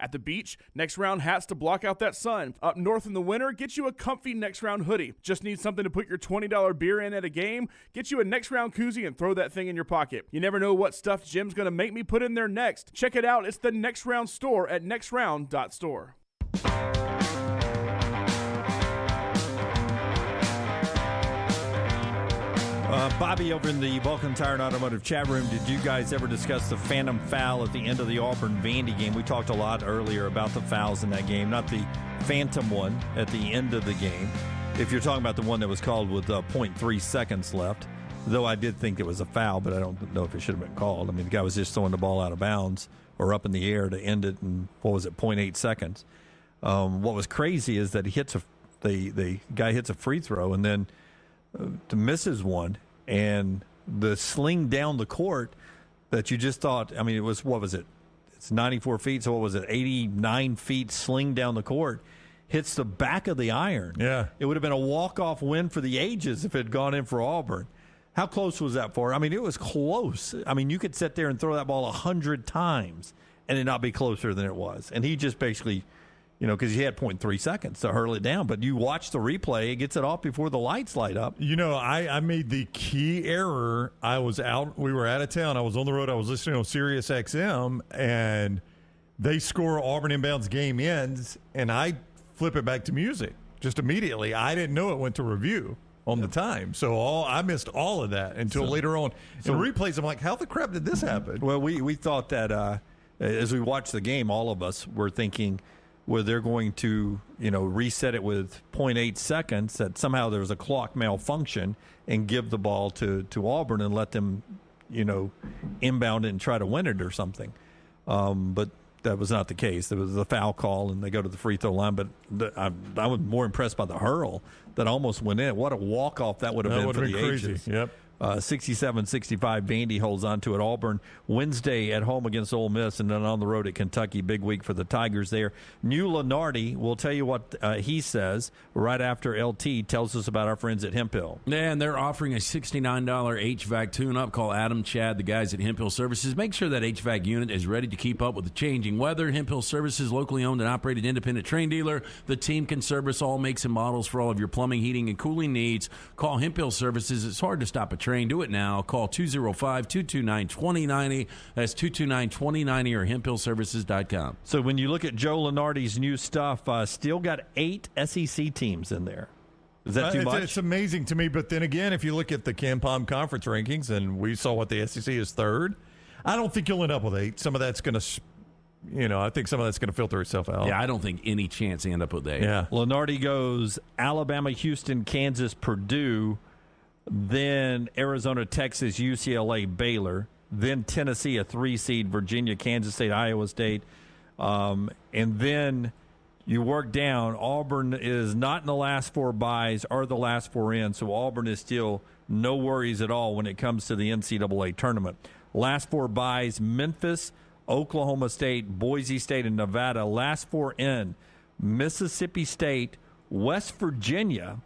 At the beach, Next Round hats to block out that sun. Up north in the winter, get you a comfy Next Round hoodie. Just need something to put your $20 beer in at a game? Get you a Next Round koozie and throw that thing in your pocket. You never know what stuff Jim's going to make me put in there next. Check it out. It's the Next Round store at nextround.store. Bobby, over in the Vulcan Tire and Automotive chat room, did you guys ever discuss the phantom foul at the end of the Auburn-Vandy game? We talked a lot earlier about the fouls in that game, not the phantom one at the end of the game. If you're talking about the one that was called with 0.3 seconds left, though I did think it was a foul, but I don't know if it should have been called. I mean, the guy was just throwing the ball out of bounds or up in the air to end it in, 0.8 seconds. What was crazy is that he hits the guy hits a free throw and then misses one. And the sling down the court that you just thought, I mean, it was, what was it? It's 94 feet, so what was it? 89 feet sling down the court, hits the back of the iron. Yeah. It would have been a walk-off win for the ages if it had gone in for Auburn. How close was that for? I mean, it was close. I mean, you could sit there and throw that ball 100 times and it not be closer than it was. And he just basically, because he had 0.3 seconds to hurl it down. But you watch the replay, it gets it off before the lights light up. I made the key error. We were out of town. I was on the road. I was listening on Sirius XM, and they score, Auburn inbounds, game ends, and I flip it back to music just immediately. I didn't know it went to review on the time. So I missed all of that until later on. So replays, I'm like, how the crap did this happen? Well, we thought that as we watched the game, all of us were thinking, where they're going to, reset it with 0.8 seconds, that somehow there was a clock malfunction and give the ball to Auburn and let them, inbound it and try to win it or something. But that was not the case. There was a foul call, and they go to the free throw line. But I was more impressed by the hurl that almost went in. What a walk-off that would have been for the crazy. ages. Yep. 67-65, Vandy holds on to it. Auburn Wednesday at home against Ole Miss, and then on the road at Kentucky. Big week for the Tigers there. New Lenardi will tell you what he says right after LT tells us about our friends at Hemphill. Yeah, and they're offering a $69 HVAC tune-up. Call Adam, Chad, the guys at Hemphill Services. Make sure that HVAC unit is ready to keep up with the changing weather. Hemphill Services, locally owned and operated independent Trane dealer. The team can service all makes and models for all of your plumbing, heating, and cooling needs. Call Hemphill Services. It's hard to stop a train. Do it now. Call 205-229-2090. That's 229-2090 or hemphillservices.com. So when you look at Joe Lenardi's new stuff, still got 8 SEC teams in there. Is that too much? It's amazing to me. But then again, if you look at the KenPom conference rankings, and we saw what the SEC is third, I don't think you'll end up with 8. Some of that's going to I think some of that's going to filter itself out. Yeah, I don't think any chance they end up with 8. Yeah. Lenardi goes Alabama, Houston, Kansas, Purdue, then Arizona, Texas, UCLA, Baylor, then Tennessee, a 3 seed, Virginia, Kansas State, Iowa State. And then you work down. Auburn is not in the last 4 byes or the last 4 in, so Auburn is still no worries at all when it comes to the NCAA tournament. Last 4 byes, Memphis, Oklahoma State, Boise State, and Nevada. Last 4 in, Mississippi State, West Virginia,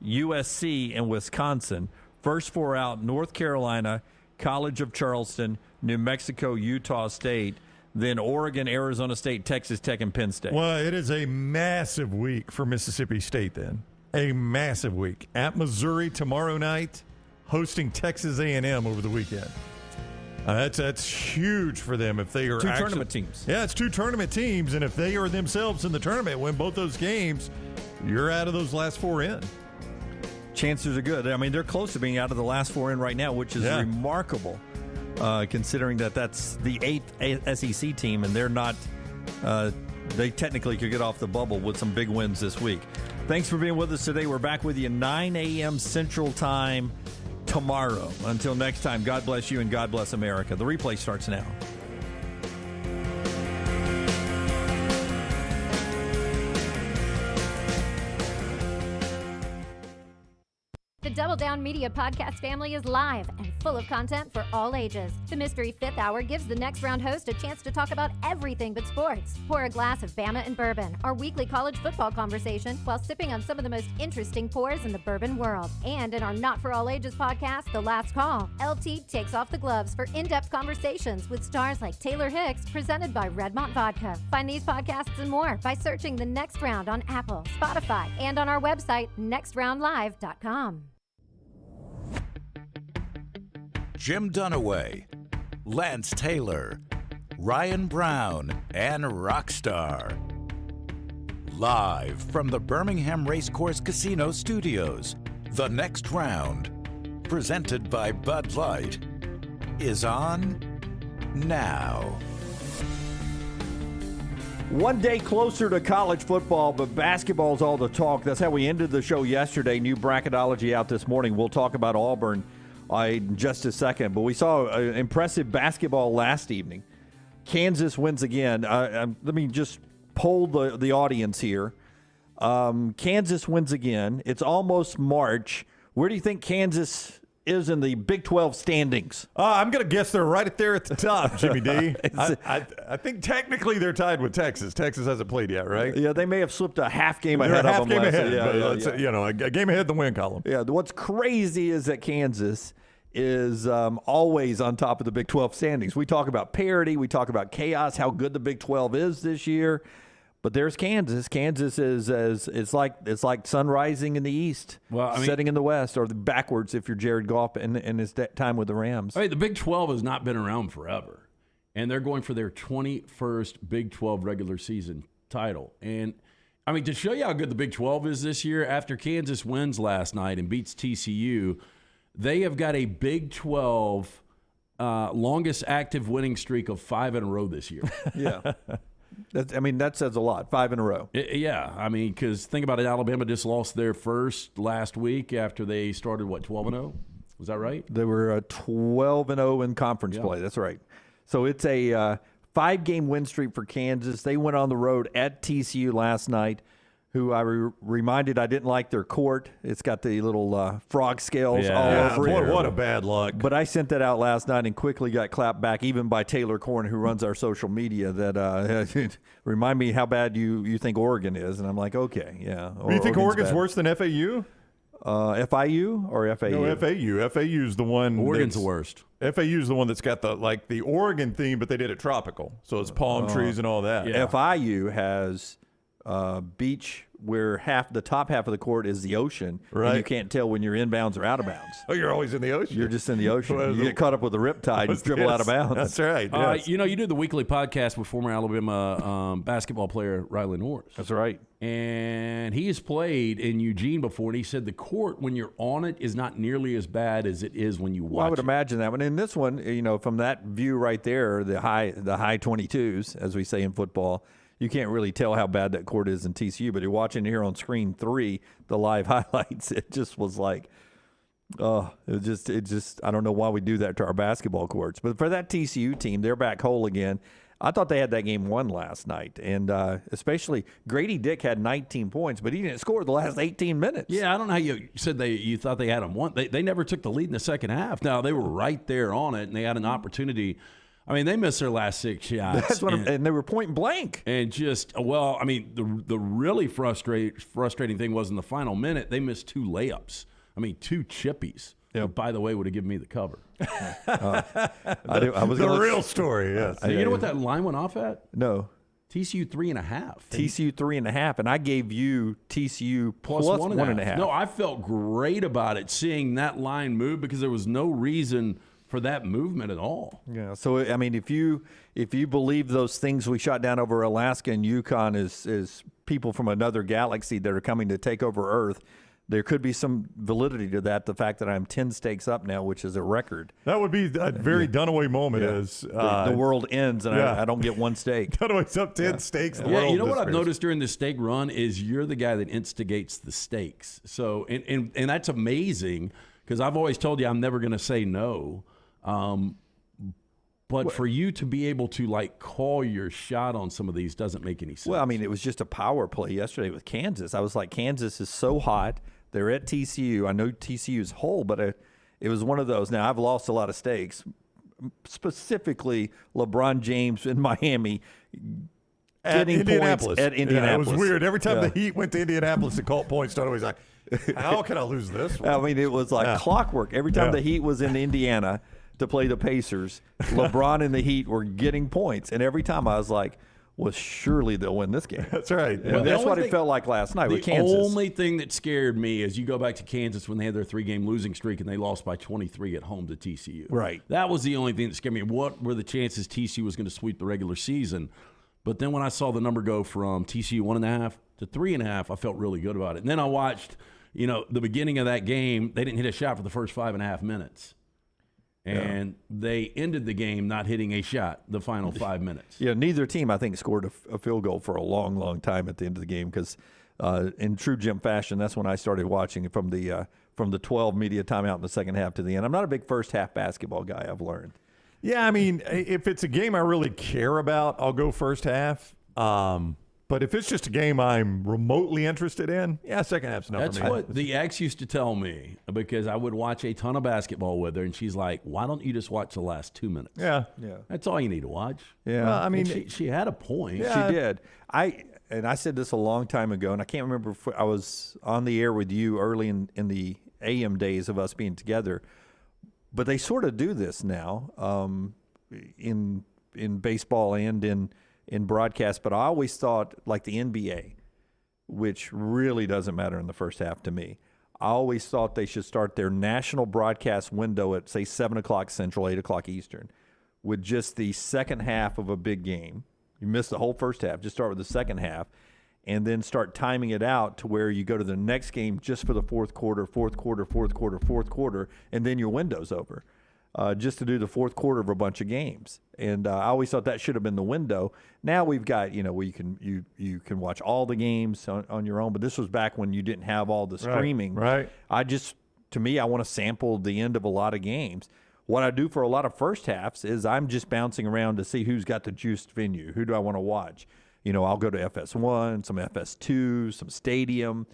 USC, and Wisconsin. First 4 out, North Carolina, College of Charleston, New Mexico, Utah State, then Oregon, Arizona State, Texas Tech, and Penn State. Well, it is a massive week for Mississippi State then. A massive week. At Missouri tomorrow night, hosting Texas A&M over the weekend. That's huge for them if they are 2 tournament teams. Yeah, it's 2 tournament teams, and if they are themselves in the tournament, win both those games, you're out of those last 4 in. Chances are good. I mean, they're close to being out of the last 4 in right now, which is remarkable, considering that that's the 8th SEC team, and they're not. They technically could get off the bubble with some big wins this week. Thanks for being with us today. We're back with you 9 a.m. Central Time tomorrow. Until next time, God bless you and God bless America. The replay starts now. The Double Down Media podcast family is live and full of content for all ages. The Mystery Fifth Hour gives the Next Round host a chance to talk about everything but sports. Pour a glass of Bama and Bourbon, our weekly college football conversation, while sipping on some of the most interesting pours in the bourbon world. And in our Not For All Ages podcast, The Last Call, LT takes off the gloves for in-depth conversations with stars like Taylor Hicks, presented by Redmont Vodka. Find these podcasts and more by searching The Next Round on Apple, Spotify, and on our website, nextroundlive.com. Jim Dunaway, Lance Taylor, Ryan Brown, and Rockstar. Live from the Birmingham Racecourse Casino Studios, The Next Round, presented by Bud Light, is on now. One day closer to college football, but basketball's all the talk. That's how we ended the show yesterday. New bracketology out this morning. We'll talk about Auburn in just a second. But we saw impressive basketball last evening. Kansas wins again. Let me just poll the audience here. Kansas wins again. It's almost March. Where do you think Kansas is in the Big 12 standings? I'm going to guess they're right there at the top, Jimmy D. I think technically they're tied with Texas. Texas hasn't played yet, right? Yeah, they may have slipped a half game They're ahead a half of them. game ahead, Yeah. but you know, a game ahead in the win column. Yeah, what's crazy is that Kansas is always on top of the Big 12 standings. We talk about parity, we talk about chaos, how good the Big 12 is this year. But there's Kansas. Kansas is it's like sun rising in the east, setting in the west, or backwards if you're Jared Goff and his time with the Rams. The Big 12 has not been around forever, and they're going for their 21st Big 12 regular season title. And I mean, to show you how good the Big 12 is this year, after Kansas wins last night and beats TCU, they have got a Big 12 longest active winning streak of 5 in a row this year. Yeah. That says a lot. 5 in a row. Because think about it. Alabama just lost their first last week after they started, 12-0? Was that right? They were 12-0 in conference play. That's right. So it's a 5-game win streak for Kansas. They went on the road at TCU last night, who I reminded I didn't like their court. It's got the little frog scales all over it. What a bad luck. But I sent that out last night and quickly got clapped back, even by Taylor Corn, who runs our social media, that remind me how bad you think Oregon is. And I'm like, okay, yeah. Do you think Oregon's worse than FAU? FIU or FAU? No, FAU. FAU's the one. Oregon's the worst. FAU's the one that's got the Oregon theme, but they did it tropical. So it's palm trees and all that. Yeah. FIU has beach where the top half of the court is the ocean, right? And you can't tell when you're inbounds or out of bounds. Oh, you're always in the ocean. You're just in the ocean. You get caught up with the riptide, you dribble out of bounds. That's right. Yes. You do the weekly podcast with former Alabama basketball player Riley Norris. That's right. And he has played in Eugene before, and he said the court, when you're on it, is not nearly as bad as it is when you watch I would imagine that one. In this one, from that view right there, the high 22s, as we say in football, you can't really tell how bad that court is in TCU, but you're watching here on screen 3, the live highlights. It just was like, it just I don't know why we do that to our basketball courts. But for that TCU team, they're back whole again. I thought they had that game won last night, and especially Grady Dick had 19 points, but he didn't score the last 18 minutes. Yeah, I don't know how you said you thought they had them won. They never took the lead in the second half. Now, they were right there on it, and they had an opportunity. I mean, they missed their last 6 shots. That's what and they were point blank. And the really frustrating thing was in the final minute, they missed 2 layups. 2 chippies. Yep. By the way, would have given me the cover. I was the real story, yes. You know what that line went off at? No. TCU 3.5. TCU 3.5, and I gave you TCU plus 1.5. No, I felt great about it, seeing that line move, because there was no reason for that movement at all. Yeah. So if you believe those things we shot down over Alaska and Yukon is people from another galaxy that are coming to take over Earth, there could be some validity to that. The fact that I'm 10 stakes up now, which is a record. That would be a very Dunaway moment. As the world ends and I don't get 1 stake. Dunaway's up 10 stakes. Yeah, you know what I've noticed during this stake run is you're the guy that instigates the stakes. So and that's amazing, because I've always told you I'm never going to say no. But for you to be able to call your shot on some of these doesn't make any sense. Well, it was just a power play yesterday with Kansas. I was like, Kansas is so hot. They're at TCU. I know TCU's whole, but it was one of those. Now, I've lost a lot of stakes, specifically LeBron James in Miami. At Indianapolis. At Indianapolis. Yeah, it was weird. Every time the Heat went to Indianapolis and caught points, Tony was like, how can I lose this one? I mean, it was like clockwork. Every time the Heat was in Indiana to play the Pacers, LeBron and the Heat were getting points. And every time I was like, well, surely they'll win this game. That's right. Yeah. That's what it felt like last night with Kansas. The only thing that scared me is you go back to Kansas when they had their 3-game losing streak and they lost by 23 at home to TCU. Right. That was the only thing that scared me. What were the chances TCU was going to sweep the regular season? But then when I saw the number go from TCU 1.5 to 3.5, I felt really good about it. And then I watched, the beginning of that game. They didn't hit a shot for the first 5.5 minutes. And they ended the game not hitting a shot the final 5 minutes. Yeah, neither team, I think, scored a field goal for a long, long time at the end of the game because in true Jim fashion, that's when I started watching from the 12 media timeout in the second half to the end. I'm not a big first-half basketball guy, I've learned. Yeah, I mean, if it's a game I really care about, I'll go first half. But if it's just a game I'm remotely interested in, second half's enough for me. That's what the ex used to tell me because I would watch a ton of basketball with her, and she's like, why don't you just watch the last 2 minutes? Yeah. That's all you need to watch. Yeah. Well, I mean, she had a point. She did. I said this a long time ago, and I can't remember if I was on the air with you early in the AM days of us being together, but they sort of do this now in baseball and in broadcast. But I always thought, like the NBA, which really doesn't matter in the first half to me, I always thought they should start their national broadcast window at, say, 7 o'clock Central, 8 o'clock Eastern, with just the second half of a big game. You miss the whole first half. Just start with the second half, and then start timing it out to where you go to the next game just for the fourth quarter, and then your window's over. Just to do the fourth quarter of a bunch of games. And I always thought that should have been the window. Now we've got, where you can watch all the games on your own, but this was back when you didn't have all the streaming. Right. To me, I want to sample the end of a lot of games. What I do for a lot of first halves is I'm just bouncing around to see who's got the juiced venue. Who do I want to watch? I'll go to FS1, some FS2, some Stadium,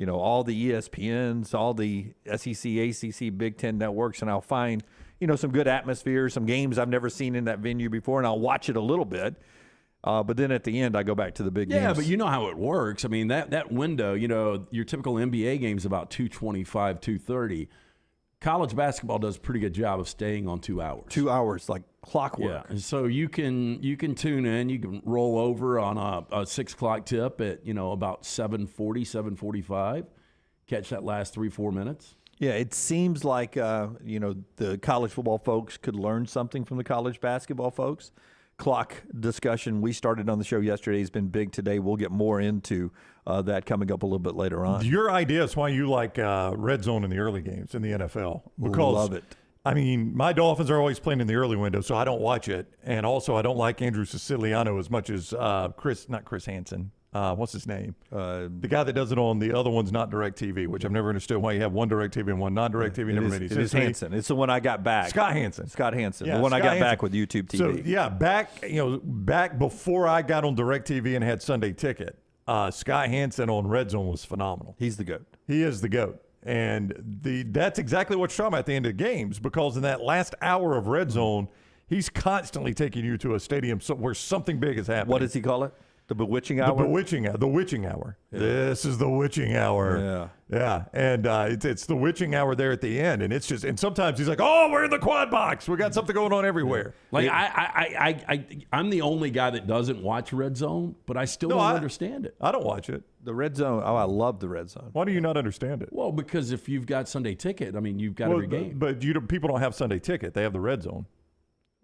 all the ESPNs, all the SEC, ACC, Big Ten networks, and I'll find – some good atmosphere, some games I've never seen in that venue before, and I'll watch it a little bit. But then at the end, I go back to the big games. Yeah, but you know how it works. I mean, that window, your typical NBA game is about 2:25, 2:30. College basketball does a pretty good job of staying on 2 hours. 2 hours, like clockwork. Yeah, and so you can tune in. You can roll over on a 6 o'clock tip at, about 7:40, 7:45. Catch that last 3-4 minutes. Yeah, it seems like, the college football folks could learn something from the college basketball folks. Clock discussion we started on the show yesterday has been big today. We'll get more into that coming up a little bit later on. Your idea is why you like red zone in the early games in the NFL. Because, love it. I mean, my Dolphins are always playing in the early window, so I don't watch it. And also, I don't like Andrew Siciliano as much as not Chris Hansen. What's his name? The guy that does it on the other one's not DirecTV, which I've never understood why you have one DirecTV and one non-DirecTV. Never made any sense. It is Hansen. It's the one I got back. Scott Hansen. Yeah, the one I got back with YouTube TV. So back before I got on DirecTV and had Sunday Ticket, Scott Hansen on Red Zone was phenomenal. He's the GOAT. He is the GOAT. And that's exactly what you're talking about at the end of the games, because in that last hour of Red Zone, he's constantly taking you to a stadium where something big is happening. What does he call it? The bewitching hour? The witching hour. Yeah. This is the witching hour. Yeah. And it's the witching hour there at the end. And it's just, and sometimes he's like, oh, we're in the quad box. We got something going on everywhere. Like I'm the only guy that doesn't watch Red Zone, but I still don't understand it. I don't watch it. The Red Zone, I love the Red Zone. Why do you not understand it? Well, because if you've got Sunday Ticket, I mean, you've got every game. But people don't have Sunday Ticket. They have the Red Zone.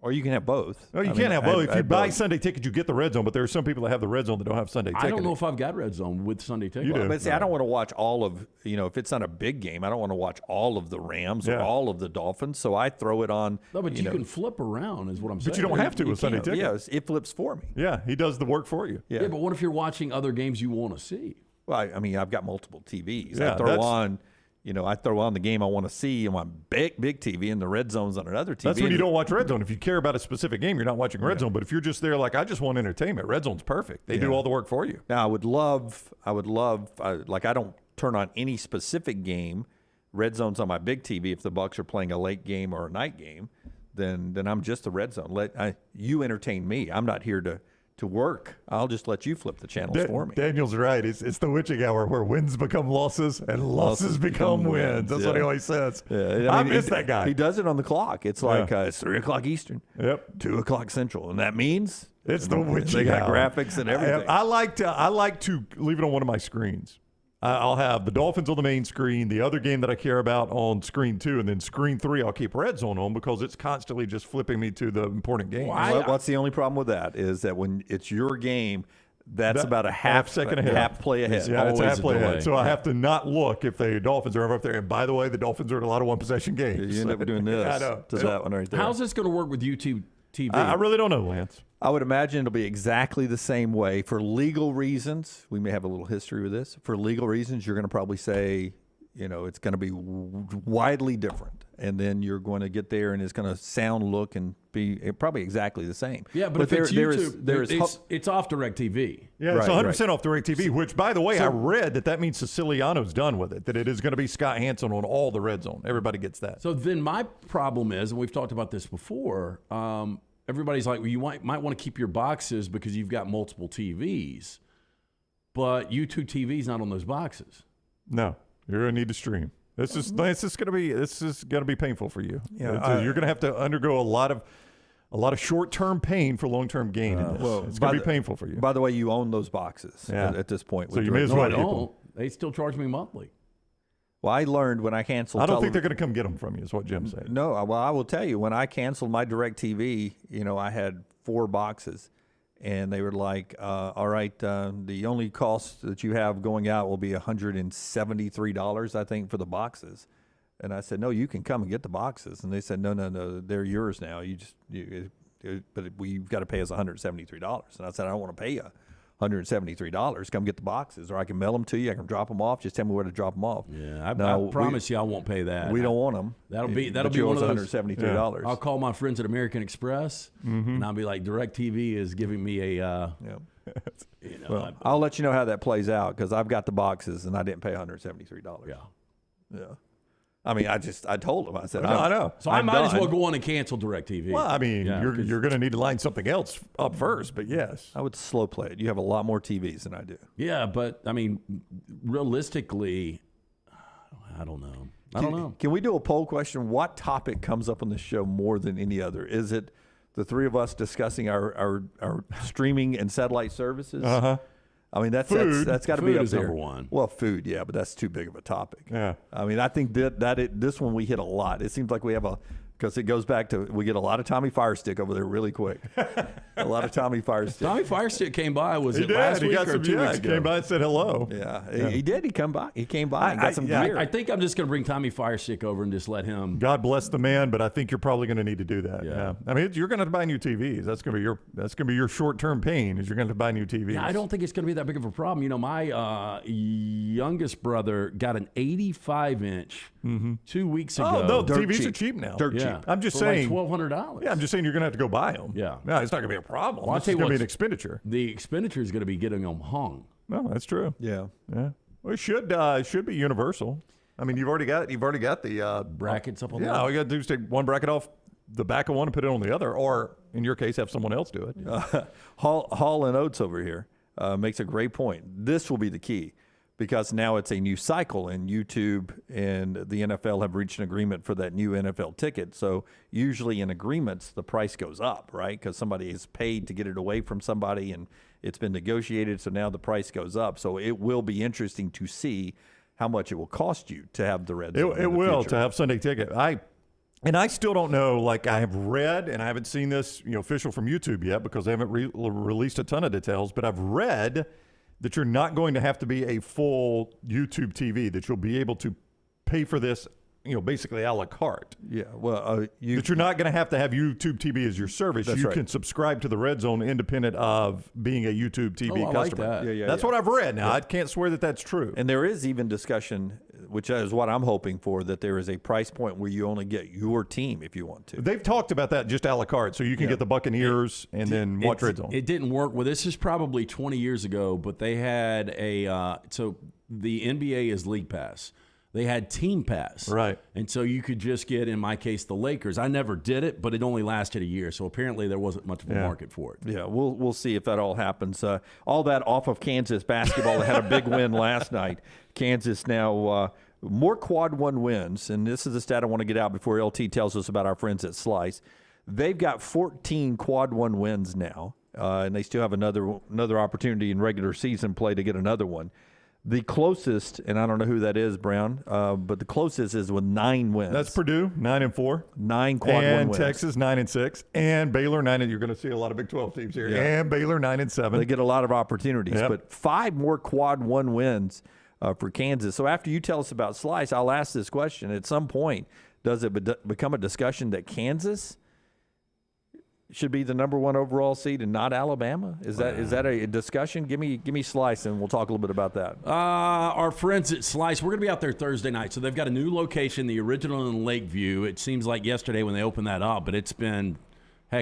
Or you can have both. No, you can't have both. If you buy Sunday Ticket, you get the Red Zone, but there are some people that have the Red Zone that don't have Sunday Ticket. I don't know if I've got Red Zone with Sunday Ticket. You do. But see, I don't want to watch all of, if it's not a big game, I don't want to watch all of the Rams or all of the Dolphins, so I throw it on. No, but you can flip around is what I'm saying. But you don't have to with Sunday Ticket. Yeah, it flips for me. Yeah, he does the work for you. Yeah, but what if you're watching other games you want to see? Well, I mean, I've got multiple TVs. Yeah, I throw on the game I want to see on my big TV, and the Red Zone's on another TV. That's when you don't watch Red Zone. If you care about a specific game, you're not watching Red Zone. But if you're just there like, I just want entertainment, Red Zone's perfect. They do all the work for you. Now, I would love, like, I don't turn on any specific game. Red zone's on my big TV. If the Bucs are playing a late game or a night game, then I'm just the red zone. You entertain me. I'm not here to work. I'll just let you flip the channels for me. Daniel's right. It's the witching hour where wins become losses and losses become wins. That's what he always says. Yeah. I miss that guy. He does it on the clock. It's like it's 3 o'clock Eastern. Yep. 2 o'clock Central, and that means it's the witching They got hour. graphics and everything. I like to leave it on one of my screens. I'll have the Dolphins on the main screen, the other game that I care about on screen 2, and then screen 3 I'll keep red zone on because it's constantly just flipping me to the important game. What's the only problem with that is that when it's your game, that's about a half second ahead. half play ahead. Yeah, it's Always half a play delay. ahead. So I have to not look if the Dolphins are up there. And by the way, the Dolphins are in a lot of one-possession games. You end up doing this I know. to that one right there. How's this going to work with YouTube TV? I really don't know, Lance. I would imagine it'll be exactly the same way. For legal reasons, we may have a little history with this. For legal reasons, you're going to probably say, it's going to be widely different. And then you're going to get there and it's going to sound, look, and be probably exactly the same. Yeah, but if it's YouTube, it's off DirecTV. Yeah, it's Right, 100% off DirecTV, which, by the way, I read that means Siciliano's done with it, that it is going to be Scott Hansen on all the red zone. Everybody gets that. So then my problem is, and we've talked about this before, everybody's like, well, you might want to keep your boxes because you've got multiple TVs, but YouTube TV's not on those boxes. No, you're going to need to stream. This is going to be painful for you. Yeah, You're going to have to undergo a lot of short-term pain for long-term gain in this. It's going to be painful for you. By the way, you own those boxes at this point. So you may as well No, I keep them. don't. They still charge me monthly. Well, I learned when I canceled. I don't think they're going to come get them from you, is what Jim said. No, well, I will tell you, when I canceled my DirecTV, I had 4 boxes, and they were like, all right, the only cost that you have going out will be $173, I think, for the boxes. And I said, no, you can come and get the boxes. And they said, no, they're yours now. But you've got to pay us $173. And I said, I don't want to pay you $173. Come get the boxes, or I can mail them to you. I can drop them off. Just tell me where to drop them off. Yeah, I promise you I won't pay that. We don't want them. That'll be But one you owe of us those. $173. I'll call my friends at American Express, and I'll be like, DirecTV is giving me a. Well, I'll let you know how that plays out because I've got the boxes and I didn't pay $173. Yeah. I mean, I told them. I said, I know. So I might as well done. go on and cancel DirecTV. Well, I mean, Yeah, you're going to need to line something else up first, but yes. I would slow play it. You have a lot more TVs than I do. Yeah, but I mean, realistically, I don't know. I don't know. Can we do a poll question? What topic comes up on the show more than any other? Is it the three of us discussing our streaming and satellite services? Uh-huh. I mean, that's Food. got to be Food up is there. number one. Well, food, yeah, but that's too big of a topic. Yeah. I mean, I think this one we hit a lot. It seems like we have because it goes back to we get a lot of Tommy Firestick over there really quick. A lot of Tommy Firestick. Tommy Firestick came by. Was He it did. last He week got or some, 2 weeks he ago? came by and said hello. Yeah, he did. He came by. He came by and got some gear. I think I'm just going to bring Tommy Firestick over and just let him. God bless the man, but I think you're probably going to need to do that. Yeah. I mean, you're going to have to buy new TVs. That's going to be your short-term pain. Is you're going to have to buy new TVs. Yeah, I don't think it's going to be that big of a problem. My youngest brother got an 85-inch 2 weeks ago. Oh no, Dirt TVs cheap. are cheap now. Dirt Yeah. cheap. I'm just For saying. like $1,200. Yeah, I'm just saying you're going to have to go buy them. Yeah. No, it's not going to be a problem. Well, I'll It's tell you going to be what, an expenditure. The expenditure is going to be getting them hung. No, that's true. Yeah. Yeah. Well, it should be universal. I mean, you've already got the Brackets up on Yeah, the all you got to do is take one bracket off the back of one and put it on the other, or in your case, have someone else do it. Hall and Oates over here makes a great point. This will be the key because now it's a new cycle, and YouTube and the NFL have reached an agreement for that new NFL ticket. So usually in agreements, the price goes up, right? Because somebody is paid to get it away from somebody, and it's been negotiated. So now the price goes up. So it will be interesting to see how much it will cost you to have the red zone. It will to have Sunday ticket. I still don't know. Like, I have read, and I haven't seen this official from YouTube yet because they haven't released a ton of details. But I've read that you're not going to have to be a full YouTube TV. That you'll be able to pay for this basically a la carte. Yeah, well, That you're not going to have YouTube TV as your service. That's you right. can subscribe to the Red Zone independent of being a YouTube TV I customer. like that. Yeah, That's what I've read. Now, I can't swear that that's true. And there is even discussion, which is what I'm hoping for, that there is a price point where you only get your team if you want to. They've talked about that just a la carte, so you can get the Buccaneers and then watch Red Zone. It didn't work. Well, this is probably 20 years ago, but they had so the NBA is League Pass. They had Team Pass. Right. And so you could just get, in my case, the Lakers. I never did it, but it only lasted a year. So apparently there wasn't much of a market for it. Yeah, we'll see if that all happens. All that off of Kansas basketball. They had a big win last night. Kansas now more quad one wins, and this is the stat I want to get out before LT tells us about our friends at Slice. They've got 14 quad one wins now, and they still have another opportunity in regular season play to get another one. The closest, and I don't know who that is, Brown, but the closest is with 9 wins. That's Purdue, 9-4. 9 quad one and wins. Texas, 9-6. And Baylor, 9. You're going to see a lot of Big 12 teams here. Yeah. And Baylor, 9-7. They get a lot of opportunities, Yep. but 5 more quad one wins for Kansas. So after you tell us about Slice, I'll ask this question. At some point, does it become a discussion that Kansas should be the number 1 overall seed and not Alabama? Is that a discussion? Give me Slice, and we'll talk a little bit about that. Our friends at Slice, we're going to be out there Thursday night. So they've got a new location, the original in Lakeview. It seems like yesterday when they opened that up, but it's been,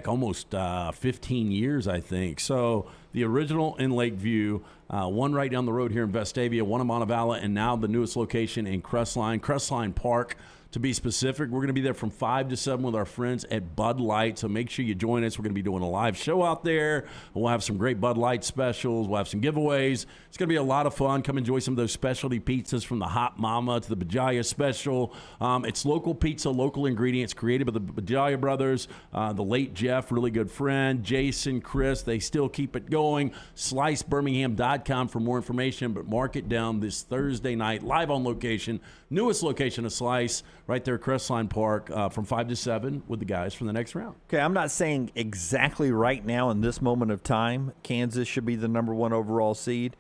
almost 15 years, I think. So the original in Lakeview, one right down the road here in Vestavia, one in Montevallo, and now the newest location in Crestline Park. To be specific, we're going to be there from 5 to 7 with our friends at Bud Light, so make sure you join us. We're going to be doing a live show out there. We'll have some great Bud Light specials. We'll have some giveaways. It's going to be a lot of fun. Come enjoy some of those specialty pizzas, from the Hot Mama to the Bajaya special. It's local pizza, local ingredients, created by the Bajaya brothers, the late Jeff, really good friend, Jason, Chris. They still keep it going. SliceBirmingham.com for more information, but mark it down this Thursday night, live on location, newest location of Slice, right there at Crestline Park, from 5 to 7 with the guys from the next round. Okay, I'm not saying exactly right now in this moment of time Kansas should be the number 1 overall seed,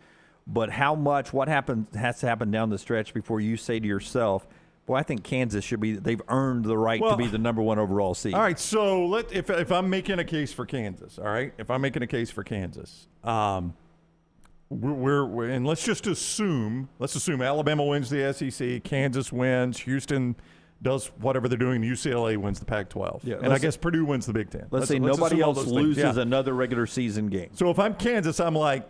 but what has to happen down the stretch before you say to yourself, boy, I think Kansas should be, they've earned the right to be the number 1 overall seed. All right, so if I'm making a case for Kansas, and let's just assume Alabama wins the SEC, Kansas wins, Houston does whatever they're doing, UCLA wins the Pac-12. Yeah, and I guess Purdue wins the Big Ten. Let's say nobody assume all else those things. loses Yeah. another regular season game. So if I'm Kansas, I'm like,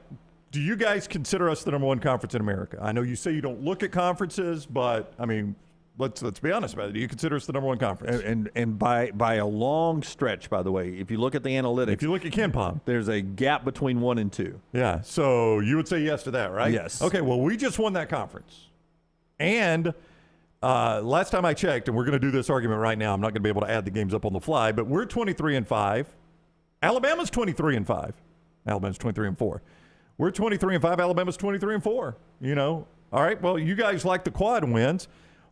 do you guys consider us the number 1 conference in America? I know you say you don't look at conferences, but I mean, let's be honest about it. Do you consider us the number 1 conference? And by a long stretch, by the way, if you look at the analytics, If you look at KenPom, there's a gap between 1 and 2. yeah. So you would say yes to that, right? Yes. Okay. Well, we just won that conference, and last time I checked, and we're going to do this argument right now. I'm not going to be able to add the games up on the fly, but we're 23-5. Alabama's 23-5. Alabama's 23-4. We're 23-5. Alabama's 23-4. All right. Well, you guys like the quad wins.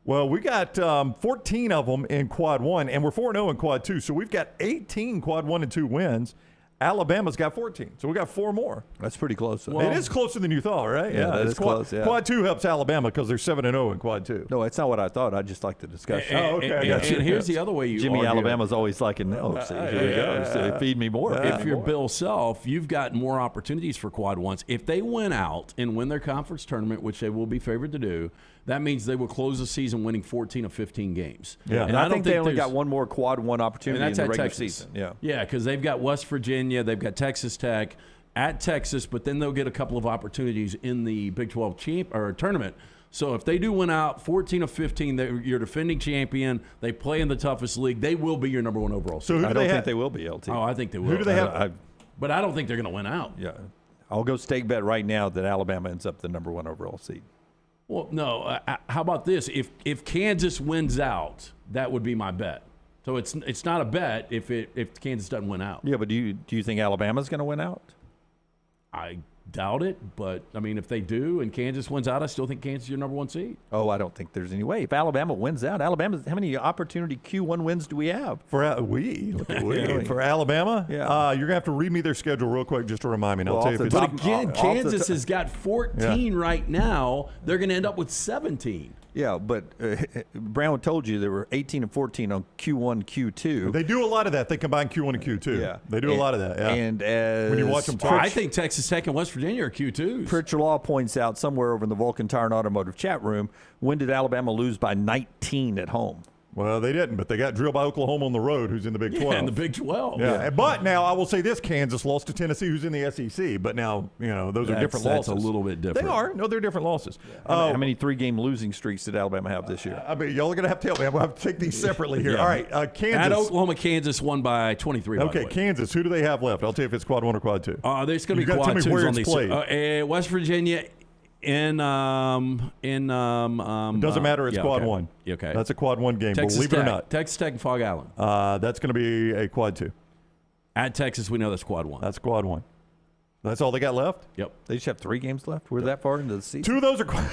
Well, we got 14 of them in quad 1, and we're 4-0 in quad 2. So we've got 18 quad 1 and 2 wins. Alabama's got 14, so we got 4 more. That's pretty close. It is closer than you thought, right? Yeah, that it's is close, yeah. Quad 2 helps Alabama because they're 7-0 in quad 2. No, it's not what I thought. I just like the discussion. Oh, okay, I got you. And here's the other way you Jimmy argue it. Alabama's always like, no, see, here we go. So feed me more. If you're Bill Self, you've got more opportunities for quad ones. If they win out and win their conference tournament, which they will be favored to do, that means they will close the season winning 14 of 15 games. Yeah. And I think they only there's- got one more quad 1 opportunity in that's the at regular Texas. season. Yeah. Yeah, because they've got West Virginia, they've got Texas Tech at Texas, but then they'll get a couple of opportunities in the Big 12 tournament. So if they do win out 14 of 15, you're defending champion. They play in the toughest league. They will be your number 1 overall. So seed. who I do don't they think have? they will be, LT. Oh, I think they will. Who do they have? But I don't think they're going to win out. Yeah. I'll go stake bet right now that Alabama ends up the number 1 overall seed. Well, no. How about this? If Kansas wins out, that would be my bet. So it's not a bet if Kansas doesn't win out. Yeah, but do you think Alabama's going to win out? I doubt it, but I mean, if they do and Kansas wins out, I still think Kansas is your number 1 seed. Oh, I don't think there's any way. If Alabama wins out, how many opportunity Q1 wins do we have? For Alabama, Yeah. you're gonna have to read me their schedule real quick just to remind me. And Well, I'll tell off you if the it's top- Again, off the Kansas top- has got 14 right now. They're going to end up with 17. Yeah, but Brown told you there were 18 and 14 on Q1, Q2. They do a lot of that. They combine Q1 and Q2. Yeah. They do a lot of that. Yeah. And as when you watch them I think Texas Tech and West Virginia are Q2s. Pritchard Law points out somewhere over in the Vulcan Tire and Automotive chat room, when did Alabama lose by 19 at home? Well, they didn't, but they got drilled by Oklahoma on the road, who's in the Big 12. Yeah, in the Big 12. Yeah. But now I will say this: Kansas lost to Tennessee, who's in the SEC. But now, those are different losses. That's a little bit different. They are. No, they're different losses. How many 3-game losing streaks did Alabama have this year? I mean, y'all are going to have to tell me. I'm going to have to take these separately here. Yeah. All right, Kansas. At Oklahoma, Kansas won by 23. Okay, Kansas. Who do they have left? I'll tell you if it's quad 1 or quad 2. There's going to be You gotta quad tell me 2s where on it's these. played. West Virginia in Doesn't matter. It's quad 1. Okay. That's a quad 1 game. Texas believe Tech, it or not. Texas Tech and Fog Island. That's going to be a quad 2. At Texas, we know that's quad 1. That's quad 1. That's all they got left. Yep. They just have 3 games left? We're that far into the season? 2 of those are quad.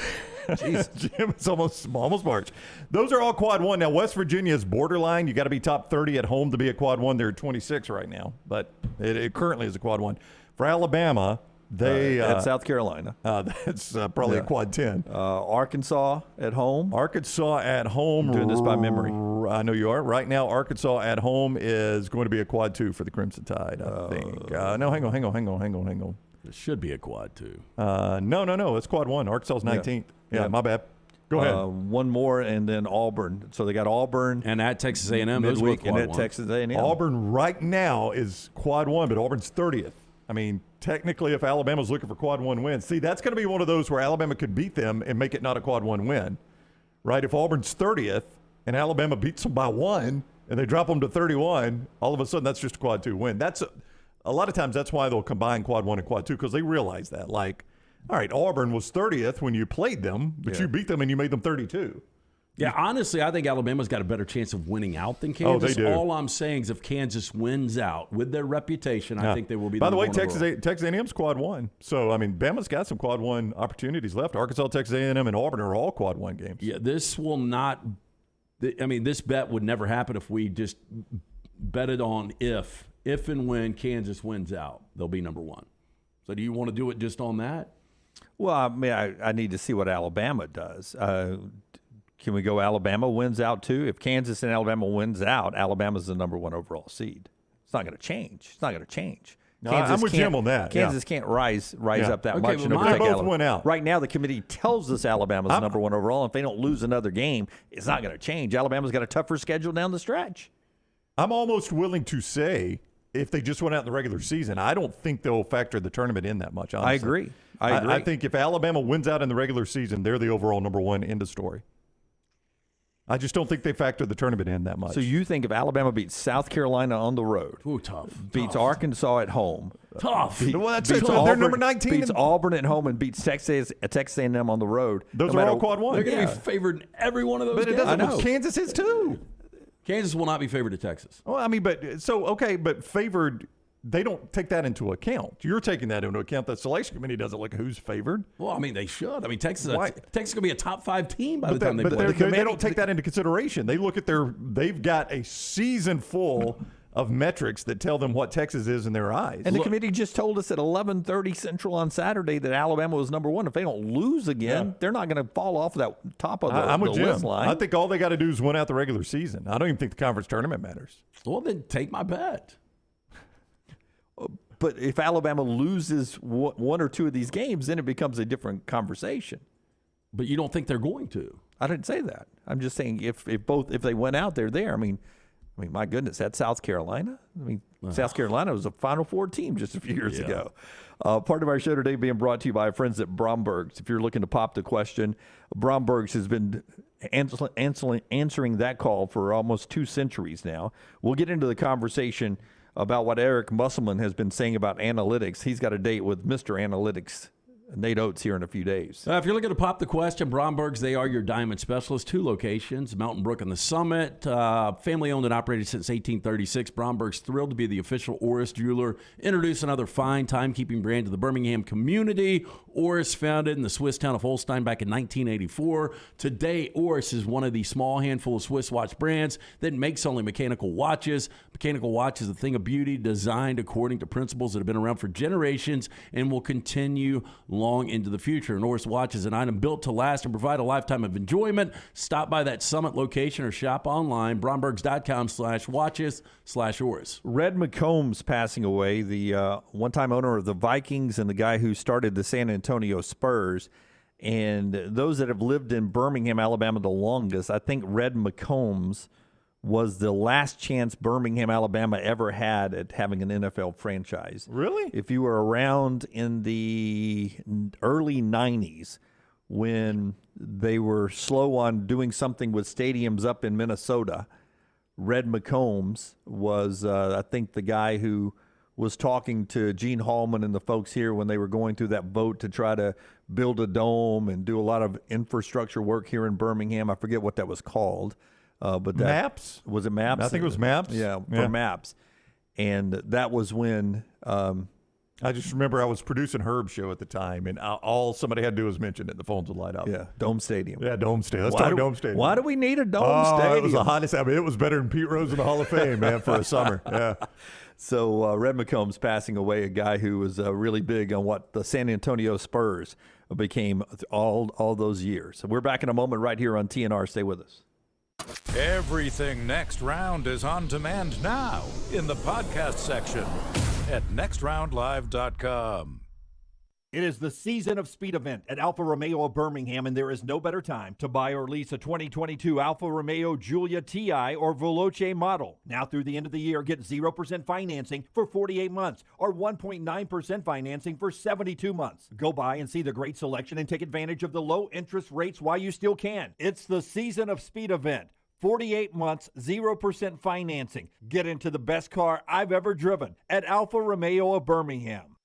Jim, it's almost March. Those are all quad 1. Now, West Virginia is borderline. You got to be top 30 at home to be a quad 1. They're 26 right now, but it currently is a quad 1. For Alabama, they at South Carolina. That's probably a quad 10. Arkansas at home. Arkansas at home. I'm doing this by memory. I know you are. Right now, Arkansas at home is going to be a quad 2 for the Crimson Tide, I think. No, hang on. It should be a quad 2. No. It's quad 1. Arkansas is 19th. Yeah, my bad. Go ahead. One more, and then Auburn. So they got Auburn And at Texas A&M, those were midweek, quad and at 1. Texas A&M. Auburn right now is quad 1, but Auburn's 30th. I mean, technically, if Alabama's looking for quad 1 wins, see, that's going to be one of those where Alabama could beat them and make it not a quad 1 win, right? If Auburn's 30th and Alabama beats them by 1 and they drop them to 31, all of a sudden that's just a quad 2 win. That's a lot of times that's why they'll combine quad 1 and quad 2, because they realize that. Like, all right, Auburn was 30th when you played them, but you beat them and you made them 32. Yeah, honestly, I think Alabama's got a better chance of winning out than Kansas. Oh, they do. All I'm saying is if Kansas wins out with their reputation, I think they will be By the way, number one overall. Texas A&M's quad 1. So, I mean, Bama's got some quad 1 opportunities left. Arkansas, Texas A&M, and Auburn are all quad 1 games. Yeah, this will not – I mean, this bet would never happen if we just betted on if and when Kansas wins out, they'll be number 1. So do you want to do it just on that? Well, I mean, I need to see what Alabama does. Can we go Alabama wins out too? If Kansas and Alabama wins out, Alabama's the number 1 overall seed. It's not going to change. No, I'm with Jim on that. Kansas can't rise up that Okay, much. but and mine overtake both Alabama. went out. Right now, the committee tells us Alabama's number 1 overall. If they don't lose another game, it's not going to change. Alabama's got a tougher schedule down the stretch. I'm almost willing to say if they just went out in the regular season, I don't think they'll factor the tournament in that much, honestly. I agree. I think if Alabama wins out in the regular season, they're the overall number 1, end of story. I just don't think they factor the tournament in that much. So you think if Alabama beats South Carolina on the road, Ooh, tough. beats Arkansas at home, Tough. Well, that's beats it. So they're number 19. beats Auburn at home, and beats Texas A&M on the road. Those no are matter- all quad 1. They're going to be favored in every one of those But it games. doesn't. I know. Kansas is too. Kansas will not be favored to Texas. Well, I mean, but favored. They don't take that into account. You're taking that into account. The selection committee doesn't look at who's favored. Well, I mean, they should. I mean, Texas Why? is going to be a top 5 team by the But time they play. they don't take that into consideration. They look at they've got a season full of metrics that tell them what Texas is in their eyes. And the committee just told us at 11:30 Central on Saturday that Alabama was number 1. If they don't lose again, they're not going to fall off that top of the, I'm with the Jim. list line. I think all they got to do is win out the regular season. I don't even think the conference tournament matters. Well, then take my bet. But if Alabama loses one or two of these games, then it becomes a different conversation. But you don't think they're going to? I didn't say that. I'm just saying if they went out, they're there. I mean, my goodness, that's South Carolina. I mean, South Carolina was a Final Four team just a few years ago. Part of our show today being brought to you by our friends at Bromberg's. If you're looking to pop the question, Bromberg's has been answering that call for almost 2 centuries now. We'll get into the conversation about what Eric Musselman has been saying about analytics. He's got a date with Mr. Analytics, Nate Oates, here in a few days. If you're looking to pop the question, Bromberg's, they are your diamond specialist. 2 locations, Mountain Brook and the Summit. Family owned and operated since 1836. Bromberg's thrilled to be the official Oris jeweler. Introduce another fine timekeeping brand to the Birmingham community. Oris, founded in the Swiss town of Holstein back in 1984. Today, Oris is one of the small handful of Swiss watch brands that makes only mechanical watches. Mechanical watch is a thing of beauty designed according to principles that have been around for generations and will continue long long into the future. Norris Watch is an item built to last and provide a lifetime of enjoyment. Stop by that Summit location or shop online, Brombergs.com/watches/Oris. Red McCombs passing away, the one-time owner of the Vikings and the guy who started the San Antonio Spurs. And those that have lived in Birmingham, Alabama the longest, I think Red McCombs was the last chance Birmingham, Alabama ever had at having an NFL franchise. Really? If you were around in the early 90s when they were slow on doing something with stadiums up in Minnesota, Red McCombs was, I think, the guy who was talking to Gene Hallman and the folks here when they were going through that vote to try to build a dome and do a lot of infrastructure work here in Birmingham. I forget what that was called. But that, Maps? Was it Maps? I think it was Maps. Yeah, for Maps. And that was when I just remember I was producing Herb's show at the time, and all somebody had to do was mention it. The phones would light up. Yeah, Dome Stadium. Yeah, Dome Stadium. Let's talk Dome Stadium. Why do we need a Dome Stadium? It was the hottest. I mean, it was better than Pete Rose in the Hall of Fame, man, for a summer. Yeah. So Red McCombs passing away, a guy who was really big on what the San Antonio Spurs became all those years. So we're back in a moment right here on TNR. Stay with us. Everything Next Round is on demand now in the podcast section at nextroundlive.com. It is the season of speed event at Alfa Romeo of Birmingham, and there is no better time to buy or lease a 2022 Alfa Romeo Giulia TI or Veloce model. Now through the end of the year, get 0% financing for 48 months or 1.9% financing for 72 months. Go by and see the great selection and take advantage of the low interest rates while you still can. It's the season of speed event. 48 months, 0% financing. Get into the best car I've ever driven at Alfa Romeo of Birmingham.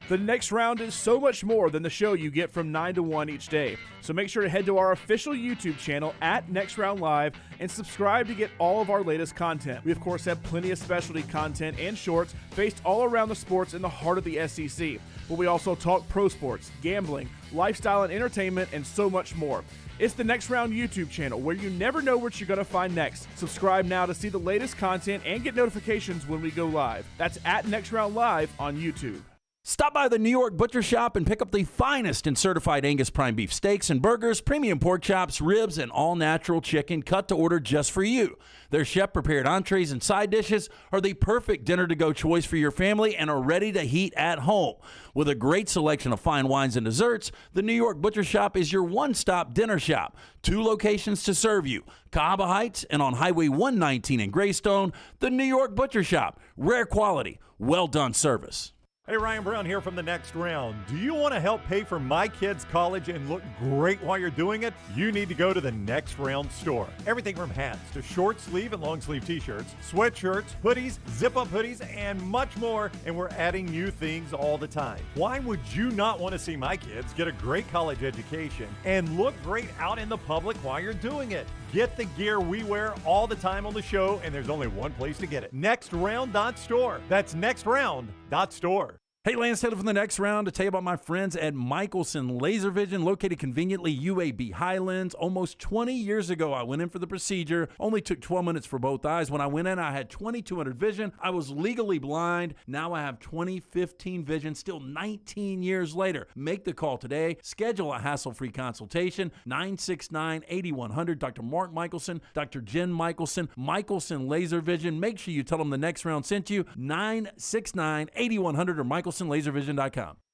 The Next Round is so much more than the show you get from 9 to 1 each day. So make sure to head to our official YouTube channel at Next Round Live and subscribe to get all of our latest content. We, of course, have plenty of specialty content and shorts based all around the sports in the heart of the SEC. But we also talk pro sports, gambling, lifestyle and entertainment, and so much more. It's the Next Round YouTube channel where you never know what you're going to find next. Subscribe now to see the latest content and get notifications when we go live. That's at Next Round Live on YouTube. Stop by the New York Butcher Shop and pick up the finest in certified Angus prime beef steaks and burgers, premium pork chops, ribs, and all-natural chicken cut to order just for you. Their chef-prepared entrees and side dishes are the perfect dinner-to-go choice for your family and are ready to heat at home. With a great selection of fine wines and desserts, the New York Butcher Shop is your one-stop dinner shop. 2 locations to serve you, Cahaba Heights and on Highway 119 in Greystone. The New York Butcher Shop, rare quality, well-done service. Hey, Ryan Brown here from the Next Round. Do you want to help pay for my kids' college and look great while you're doing it? You need to go to the Next Round store. Everything from hats to short sleeve and long sleeve t-shirts, sweatshirts, hoodies, zip-up hoodies, and much more. And we're adding new things all the time. Why would you not want to see my kids get a great college education and look great out in the public while you're doing it? Get the gear we wear all the time on the show, and there's only one place to get it. nextround.store. That's nextround.store. Hey, Lance Taylor from the Next Round to tell you about my friends at Michelson Laser Vision, located conveniently UAB Highlands. Almost 20 years ago, I went in for the procedure. Only took 12 minutes for both eyes. When I went in, I had 20/200 vision. I was legally blind. Now I have 20/15 vision, still 19 years later. Make the call today. Schedule a hassle-free consultation. 969-8100. Dr. Mark Michelson, Dr. Jen Michelson, Michelson Laser Vision. Make sure you tell them the Next Round sent you. 969-8100 or MichelsonLaserVision.com.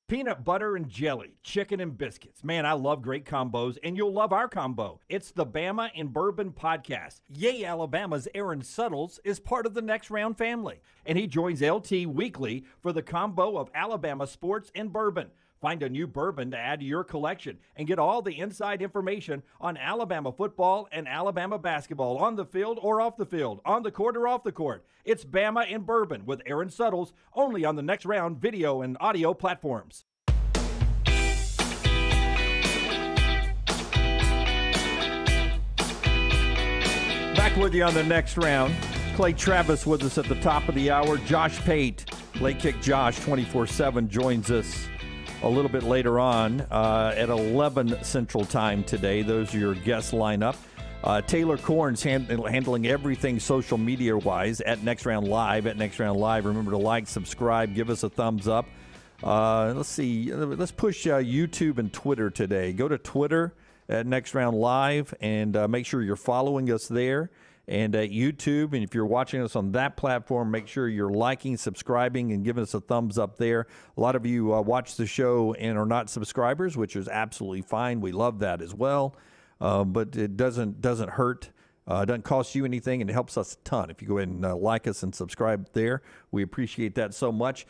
Peanut butter and jelly, chicken and biscuits. Man, I love great combos, and you'll love our combo. It's the Bama and Bourbon Podcast. Yay, Alabama's Aaron Suttles is part of the Next Round family, and he joins LT weekly for the combo of Alabama sports and bourbon. Find a new bourbon to add to your collection and get all the inside information on Alabama football and Alabama basketball on the field or off the field, on the court or off the court. It's Bama and Bourbon with Aaron Suttles, only on the Next Round video and audio platforms. Back with you on the Next Round. Clay Travis with us at the top of the hour. Josh Pate, Late Kick Josh 24/7, joins us a little bit later on at 11 Central Time today. Those are your guest lineup. Taylor Corns handling everything social media-wise at Next Round Live. At Next Round Live, remember to like, subscribe, give us a thumbs up. Let's see. Let's push YouTube and Twitter today. Go to Twitter at Next Round Live and make sure you're following us there. And at YouTube, and if you're watching us on that platform, make sure you're liking, subscribing, and giving us a thumbs up there. A lot of you watch the show and are not subscribers, which is absolutely fine. We love that as well. But it doesn't hurt. It doesn't cost you anything, and it helps us a ton. If you go ahead and like us and subscribe there, we appreciate that so much.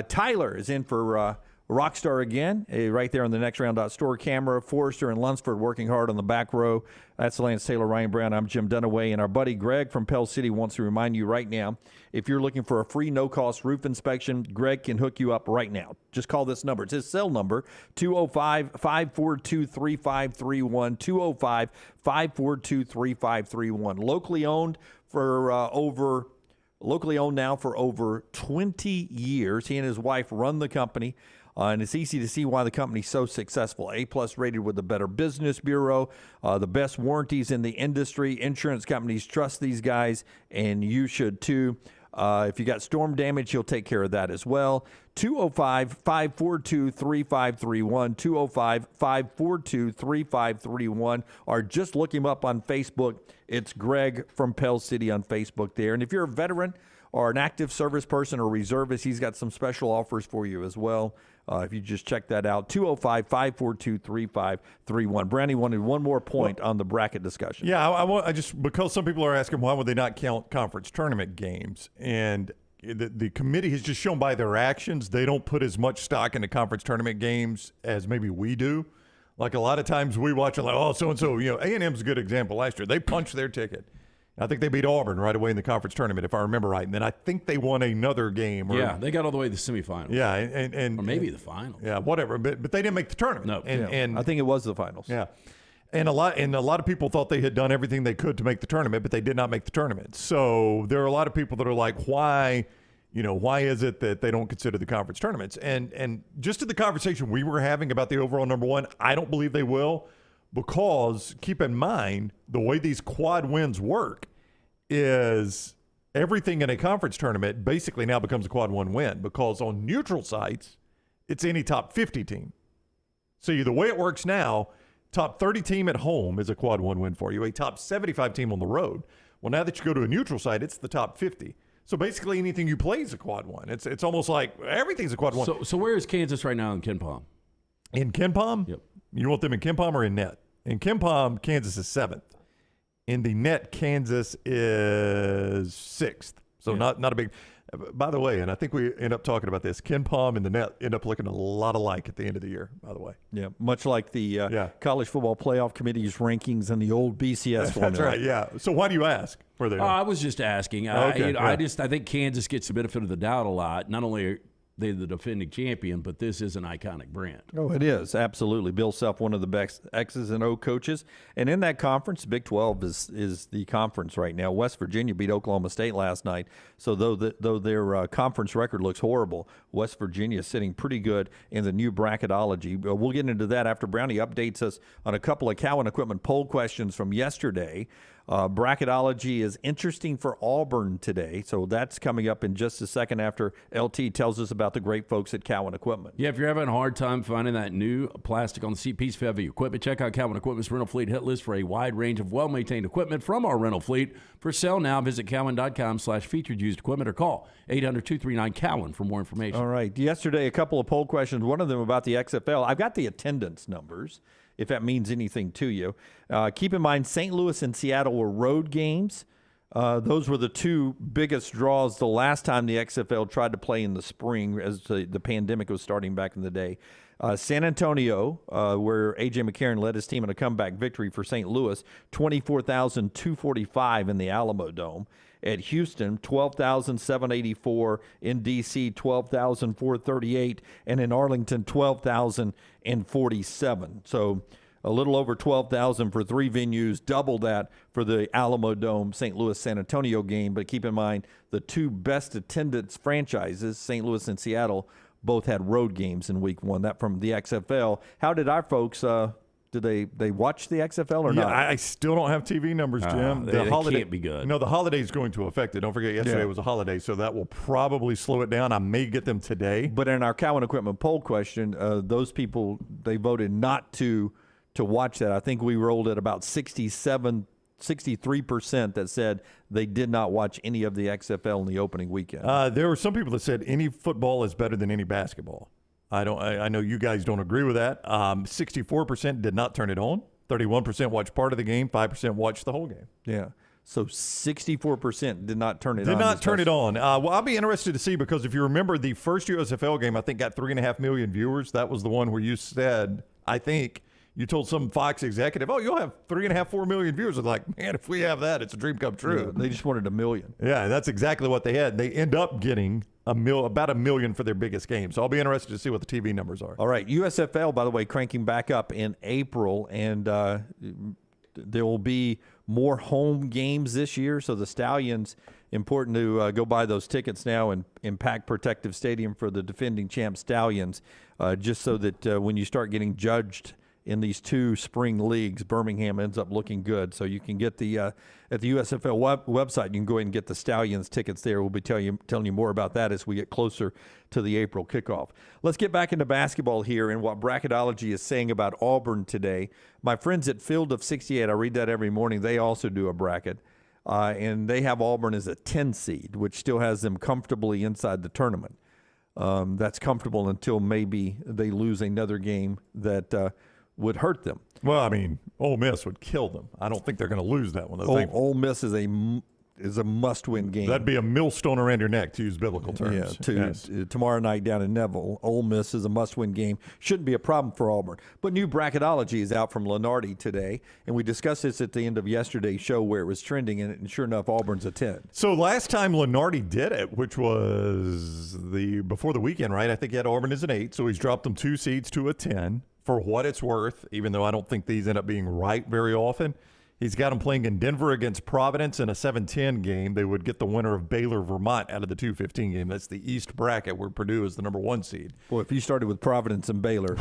Tyler is in for Rockstar again, right there on the Next Round Store camera. Forrester and Lunsford working hard on the back row. That's Lance Taylor, Ryan Brown. I'm Jim Dunaway, and our buddy Greg from Pell City wants to remind you right now, if you're looking for a free no-cost roof inspection, Greg can hook you up right now. Just call this number. It's his cell number, 205-542-3531, 205-542-3531. Locally owned now for over 20 years. He and his wife run the company. And it's easy to see why the company's so successful. A-plus rated with the Better Business Bureau, the best warranties in the industry. Insurance companies trust these guys, and you should too. If you got storm damage, he'll take care of that as well. 205-542-3531, 205-542-3531, or just look him up on Facebook. It's Greg from Pell City on Facebook there. And if you're a veteran or an active service person or reservist, he's got some special offers for you as well. If you just check that out, 205-542-3531. Brandy wanted one more point on the bracket discussion. Yeah, I just because some people are asking why would they not count conference tournament games, and the committee has just shown by their actions they don't put as much stock into conference tournament games as maybe we do. Like a lot of times we watch it like, oh, so-and-so, A&M's a good example. Last year, they punched their ticket. I think they beat Auburn right away in the conference tournament, if I remember right. And then I think they won another game. Yeah, they got all the way to the semifinals. Yeah, and or maybe the finals. Yeah, whatever. But they didn't make the tournament. No. And I think it was the finals. Yeah. And a lot of people thought they had done everything they could to make the tournament, but they did not make the tournament. So there are a lot of people that are like, why is it that they don't consider the conference tournaments? And just to the conversation we were having about the overall number one, I don't believe they will, because keep in mind the way these quad wins work is everything in a conference tournament basically now becomes a quad one win, because on neutral sites, it's any top 50 team. So the way it works now, top 30 team at home is a quad one win for you, a top 75 team on the road. Well, now that you go to a neutral site, it's the top 50. So basically anything you play is a quad one. It's almost like everything's a quad one. So where is Kansas right now in KenPom? In KenPom? Yep. You want them in KenPom or in net? In KenPom, Kansas is 7th. In the net, Kansas is 6th. So not a big. By the way, and I think we end up talking about this, KenPom and the net end up looking a lot alike at the end of the year, by the way. Yeah, much like the College Football Playoff Committee's rankings and the old BCS formula. That's right, yeah. So why do you ask where they are? I was just asking. Okay, I think Kansas gets the benefit of the doubt a lot. Not only are they the defending champion, but this is an iconic brand. Oh, it is, absolutely. Bill Self, one of the best X's and O coaches. And in that conference, Big 12 is the conference right now. West Virginia beat Oklahoma State last night. So though their conference record looks horrible, West Virginia is sitting pretty good in the new bracketology. We'll get into that after Brownie updates us on a couple of Cowan Equipment poll questions from yesterday. Bracketology is interesting for Auburn today, so that's coming up in just a second after LT tells us about the great folks at Cowan Equipment. Yeah, if you're having a hard time finding that new plastic on the seat piece for heavy equipment, check out Cowan Equipment's rental fleet hit list for a wide range of well-maintained equipment from our rental fleet. For sale now, visit cowan.com/featured used equipment or call 800-239-COWAN for more information. All right. Yesterday, a couple of poll questions, one of them about the XFL. I've got the attendance numbers, if that means anything to you. Keep in mind, St. Louis and Seattle were road games. Those were the two biggest draws the last time the XFL tried to play in the spring as the pandemic was starting back in the day. San Antonio, where A.J. McCarron led his team in a comeback victory for St. Louis, 24,245 in the Alamo Dome. At Houston, 12,784. In D.C., 12,438. And in Arlington, 12,047. So a little over 12,000 for three venues, double that for the Alamo Dome St. Louis San Antonio game. But keep in mind, the two best attendance franchises, St. Louis and Seattle, both had road games in week one. That from the XFL. How did our folks Do they watch the XFL or Yeah, not? I still don't have TV numbers, Jim. They can't be good. No, the holiday's going to affect it. Don't forget, yesterday was a holiday, so that will probably slow it down. I may get them today. But in our Cowan Equipment poll question, those people, they voted not to watch that. I think we rolled at about 63% that said they did not watch any of the XFL in the opening weekend. There were some people that said any football is better than any basketball. I know you guys don't agree with that. 64% did not turn it on. 31% watched part of the game. 5% watched the whole game. Yeah. So 64% did not turn it on. Did not turn it on. Well, I'll be interested to see, because if you remember the first USFL game, I think got 3.5 million viewers. That was the one where you said, I think, you told some Fox executive, oh, you'll have 3.5, 4 million viewers. I was like, man, if we have that, it's a dream come true. Yeah, they just wanted 1 million. Yeah, that's exactly what they had. They end up getting about 1 million for their biggest game. So I'll be interested to see what the TV numbers are. All right. USFL, by the way, cranking back up in April, and there will be more home games this year. So the Stallions, important to go buy those tickets now in Pack Protective Stadium for the defending champ Stallions, just so that when you start getting judged in these two spring leagues, Birmingham ends up looking good. So you can get the at the USFL website, you can go ahead and get the Stallions tickets there. We'll be telling you more about that as we get closer to the April kickoff. Let's get back into basketball here and what bracketology is saying about Auburn today. My friends at Field of 68, I read that every morning, they also do a bracket. And they have Auburn as a 10 seed, which still has them comfortably inside the tournament. That's comfortable until maybe they lose another game that would hurt them. Well, I mean, Ole Miss would kill them. I don't think they're going to lose that one. Ole Miss is a must-win game. That'd be a millstone around your neck, to use biblical terms. Yeah, tomorrow night down in Neville. Ole Miss is a must-win game. Shouldn't be a problem for Auburn. But new bracketology is out from Lenardi today, and we discussed this at the end of yesterday's show where it was trending, and sure enough, Auburn's a 10. So last time Lenardi did it, which was before the weekend, right? I think he had Auburn as an 8, so he's dropped them 2 seeds to a 10. For what it's worth, even though I don't think these end up being right very often, he's got them playing in Denver against Providence in a 7-10 game. They would get the winner of Baylor, Vermont out of the 2-15 game. That's the East bracket where Purdue is the number 1 seed. Boy, if you started with Providence and Baylor,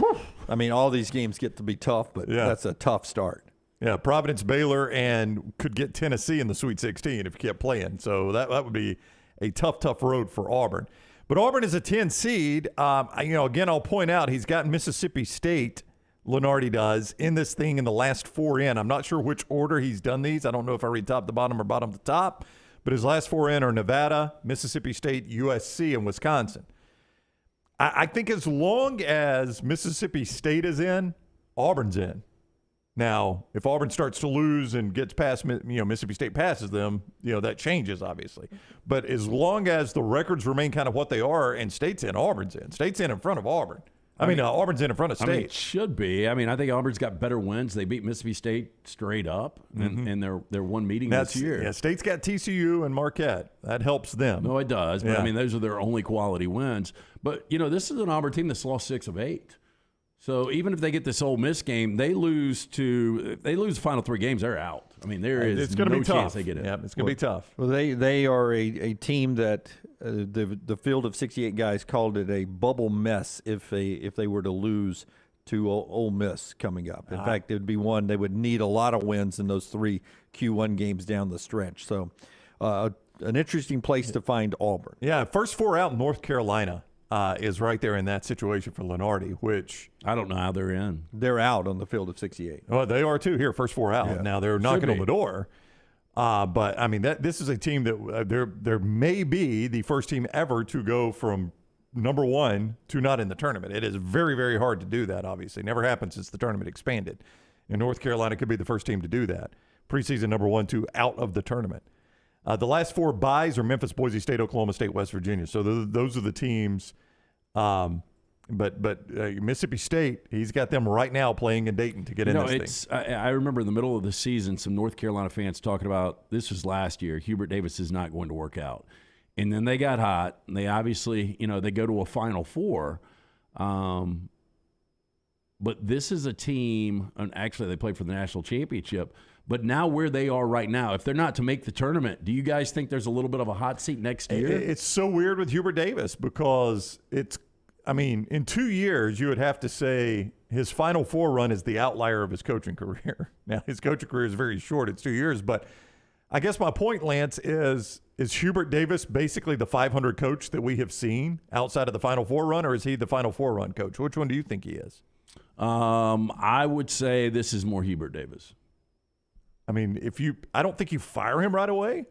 I mean, all these games get to be tough, but that's a tough start. Yeah, Providence, Baylor, and could get Tennessee in the Sweet 16 if you kept playing. So that would be a tough road for Auburn. But Auburn is a 10 seed. Again, I'll point out he's got Mississippi State, Lenardi does, in this thing in the last 4 in. I'm not sure which order he's done these. I don't know if I read top to bottom or bottom to top. But his last 4 in are Nevada, Mississippi State, USC, and Wisconsin. I think as long as Mississippi State is in, Auburn's in. Now, if Auburn starts to lose and gets past, Mississippi State passes them, that changes, obviously. But as long as the records remain kind of what they are and State's in, Auburn's in. State's in front of Auburn. Auburn's in front of State. It should be. I think Auburn's got better wins. They beat Mississippi State straight up in their one meeting this year. Yeah, State's got TCU and Marquette. That helps them. No, it does. But, those are their only quality wins. But, this is an Auburn team that's lost 6 of 8. So even if they get this Ole Miss game, they lose the final 3 games, they're out. There is no chance they get it. Yeah, it's going to be tough. Well, they are a team that the Field of 68 guys called it a bubble mess if they were to lose to Ole Miss coming up. In fact, it would be one they would need a lot of wins in those 3 Q1 games down the stretch. So an interesting place to find Auburn. Yeah, first 4 out, North Carolina. Is right there in that situation for Lenardi, which I don't know how they're in. They're out on the Field of 68. Well, they are too here, first 4 out. Yeah. Now they're knocking on the door. But this is a team that there may be the first team ever to go from number 1 to not in the tournament. It is very, very hard to do that, obviously. Never happened since the tournament expanded. And North Carolina could be the first team to do that. Preseason number 1, 2 out of the tournament. The last 4 byes are Memphis, Boise State, Oklahoma State, West Virginia. So those are the teams. But Mississippi State, he's got them right now playing in Dayton to get in this thing. I remember in the middle of the season, some North Carolina fans talking about, this was last year, Hubert Davis is not going to work out. And then they got hot. And they obviously, they go to a Final Four. But this is a team, and actually they played for the national championship. But now where they are right now, if they're not to make the tournament, do you guys think there's a little bit of a hot seat next year? It's so weird with Hubert Davis because in 2 years you would have to say his Final Four run is the outlier of his coaching career. Now, his coaching career is very short. It's 2 years. But I guess my point, Lance, is Hubert Davis basically the 500 coach that we have seen outside of the Final Four run, or is he the Final Four run coach? Which one do you think he is? I would say this is more Hubert Davis. I mean, I don't think you fire him right away,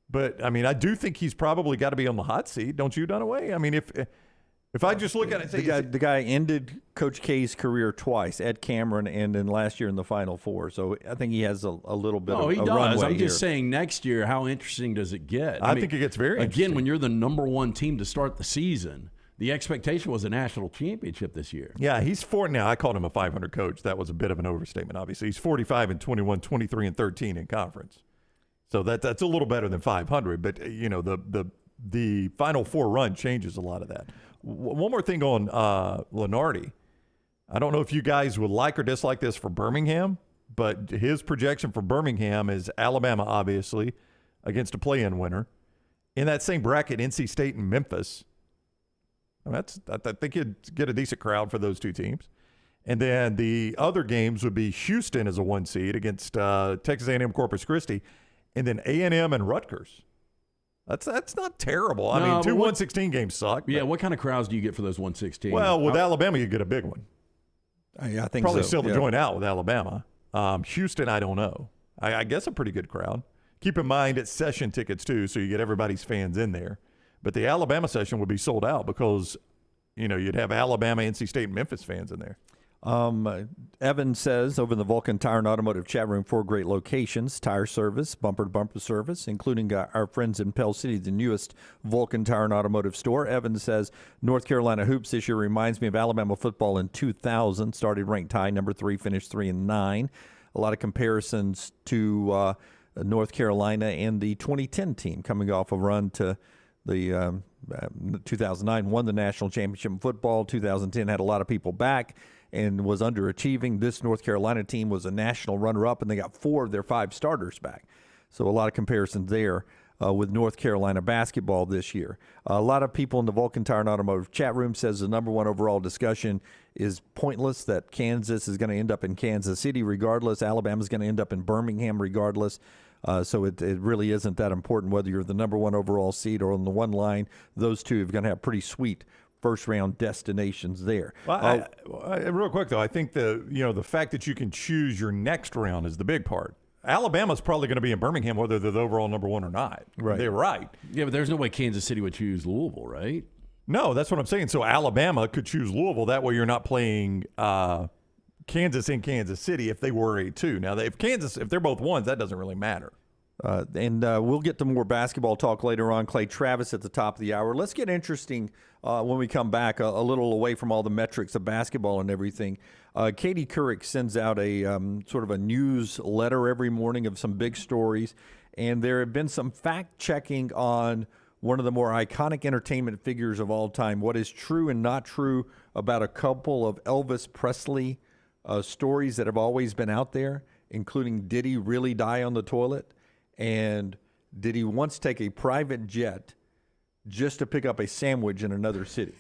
but I mean, I do think he's probably got to be on the hot seat. Don't you, Dunaway? I mean, if I just look at it, and say, the guy ended Coach K's career twice, Ed Cameron, and then last year in the Final Four. So I think he has a little bit of he a does. runway I'm just here. saying next year, how interesting does it get? I think it gets very interesting. Again, when you're the number one team to start the season, the expectation was a national championship this year. Yeah, he's now. I called him a 500 coach. That was a bit of an overstatement, obviously. He's 45 and 21, 23 and 13 in conference. So that's a little better than 500. But, the Final Four run changes a lot of that. One more thing on Lenardi. I don't know if you guys would like or dislike this for Birmingham, but his projection for Birmingham is Alabama, obviously, against a play-in winner. In that same bracket, NC State and Memphis. I think you'd get a decent crowd for those two teams. And then the other games would be Houston as a 1 seed against Texas A&M Corpus Christi, and then A&M and Rutgers. That's not terrible. I mean, 2 1-16 games suck. Yeah, what kind of crowds do you get for those 116? Well, with Alabama, you get a big one. I think Probably so, still to yeah. join out with Alabama. Houston, I don't know. I guess a pretty good crowd. Keep in mind, it's session tickets too, so you get everybody's fans in there. But the Alabama session would be sold out because, you'd have Alabama, NC State, and Memphis fans in there. Evan says over in the Vulcan Tire and Automotive chat room, 4 great locations, tire service, bumper-to-bumper service, including our friends in Pell City, the newest Vulcan Tire and Automotive store. Evan says North Carolina hoops this year reminds me of Alabama football in 2000. Started ranked high, number 3, finished 3-9. A lot of comparisons to North Carolina and the 2010 team coming off a run to the 2009, won the national championship in football. 2010 had a lot of people back and was underachieving. This North Carolina team was a national runner-up, and they got 4 of their 5 starters back. So a lot of comparisons there with North Carolina basketball this year. A lot of people in the Vulcan Tire and Automotive chat room says the number 1 overall discussion is pointless, that Kansas is going to end up in Kansas City regardless. Alabama's going to end up in Birmingham regardless. So it really isn't that important whether you're the number 1 overall seed or on the one line. Those two are going to have pretty sweet first-round destinations there. Well, real quick, though, I think the fact that you can choose your next round is the big part. Alabama's probably going to be in Birmingham whether they're the overall number 1 or not. Right. They're right. Yeah, but there's no way Kansas City would choose Louisville, right? No, that's what I'm saying. So Alabama could choose Louisville. That way you're not playing Kansas in Kansas City if they were a 2. Now, if they're both 1s, that doesn't really matter. And we'll get to more basketball talk later on. Clay Travis at the top of the hour. Let's get interesting when we come back, a little away from all the metrics of basketball and everything. Katie Couric sends out a sort of a newsletter every morning of some big stories, and there have been some fact-checking on one of the more iconic entertainment figures of all time, what is true and not true about a couple of Elvis Presley stories that have always been out there, including did he really die on the toilet? And did he once take a private jet just to pick up a sandwich in another city?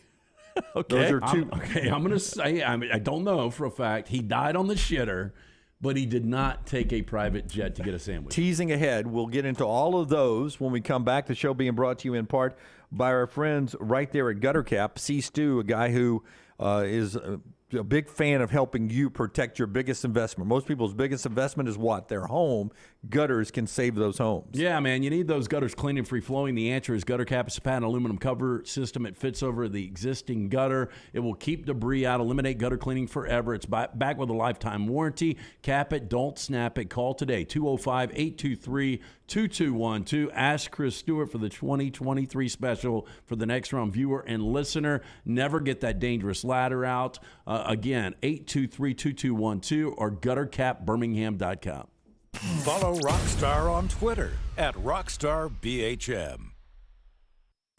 Okay. Those are 2. I'm going to say, I don't know for a fact. He died on the shitter, but he did not take a private jet to get a sandwich. Teasing ahead, we'll get into all of those when we come back. The show being brought to you in part by our friends right there at Gutter Cap. C. Stu, a guy who is a big fan of helping you protect your biggest investment. Most people's biggest investment is what? Their home. Gutters can save those homes. Yeah, man, you need those gutters clean and free-flowing. The answer is Gutter Cap. It's a patent aluminum cover system. It fits over the existing gutter. It will keep debris out, eliminate gutter cleaning forever. It's back with a lifetime warranty. Cap it, don't snap it. Call today, 205-823-2212. Ask Chris Stewart for the 2023 special for the next round viewer and listener. Never get that dangerous ladder out. Again, 823-2212 or guttercapbirmingham.com. Follow Rockstar on Twitter @RockstarBHM.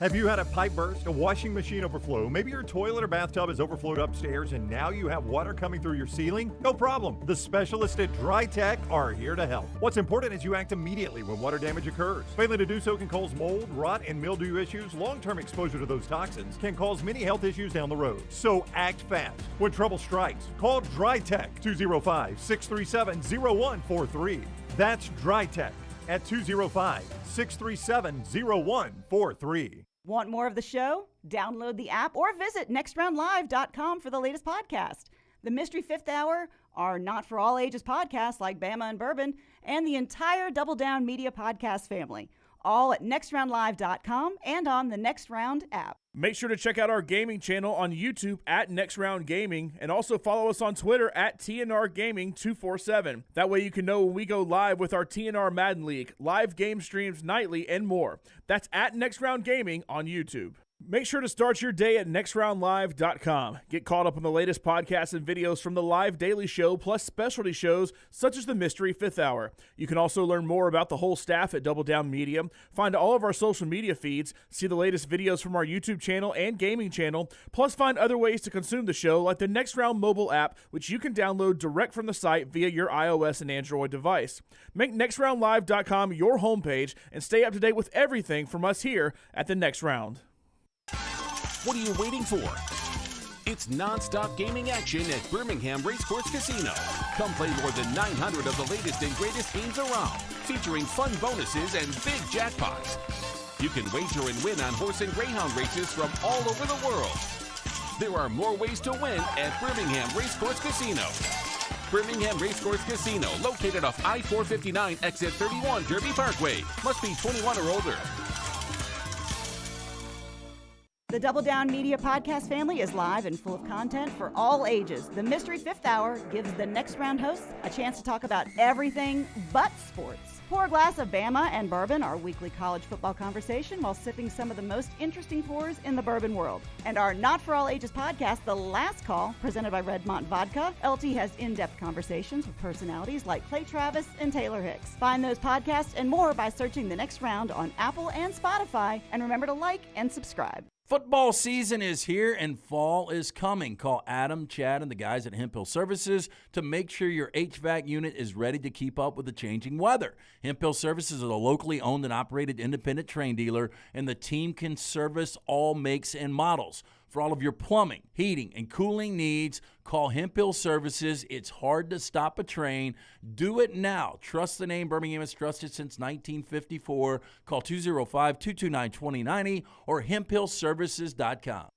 Have you had a pipe burst, a washing machine overflow? Maybe your toilet or bathtub has overflowed upstairs and now you have water coming through your ceiling? No problem. The specialists at Dry Tech are here to help. What's important is you act immediately when water damage occurs. Failing to do so can cause mold, rot, and mildew issues. Long-term exposure to those toxins can cause many health issues down the road. So act fast. When trouble strikes, call Dry Tech 205-637-0143. That's Dry Tech at 205-637-0143. Want more of the show? Download the app or visit nextroundlive.com for the latest podcast. The Mystery Fifth Hour, our Not For All Ages podcast like Bama and Bourbon, and the entire Double Down Media podcast family. All at nextroundlive.com and on the Next Round app. Make sure to check out our gaming channel on YouTube at Next Round Gaming, and also follow us on Twitter at TNR Gaming 247. That way you can know when we go live with our TNR Madden League, live game streams nightly, and more. That's at Next Round Gaming on YouTube. Make sure to start your day at nextroundlive.com. Get caught up on the latest podcasts and videos from the live daily show, plus specialty shows such as the Mystery Fifth Hour. You can also learn more about the whole staff at Double Down Media, find all of our social media feeds, see the latest videos from our YouTube channel and gaming channel, plus find other ways to consume the show like the Next Round mobile app, which you can download direct from the site via your iOS and Android device. Make nextroundlive.com your homepage and stay up to date with everything from us here at the Next Round. What are you waiting for? It's non-stop gaming action at Birmingham Racecourse Casino. Come play more than 900 of the latest and greatest games around, featuring fun bonuses and big jackpots. You can wager and win on horse and greyhound races from all over the world. There are more ways to win at Birmingham Racecourse Casino. Birmingham Racecourse Casino, located off I-459, exit 31, Derby Parkway. Must be 21 or older. The Double Down Media podcast family is live and full of content for all ages. The Mystery Fifth Hour gives the Next Round hosts a chance to talk about everything but sports. Pour a glass of Bama and Bourbon, our weekly college football conversation, while sipping some of the most interesting pours in the bourbon world. And our Not For All Ages podcast, The Last Call, presented by Redmont Vodka. LT has in-depth conversations with personalities like Clay Travis and Taylor Hicks. Find those podcasts and more by searching The Next Round on Apple and Spotify. And remember to like and subscribe. Football season is here and fall is coming. Call Adam, Chad, and the guys at Hemp Hill Services to make sure your HVAC unit is ready to keep up with the changing weather. Hemp Hill Services is a locally owned and operated independent train dealer, and the team can service all makes and models. For all of your plumbing, heating, and cooling needs, call Hemp Hill Services. It's hard to stop a train. Do it now. Trust the name. Birmingham has trusted since 1954. Call 205-229-2090 or hemphillservices.com.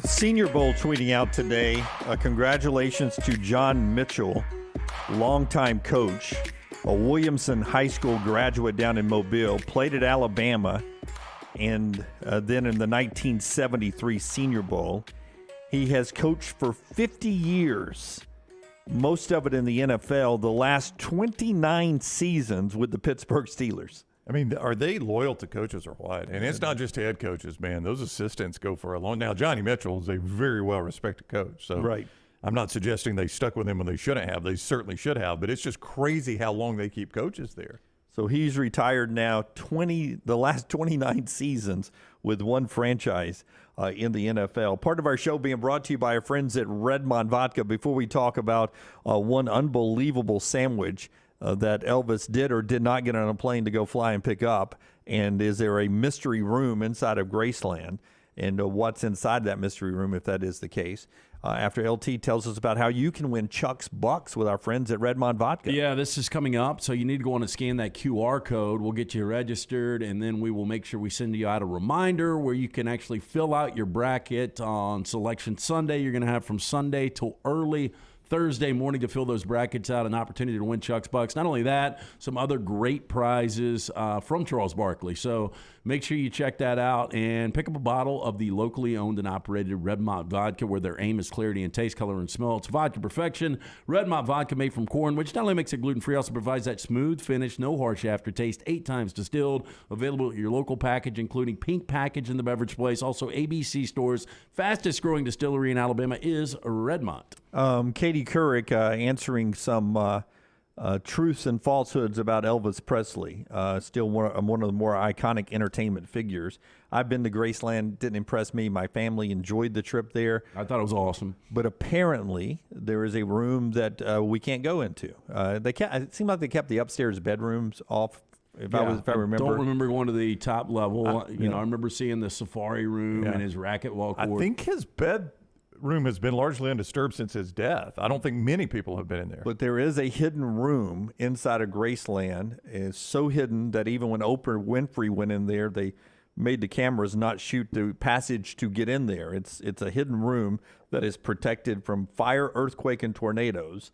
Senior Bowl tweeting out today, congratulations to John Mitchell, longtime coach, a Williamson High School graduate down in Mobile, played at Alabama, and then in the 1973 Senior Bowl. He has coached for 50 years, most of it in the NFL, the last 29 seasons with the Pittsburgh Steelers. I mean, are they loyal to coaches or what? And it's not just head coaches, man. Those assistants go for a long – now, Johnny Mitchell is a very well-respected coach. So right. I'm not suggesting they stuck with him when they shouldn't have. They certainly should have. But it's just crazy how long they keep coaches there. So he's retired now the last 29 seasons with one franchise in the NFL. Part of our show being brought to you by our friends at Redmont Vodka. Before we talk about one unbelievable sandwich that Elvis did or did not get on a plane to go fly and pick up, and is there a mystery room inside of Graceland, and what's inside that mystery room if that is the case. After LT tells us about how you can win Chuck's Bucks with our friends at Redmont Vodka. Yeah, this is coming up, so you need to go on and scan that QR code. We'll get you registered, and then we will make sure we send you out a reminder where you can actually fill out your bracket on Selection Sunday. You're going to have from Sunday till early Thursday morning to fill those brackets out, an opportunity to win Chuck's Bucks. Not only that, some other great prizes from Charles Barkley. So make sure you check that out and pick up a bottle of the locally owned and operated Redmont Vodka, where their aim is clarity in taste, color, and smell. It's vodka perfection. Redmont Vodka made from corn, which not only makes it gluten-free, also provides that smooth finish, no harsh aftertaste, 8 times distilled. Available at your local package, including pink package in the beverage place. Also, ABC stores. Fastest growing distillery in Alabama is Redmont. Katie Couric answering some Truths and Falsehoods About Elvis Presley. Still one of the more iconic entertainment figures. I've been to Graceland. Didn't impress me. My family enjoyed the trip there. I thought it was awesome. But apparently, there is a room that we can't go into. It seemed like they kept the upstairs bedrooms off. If I remember, don't remember going to the top level. I remember seeing the safari room and his racquetball court. I think his bedroom has been largely undisturbed since his death. I don't think many people have been in there. But there is a hidden room inside of Graceland. It's so hidden that even when Oprah Winfrey went in there, they made the cameras not shoot the passage to get in there. It's a hidden room that is protected from fire, earthquake, and tornadoes.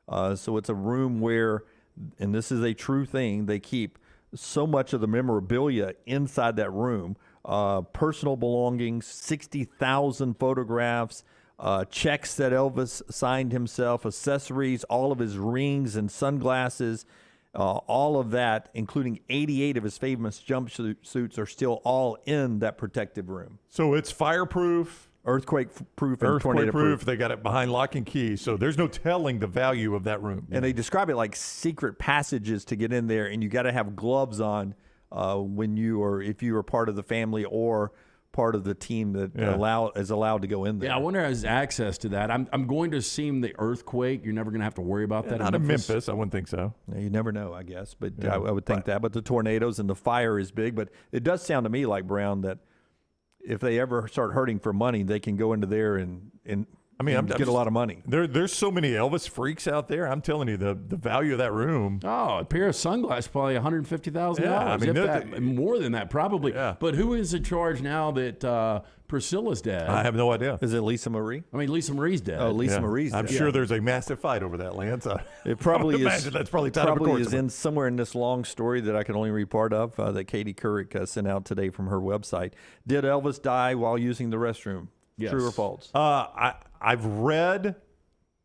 So it's a room where, and this is a true thing, they keep so much of the memorabilia inside that room, personal belongings, 60,000 photographs, checks that Elvis signed himself, accessories, all of his rings and sunglasses, all of that, including 88 of his famous jumpsuits, are still all in that protective room. So it's fireproof, earthquake-proof, and tornado-proof. They got it behind lock and key, so there's no telling the value of that room. And they describe it like secret passages to get in there, and you got to have gloves on if you are part of the family or part of the team that is allowed to go in there. Yeah, I wonder how his access to that. I'm going to assume the earthquake. You're never going to have to worry about that. Not in Memphis, I wouldn't think so. You never know, I guess, but I would think that. But the tornadoes and the fire is big. But it does sound to me like, Brown, that if they ever start hurting for money, they can go into there and get a lot of money. There's so many Elvis freaks out there. I'm telling you, the value of that room. Oh, a pair of sunglasses, probably $150,000. Yeah, more than that, probably. Yeah. But who is in charge now that Priscilla's dead? I have no idea. Is it Lisa Marie? I mean, Lisa Marie's dead. Oh, Lisa Marie's dead. I'm sure there's a massive fight over that, Lance. It probably is. That's probably tied up is in somewhere in this long story that I can only read part of that Katie Couric sent out today from her website. Did Elvis die while using the restroom? Yes. True or false? I've read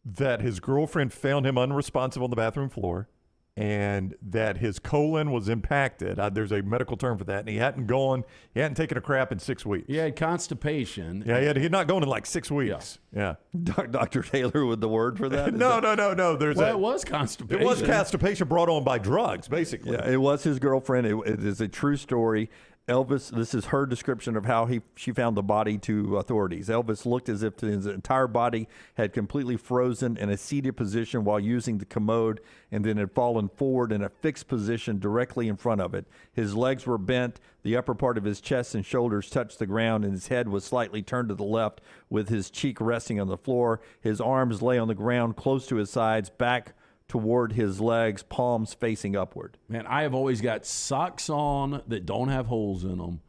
that his girlfriend found him unresponsive on the bathroom floor and that his colon was impacted. There's a medical term for that. And he hadn't taken a crap in 6 weeks. He had constipation. Yeah, he had not gone in like 6 weeks. Yeah. Dr. Taylor with the word for that? No. It was constipation. It was constipation brought on by drugs, basically. Yeah, it was his girlfriend. It is a true story. Elvis, this is her description of how she found the body to authorities. Elvis looked as if his entire body had completely frozen in a seated position while using the commode and then had fallen forward in a fixed position directly in front of it. His legs were bent, the upper part of his chest and shoulders touched the ground, and his head was slightly turned to the left with his cheek resting on the floor. His arms lay on the ground close to his sides, back toward his legs, palms facing upward. Man, I have always got socks on that don't have holes in them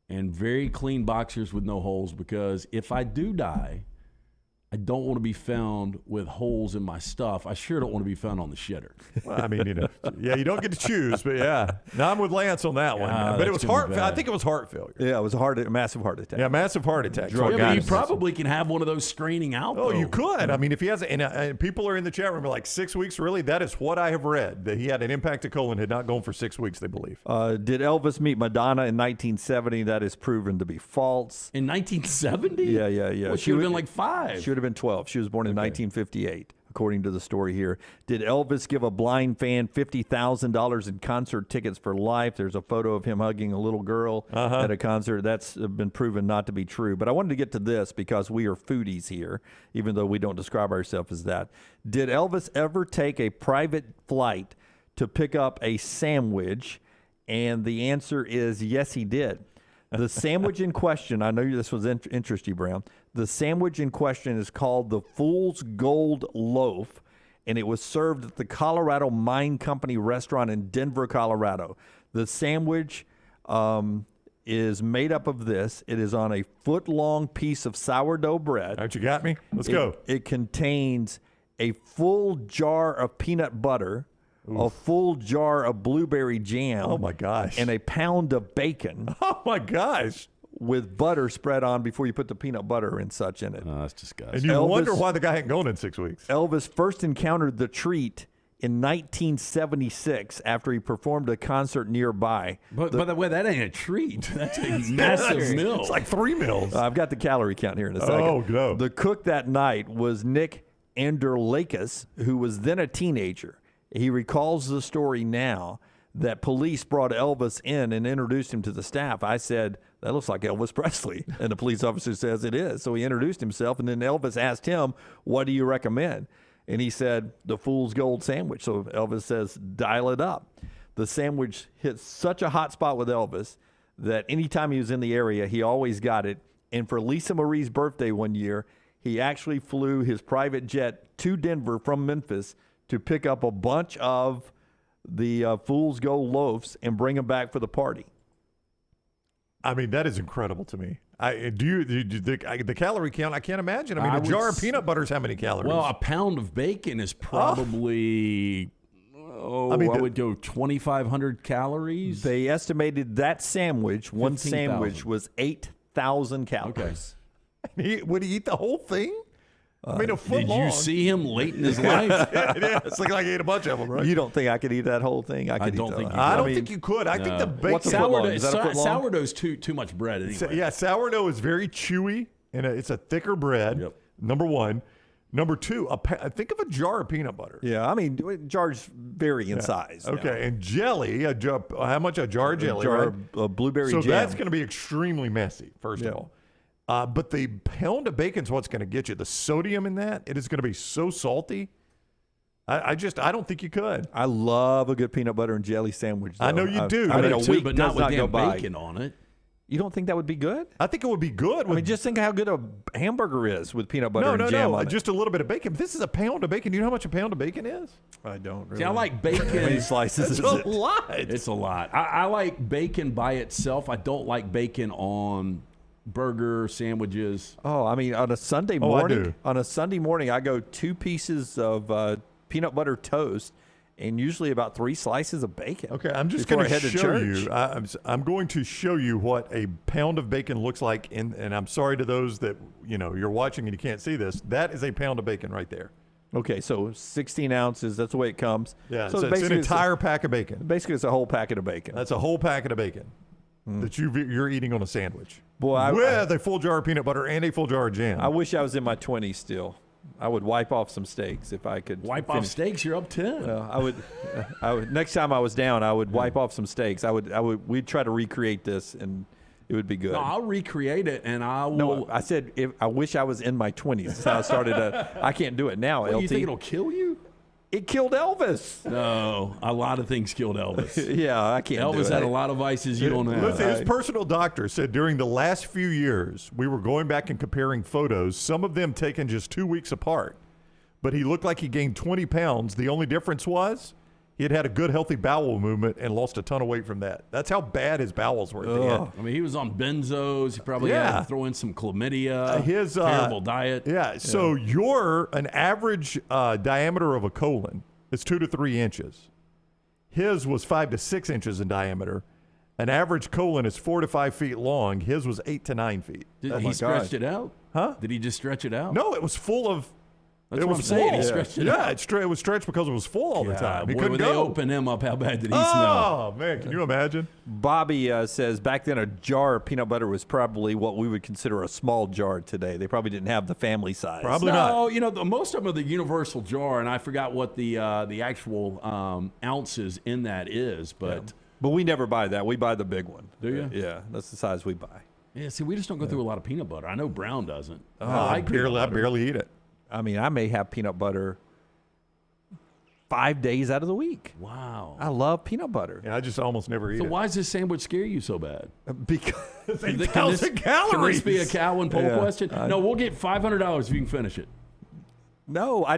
and very clean boxers with no holes, because if I do die, I don't want to be found with holes in my stuff. I sure don't want to be found on the shitter. Well, I mean, you don't get to choose, but yeah. Now I'm with Lance on that one. But it was I think it was heart failure. Yeah, it was a massive heart attack. Yeah, massive heart attack. But you probably can have one of those straining out. Oh, you could. I mean, if he has, and people are in the chat room like 6 weeks, really? That is what I have read, that he had an impacted colon, had not gone for 6 weeks, they believe. Did Elvis meet Madonna in 1970? That is proven to be false. In 1970? Yeah. Well, she would have been like 5. She would have been 12. She was born in 1958, according to the story here. Did Elvis give a blind fan $50,000 in concert tickets for life? There's a photo of him hugging a little girl at a concert. That's been proven not to be true. But I wanted to get to this because we are foodies here, even though we don't describe ourselves as that. Did Elvis ever take a private flight to pick up a sandwich? And the answer is yes, he did. The sandwich in question, I know this was interest you, Brown. The sandwich in question is called the Fool's Gold Loaf, and it was served at the Colorado Mine Company restaurant in Denver, Colorado. The sandwich is made up of this. It is on a foot-long piece of sourdough bread. All right, you got me? Let's go. It contains a full jar of peanut butter, a full jar of blueberry jam. Oh, my gosh. And a pound of bacon. Oh, my gosh. With butter spread on before you put the peanut butter and such in it. Oh, that's disgusting. And you wonder why the guy hadn't gone in 6 weeks. Elvis first encountered the treat in 1976 after he performed a concert nearby. But by the way, that ain't a treat. That's a massive meal. It's like 3 meals. I've got the calorie count here in a second. Oh, no. The cook that night was Nick Anderlakis, who was then a teenager. He recalls the story now that police brought Elvis in and introduced him to the staff. I said, that looks like Elvis Presley. And the police officer says it is. So he introduced himself, and then Elvis asked him, what do you recommend? And he said, the Fool's Gold sandwich. So Elvis says, dial it up. The sandwich hit such a hot spot with Elvis that anytime he was in the area, he always got it. And for Lisa Marie's birthday one year, he actually flew his private jet to Denver from Memphis to pick up a bunch of the Fool's Gold loaves and bring them back for the party. I mean, that is incredible to me. The calorie count, I can't imagine. I mean, a jar of peanut butter is how many calories? Well, a pound of bacon is probably, I would go 2,500 calories. They estimated that sandwich, one sandwich, was 8,000 calories. Okay. Would he eat the whole thing? I mean, a foot Did long. you see him late in his life? It's like I ate a bunch of them, right? You don't think I could eat that whole thing? I don't think you could. I don't think you could. I think the bacon. What's a foot long? Is that a foot long? Sourdough's too much bread anyway. Yeah, sourdough is very chewy, and it's a thicker bread. Yep. Number one. Number two, think of a jar of peanut butter. Yeah, I mean, jars vary in size. Okay, and jelly, how much a jar of jelly? A jar right? of blueberry so jam. that's going to be extremely messy, first of all. But the pound of bacon is what's going to get you. The sodium in that, it is going to be so salty. I don't think you could. I love a good peanut butter and jelly sandwich, though. I know you do. I mean, a week but does not with go damn by. bacon on it. You don't think that would be good? I think it would be good. I mean, just think how good a hamburger is with peanut butter and jam on it. Just a little bit of bacon. This is a pound of bacon. Do you know how much a pound of bacon is? I don't really. See, I like bacon. How many slices is It's it? a lot. It's a lot. I like bacon by itself. I don't like bacon on burger sandwiches. Oh, I mean, on a Sunday I morning, do. I go 2 pieces of peanut butter toast and usually about 3 slices of bacon. Okay, I'm just before going I to head to show church. you. I'm going to show you what a pound of bacon looks like. And I'm sorry to those that you're watching and you can't see this. That is a pound of bacon right there. Okay, so 16 ounces. That's the way it comes. Yeah, so it's an entire pack of bacon. Basically, it's a whole packet of bacon. That's a whole packet of bacon that you're eating on a sandwich. Boy, with a full jar of peanut butter and a full jar of jam. I wish I was in my 20s still. I would wipe off some steaks if I could. Wipe off steaks, you're up 10. I would. Next time I was down, I would wipe off some steaks. We'd try to recreate this, and it would be good. No, I'll recreate it, and I will. No, I said I wish I was in my 20s. That's how I started. I can't do it now. What, LT. you think it'll kill you? It killed Elvis. No, a lot of things killed Elvis. Yeah, I can't. Elvis do it. had a lot of vices you don't have. Listen, his personal doctor said during the last few years, we were going back and comparing photos, some of them taken just 2 weeks apart. But he looked like he gained 20 pounds. The only difference was he had a good, healthy bowel movement and lost a ton of weight from that. That's how bad his bowels were at the end. I mean, he was on benzos. He probably had to throw in some chlamydia. His terrible diet. Yeah. So an average diameter of a colon is 2 to 3 inches. His was 5 to 6 inches in diameter. An average colon is 4 to 5 feet long. His was 8 to 9 feet. Did he stretch it out? Huh? Did he just stretch it out? No, it was full of. That's it what was I'm saying. full. He stretched it out. It was stretched because it was full all the time. He boy, couldn't when go. they open him up, how bad did he smell? Oh, man, can you imagine? Bobby says back then a jar of peanut butter was probably what we would consider a small jar today. They probably didn't have the family size. Probably not. No, most of them are the universal jar, and I forgot what the actual ounces in that is, but. But we never buy that. We buy the big one. Do you? Yeah, that's the size we buy. Yeah, see, we just don't go through a lot of peanut butter. I know Brown doesn't. I barely eat it. I mean, I may have peanut butter 5 days out of the week. Wow. I love peanut butter. Yeah, I just almost never eat So it. why does this sandwich scare you so bad? Because 8,000 calories. Can this be a cow and poll Yeah. question? No, we'll get $500 if you can finish it. No, I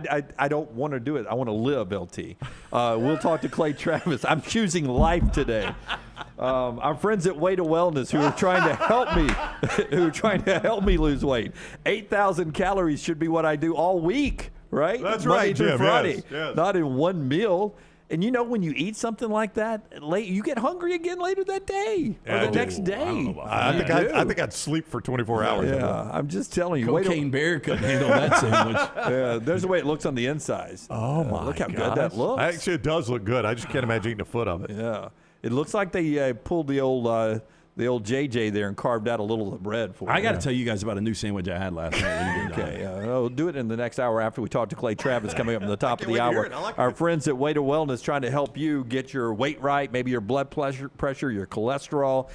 don't want to do it. I want to live, LT. We'll talk to Clay Travis. I'm choosing life today. Our friends at Way to Wellness who are trying to help me lose weight. 8,000 calories should be what I do all week, right? That's Monday right, through Jim. Friday, Yes. not in one meal. And when you eat something like that, you get hungry again later that day or the next day. I think I'd sleep for 24 hours. Yeah, I'm just telling you. Cocaine Bear couldn't handle that sandwich. Yeah, there's the way it looks on the inside. Oh, my Look how gosh. good that looks. Actually, it does look good. I just can't imagine eating a foot of it. Yeah. It looks like they pulled the old the old JJ there and carved out a little of the bread for you. I got to tell you guys about a new sandwich I had last night. Okay, we'll do it in the next hour after we talk to Clay Travis coming up in the top of the hour. Our friends at Way to Wellness trying to help you get your weight right, maybe your blood pressure, your cholesterol,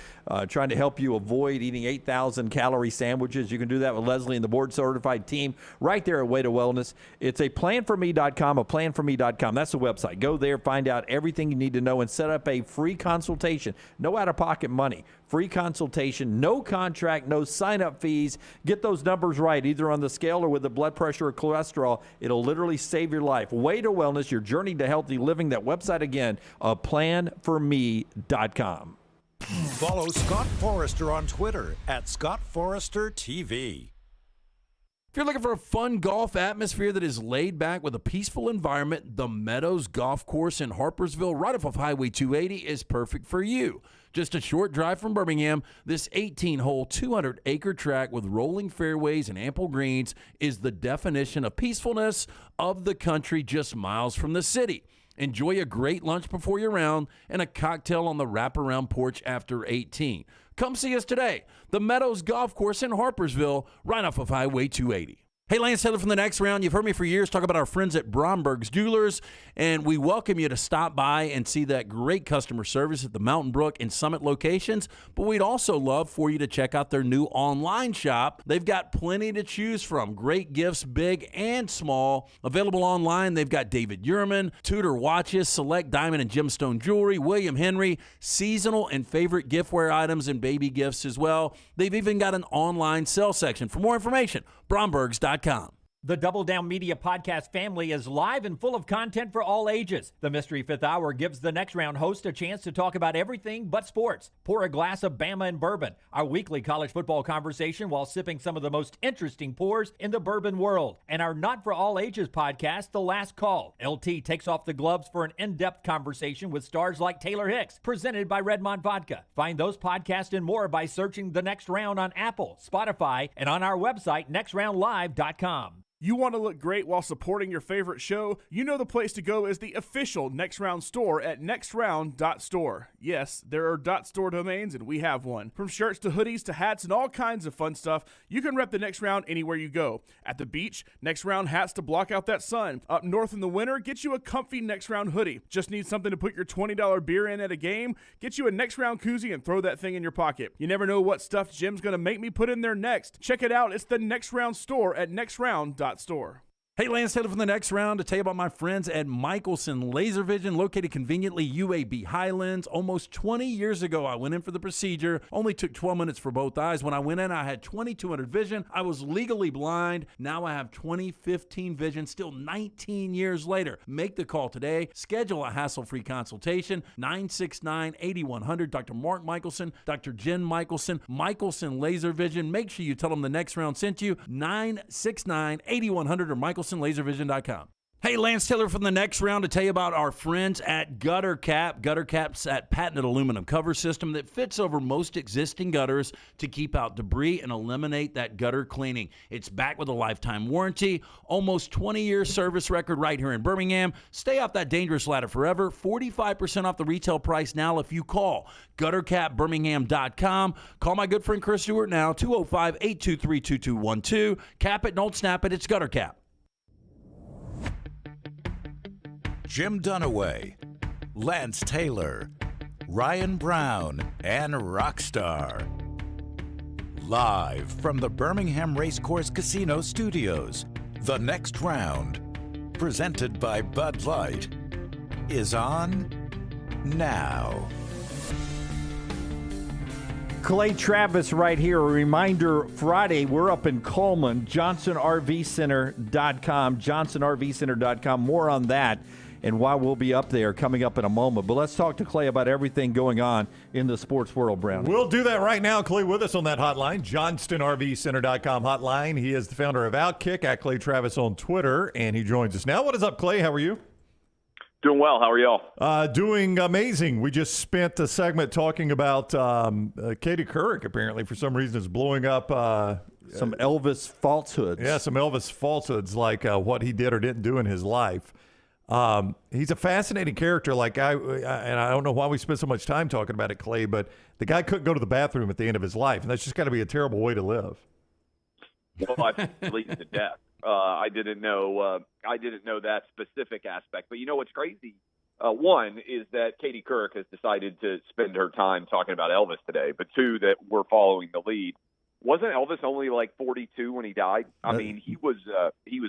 trying to help you avoid eating 8,000-calorie sandwiches. You can do that with Leslie and the board-certified team right there at Way to Wellness. It's a planforme.com, a planforme.com. That's the website. Go there, find out everything you need to know, and set up a free consultation. No out-of-pocket money. Free consultation, no contract, no sign-up fees. Get those numbers right, either on the scale or with the blood pressure or cholesterol. It'll literally save your life. Way to Wellness, your journey to healthy living. That website again, planforme.com. Follow Scott Forrester on Twitter at Scott Forrester TV. If you're looking for a fun golf atmosphere that is laid back with a peaceful environment, the Meadows Golf Course in Harpersville, right off of Highway 280, is perfect for you. Just a short drive from Birmingham, this 18-hole, 200-acre track with rolling fairways and ample greens is the definition of peacefulness of the country just miles from the city. Enjoy a great lunch before your round and a cocktail on the wraparound porch after 18. Come see us today. The Meadows Golf Course in Harpersville, right off of Highway 280. Hey, Lance Taylor from the Next Round. You've heard me for years talk about our friends at Bromberg's Jewelers, and we welcome you to stop by and see that great customer service at the Mountain Brook and Summit locations. But we'd also love for you to check out their new online shop. They've got plenty to choose from. Great gifts, big and small. Available online, they've got David Yurman, Tudor watches, select diamond and gemstone jewelry, William Henry, seasonal and favorite giftware items, and baby gifts as well. They've even got an online sale section. For more information, Brombergs.com. The Double Down Media podcast family is live and full of content for all ages. The Mystery Fifth Hour gives the Next Round host a chance to talk about everything but sports. Pour a glass of Bama and bourbon, our weekly college football conversation while sipping some of the most interesting pours in the bourbon world. And our Not For All Ages podcast, The Last Call. LT takes off the gloves for an in-depth conversation with stars like Taylor Hicks, presented by Redmond Vodka. Find those podcasts and more by searching The Next Round on Apple, Spotify, and on our website, nextroundlive.com. You want to look great while supporting your favorite show? You know the place to go is the official Next Round store at nextround.store. Yes, there are .store domains, and we have one. From shirts to hoodies to hats and all kinds of fun stuff, you can rep the Next Round anywhere you go. At the beach, Next Round hats to block out that sun. Up north in the winter, get you a comfy Next Round hoodie. Just need something to put your $20 beer in at a game? Get you a Next Round koozie and throw that thing in your pocket. You never know what stuff Jim's going to make me put in there next. Check it out. It's the Next Round store at nextround.store. Hey, Lance Taylor from the Next Round to tell you about my friends at Michelson Laser Vision, located conveniently UAB Highlands. Almost 20 years ago, I went in for the procedure. Only took 12 minutes for both eyes. When I went in, I had 2200 vision. I was legally blind. Now I have 20/15 vision, still 19 years later. Make the call today. Schedule a hassle-free consultation. 969-8100. Dr. Mark Michelson, Dr. Jen Michelson, Michelson Laser Vision. Make sure you tell them the Next Round sent you. 969-8100 or MichelsonLaserVision.com. Hey, Lance Taylor from the Next Round to tell you about our friends at Gutter Cap. Gutter Cap's that patented aluminum cover system that fits over most existing gutters to keep out debris and eliminate that gutter cleaning. It's backed with a lifetime warranty, almost 20-year service record right here in Birmingham. Stay off that dangerous ladder forever. 45% off the retail price now if you call GutterCapBirmingham.com. Call my good friend Chris Stewart now, 205-823-2212. Cap it, don't snap it. It's Gutter Cap. Jim Dunaway, Lance Taylor, Ryan Brown, and Rockstar. Live from the Birmingham Racecourse Casino Studios, The Next Round, presented by Bud Light, is on now. Clay Travis right here. A reminder, Friday, we're up in Coleman, JohnsonRVCenter.com, JohnsonRVCenter.com. More on that and why we'll be up there coming up in a moment. But let's talk to Clay about everything going on in the sports world, Brown. We'll do that right now. Clay with us on that hotline, JohnstonRVCenter.com hotline. He is the founder of Outkick, at Clay Travis on Twitter, and he joins us now. What is up, Clay? How are you? Doing well. How are y'all? Doing amazing. We just spent a segment talking about Katie Couric, apparently, for some reason, is blowing up some Elvis falsehoods. Yeah, some Elvis falsehoods, like what he did or didn't do in his life. He's a fascinating character. And I don't know why we spend so much time talking about it, Clay, but the guy couldn't go to the bathroom at the end of his life, and that's just got to be a terrible way to live. Well, I think it leads to death. I didn't know that specific aspect. But you know what's crazy? One is that Katie Couric has decided to spend her time talking about Elvis today. But two, that we're following the lead. Wasn't Elvis only like 42 when he died? I mean, he was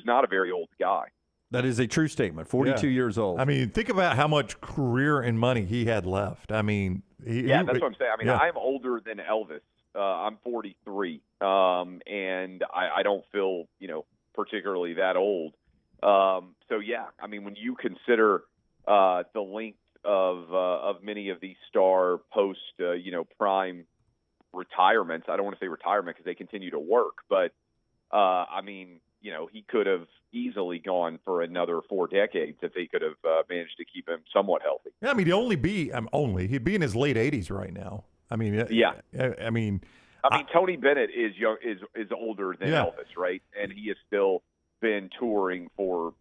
not a very old guy. That is a true statement. 42 years old. I mean, think about how much career and money he had left. I mean, that's what I'm saying. I mean, I'm older than Elvis. I'm 43, and I don't feel, particularly that old. So yeah, I mean, when you consider the length of many of these star post, prime retirements, I don't want to say retirement because they continue to work, but I mean, he could have easily gone for another 4 decades if they could have managed to keep him somewhat healthy. Yeah, I mean, he'd be in his late 80s right now. I mean, I mean, Tony Bennett is older than Elvis, right? And he has still been touring for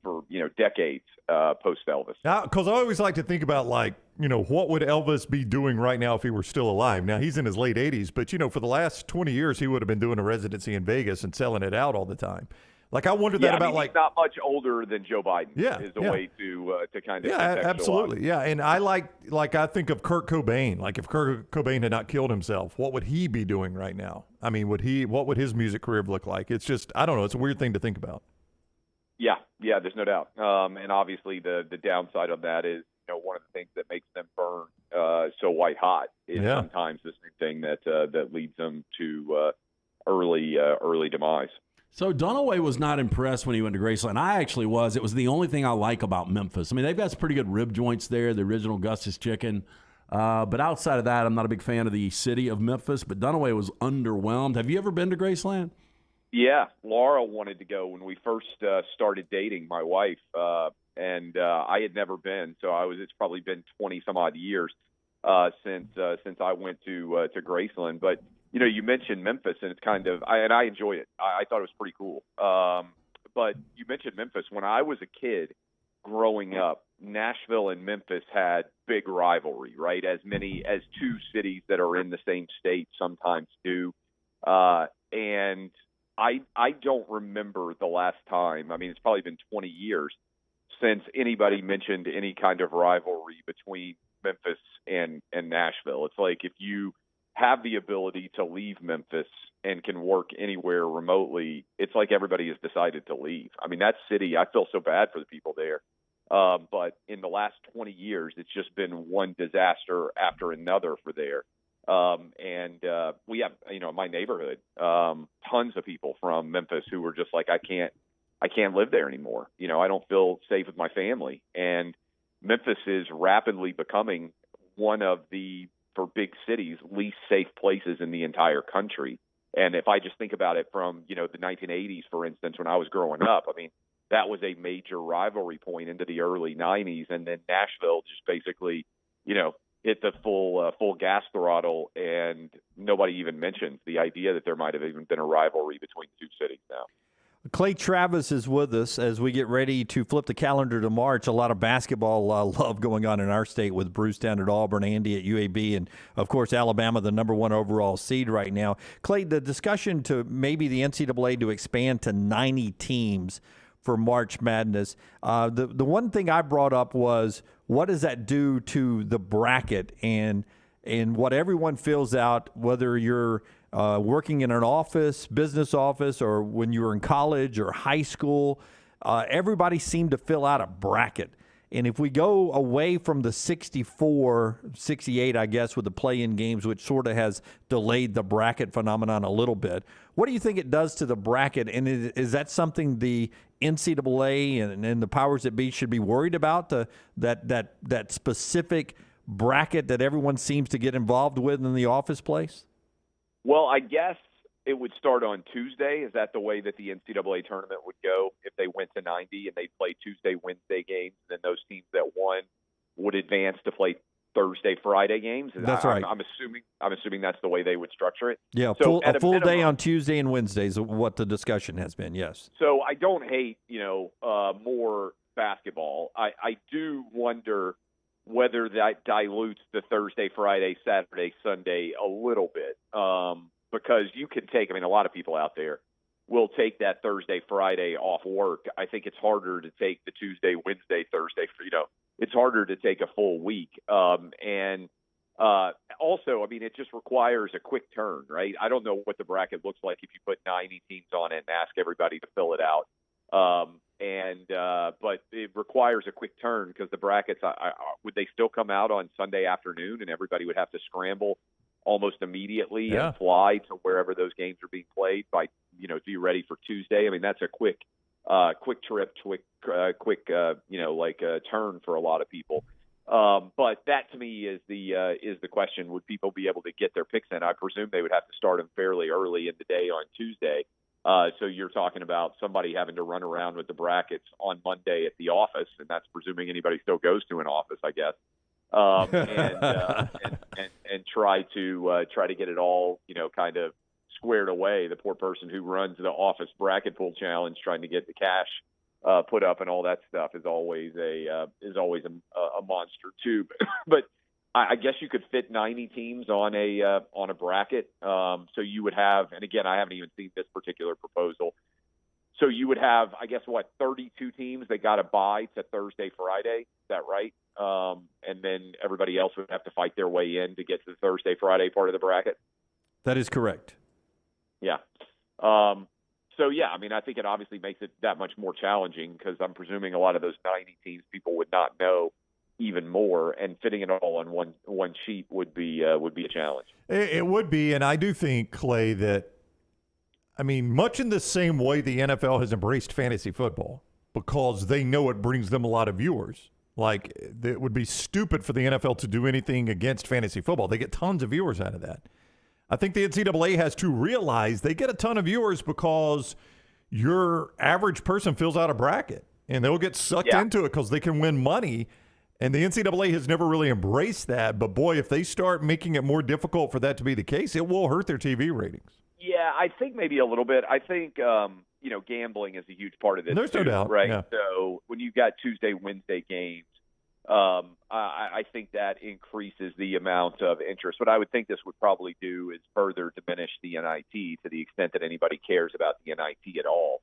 decades post Elvis. Because I always like to think about what would Elvis be doing right now if he were still alive? Now he's in his late 80s, but for the last 20 years he would have been doing a residency in Vegas and selling it out all the think he's not much older than Joe Biden. Is the way to kind of absolutely. Yeah, and I I think of Kurt Cobain. Like if Kurt Cobain had not killed himself, what would he be doing right now? I mean, what would his music career look like? It's just I don't know. It's a weird thing to think about. Yeah, there's no doubt. And obviously the downside of that is one of the things that makes them burn so white hot is sometimes the same thing that leads them to early demise. So Dunaway was not impressed when he went to Graceland. I actually was. It was the only thing I like about Memphis. I mean, they've got some pretty good rib joints there, the original Gus's Chicken. But outside of that, I'm not a big fan of the city of Memphis. But Dunaway was underwhelmed. Have you ever been to Graceland? Yeah, Laura wanted to go when we first started dating, my wife, and I had never been. So it's probably been 20 some odd years since I went to Graceland. But you mentioned Memphis, and it's kind of I enjoy it. I thought it was pretty cool. But you mentioned Memphis. When I was a kid growing up, Nashville and Memphis had big rivalry, right? As many as two cities that are in the same state sometimes do. And I don't remember the last time. I mean, it's probably been 20 years since anybody mentioned any kind of rivalry between Memphis and Nashville. It's like if you have the ability to leave Memphis and can work anywhere remotely, it's like everybody has decided to leave. I mean, that city, I feel so bad for the people there. But in the last 20 years, it's just been one disaster after another for there. And we have, in my neighborhood, tons of people from Memphis who were just like, I can't live there anymore. I don't feel safe with my family. And Memphis is rapidly becoming one of the, for big cities, least safe places in the entire country. And if I just think about it from, the 1980s, for instance, when I was growing up, I mean, that was a major rivalry point into the early 90s. And then Nashville just basically, hit the full gas throttle, and nobody even mentions the idea that there might have even been a rivalry between two cities now. Clay Travis is with us as we get ready to flip the calendar to March. A lot of basketball love going on in our state with Bruce down at Auburn, Andy at UAB, and, of course, Alabama, the number 1 overall seed right now. Clay, the discussion to maybe the NCAA to expand to 90 teams for March Madness, the one thing I brought up was what does that do to the bracket and what everyone fills out, whether you're working in an office, business office, or when you were in college or high school, everybody seemed to fill out a bracket. And if we go away from the 64, 68, I guess, with the play-in games, which sort of has delayed the bracket phenomenon a little bit, what do you think it does to the bracket? And is that something the NCAA and the powers that be should be worried about, that specific bracket that everyone seems to get involved with in the office place? Well, I guess it would start on Tuesday. Is that the way that the NCAA tournament would go if they went to 90 and they play Tuesday, Wednesday games, and then those teams that won would advance to play Thursday, Friday games? That's right. I'm assuming that's the way they would structure it. Yeah, so a full day on Tuesday and Wednesdays, what the discussion has been, yes. So I don't hate, more basketball. I do wonder whether that dilutes the Thursday, Friday, Saturday, Sunday a little bit, because you can take, a lot of people out there will take that Thursday, Friday off work. I think it's harder to take the Tuesday, Wednesday, Thursday, it's harder to take a full week. Also, it just requires a quick turn, right? I don't know what the bracket looks like if you put 90 teams on it and ask everybody to fill it out. But it requires a quick turn because the brackets, would they still come out on Sunday afternoon and everybody would have to scramble almost immediately and fly to wherever those games are being played to be ready for Tuesday? That's a quick trip, quick turn for a lot of people. But that to me is the question. Would people be able to get their picks in? I presume they would have to start them fairly early in the day on Tuesday. So you're talking about somebody having to run around with the brackets on Monday at the office, and that's presuming anybody still goes to an office, I guess, and try to get it all kind of squared away. The poor person who runs the office bracket pool challenge, trying to get the cash put up and all that stuff, is always a monster too. But I guess you could fit 90 teams on a bracket. So you would have, and again, I haven't even seen this particular proposal. So you would have, 32 teams that got a bye to Thursday, Friday. Is that right? And then everybody else would have to fight their way in to get to the Thursday, Friday part of the bracket. That is correct. Yeah. I think it obviously makes it that much more challenging because I'm presuming a lot of those 90 teams people would not know even more, and fitting it all on one sheet would be a challenge. It would be, and I do think, Clay, that much in the same way the NFL has embraced fantasy football because they know it brings them a lot of viewers. Like, it would be stupid for the NFL to do anything against fantasy football. They get tons of viewers out of that. I think the NCAA has to realize they get a ton of viewers because your average person fills out a bracket, and they'll get sucked into it because they can win money. And the NCAA has never really embraced that. But, boy, if they start making it more difficult for that to be the case, it will hurt their TV ratings. Yeah, I think maybe a little bit. I think, gambling is a huge part of this. There's no doubt. Right? Yeah. So when you've got Tuesday, Wednesday games, I think that increases the amount of interest. What I would think this would probably do is further diminish the NIT to the extent that anybody cares about the NIT at all.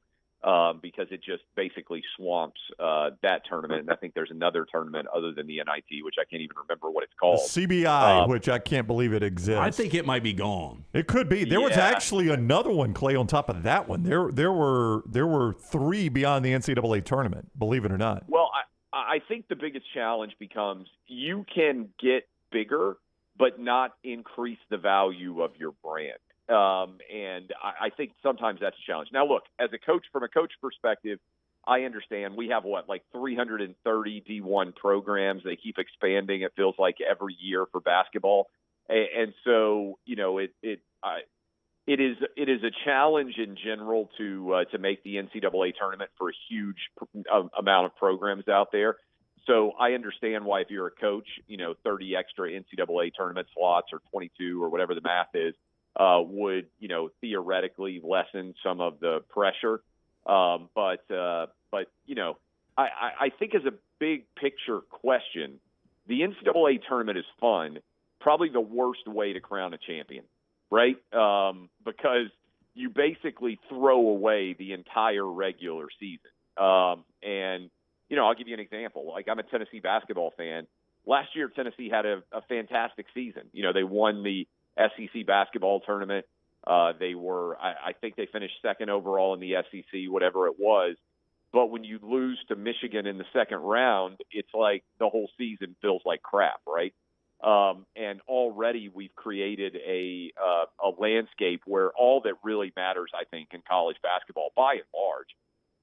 Because it just basically swamps that tournament. And I think there's another tournament other than the NIT, which I can't even remember what it's called. The CBI, which I can't believe it exists. I think it might be gone. It could be. There was actually another one, Clay, on top of that one. There were three beyond the NCAA tournament, believe it or not. Well, I think the biggest challenge becomes you can get bigger, but not increase the value of your brand. And I think sometimes that's a challenge. Now, look, as a coach, from a coach perspective, I understand we have 330 D1 programs. They keep expanding. It feels like every year for basketball. And so, it is a challenge in general to make the NCAA tournament for a huge amount of programs out there. So I understand why if you're a coach, 30 extra NCAA tournament slots or 22 or whatever the math is, would, theoretically lessen some of the pressure. But I think as a big picture question, the NCAA tournament is fun, probably the worst way to crown a champion, right? Because you basically throw away the entire regular season. And I'll give you an example. Like, I'm a Tennessee basketball fan. Last year, Tennessee had a fantastic season. They won the SEC basketball tournament. They were, I think they finished second overall in the SEC, whatever it was. But when you lose to Michigan in the second round, it's like the whole season feels like crap, right? And already we've created a landscape where all that really matters, I think, in college basketball, by and large,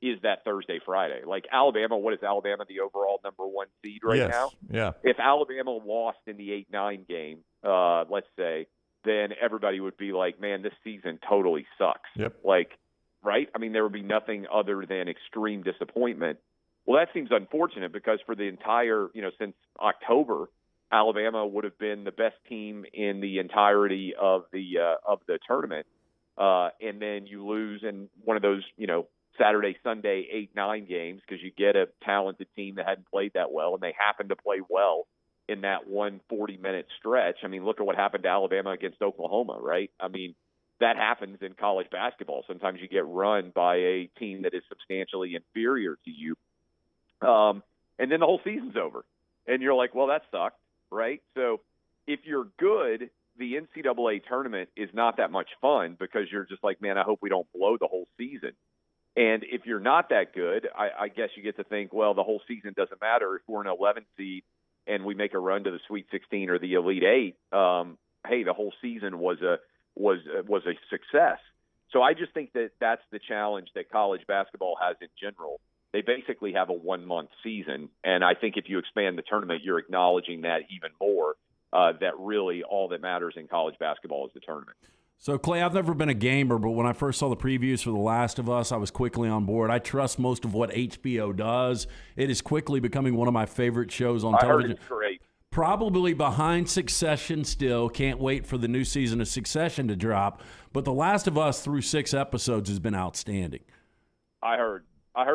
is that Thursday, Friday. Like Alabama, what is Alabama, the overall number one seed right now? Yeah. If Alabama lost in the 8-9 game, let's say, then everybody would be like, man, this season totally sucks. Yep. Like, right? There would be nothing other than extreme disappointment. Well, that seems unfortunate because for the entire, since October, Alabama would have been the best team in the entirety of the tournament. And then you lose in one of those, Saturday, Sunday, 8-9 games because you get a talented team that hadn't played that well, and they happen to play well in that 40-minute stretch. I mean, look at what happened to Alabama against Oklahoma, right? I mean, that happens in college basketball. Sometimes you get run by a team that is substantially inferior to you, and then the whole season's over. And you're like, well, that sucked, right? So if you're good, the NCAA tournament is not that much fun because you're just like, man, I hope we don't blow the whole season. And if you're not that good, I guess you get to think, well, the whole season doesn't matter. If we're an 11 seed and we make a run to the Sweet 16 or the Elite Eight, hey, the whole season was a success. So I just think that that's the challenge that college basketball has in general. They basically have a 1-month season, and I think if you expand the tournament, you're acknowledging that even more, that really all that matters in college basketball is the tournament. So, Clay, I've never been a gamer, but when I first saw the previews for The Last of Us, I was quickly on board. I trust most of what HBO does. It is quickly becoming one of my favorite shows on television. I heard it's great. Probably behind Succession still. Can't wait for the new season of Succession to drop. But The Last of Us through 6 episodes has been outstanding. I heard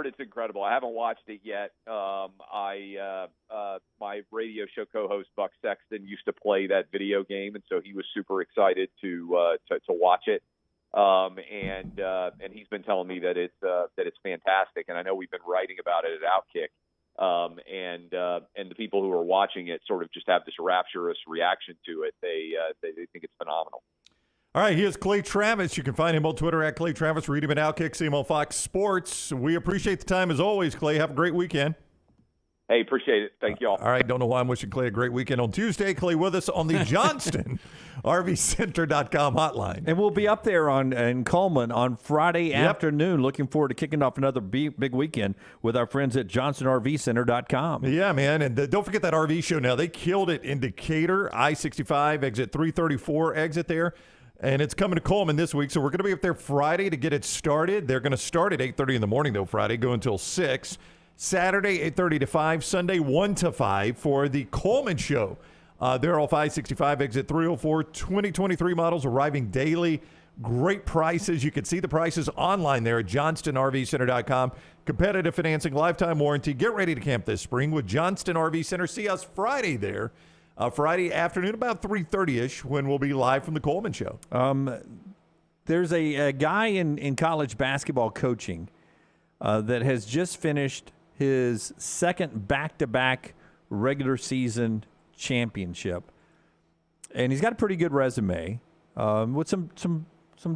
it's incredible. I haven't watched it yet. My radio show co-host Buck Sexton used to play that video game, and so he was super excited to watch it. And he's been telling me that it's fantastic. And I know we've been writing about it at Outkick. And the people who are watching it sort of just have this rapturous reaction to it. They think it's phenomenal. All right, he is Clay Travis. You can find him on Twitter at Clay Travis. Read him at Outkick, see him on Fox Sports. We appreciate the time as always, Clay. Have a great weekend. Hey, appreciate it. Thank you all. All right, don't know why I'm wishing Clay a great weekend on Tuesday. Clay with us on the Johnston RVCenter.com hotline. And we'll be up there in Coleman on Friday afternoon. Looking forward to kicking off another big weekend with our friends at JohnstonRVCenter.com. Yeah, man. And don't forget that RV show now. They killed it in Decatur, I-65, exit 334 exit there. And it's coming to Coleman this week, so we're going to be up there Friday to get it started. They're going to start at 8:30 in the morning, though, Friday, go until 6. Saturday, 8:30 to 5. Sunday, 1 to 5 for the Coleman show. They're off I-65, exit 304. 2023 models arriving daily. Great prices. You can see the prices online there at JohnstonRVCenter.com. Competitive financing, lifetime warranty. Get ready to camp this spring with Johnston RV Center. See us Friday there. Friday afternoon, about 3:30-ish, when we'll be live from the Coleman show. There's a guy in college basketball coaching that has just finished his second back-to-back regular season championship. And he's got a pretty good resume with some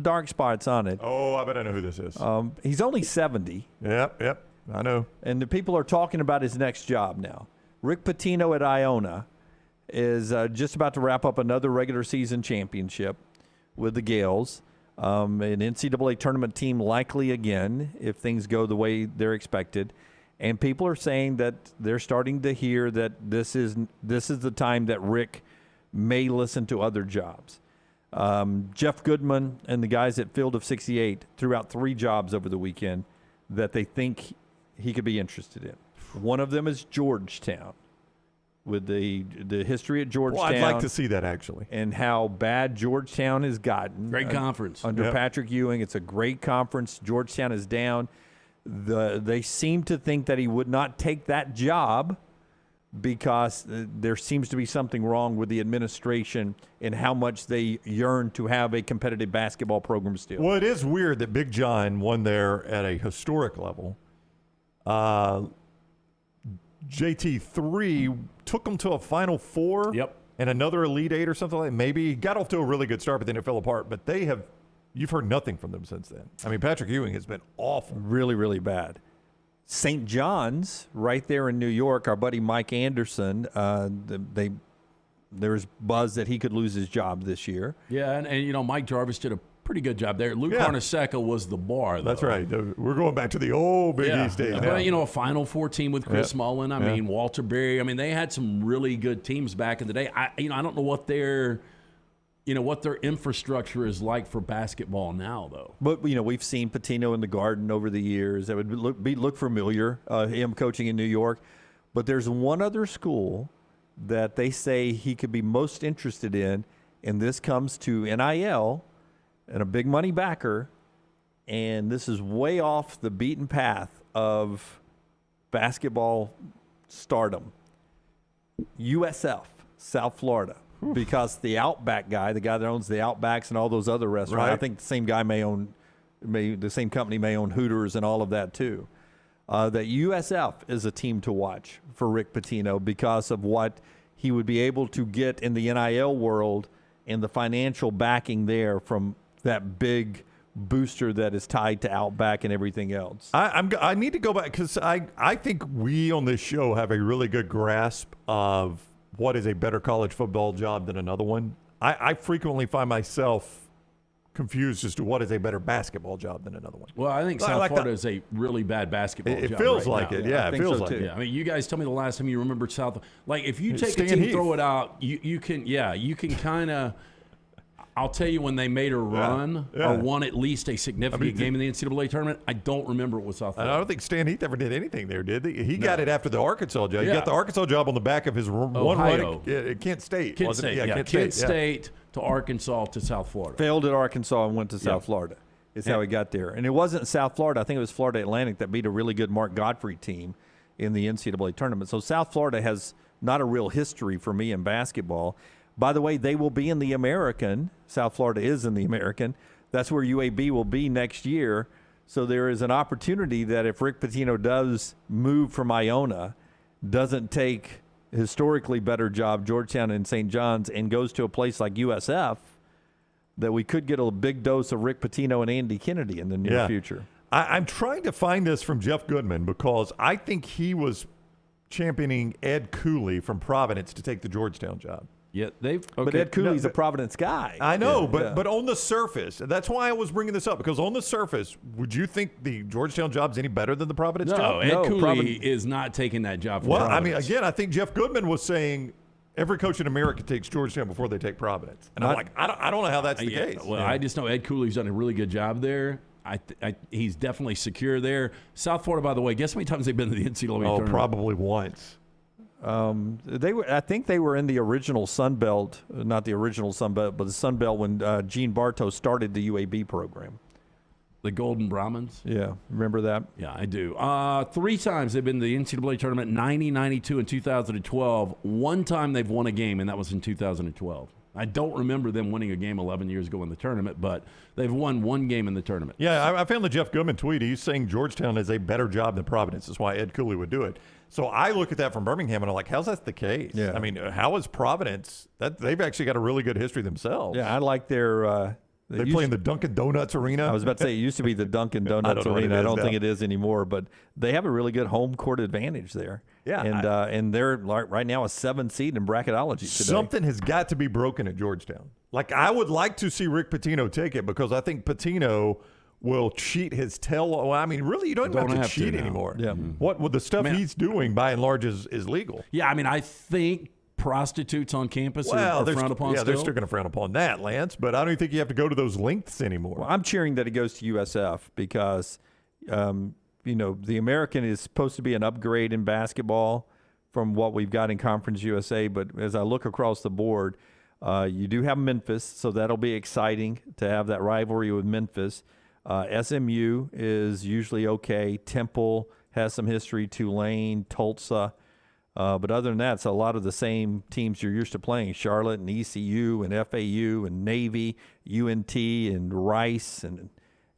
dark spots on it. Oh, I bet I know who this is. He's only 70. Yep, I know. And the people are talking about his next job now. Rick Pitino at Iona is just about to wrap up another regular season championship with the Gales. An NCAA tournament team likely again if things go the way they're expected. And people are saying that they're starting to hear that this is the time that Rick may listen to other jobs. Jeff Goodman and the guys at Field of 68 threw out 3 jobs over the weekend that they think he could be interested in. One of them is Georgetown. With the history at Georgetown. Well, I'd like to see that, actually. And how bad Georgetown has gotten. Great conference. Under Patrick Ewing. It's a great conference. Georgetown is down. They seem to think that he would not take that job because there seems to be something wrong with the administration and how much they yearn to have a competitive basketball program still. Well, it is weird that Big John won there at a historic level. JT3 took them to a Final Four and another Elite Eight or something like that. Maybe he got off to a really good start, but then it fell apart. But you've heard nothing from them since then. I mean, Patrick Ewing has been awful. Really, really bad. St. John's, right there in New York, our buddy Mike Anderson, there's buzz that he could lose his job this year. Yeah, and Mike Jarvis did a pretty good job there. Luke Carnesecca was the bar, though. That's right. We're going back to the old Big East days now. But, a Final Four team with Chris Mullin. I mean, Walter Berry. I mean, they had some really good teams back in the day. I don't know what their infrastructure is like for basketball now, though. But, we've seen Pitino in the Garden over the years. That would look familiar, him coaching in New York. But there's one other school that they say he could be most interested in, and this comes to NIL, and a big money backer, and this is way off the beaten path of basketball stardom. USF, South Florida, because the Outback guy, the guy that owns the Outbacks and all those other restaurants, Right. I think the same guy the same company may own Hooters and all of that too. That USF is a team to watch for Rick Pitino because of what he would be able to get in the NIL world and the financial backing there from that big booster that is tied to Outback and everything else. I need to go back because I think we on this show have a really good grasp of what is a better college football job than another one. I frequently find myself confused as to what is a better basketball job than another one. Well, I think South Florida is a really bad basketball job. It feels right like now. it. Yeah, I it think feels so like too. it. Yeah, I mean, you guys tell me the last time you remember South. Like, if you take Stan a team, Heath. throw it out, you can kind of. I'll tell you when they made a run yeah. or won at least a significant game in the NCAA tournament. I don't remember it was South I Florida. don't think Stan Heath ever did anything there, did he? He got it after the Arkansas job. He Yeah. got the Arkansas job on the back of his one Ohio. run at Kent State. Kent wasn't State, it? yeah, Kent State to Arkansas to South Florida. Failed at Arkansas and went to South Florida. Is how he got there. And it wasn't South Florida. I think it was Florida Atlantic that beat a really good Mark Godfrey team in the NCAA tournament. So South Florida has not a real history for me in basketball. By the way, they will be in the American. South Florida is in the American. That's where UAB will be next year. So there is an opportunity that if Rick Pitino does move from Iona, doesn't take historically better job, Georgetown and St. John's, and goes to a place like USF, that we could get a big dose of Rick Pitino and Andy Kennedy in the near future. I'm trying to find this from Jeff Goodman because I think he was championing Ed Cooley from Providence to take the Georgetown job. Yeah, But Ed Cooley's a Providence guy. I know, but on the surface, that's why I was bringing this up, because on the surface, would you think the Georgetown job's any better than the Providence No, job? Ed Cooley is not taking that job for Well, Providence. I mean, again, I think Jeff Goodman was saying every coach in America takes Georgetown before they take Providence. And I'm like, I don't know how that's the case. Well, I just know Ed Cooley's done a really good job there. He's definitely secure there. South Florida, by the way, guess how many times they've been to the NCAA tournament? Probably once. I think they were in the original Sun Belt, not the original Sun Belt, but the Sun Belt when Gene Bartow started the UAB program. The Golden Brahmins? Yeah, remember that? Yeah, I do. 3 times they've been to the NCAA tournament, 90, 92, and 2012. One time they've won a game, and that was in 2012. I don't remember them winning a game 11 years ago in the tournament, but they've won one game in the tournament. Yeah, I found the Jeff Goodman tweet. He's saying Georgetown is a better job than Providence. That's why Ed Cooley would do it. So I look at that from Birmingham, and I'm like, how's that the case? Yeah. I mean, how is Providence? They've actually got a really good history themselves. Yeah, I like their They play in the Dunkin' Donuts arena. I was about to say it used to be the Dunkin' Donuts arena. I don't think it is anymore, but they have a really good home court advantage there. Yeah, and they're right now a 7 seed in bracketology today. Something has got to be broken at Georgetown. Like, I would like to see Rick Pitino take it because I think Pitino will cheat his tail. Well, I mean, really, you don't even have to cheat anymore. Yeah. What with the stuff he's doing, by and large, is legal. Yeah, I mean, I think prostitutes on campus are frowned upon still. They're still going to frown upon that, Lance, but I don't even think you have to go to those lengths anymore. Well, I'm cheering that he goes to USF because, the American is supposed to be an upgrade in basketball from what we've got in Conference USA. But as I look across the board, you do have Memphis, so that'll be exciting to have that rivalry with Memphis. SMU is usually okay. Temple has some history. Tulane, Tulsa. But other than that, it's a lot of the same teams you're used to playing. Charlotte and ECU and FAU and Navy, UNT and Rice and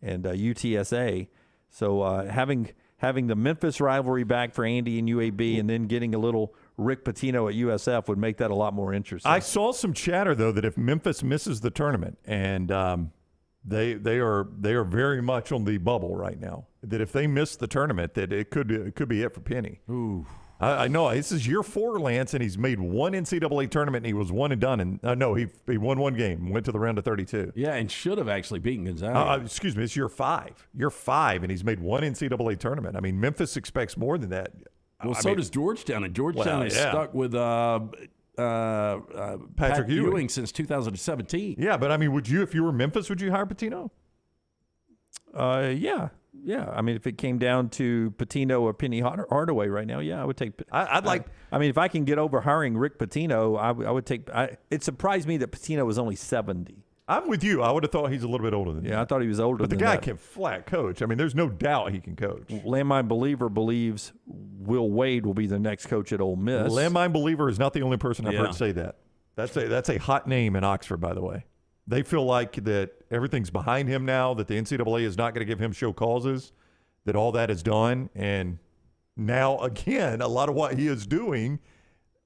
UTSA. So having the Memphis rivalry back for Andy and UAB and then getting a little Rick Pitino at USF would make that a lot more interesting. I saw some chatter, though, that if Memphis misses the tournament, and they are very much on the bubble right now, that if they miss the tournament, that it could be it for Penny. Ooh. I know this is year 4, Lance, and he's made one NCAA tournament, and he was one and done. And he won one game, went to the round of 32. Yeah, and should have actually beaten Gonzaga. Excuse me, it's year 5. Year 5, and he's made one NCAA tournament. I mean, Memphis expects more than that. Well, so does Georgetown, and Georgetown is stuck with Patrick Ewing since 2017. Yeah, but I mean, would you, if you were Memphis, would you hire Pitino? Yeah. I mean, if it came down to Pitino or Penny Hardaway right now, yeah, I would take. I'd like. I mean, if I can get over hiring Rick Pitino, I would take. It surprised me that Pitino was only 70. I'm with you. I would have thought he's a little bit older than that. I thought he was older But the than guy that. can flat coach. I mean, there's no doubt he can coach. Landmine Believer believes Will Wade will be the next coach at Ole Miss. Landmine Believer is not the only person I've heard say that. That's a hot name in Oxford, by the way. They feel like that everything's behind him now, that the NCAA is not going to give him show causes, that all that is done. And now, again, a lot of what he is doing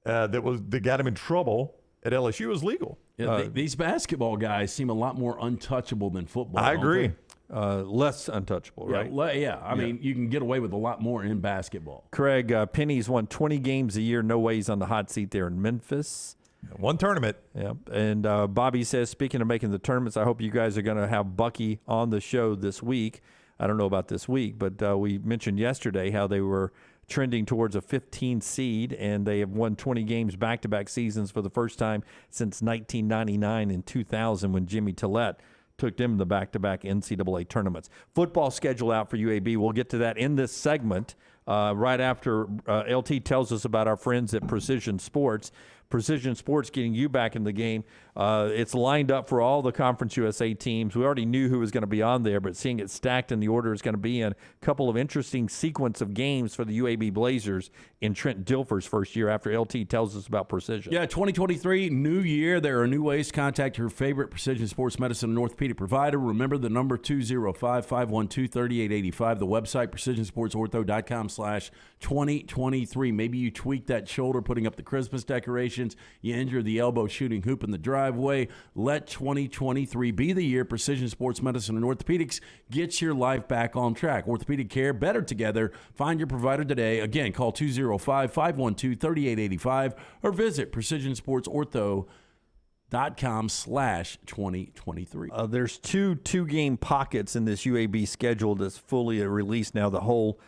that got him in trouble at LSU is legal. Yeah, these basketball guys seem a lot more untouchable than football. I agree. Less untouchable, right? I mean, you can get away with a lot more in basketball. Craig, Penny's won 20 games a year. No way he's on the hot seat there in Memphis. One tournament. Yeah. And Bobby says, speaking of making the tournaments, I hope you guys are going to have Bucky on the show this week. I don't know about this week, but we mentioned yesterday how they were trending towards a 15 seed, and they have won 20 games back-to-back seasons for the first time since 1999 and 2000 when Jimmy Tillett took them the back-to-back NCAA tournaments. Football schedule out for UAB. We'll get to that in this segment right after LT tells us about our friends at Precision Sports. Precision Sports getting you back in the game. It's lined up for all the Conference USA teams. We already knew who was going to be on there, but seeing it stacked in the order is going to be in a couple of interesting sequence of games for the UAB Blazers in Trent Dilfer's first year after LT tells us about Precision. Yeah, 2023, new year. There are new ways to contact your favorite Precision Sports Medicine and orthopedic provider. Remember the number 205-512-3885. The website, precisionsportsortho.com/2023. Maybe you tweaked that shoulder putting up the Christmas decorations. You injured the elbow shooting hoop in the driveway. Let 2023 be the year Precision Sports Medicine and Orthopedics gets your life back on track. Orthopedic care, better together. Find your provider today. Again, call 205-512-3885 or visit precisionsportsortho.com/2023. There's two-game pockets in this UAB schedule that's fully released now. The whole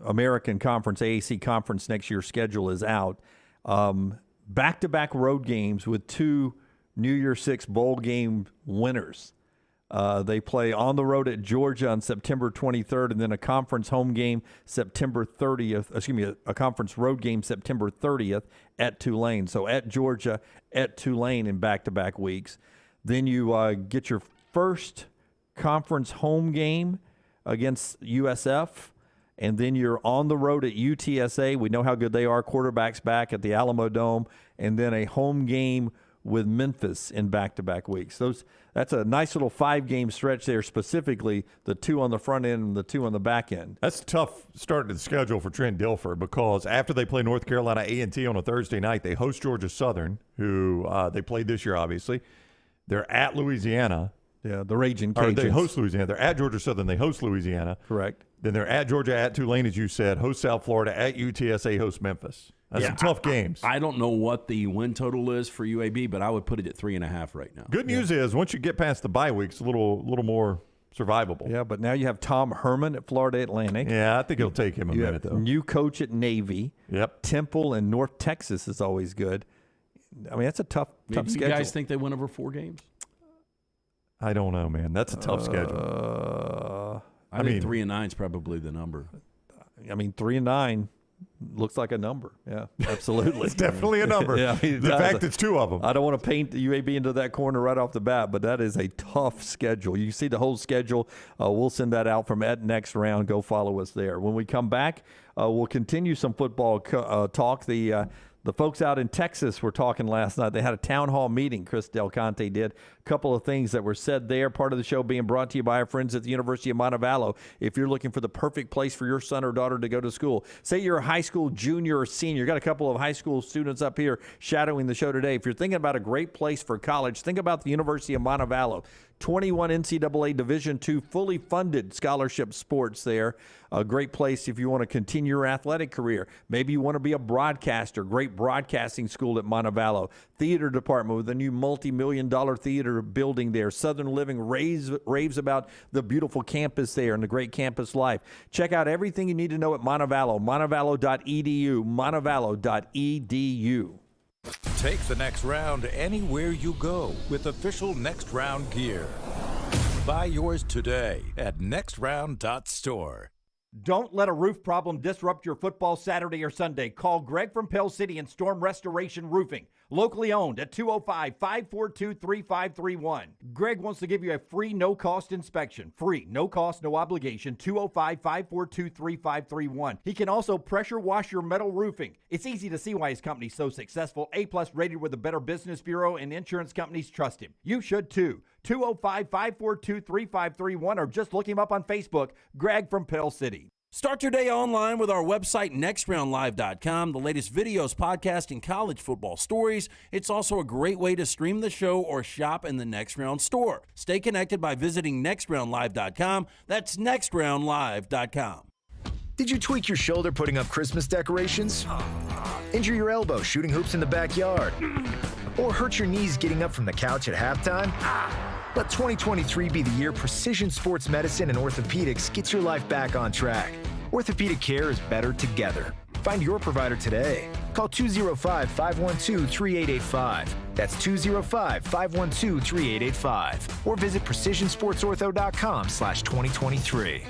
American Conference, AAC Conference next year's schedule is out. Back-to-back road games with two New Year's Six bowl game winners. They play on the road at Georgia on September 23rd, and then a conference home game September 30th. A conference road game September 30th at Tulane. So at Georgia, at Tulane in back-to-back weeks. Then you get your first conference home game against USF. And then you're on the road at UTSA. We know how good they are. Quarterbacks back at the Alamo Dome. And then a home game with Memphis in back-to-back weeks. That's a nice little 5-game stretch there, specifically the 2 on the front end and the 2 on the back end. That's a tough start to the schedule for Trent Dilfer because after they play North Carolina A&T on a Thursday night, they host Georgia Southern, who they played this year, obviously. They're at Louisiana. Yeah, the Raging Cajuns. Or they host Louisiana. They're at Georgia Southern. They host Louisiana. Correct. Then they're at Georgia, at Tulane, as you said, host South Florida, at UTSA, host Memphis. That's some tough games. I don't know what the win total is for UAB, but I would put it at 3.5 right now. Good news is once you get past the bye weeks, a little more survivable. Yeah, but now you have Tom Herman at Florida Atlantic. Yeah, I think it'll take him a minute, though. New coach at Navy. Yep. Temple and North Texas is always good. I mean, that's a tough schedule. You guys think they win over 4 games? I don't know, man. That's a tough schedule. I think 3-9 is probably the number. I mean, 3-9 looks like a number. Yeah, absolutely. It's definitely a number. Yeah, I mean, the fact it's 2 of them. I don't want to paint the UAB into that corner right off the bat, but that is a tough schedule. You see the whole schedule. We'll send that out from at Next Round. Go follow us there. When we come back, we'll continue some football talk. The folks out in Texas were talking last night. They had a town hall meeting, Chris Del Conte did. A couple of things that were said there. Part of the show being brought to you by our friends at the University of Montevallo. If you're looking for the perfect place for your son or daughter to go to school, say you're a high school junior or senior. Got a couple of high school students up here shadowing the show today. If you're thinking about a great place for college, think about the University of Montevallo. 21 NCAA Division II fully funded scholarship sports there. A great place if you want to continue your athletic career. Maybe you want to be a broadcaster. Great broadcasting school at Montevallo. Theater department with a new multi-million-dollar theater building there. Southern Living raves about the beautiful campus there and the great campus life. Check out everything you need to know at Montevallo. Montevallo.edu. Montevallo.edu. Take the next round anywhere you go with official Next Round gear. Buy yours today at nextround.store. Don't let a roof problem disrupt your football Saturday or Sunday. Call Greg from Pell City and Storm Restoration Roofing. Locally owned at 205-542-3531. Greg wants to give you a free no-cost inspection. Free, no cost, no obligation, 205-542-3531. He can also pressure wash your metal roofing. It's easy to see why his company's so successful. A-plus rated with the Better Business Bureau, and insurance companies trust him. You should too. 205-542-3531, or just look him up on Facebook, Greg from Pell City. Start your day online with our website, nextroundlive.com, the latest videos, podcasts, and college football stories. It's also a great way to stream the show or shop in the Next Round store. Stay connected by visiting nextroundlive.com. That's nextroundlive.com. Did you tweak your shoulder putting up Christmas decorations? Injure your elbow shooting hoops in the backyard? Or hurt your knees getting up from the couch at halftime? Let 2023 be the year precision sports medicine and orthopedics gets your life back on track. Orthopedic care is better together. Find your provider today. Call 205-512-3885. That's 205-512-3885. Or visit precisionsportsortho.com/2023.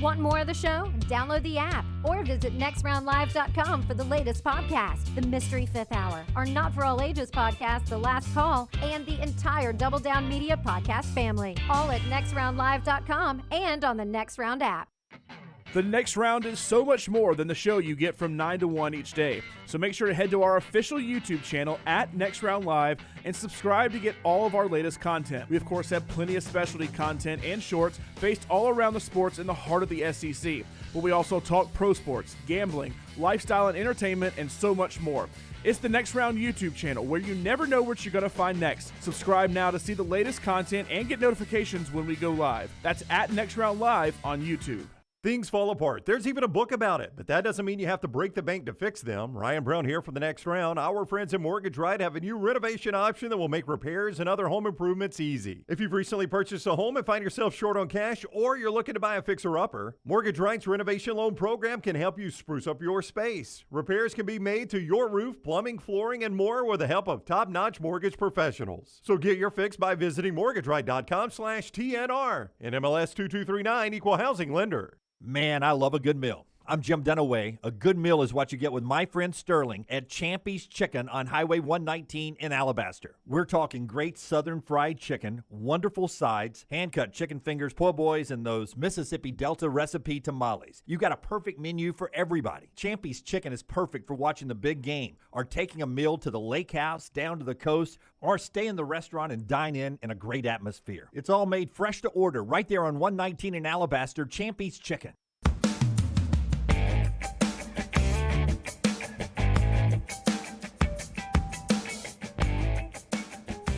Want more of the show? Download the app or visit nextroundlive.com for the latest podcast, The Mystery Fifth Hour, our Not For All Ages podcast, The Last Call, and the entire Double Down Media podcast family. All at nextroundlive.com and on the Next Round app. The Next Round is so much more than the show you get from 9 to 1 each day. So make sure to head to our official YouTube channel at Next Round Live and subscribe to get all of our latest content. We, of course, have plenty of specialty content and shorts based all around the sports in the heart of the SEC. But we also talk pro sports, gambling, lifestyle and entertainment, and so much more. It's the Next Round YouTube channel where you never know what you're going to find next. Subscribe now to see the latest content and get notifications when we go live. That's at Next Round Live on YouTube. Things fall apart. There's even a book about it, but that doesn't mean you have to break the bank to fix them. Ryan Brown here for the Next Round. Our friends at Mortgage Right have a new renovation option that will make repairs and other home improvements easy. If you've recently purchased a home and find yourself short on cash, or you're looking to buy a fixer-upper, Mortgage Right's renovation loan program can help you spruce up your space. Repairs can be made to your roof, plumbing, flooring, and more with the help of top-notch mortgage professionals. So get your fix by visiting mortgageright.com/TNR. And MLS 2239, Equal Housing Lender. Man, I love a good meal. I'm Jim Dunaway. A good meal is what you get with my friend Sterling at Champy's Chicken on Highway 119 in Alabaster. We're talking great southern fried chicken, wonderful sides, hand-cut chicken fingers, po' boys, and those Mississippi Delta recipe tamales. You got a perfect menu for everybody. Champy's Chicken is perfect for watching the big game, or taking a meal to the lake house, down to the coast, or stay in the restaurant and dine in a great atmosphere. It's all made fresh to order right there on 119 in Alabaster, Champy's Chicken.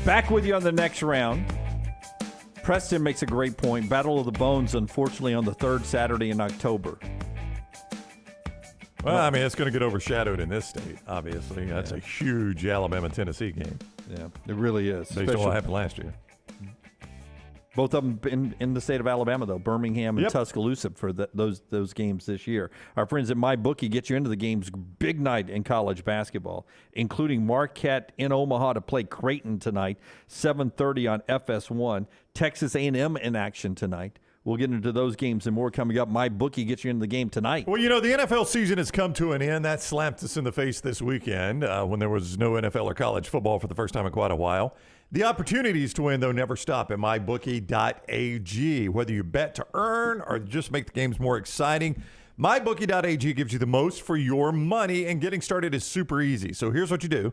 Back with you on the Next Round. Preston makes a great point. Battle of the Bones, unfortunately, on the third Saturday in October. Well, I mean, it's going to get overshadowed in this state, obviously. That's a huge Alabama-Tennessee game. Yeah, it really is. Based on what happened last year. Both of them in the state of Alabama, though, Birmingham and Tuscaloosa for those games this year. Our friends at MyBookie get you into the game's big night in college basketball, including Marquette in Omaha to play Creighton tonight, 7:30 on FS1. Texas A&M in action tonight. We'll get into those games and more coming up. MyBookie gets you into the game tonight. Well, you know, the NFL season has come to an end. That slapped us in the face this weekend when there was no NFL or college football for the first time in quite a while. The opportunities to win, though, never stop at mybookie.ag. Whether you bet to earn or just make the games more exciting, mybookie.ag gives you the most for your money, and getting started is super easy. So here's what you do.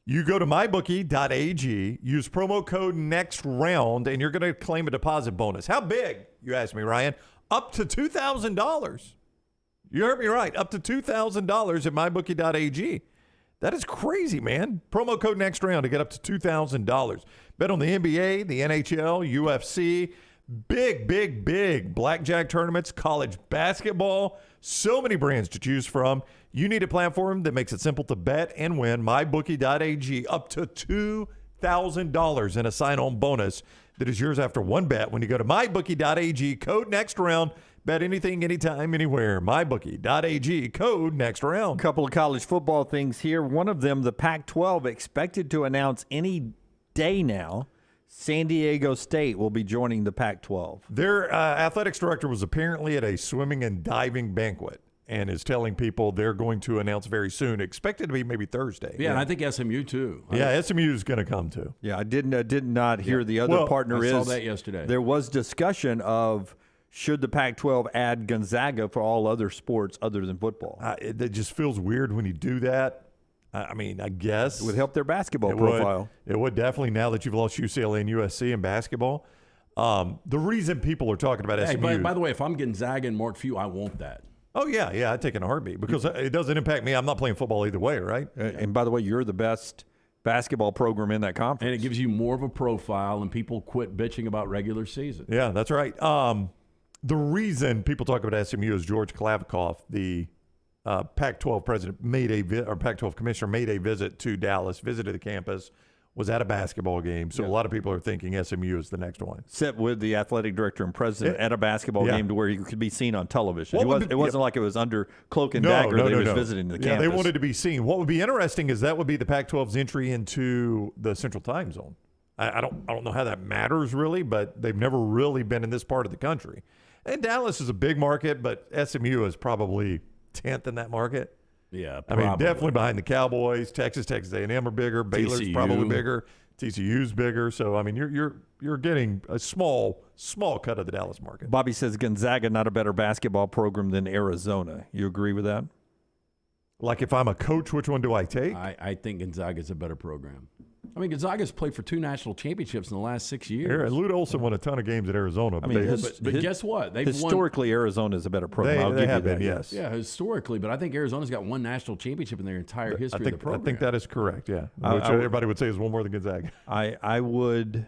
You go to mybookie.ag, use promo code NEXTROUND, and you're going to claim a deposit bonus. How big, you asked me, Ryan? Up to $2,000. You heard me right. Up to $2,000 at mybookie.ag. That is crazy, man. Promo code NEXTROUND to get up to $2,000. Bet on the NBA, the NHL, UFC, big blackjack tournaments, college basketball. So many brands to choose from. You need a platform that makes it simple to bet and win. MyBookie.ag, up to $2,000 in a sign-on bonus that is yours after one bet when you go to MyBookie.ag, code NEXTROUND. Bet anything, anytime, anywhere. MyBookie.ag, code NEXTROUND. A couple of college football things here. One of them, the Pac-12, expected to announce any day now. San Diego State will be joining the Pac-12. Their athletics director was apparently at a swimming and diving banquet, and is telling people they're going to announce very soon. Expected to be maybe Thursday. Yeah, and I think SMU too. Yeah, SMU is going to come too. Yeah, I did not hear the other partner I is. saw that yesterday. There was discussion of should the Pac-12 add Gonzaga for all other sports other than football. It just feels weird when you do that. I mean, I guess It would help their basketball profile. It would definitely, now that you've lost UCLA and USC in basketball. The reason people are talking about Hey, SMU. by the way, if I'm Gonzaga and Mark Few, I want that. Oh, yeah, I'd take it in a heartbeat because it doesn't impact me. I'm not playing football either way, right? And by the way, you're the best basketball program in that conference. And it gives you more of a profile, and people quit bitching about regular season. Yeah, that's right. The reason people talk about SMU is George Klavikov, the Pac-12 president, or Pac-12 commissioner, made a visit to Dallas, visited the campus, was at a basketball game. So a lot of people are thinking SMU is the next one. Sat with the athletic director and president at a basketball game to where you could be seen on television. It wasn't like it was under cloak and dagger that he was visiting the campus. They wanted to be seen. What would be interesting is that would be the Pac-12's entry into the Central Time Zone. I don't know how that matters really, but they've never really been in this part of the country. And Dallas is a big market, but SMU is probably 10th in that market. Yeah, probably. I mean, definitely behind the Cowboys. Texas A&M are bigger. Baylor's TCU. probably bigger. TCU's bigger. So I mean, you're getting a small cut of the Dallas market. Bobby says Gonzaga not a better basketball program than Arizona. You agree with that? Like if I'm a coach, which one do I take? I think Gonzaga's a better program. I mean, Gonzaga's played for 2 national championships in the last 6 years. Lute Olson won a ton of games at Arizona. I mean, but guess what? They've historically, Arizona is a better program. They have been, yes. Yeah, historically, but I think Arizona's got 1 national championship in their entire history of the program. I think that is correct, yeah. Which everybody would say is one more than Gonzaga. I would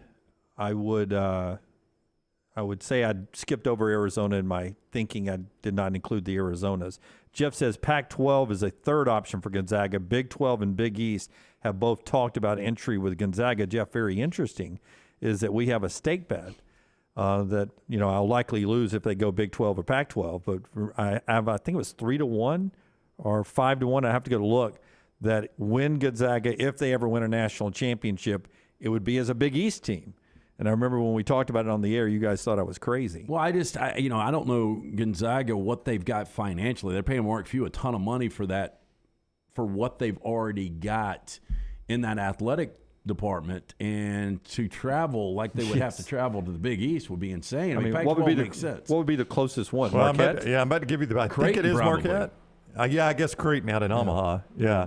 say I skipped over Arizona in my thinking. I did not include the Arizonas. Jeff says Pac-12 is a third option for Gonzaga. Big 12 and Big East have both talked about entry with Gonzaga. Jeff, very interesting is that we have a stake bet that, I'll likely lose if they go Big 12 or Pac-12. But I think it was 3-1 or 5-1. I have to go to look that win Gonzaga, if they ever win a national championship, it would be as a Big East team. And I remember when we talked about it on the air, you guys thought I was crazy. Well, I don't know Gonzaga, what they've got financially. They're paying Mark Few a ton of money for that, for what they've already got in that athletic department. And to travel like they would have to travel to the Big East would be insane. I mean, what would be makes sense. What would be the closest one? Well, Marquette? I'm about to give you the. I Creighton, think it is probably. Marquette. I guess Creighton out in Omaha. Yeah.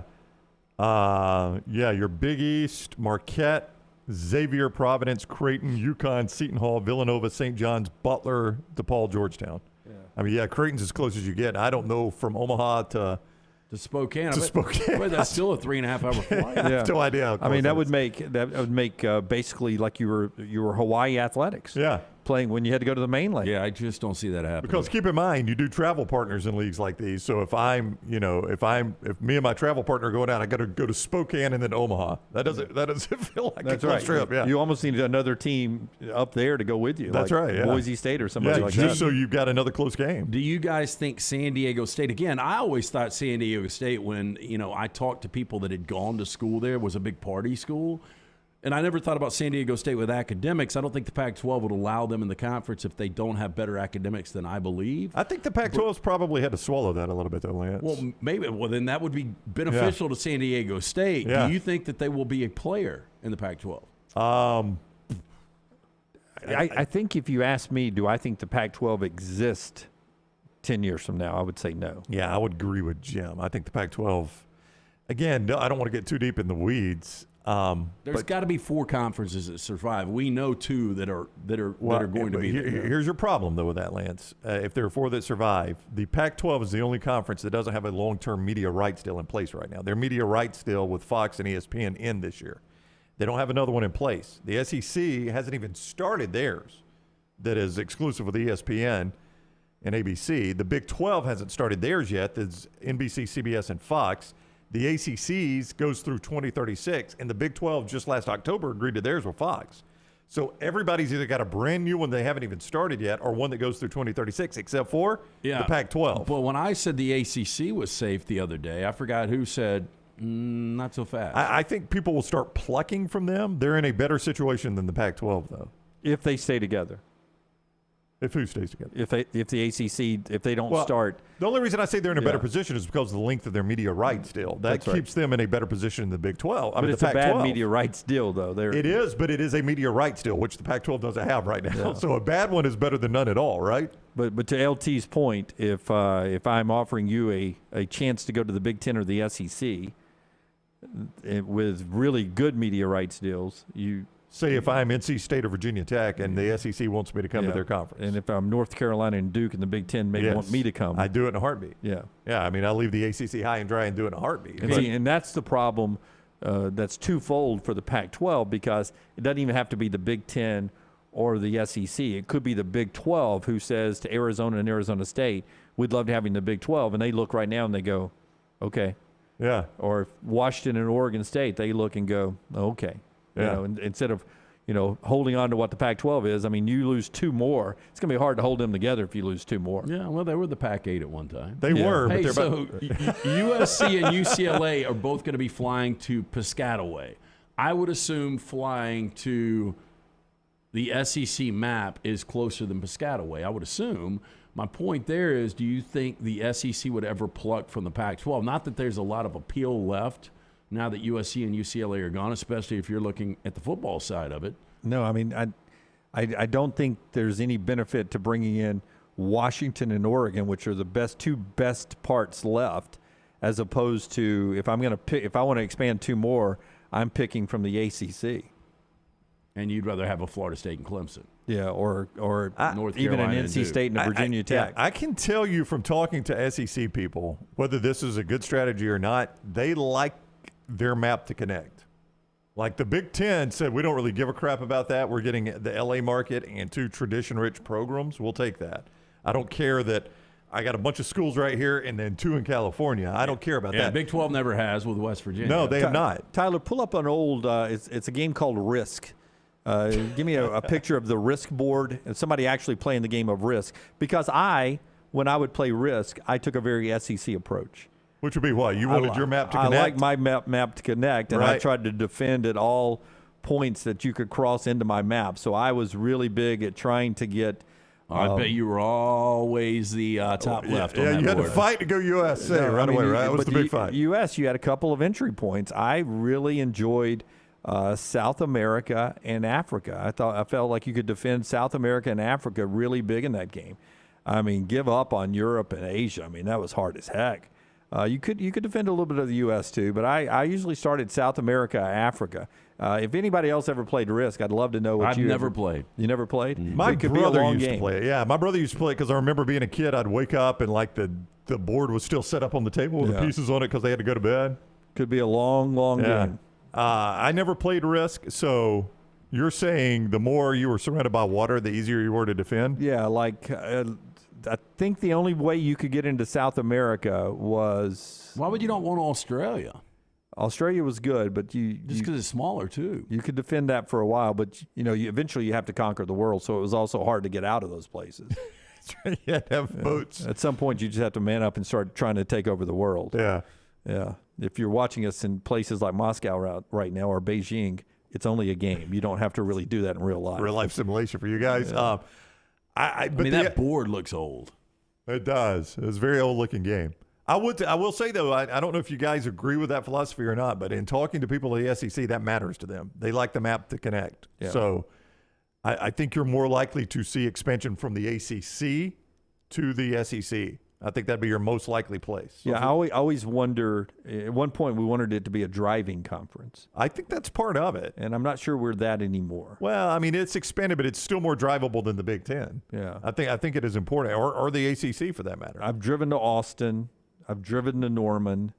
Your Big East, Marquette, Xavier, Providence, Creighton, UConn, Seton Hall, Villanova, St. John's, Butler, DePaul, Georgetown. Yeah. I mean, Creighton's as close as you get. I don't know from Omaha to Spokane. Spokane. Wait, that's still a 3.5-hour flight. I have no idea. How close I mean, that would make basically like you were Hawaii Athletics. Yeah. Playing when you had to go to the mainland. Yeah, I just don't see that happening. Because keep in mind, you do travel partners in leagues like these. So if me and my travel partner are going out, I got to go to Spokane and then Omaha. That doesn't feel like a close trip. Yeah. You almost need another team up there to go with you. That's like right. Yeah. Boise State or somebody like just that. so you've got another close game. Do you guys think San Diego State, again, I always thought San Diego State, when, I talked to people that had gone to school there, was a big party school. And I never thought about San Diego State with academics. I don't think the Pac-12 would allow them in the conference if they don't have better academics than I believe. I think the Pac-12's probably had to swallow that a little bit, though, Lance. Well, maybe. Well, then that would be beneficial to San Diego State. Yeah. Do you think that they will be a player in the Pac-12? I think if you ask me, do I think the Pac-12 exists 10 years from now, I would say no. Yeah, I would agree with Jim. I think the Pac-12, again, I don't want to get too deep in the weeds. There's got to be 4 conferences that survive. We know 2 that are going to be there. Here's your problem, though, with that, Lance. If there are 4 that survive, the Pac-12 is the only conference that doesn't have a long-term media rights deal in place right now. Their media rights deal with Fox and ESPN end this year. They don't have another one in place. The SEC hasn't even started theirs that is exclusive with ESPN and ABC. The Big 12 hasn't started theirs yet. There's NBC, CBS, and Fox. The ACC's goes through 2036, and the Big 12 just last October agreed to theirs with Fox. So everybody's either got a brand new one they haven't even started yet or one that goes through 2036, except for the Pac-12. But when I said the ACC was safe the other day, I forgot who said not so fast. I think people will start plucking from them. They're in a better situation than the Pac-12, though. If they stay together. If who stays together? If the ACC, if they don't Well, start. The only reason I say they're in a better Yeah. position is because of the length of their media rights deal. That That's right. keeps them in a better position in the Big 12. But it's the a bad Pac-12. media rights deal, though. It is, but it is a media rights deal, which the Pac-12 doesn't have right now. Yeah. So a bad one is better than none at all, right? But to LT's point, if I'm offering you a chance to go to the Big Ten or the SEC with really good media rights deals, you say if I'm NC State or Virginia Tech and the SEC wants me to come to their conference, and if I'm North Carolina and Duke and the Big Ten maybe want me to come, I do it in a heartbeat. Yeah. I mean, I leave the ACC high and dry and do it in a heartbeat. And that's the problem. That's twofold for the Pac-12 because it doesn't even have to be the Big Ten or the SEC. It could be the Big 12 who says to Arizona and Arizona State, we'd love to have you in the Big 12. And they look right now and they go, okay. Yeah. Or if Washington and Oregon State, they look and go, okay. Yeah. Instead of, holding on to what the Pac-12 is, I mean, you lose two more. It's going to be hard to hold them together if you lose two more. Yeah, well, they were the Pac-8 at one time. They were. Hey, but so USC and UCLA are both going to be flying to Piscataway. I would assume flying to the SEC map is closer than Piscataway. I would assume. My point there is, do you think the SEC would ever pluck from the Pac-12? Not that there's a lot of appeal left now that USC and UCLA are gone, especially if you're looking at the football side of it. No, I mean, I don't think there's any benefit to bringing in Washington and Oregon, which are the two best parts left, as opposed to if I want to expand two more, I'm picking from the ACC. And you'd rather have a Florida State and Clemson. Yeah, or North even an Carolina NC State and a Virginia Tech. I can tell you from talking to SEC people, whether this is a good strategy or not, they like their map to connect. Like the Big Ten said, we don't really give a crap about that. We're getting the LA market and two tradition-rich programs. We'll take that. I don't care that I got a bunch of schools right here and then two in California. I don't care about that. Big 12 never has with West Virginia. No, they have not. Tyler, pull up an old, it's a game called Risk. Give me a picture of the Risk board and somebody actually playing the game of Risk. Because when I would play Risk, I took a very SEC approach. Which would be what? You wanted your map to connect? I like my map to connect, and right. I tried to defend at all points that you could cross into my map. So I was really big at trying to get. I bet you were always the top left on that you had board. to fight to go USA right away, right? That was the big fight. U.S., you had a couple of entry points. I really enjoyed South America and Africa. I felt like you could defend South America and Africa really big in that game. I mean, give up on Europe and Asia. I mean, that was hard as heck. You could defend a little bit of the U.S. too, but I usually started South America, Africa. If anybody else ever played Risk, I'd love to know what I've never played. You never played? My brother used to play it. Yeah, my brother used to play it because I remember being a kid. I'd wake up and like the board was still set up on the table with the pieces on it because they had to go to bed. Could be a long game. I never played Risk, so you're saying the more you were surrounded by water, the easier you were to defend? Yeah, like I think the only way you could get into South America was. Why would you not want Australia? Australia was good, but just because it's smaller too. You could defend that for a while, but eventually you have to conquer the world, so it was also hard to get out of those places. You had to have boats. At some point, you just have to man up and start trying to take over the world. Yeah. If you're watching us in places like Moscow right now or Beijing, it's only a game. You don't have to really do that in real life. Real life simulation for you guys. Yeah. I mean, that board looks old. It does. It's a very old looking game. I will say, though, I don't know if you guys agree with that philosophy or not, but in talking to people at the SEC, that matters to them. They like the map to connect. Yeah. So I think you're more likely to see expansion from the ACC to the SEC. I think that'd be your most likely place. So I always wondered, at one point we wanted it to be a driving conference. I think that's part of it. And I'm not sure we're that anymore. Well, I mean, it's expanded, but it's still more drivable than the Big Ten. Yeah. I think it is important, or the ACC for that matter. I've driven to Austin. I've driven to Norman.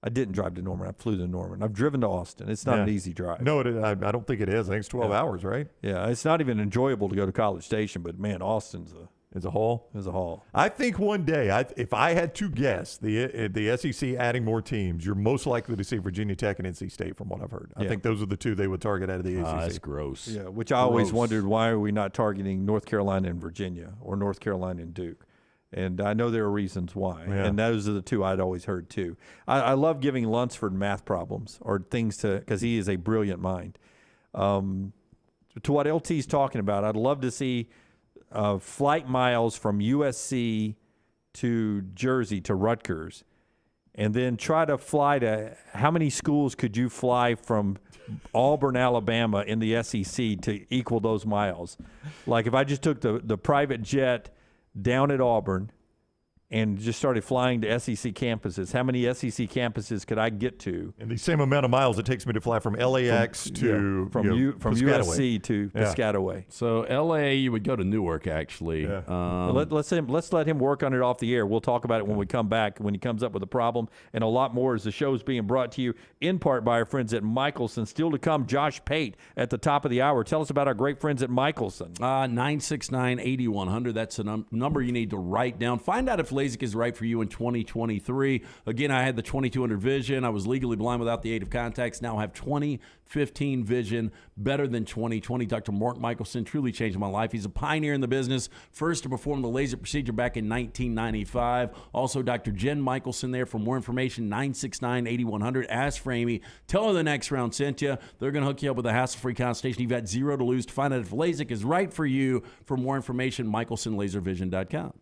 I didn't drive to Norman. I flew to Norman. I've driven to Austin. It's not an easy drive. No, I don't think it is. I think it's 12 hours, right? Yeah, it's not even enjoyable to go to College Station, but, man, Austin's a haul. Is a haul. I think one day, if I had to guess, the SEC adding more teams, you're most likely to see Virginia Tech and NC State, from what I've heard. I think those are the two they would target out of the ACC. That's gross. Yeah, which I always wondered, why are we not targeting North Carolina and Virginia or North Carolina and Duke? And I know there are reasons why. Yeah. And those are the two I'd always heard too. I love giving Lunsford math problems or things because he is a brilliant mind. To what LT's talking about, I'd love to see flight miles from USC to Jersey to Rutgers, and then try to fly to how many schools could you fly from Auburn, Alabama in the SEC to equal those miles? Like if I just took the private jet down at Auburn and just started flying to SEC campuses, how many SEC campuses could I get to? And the same amount of miles it takes me to fly from LAX to USC to Piscataway. So L.A., you would go to Newark, actually. Yeah. Let's let him work on it off the air. We'll talk about it when we come back, when he comes up with a problem, and a lot more as the show's being brought to you in part by our friends at Michelson. Still to come, Josh Pate at the top of the hour. Tell us about our great friends at Michelson. 969-8100. That's the number you need to write down. Find out if LASIK is right for you in 2023. Again, I had the 2200 vision. I was legally blind without the aid of contacts. Now I have 20/15 vision, better than 20/20. Dr. Mark Michelson truly changed my life. He's a pioneer in the business, first to perform the laser procedure back in 1995. Also, Dr. Jen Michelson there. For more information, 969-8100. Ask for Amy. Tell her the next round sent you. They're going to hook you up with a hassle-free consultation. You've got zero to lose. To find out if LASIK is right for you. For more information, michelsonlaservision.com.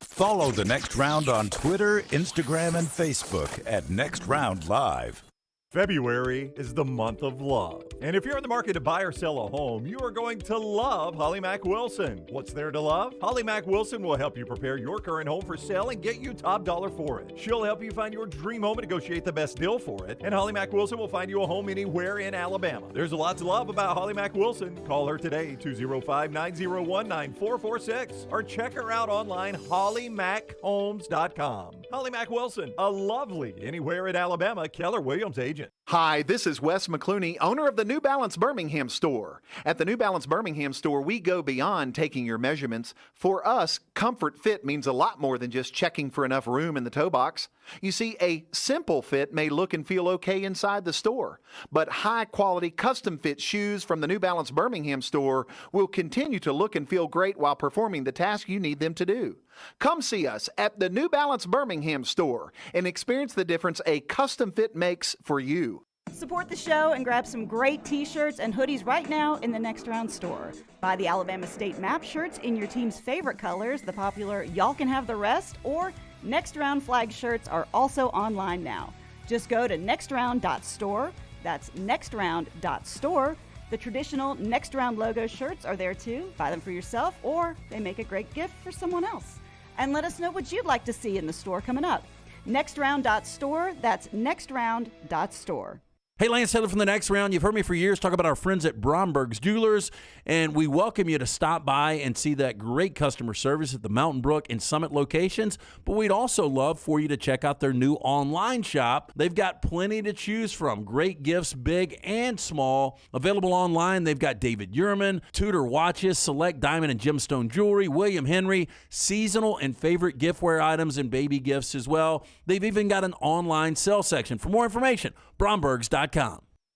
Follow The Next Round on Twitter, Instagram, and Facebook at Next Round Live. February is the month of love. And if you're in the market to buy or sell a home, you are going to love Holly Mack Wilson. What's there to love? Holly Mack Wilson will help you prepare your current home for sale and get you top dollar for it. She'll help you find your dream home and negotiate the best deal for it. And Holly Mack Wilson will find you a home anywhere in Alabama. There's a lot to love about Holly Mack Wilson. Call her today, 205-901-9446, or check her out online, hollymackhomes.com. Holly Mack Wilson, a lovely anywhere in Alabama Keller Williams agent. Hi, this is Wes McClooney, owner of the New Balance Birmingham store. At the New Balance Birmingham store, we go beyond taking your measurements. For us, comfort fit means a lot more than just checking for enough room in the toe box. You see, a simple fit may look and feel okay inside the store, but high-quality custom fit shoes from the New Balance Birmingham store will continue to look and feel great while performing the task you need them to do. Come see us at the New Balance Birmingham store and experience the difference a custom fit makes for you. Support the show and grab some great t-shirts and hoodies right now in the Next Round store. Buy the Alabama State Map shirts in your team's favorite colors, the popular Y'all Can Have the Rest, or Next Round flag shirts are also online now. Just go to nextround.store. That's nextround.store. The traditional Next Round logo shirts are there too. Buy them for yourself, or they make a great gift for someone else. And let us know what you'd like to see in the store coming up. Nextround.store. That's nextround.store. Hey, Lance Taylor from The Next Round. You've heard me for years talk about our friends at Bromberg's Jewelers, and we welcome you to stop by and see that great customer service at the Mountain Brook and Summit locations. But we'd also love for you to check out their new online shop. They've got plenty to choose from. Great gifts, big and small. Available online, they've got David Yurman, Tudor watches, select diamond and gemstone jewelry, William Henry, seasonal and favorite giftware items, and baby gifts as well. They've even got an online sale section. For more information, brombergs.com.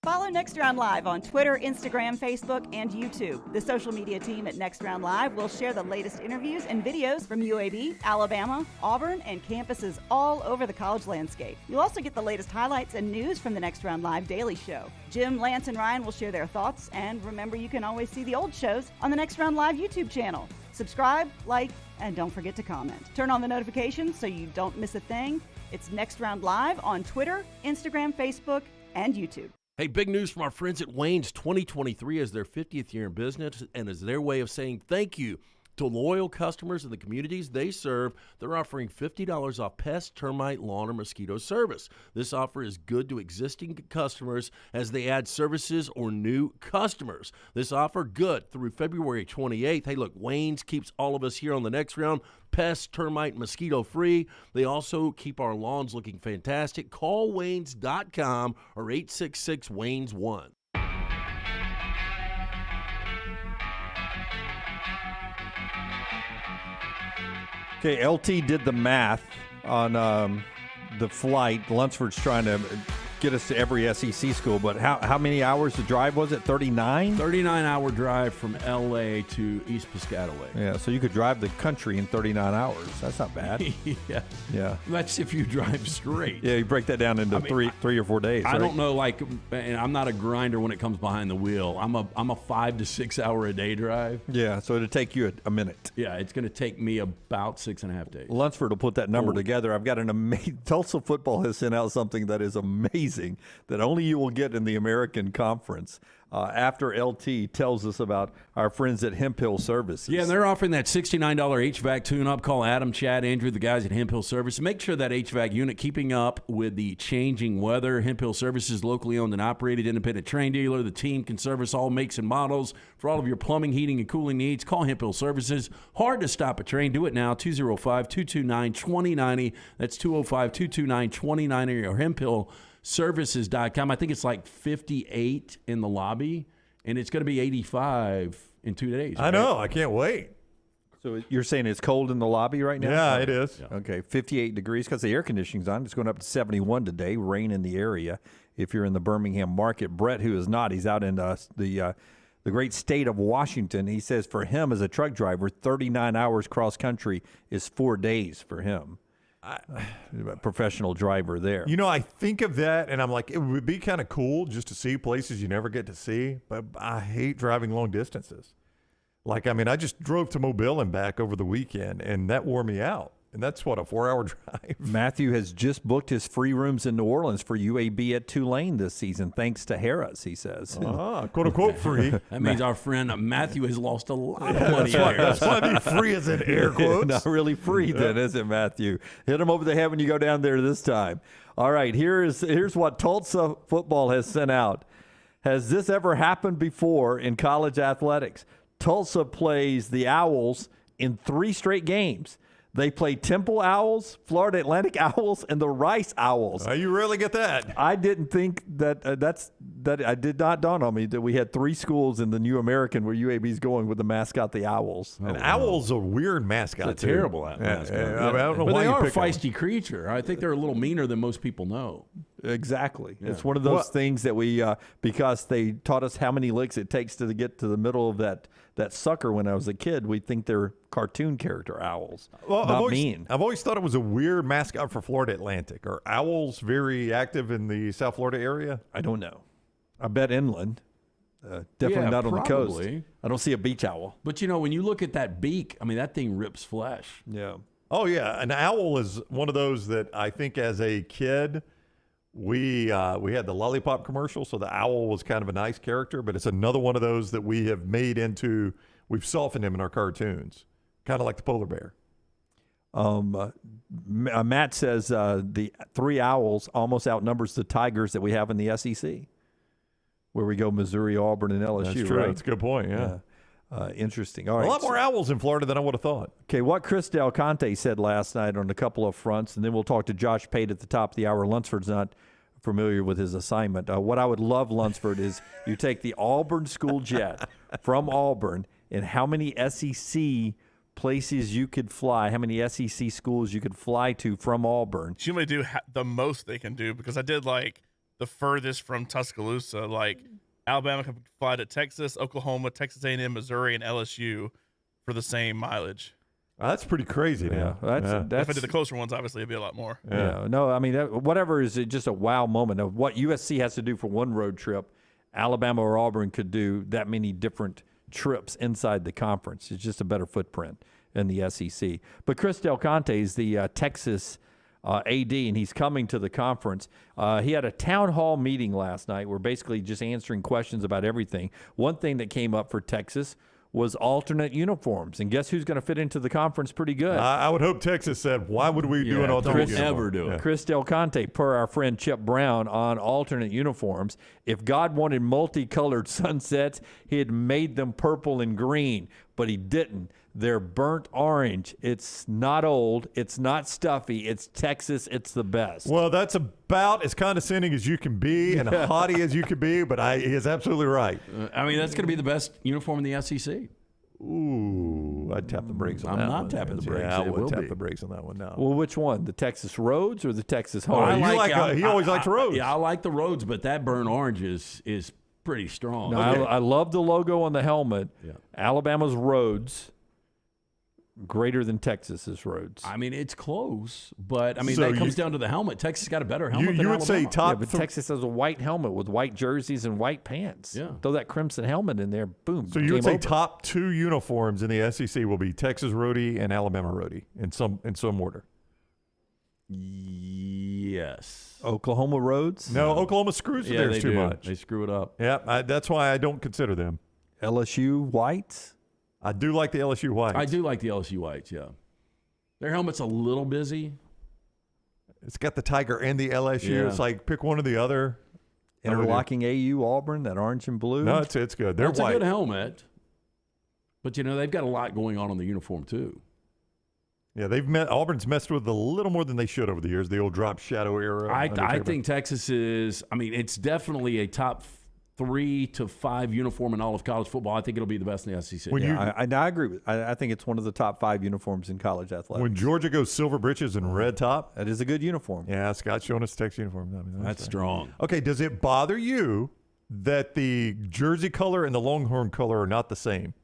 Follow Next Round Live on Twitter, Instagram, Facebook, and YouTube. The social media team at Next Round Live will share the latest interviews and videos from UAB, Alabama, Auburn, and campuses all over the college landscape. You'll also get the latest highlights and news from the Next Round Live Daily Show. Jim, Lance, and Ryan will share their thoughts, and remember, you can always see the old shows on the Next Round Live YouTube channel. Subscribe, like, and don't forget to comment. Turn on the notifications so you don't miss a thing. It's Next Round Live on Twitter, Instagram, Facebook, and YouTube. Hey, big news from our friends at Wayne's. 2023 is their 50th year in business and is their way of saying thank you to loyal customers in the communities they serve. They're offering $50 off pest, termite, lawn, or mosquito service. This offer is good to existing customers as they add services or new customers. This offer good through February 28th. Hey, look, Wayne's keeps all of us here on The Next Round pest, termite, mosquito free. They also keep our lawns looking fantastic. Call Waynes.com or 866-WAYNES1. Okay, LT did the math on the flight. Lunsford's trying to get us to every SEC school, but how many hours the drive was it? 39? 39-hour drive from L.A. to East Piscataway. Yeah, so you could drive the country in 39 hours. That's not bad. Yeah. Yeah. That's if you drive straight. Yeah, you break that down into three or 4 days. I right? don't know, and I'm not a grinder when it comes behind the wheel. I'm a 5 to 6 hour a day drive. Yeah, so it'll take you a minute. Yeah, it's going to take me about 6.5 days. Lunsford will put that number together. I've got an amazing. Tulsa football has sent out something that is amazing that only you will get in the American Conference. After LT tells us about our friends at Hemp Hill Services. Yeah, and they're offering that $69 HVAC tune-up. Call Adam, Chad, Andrew, the guys at Hemp Hill Services. Make sure that HVAC unit keeping up with the changing weather. Hemp Hill Services, locally owned and operated independent train dealer. The team can service all makes and models. For all of your plumbing, heating, and cooling needs, call Hemp Hill Services. Hard to stop a train. Do it now, 205-229-2090. That's 205-229-2090 or hemphillservices.com. I think it's like 58 in the lobby, and it's going to be 85 in 2 days. I know. I can't wait. So you're saying it's cold in the lobby right now? Yeah, it is. Yeah. Okay, 58 degrees because the air conditioning's on. It's going up to 71 today. Rain in the area if you're in the Birmingham market. Brett, who is not, he's out in the great state of Washington. He says for him as a truck driver, 39 hours cross-country is 4 days for him. Professional driver there. You know, I think of that, and I'm like, it would be kind of cool just to see places you never get to see, but I hate driving long distances. Like, I mean, I just drove to Mobile and back over the weekend, and that wore me out. And that's, what, a 4-hour drive? Matthew has just booked his free rooms in New Orleans for UAB at Tulane this season, thanks to Harris, he says. Quote-unquote free. That means our friend Matthew has lost a lot of money. That's why I mean free is in air quotes. Not really free then, is it, Matthew? Hit him over the head when you go down there this time. All right, here's what Tulsa football has sent out. Has this ever happened before in college athletics? Tulsa plays the Owls in 3 straight games. They play Temple Owls, Florida Atlantic Owls, and the Rice Owls. You really get that. I didn't think that I did not dawn on me that we had 3 schools in the New American where UAB's going with the mascot, the Owls. An owl's a weird mascot. It's a terrible mascot. I don't know but why they you are a pick them. feisty creature. I think they're a little meaner than most people know. Exactly. Yeah. It's one of those things that we, because they taught us how many licks it takes to get to the middle of that sucker when I was a kid, we think they're cartoon character owls. Well, mean. I've always thought it was a weird mascot for Florida Atlantic. Are owls very active in the South Florida area? I don't know. I bet inland. Definitely not on the coast. I don't see a beach owl. But, you know, when you look at that beak, I mean, that thing rips flesh. Yeah. Oh, yeah. An owl is one of those that I think as a kid, we had the lollipop commercial, so the owl was kind of a nice character, but it's another one of those that we have made into, we've softened him in our cartoons, kind of like the polar bear. Matt says the 3 owls almost outnumbers the Tigers that we have in the SEC, where we go Missouri, Auburn, and LSU. That's true. Right? That's a good point, yeah. Interesting. All right. A lot more owls in Florida than I would have thought. Okay, what Chris Del Conte said last night on a couple of fronts, and then we'll talk to Josh Pate at the top of the hour. Lunsford's not familiar with his assignment. What I would love, Lunsford, is you take the Auburn school jet from Auburn, and how many SEC places you could fly, how many SEC schools you could fly to from Auburn. You only do the most they can do, because I did like the furthest from Tuscaloosa, like Alabama could fly to Texas, Oklahoma, Texas A&M, Missouri, and LSU for the same mileage. That's pretty crazy now. That's if I did the closer ones, obviously it'd be a lot more. Yeah. No, I mean, whatever is just a wow moment of what USC has to do for one road trip. Alabama or Auburn could do that many different trips inside the conference. It's just a better footprint in the SEC. But Chris Del Conte is the Texas AD, and he's coming to the conference. He had a town hall meeting last night. We're basically just answering questions about everything. One thing that came up for Texas was alternate uniforms. And guess who's going to fit into the conference pretty good? I would hope Texas said, why would we do an alternate uniform? Ever do it. Chris Del Conte, per our friend Chip Brown, on alternate uniforms. If God wanted multicolored sunsets, he had made them purple and green, but he didn't. They're burnt orange. It's not old. It's not stuffy. It's Texas. It's the best. Well, that's about as condescending as you can be and haughty as you can be, but he is absolutely right. I mean, that's going to be the best uniform in the SEC. Ooh, I'd tap the brakes on that one. I'm not tapping the brakes. Yeah, I It would will tap be. the brakes on that one now. Well, which one? The Texas Roads or the Texas Home? He always likes roads. Yeah, I like the roads, but that burnt orange is pretty strong. No, I love the logo on the helmet. Yeah. Alabama's roads greater than Texas's roads. I mean, it's close, but I mean So that comes down to the helmet. Texas got a better helmet. You than would say Alabama. top but Texas has a white helmet with white jerseys and white pants. Yeah. Throw that crimson helmet in there, boom. So you would say game over. top 2 uniforms in the SEC will be Texas Roadie and Alabama Roadie in some order. Yes. Oklahoma roads? No, Oklahoma screws with Yeah, theirs they too do. much. They screw it up. Yeah, that's why I don't consider them. LSU whites? I do like the LSU whites. I do like the LSU whites. Yeah, their helmet's a little busy. It's got the Tiger and the LSU. Yeah. It's like pick one or the other. Interlocking AU Auburn, that orange and blue? No, it's good. They're It's white. a good helmet, but they've got a lot going on in the uniform too. Yeah, Auburn's messed with a little more than they should over the years. The old drop shadow era. I think Texas is. I mean, it's definitely a top 3 to 5 uniform in all of college football. I think it'll be the best in the SEC. I agree with. I think it's one of the top 5 uniforms in college athletics. When Georgia goes silver breeches and red top, that is a good uniform. Yeah, Scott's showing us Texas uniform. I mean, that's strong. Okay, does it bother you that the jersey color and the Longhorn color are not the same?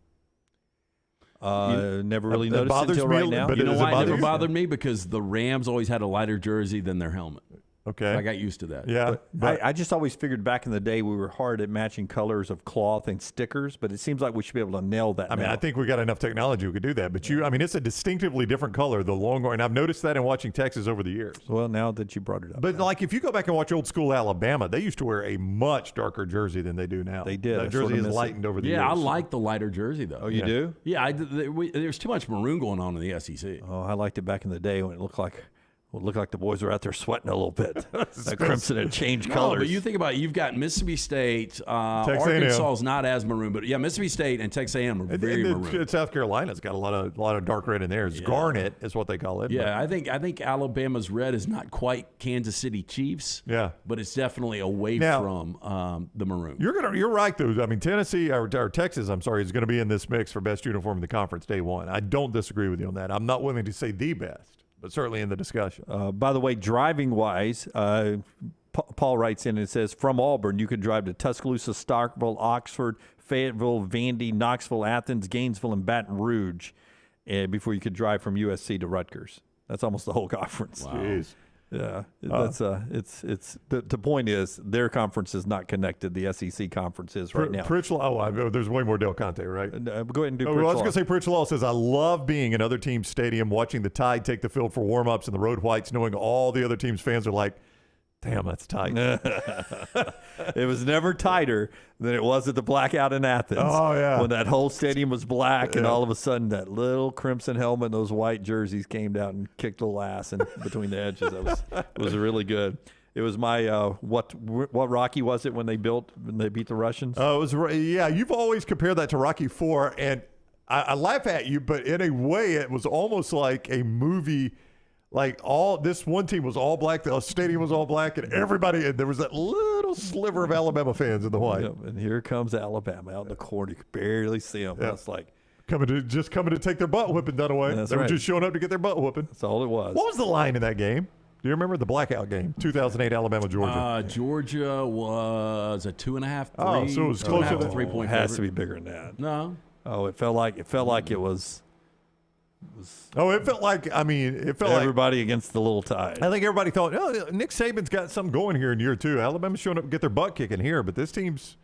Never really That noticed bothers until me right a now. little bit. You know Does it why it bother never you? bothered me? Because the Rams always had a lighter jersey than their helmet. Okay. I got used to that. Yeah. I just always figured back in the day we were hard at matching colors of cloth and stickers, but it seems like we should be able to nail that. I mean, now. I think we got enough technology we could do that. But it's a distinctively different color, the Longhorn. And I've noticed that in watching Texas over the years. Well, now that you brought it up. But like if you go back and watch old school Alabama, they used to wear a much darker jersey than they do now. They did. That I sorta jersey is miss it. lightened over the years. Yeah, I like the lighter jersey though. Oh, you do? Yeah, there's too much maroon going on in the SEC. Oh, I liked it back in the day when it looked like the boys were out there sweating a little bit. That crimson had changed colors. But you think about it, you've got Mississippi State, Texas Arkansas A&M. is not as maroon, but yeah, Mississippi State and Texas A&M are very maroon. South Carolina's got a lot of dark red in there. It's garnet is what they call it. Yeah, I think Alabama's red is not quite Kansas City Chiefs. Yeah. But it's definitely away Now, from the maroon. You're right though. I mean, Tennessee or Texas, I'm sorry, is going to be in this mix for best uniform in the conference day one. I don't disagree with you on that. I'm not willing to say the best, but certainly in the discussion. By the way, driving wise, Paul writes in and says, from Auburn, you could drive to Tuscaloosa, Starkville, Oxford, Fayetteville, Vandy, Knoxville, Athens, Gainesville, and Baton Rouge before you could drive from USC to Rutgers. That's almost the whole conference. Wow. Jeez. Yeah, that's it's the point is their conference is not connected. The SEC conference is right now. Pritch Law, there's way more Del Conte, right? Go ahead and do. I was going to say Pritch Law says, I love being in other teams' stadium, watching the Tide take the field for warm-ups and the Road Whites, knowing all the other teams' fans are like, damn, that's tight. It was never tighter than it was at the blackout in Athens. Oh, yeah. When that whole stadium was black and all of a sudden that little crimson helmet and those white jerseys came down and kicked a little ass and between the edges. It was really good. It was my what Rocky was it when they beat the Russians? Oh, it was you've always compared that to Rocky IV, and I laugh at you, but in a way it was almost like a movie. Like this one team was all black, the stadium was all black, and there was that little sliver of Alabama fans in the white. Yep, and here comes Alabama out in the corner. You could barely see them. Yep. It's like coming to take their butt whipping done away. That's They were right. just showing up to get their butt whooping. That's all it was. What was the line in that game? Do you remember the blackout game, 2008 Alabama Georgia? Georgia was a 2.5, 3. Oh, so it was closer to 3 point. It has to be bigger than that. No. Oh, it felt like it was. Oh, it felt like everybody against the little Tide. I think everybody thought, oh, Nick Saban's got something going here in year two. Alabama's showing up to get their butt kicking here, but this team's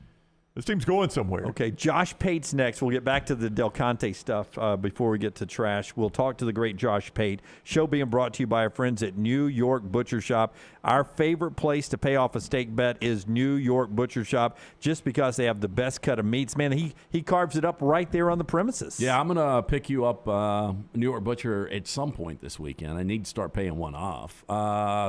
going somewhere. Okay, Josh Pate's next. We'll get back to the Del Conte stuff before we get to trash. We'll talk to the great Josh Pate. Show being brought to you by our friends at New York Butcher Shop. Our favorite place to pay off a steak bet is New York Butcher Shop, just because they have the best cut of meats. Man, he carves it up right there on the premises. Yeah, I'm going to pick you up New York Butcher at some point this weekend. I need to start paying one off.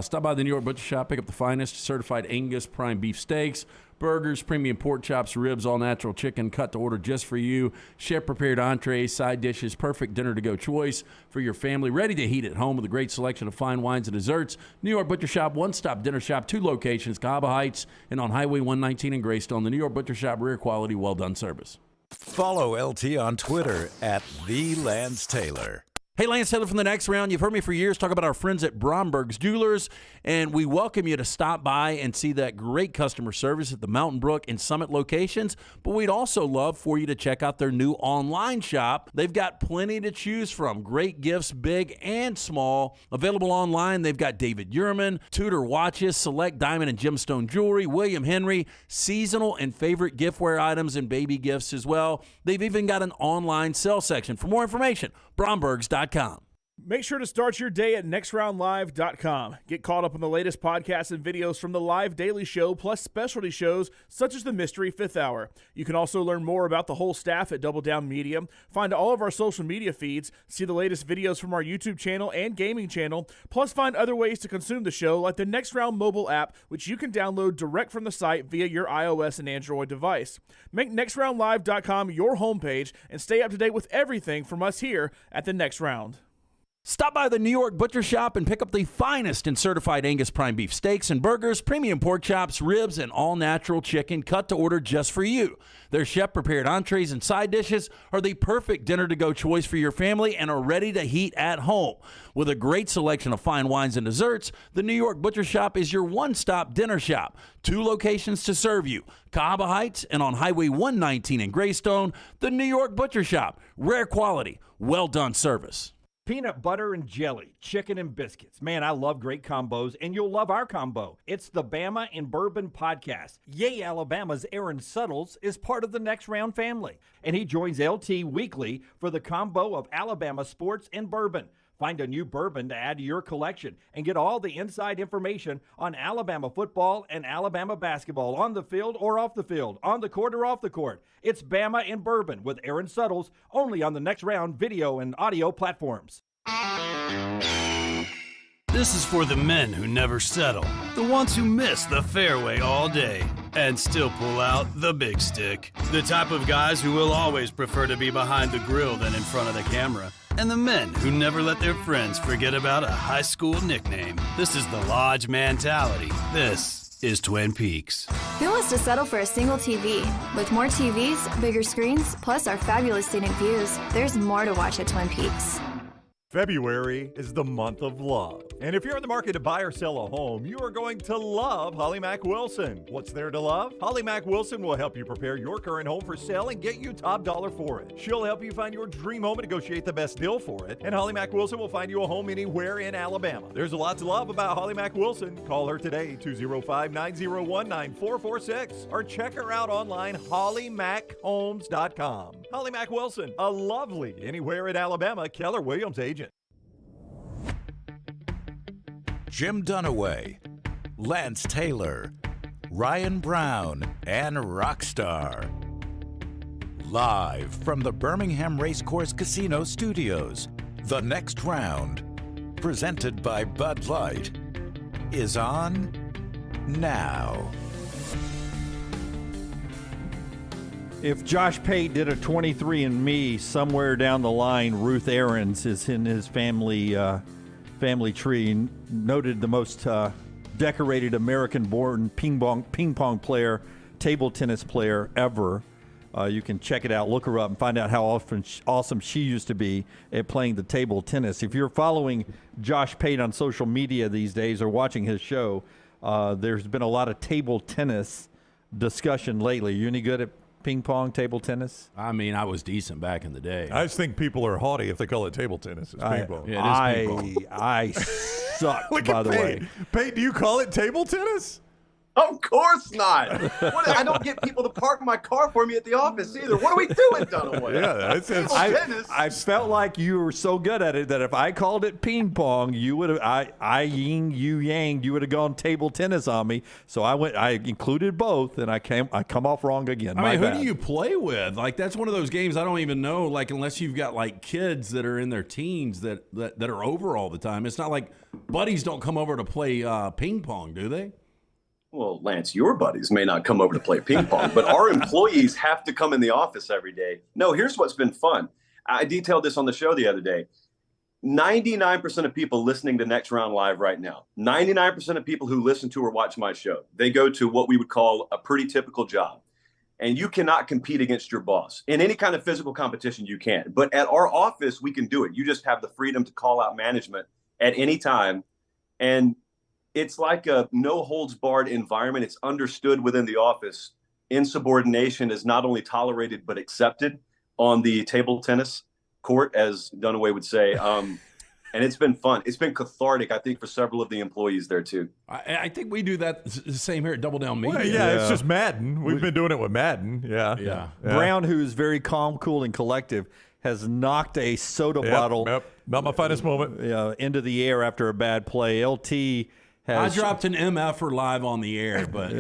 Stop by the New York Butcher Shop, pick up the finest certified Angus prime beef steaks, burgers, premium pork chops, ribs, all natural chicken cut to order just for you. Chef-prepared entrees, side dishes, perfect dinner-to-go choice for your family. Ready to heat at home with a great selection of fine wines and desserts. New York Butcher Shop, one-stop dinner shop, 2 locations, Cahaba Heights and on Highway 119 in Greystone. The New York Butcher Shop, rare quality, well-done service. Follow LT on Twitter at @TheLanceTaylor. Hey, Lance Taylor from The Next Round. You've heard me for years talk about our friends at Bromberg's Jewelers, and we welcome you to stop by and see that great customer service at the Mountain Brook and Summit locations. But we'd also love for you to check out their new online shop. They've got plenty to choose from. Great gifts, big and small. Available online, they've got David Yurman, Tudor watches, select diamond and gemstone jewelry, William Henry, seasonal and favorite giftware items, and baby gifts as well. They've even got an online sale section. For more information, brombergs.com. Make sure to start your day at nextroundlive.com. Get caught up on the latest podcasts and videos from the live daily show, plus specialty shows such as the Mystery Fifth Hour. You can also learn more about the whole staff at Double Down Media, find all of our social media feeds, see the latest videos from our YouTube channel and gaming channel, plus find other ways to consume the show like the Next Round mobile app, which you can download direct from the site via your iOS and Android device. Make nextroundlive.com your homepage and stay up to date with everything from us here at the Next Round. Stop by the New York Butcher Shop and pick up the finest in certified Angus prime beef steaks and burgers, premium pork chops, ribs, and all-natural chicken cut to order just for you. Their chef-prepared entrees and side dishes are the perfect dinner-to-go choice for your family and are ready to heat at home. With a great selection of fine wines and desserts, the New York Butcher Shop is your one-stop dinner shop. 2 locations to serve you, Cahaba Heights and on Highway 119 in Greystone. The New York Butcher Shop, rare quality, well-done service. Peanut butter and jelly, chicken and biscuits. Man, I love great combos, and you'll love our combo. It's the Bama and Bourbon Podcast. Yay, Alabama's Aaron Suttles is part of the Next Round family, and he joins LT weekly for the combo of Alabama sports and bourbon. Find a new bourbon to add to your collection and get all the inside information on Alabama football and Alabama basketball on the field or off the field, on the court or off the court. It's Bama and Bourbon with Aaron Suttles, only on the Next Round video and audio platforms. This is for the men who never settle, the ones who miss the fairway all day and still pull out the big stick, the type of guys who will always prefer to be behind the grill than in front of the camera, and the men who never let their friends forget about a high school nickname. This is the Lodge mentality. This is Twin Peaks. Who wants to settle for a single TV? With more TVs, bigger screens, plus our fabulous scenic views, there's more to watch at Twin Peaks. February is the month of love. And if you're in the market to buy or sell a home, you are going to love Holly Mack Wilson. What's there to love? Holly Mack Wilson will help you prepare your current home for sale and get you top dollar for it. She'll help you find your dream home and negotiate the best deal for it. And Holly Mack Wilson will find you a home anywhere in Alabama. There's a lot to love about Holly Mack Wilson. Call her today, 205-901-9446, or check her out online, hollymachomes.com. Holly Mack Wilson, a lovely anywhere in Alabama Keller Williams agent. Jim Dunaway, Lance Taylor, Ryan Brown, and Rockstar. Live from the Birmingham Racecourse Casino Studios, The Next Round, presented by Bud Light, is on now. If Josh Pate did a 23andMe, somewhere down the line, Ruth Aarons is in his family tree. Noted the most decorated American-born ping pong player, table tennis player ever. You can check it out, look her up, and find out how awesome she used to be at playing the table tennis. If you're following Josh Pate on social media these days or watching his show, there's been a lot of table tennis discussion lately. You any good at ping pong, table tennis? I mean, I was decent back in the day. I just think people are haughty if they call it table tennis. It's ping pong. Yeah, it is ping pong. I suck, Look by at the Pate. way. Pate, do you call it table tennis? Of course not. I don't get people to park my car for me at the office either. What are we doing, Dunaway? Yeah, tennis. I felt like you were so good at it that if I called it ping pong, you would have I yin you yang. You would have gone table tennis on me. So I included both, and I come off wrong again. I mean, bad. who do you play with? Like, that's one of those games I don't even know. Like, unless you've got like kids that are in their teens that are over all the time. It's not like buddies don't come over to play ping pong, do they? Well, Lance, your buddies may not come over to play ping pong, but our employees have to come in the office every day. No, here's what's been fun. I detailed this on the show the other day. 99% of people listening to Next Round Live right now, 99% of people who listen to or watch my show, they go to what we would call a pretty typical job. and you cannot compete against your boss. In any kind of physical competition, you can. But at our office, we can do it. You just have the freedom to call out management at any time. And it's like a no-holds-barred environment. It's understood within the office. Insubordination is not only tolerated but accepted on the table tennis court, as Dunaway would say. And it's been fun. It's been cathartic, I think, for several of the employees there, too. I think we do that the same here at Double Down Media. Well, yeah, it's just Madden. We've been doing it with Madden. Yeah. Brown, who's very calm, cool, and collective, has knocked a soda bottle. Not my finest moment. Into the air after a bad play. LT has. I dropped an MF live on the air, but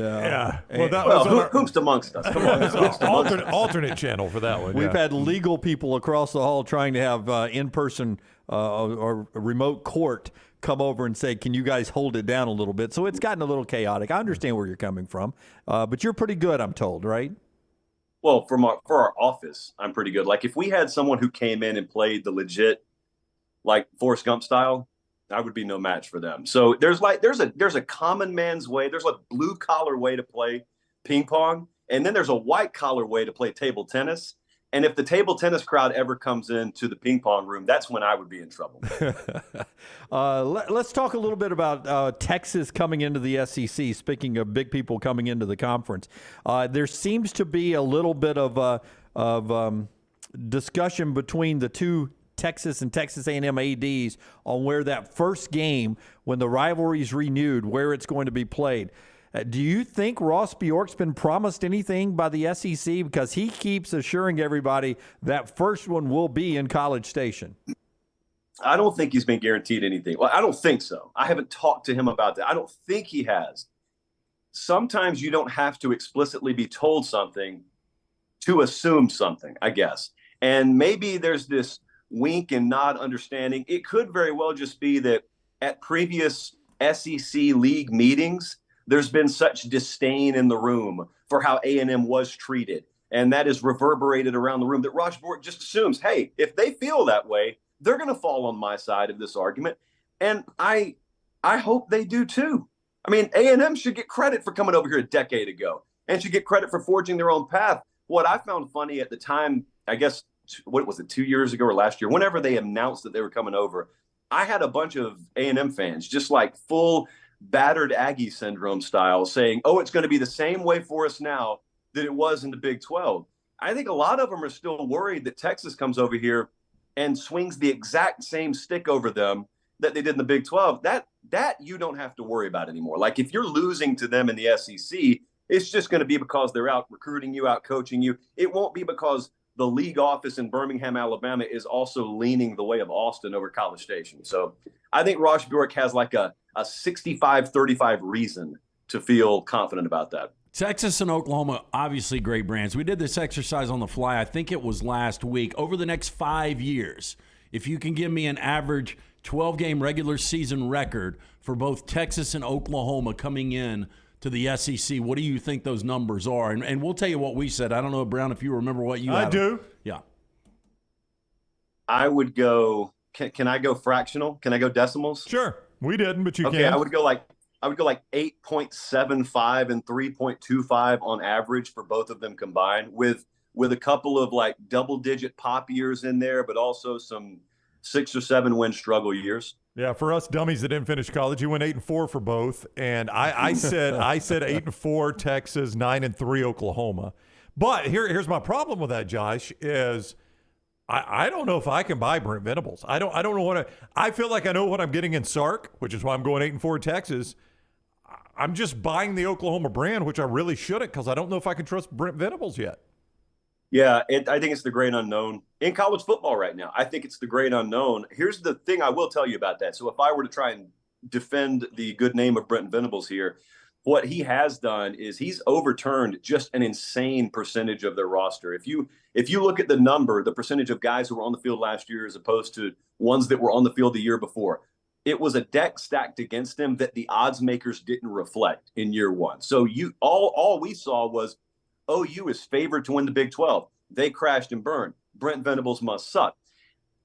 whom's amongst us? Come on, alternate channel for that one. We've had legal people across the hall trying to have in-person or remote court come over and say, can you guys hold it down a little bit? So it's gotten a little chaotic. I understand where you're coming from, but you're pretty good, I'm told, right? Well, for our office, I'm pretty good. Like if we had someone who came in and played the legit, like Forrest Gump style, I would be no match for them. So there's a common man's way. There's a blue collar way to play ping pong, and then there's a white collar way to play table tennis. And if the table tennis crowd ever comes into the ping pong room, that's when I would be in trouble. Let's talk a little bit about Texas coming into the SEC. Speaking of big people coming into the conference, there seems to be a little bit of discussion between the two Texas and Texas A&M ADs on where that first game, when the rivalry's renewed, where it's going to be played. Do you think Ross Bjork's been promised anything by the SEC? Because he keeps assuring everybody that first one will be in College Station. I don't think he's been guaranteed anything. Well, I don't think so. I haven't talked to him about that. I don't think he has. Sometimes you don't have to explicitly be told something to assume something, I guess. And maybe there's this wink and nod understanding. It could very well just be that at previous SEC league meetings, there's been such disdain in the room for how A&M was treated. And that is reverberated around the room that Ross Bjork just assumes, hey, if they feel that way, they're going to fall on my side of this argument. And I hope they do too. I mean, A&M should get credit for coming over here a decade ago and should get credit for forging their own path. What I found funny at the time, I guess, what was it, 2 years ago or last year, whenever they announced that they were coming over, I had a bunch of A&M fans, just like full battered Aggie syndrome style, saying, oh, it's going to be the same way for us now that it was in the Big 12. I think a lot of them are still worried that Texas comes over here and swings the exact same stick over them that they did in the Big 12. That you don't have to worry about anymore. Like if you're losing to them in the SEC, it's just going to be because they're out recruiting you, out coaching you. It won't be because the league office in Birmingham, Alabama is also leaning the way of Austin over College Station. So I think Ross Bjork has like a 65-35 reason to feel confident about that. Texas and Oklahoma, obviously great brands. We did this exercise on the fly. I think it was last week. Over the next 5 years, if you can give me an average 12-game regular season record for both Texas and Oklahoma coming in to the SEC, what do you think those numbers are? And we'll tell you what we said. I don't know, Brown, if you remember what you I do. Yeah. I would go, can I go fractional? Can I go decimals? Sure. We didn't, but you can. Okay, I would go like 8.75 and 3.25 on average for both of them combined, with a couple of like double-digit pop years in there, but also some 6 or 7 win struggle years. Yeah, for us dummies that didn't finish college, you went 8-4 for both, and I said 8-4 Texas, 9-3 Oklahoma. But here's my problem with that, Josh, is I don't know if I can buy Brent Venables. I don't know what I feel like I know what I'm getting in Sark, which is why I'm going 8-4 Texas. I'm just buying the Oklahoma brand, which I really shouldn't, because I don't know if I can trust Brent Venables yet. Yeah, I think it's the great unknown in college football right now. I think it's the great unknown. Here's the thing I will tell you about that. So if I were to try and defend the good name of Brent Venables here, what he has done is he's overturned just an insane percentage of their roster. If you look at the percentage of guys who were on the field last year as opposed to ones that were on the field the year before, it was a deck stacked against him that the odds makers didn't reflect in year one. So all we saw was OU is favored to win the Big 12. They crashed and burned. Brent Venables must suck.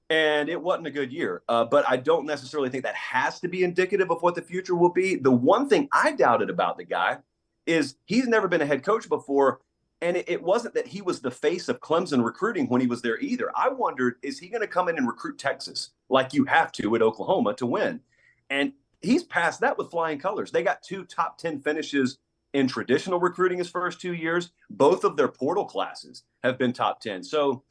And it wasn't a good year. But I don't necessarily think that has to be indicative of what the future will be. The one thing I doubted about the guy is he's never been a head coach before. And it wasn't that he was the face of Clemson recruiting when he was there either. I wondered, is he going to come in and recruit Texas like you have to at Oklahoma to win? And he's passed that with flying colors. They got 2 top 10 finishes in traditional recruiting his first 2 years. Both of their portal classes have been top 10. So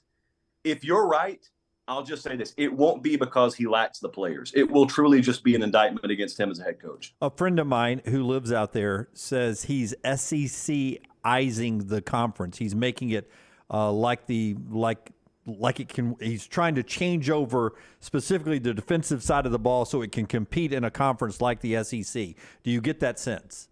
if you're right, I'll just say this. It won't be because he lacks the players. It will truly just be an indictment against him as a head coach. A friend of mine who lives out there says he's SEC-izing the conference. He's making it like it can. He's trying to change over specifically the defensive side of the ball so it can compete in a conference like the SEC. Do you get that sense?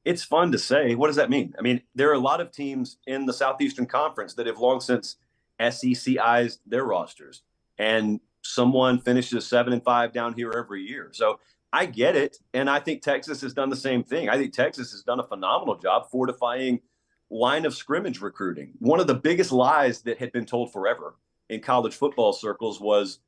It's fun to say. What does that mean? I mean, there are a lot of teams in the Southeastern Conference that have long since SEC-ized their rosters, and someone finishes 7-5 down here every year. So I get it, and I think Texas has done the same thing. I think Texas has done a phenomenal job fortifying line of scrimmage recruiting. One of the biggest lies that had been told forever in college football circles was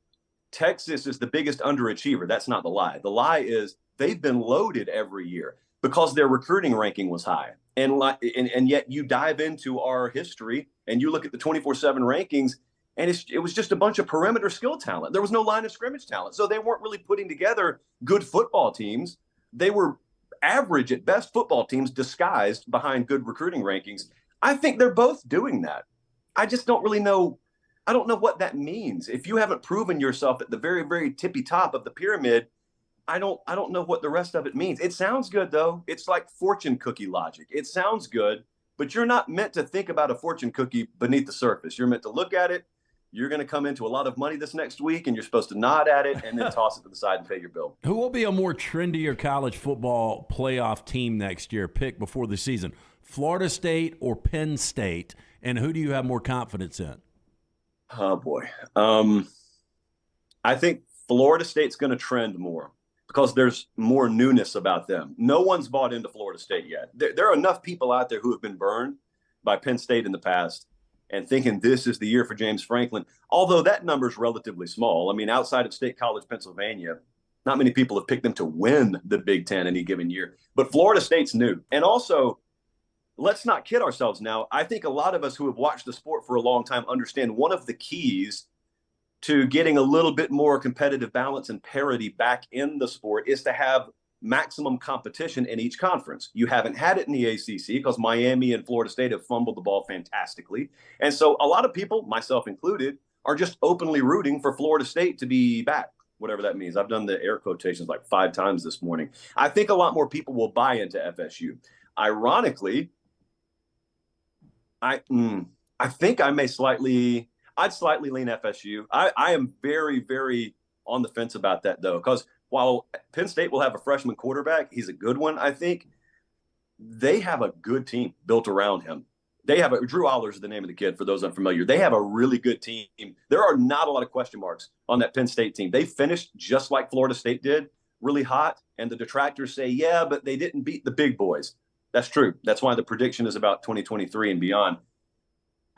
Texas is the biggest underachiever. That's not the lie. The lie is they've been loaded every year because their recruiting ranking was high. And yet you dive into our history and you look at the 24/7 rankings, and it was just a bunch of perimeter skill talent. There was no line of scrimmage talent. So they weren't really putting together good football teams. They were average at best football teams disguised behind good recruiting rankings. I think they're both doing that. I just don't really know. I don't know what that means. If you haven't proven yourself at the very, very tippy top of the pyramid, I don't know what the rest of it means. It sounds good, though. It's like fortune cookie logic. It sounds good, but you're not meant to think about a fortune cookie beneath the surface. You're meant to look at it. You're going to come into a lot of money this next week, and you're supposed to nod at it and then toss it to the side and pay your bill. Who will be a more trendier college football playoff team next year, pick before the season? Florida State or Penn State? And who do you have more confidence in? Oh, boy. I think Florida State's going to trend more because there's more newness about them. No one's bought into Florida State yet. There are enough people out there who have been burned by Penn State in the past and thinking this is the year for James Franklin, although that number is relatively small. I mean, outside of State College, Pennsylvania, not many people have picked them to win the Big Ten any given year. But Florida State's new. And also, let's not kid ourselves now. I think a lot of us who have watched the sport for a long time understand one of the keys to getting a little bit more competitive balance and parity back in the sport is to have maximum competition in each conference. You haven't had it in the ACC because Miami and Florida State have fumbled the ball fantastically. And so a lot of people, myself included, are just openly rooting for Florida State to be back, whatever that means. I've done the air quotations like 5 times this morning. I think a lot more people will buy into FSU. Ironically, I think I'd slightly lean FSU. I am very, very on the fence about that, though, because while Penn State will have a freshman quarterback, he's a good one, I think. They have a good team built around him. They have Drew Allers is the name of the kid, for those unfamiliar. They have a really good team. There are not a lot of question marks on that Penn State team. They finished just like Florida State did, really hot, and the detractors say, yeah, but they didn't beat the big boys. That's true. That's why the prediction is about 2023 and beyond.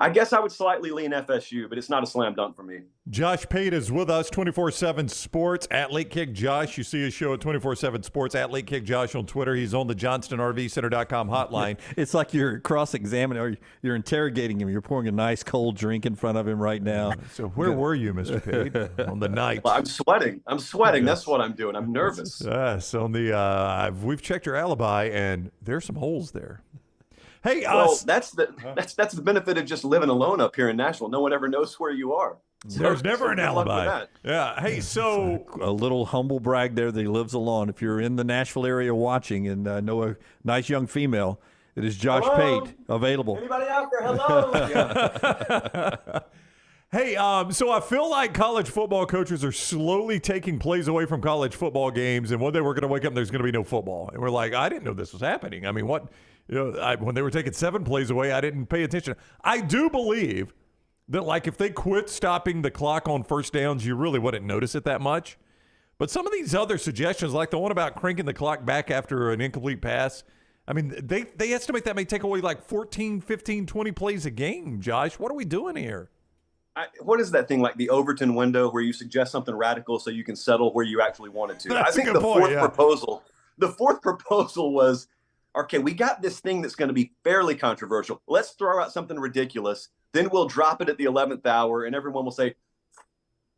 I guess I would slightly lean FSU, but it's not a slam dunk for me. Josh Pate is with us, 24/7 Sports, at Late Kick Josh. You see his show at 24/7 Sports, at Late Kick Josh on Twitter. He's on the JohnstonRVCenter.com hotline. It's like you're cross-examining or you're interrogating him. You're pouring a nice cold drink in front of him right now. So where were you, Mr. Pate, on the night? Well, I'm sweating. Yes. That's what I'm doing. I'm nervous. Yes, on the we've checked your alibi, and there's some holes there. Hey, well, that's the benefit of just living alone up here in Nashville. No one ever knows where you are. There's never an alibi. Yeah. Hey, so a little humble brag there that he lives alone. If you're in the Nashville area watching and know a nice young female, it is Josh Pate available. Anybody out there? Hello. Hey, so I feel like college football coaches are slowly taking plays away from college football games, and one day we're going to wake up and there's going to be no football. And we're like, I didn't know this was happening. I mean, what? When they were taking 7 plays away, I didn't pay attention. I do believe that, like, if they quit stopping the clock on first downs, you really wouldn't notice it that much. But some of these other suggestions, like the one about cranking the clock back after an incomplete pass, I mean, they estimate that may take away like 14, 15, 20 plays a game, Josh. What are we doing here? What is that thing, like the Overton window, where you suggest something radical so you can settle where you actually wanted to? That's I think a good the point, fourth proposal was, okay, we got this thing that's going to be fairly controversial. Let's throw out something ridiculous. Then we'll drop it at the 11th hour, and everyone will say,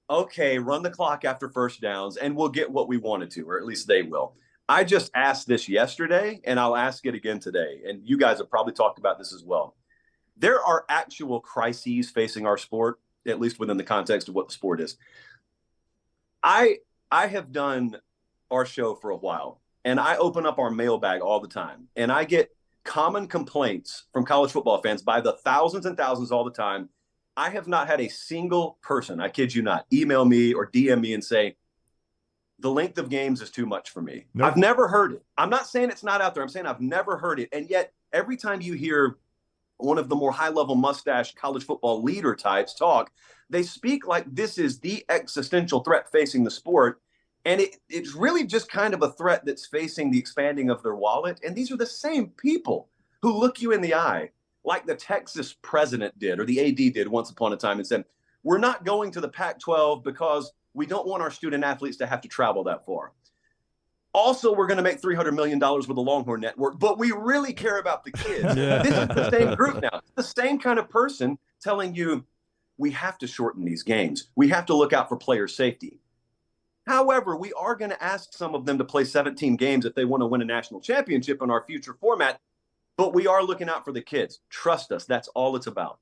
okay, run the clock after first downs, and we'll get what we wanted to, or at least they will. I just asked this yesterday, and I'll ask it again today. And you guys have probably talked about this as well. There are actual crises facing our sport, at least within the context of what the sport is. I have done our show for a while, and I open up our mailbag all the time, and I get common complaints from college football fans by the thousands and thousands all the time. I have not had a single person, I kid you not, email me or DM me and say, the length of games is too much for me. Nope. I've never heard it. I'm not saying it's not out there. I'm saying I've never heard it. And yet every time you hear one of the more high-level mustache college football leader types talk, they speak like this is the existential threat facing the sport. And it's really just kind of a threat that's facing the expanding of their wallet. And these are the same people who look you in the eye, like the Texas president did, or the AD did once upon a time, and said, we're not going to the Pac-12 because we don't want our student athletes to have to travel that far. Also, we're going to make $300 million with the Longhorn Network, but we really care about the kids. Yeah. This is the same group now. It's the same kind of person telling you, we have to shorten these games. We have to look out for player safety. However, we are going to ask some of them to play 17 games if they want to win a national championship in our future format, but we are looking out for the kids. Trust us. That's all it's about.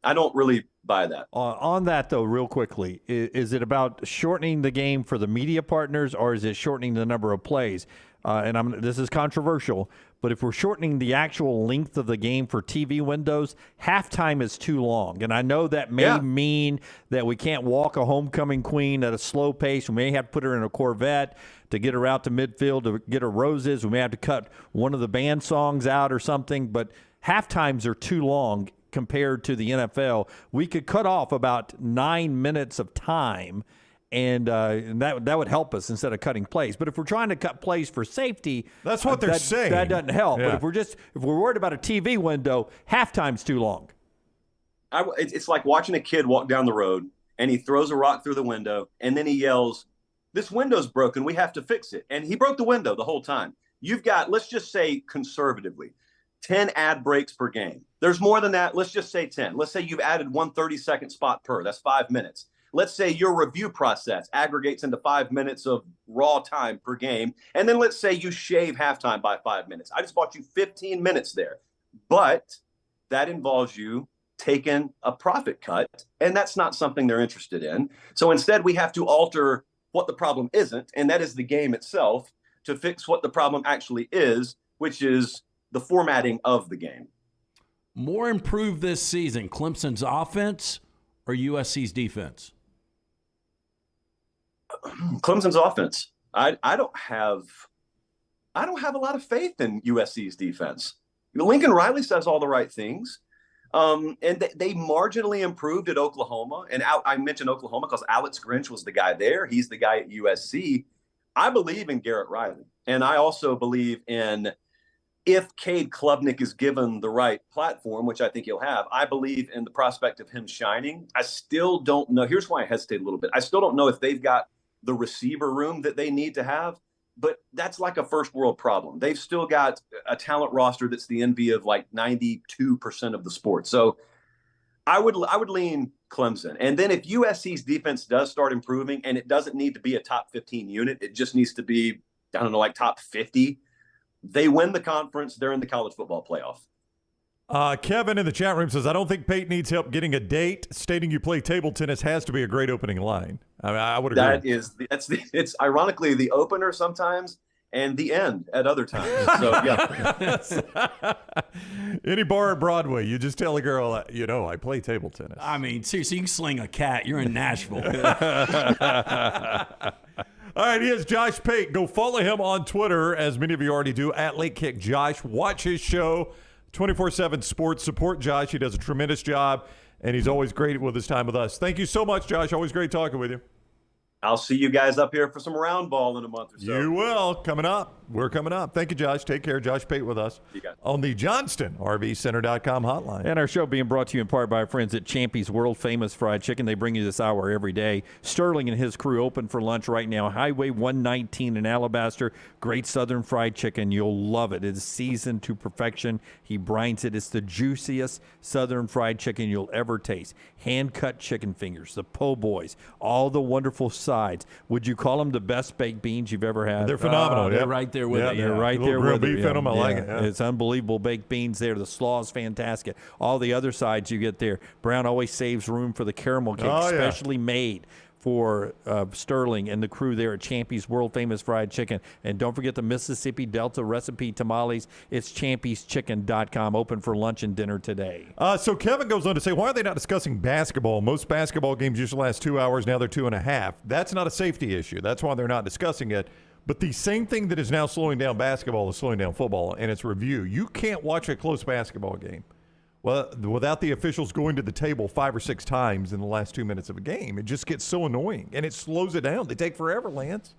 I don't really buy that. On that, though, real quickly, is it about shortening the game for the media partners, or is it shortening the number of plays? This is controversial, but if we're shortening the actual length of the game for TV windows, halftime is too long. And I know that may mean that we can't walk a homecoming queen at a slow pace. We may have to put her in a Corvette to get her out to midfield to get her roses. We may have to cut one of the band songs out or something, but halftimes are too long compared to the NFL. We could cut off about 9 minutes of time, and that would help us instead of cutting plays. But if we're trying to cut plays for safety, that's what they're saying. That doesn't help. Yeah. But if we're worried about a TV window, halftime's too long. It's like watching a kid walk down the road, and he throws a rock through the window, and then he yells, "This window's broken. We have to fix it." And he broke the window the whole time. You've got, let's just say conservatively, 10 ad breaks per game. There's more than that. Let's just say 10. Let's say you've added 1 30-second spot per. That's 5 minutes. Let's say your review process aggregates into 5 minutes of raw time per game. And then let's say you shave halftime by 5 minutes. I just bought you 15 minutes there. But that involves you taking a profit cut, and that's not something they're interested in. So instead, we have to alter what the problem isn't, and that is the game itself, to fix what the problem actually is, which is the formatting of the game. More improved this season, Clemson's offense or USC's defense? Clemson's offense. I don't have a lot of faith in USC's defense. Lincoln Riley says all the right things, and they marginally improved at Oklahoma. And I mentioned Oklahoma because Alex Grinch was the guy there. He's the guy at USC. I believe in Garrett Riley, and I also believe in, if Cade Klubnik is given the right platform, which I think he'll have, I believe in the prospect of him shining. I still don't know. Here's why I hesitate a little bit. I still don't know if they've got the receiver room that they need to have, but that's like a first world problem. They've still got a talent roster that's the envy of like 92% of the sport. So I would lean Clemson. And then if USC's defense does start improving, and it doesn't need to be a top 15 unit, it just needs to be, I don't know, like top 50, they win the conference. They're in the college football playoff. Kevin in the chat room says, I don't think Pate needs help getting a date. Stating you play table tennis has to be a great opening line. I mean, I would agree. It's ironically the opener sometimes and the end at other times. So, yeah. Any bar at Broadway, you just tell a girl, I play table tennis. I mean, seriously, you can sling a cat. You're in Nashville. All right, he is Josh Pate. Go follow him on Twitter, as many of you already do, at Late Kick Josh. Watch his show, 24/7 Sports. Support Josh. He does a tremendous job, and he's always great with his time with us. Thank you so much, Josh. Always great talking with you. I'll see you guys up here for some round ball in a month or so. You will. Coming up. We're coming up. Thank you, Josh. Take care. Josh Pate with us on the JohnstonRVCenter.com hotline. And our show being brought to you in part by our friends at Champy's World Famous Fried Chicken. They bring you this hour every day. Sterling and his crew open for lunch right now. Highway 119 in Alabaster. Great Southern fried chicken. You'll love it. It's seasoned to perfection. He brines it. It's the juiciest Southern fried chicken you'll ever taste. Hand-cut chicken fingers, the po' boys, all the wonderful sides. Would you call them the best baked beans you've ever had? They're phenomenal. They're right there with it. You're right there grilled with it. beef in them. I like it. Yeah. It's unbelievable baked beans there. The slaw is fantastic. All the other sides you get there. Brown always saves room for the caramel cake, specially made for Sterling and the crew there at Champy's World Famous Fried Chicken. And don't forget the Mississippi Delta recipe tamales. It's champyschicken.com. Open for lunch and dinner today. So Kevin goes on to say, why are they not discussing basketball? Most basketball games usually last 2 hours. Now they're 2.5. That's not a safety issue. That's why they're not discussing it. But the same thing that is now slowing down basketball is slowing down football, and it's review. You can't watch a close basketball game without the officials going to the table 5 or 6 times in the last 2 minutes of a game. It just gets so annoying, and it slows it down. They take forever, Lance.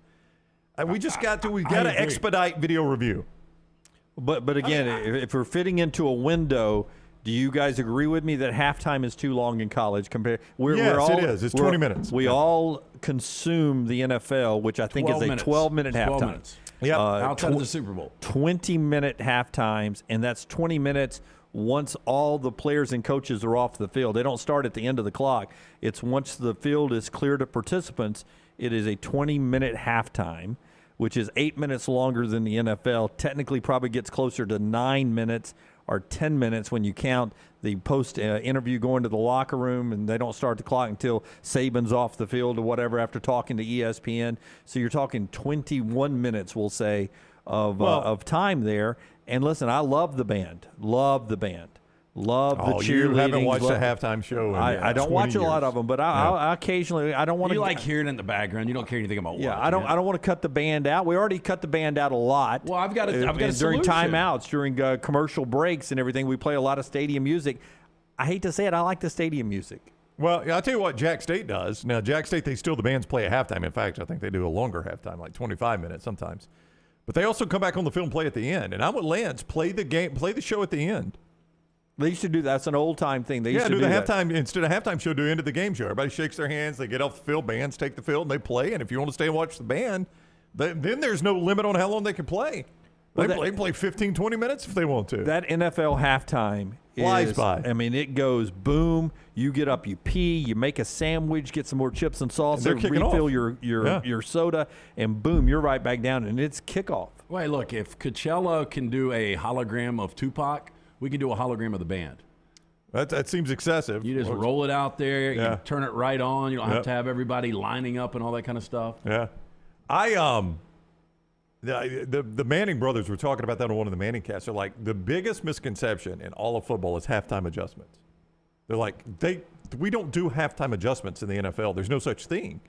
We've got to expedite video review. But again, if we're fitting into a window, do you guys agree with me that halftime is too long in college? It is. It's 20 minutes. We all consume the NFL, which I think is a 12-minute halftime. Yeah, outside of the Super Bowl. 20-minute halftimes, and that's 20 minutes once all the players and coaches are off the field. They don't start at the end of the clock. It's once the field is clear to participants, it is a 20-minute halftime, which is 8 minutes longer than the NFL. Technically probably gets closer to 9 minutes or 10 minutes when you count the post interview going to the locker room, and they don't start the clock until Saban's off the field or whatever after talking to ESPN. So you're talking 21 minutes, we'll say, of time there. And listen, I love the band. Love the cheerleading. You haven't watched a halftime show in I don't watch a lot of them, but I occasionally, I don't want to. You like hearing it in the background. You don't care anything about. Yeah, I don't want to cut the band out. We already cut the band out a lot. Well, I've got a during solution. timeouts, during commercial breaks and everything. We play a lot of stadium music. I hate to say it, I like the stadium music. Well, I'll tell you what Jack State does. Now, Jack State, the bands play a halftime. In fact, I think they do a longer halftime, like 25 minutes sometimes. But they also come back on the field and play at the end. And I'm with Lance. Play the show at the end. They used to do that. That's an old-time thing. They used to do the that. halftime. Instead of halftime show, do end of the game show. Everybody shakes their hands. They get off the field. Bands take the field, and they play. And if you want to stay and watch the band, then there's no limit on how long they can play. They can play 15, 20 minutes if they want to. That NFL halftime flies by. I mean, it goes boom. You get up, you pee, you make a sandwich, get some more chips and salsa, refill your soda, and boom, you're right back down, and it's kickoff. Wait, look, if Coachella can do a hologram of Tupac, we can do a hologram of the band. That seems excessive. You just roll it out there, you turn it right on. You don't have to have everybody lining up and all that kind of stuff. Yeah. The Manning brothers were talking about that on one of the Manning casts. They're like, the biggest misconception in all of football is halftime adjustments. They're like, we don't do halftime adjustments in the NFL. There's no such thing.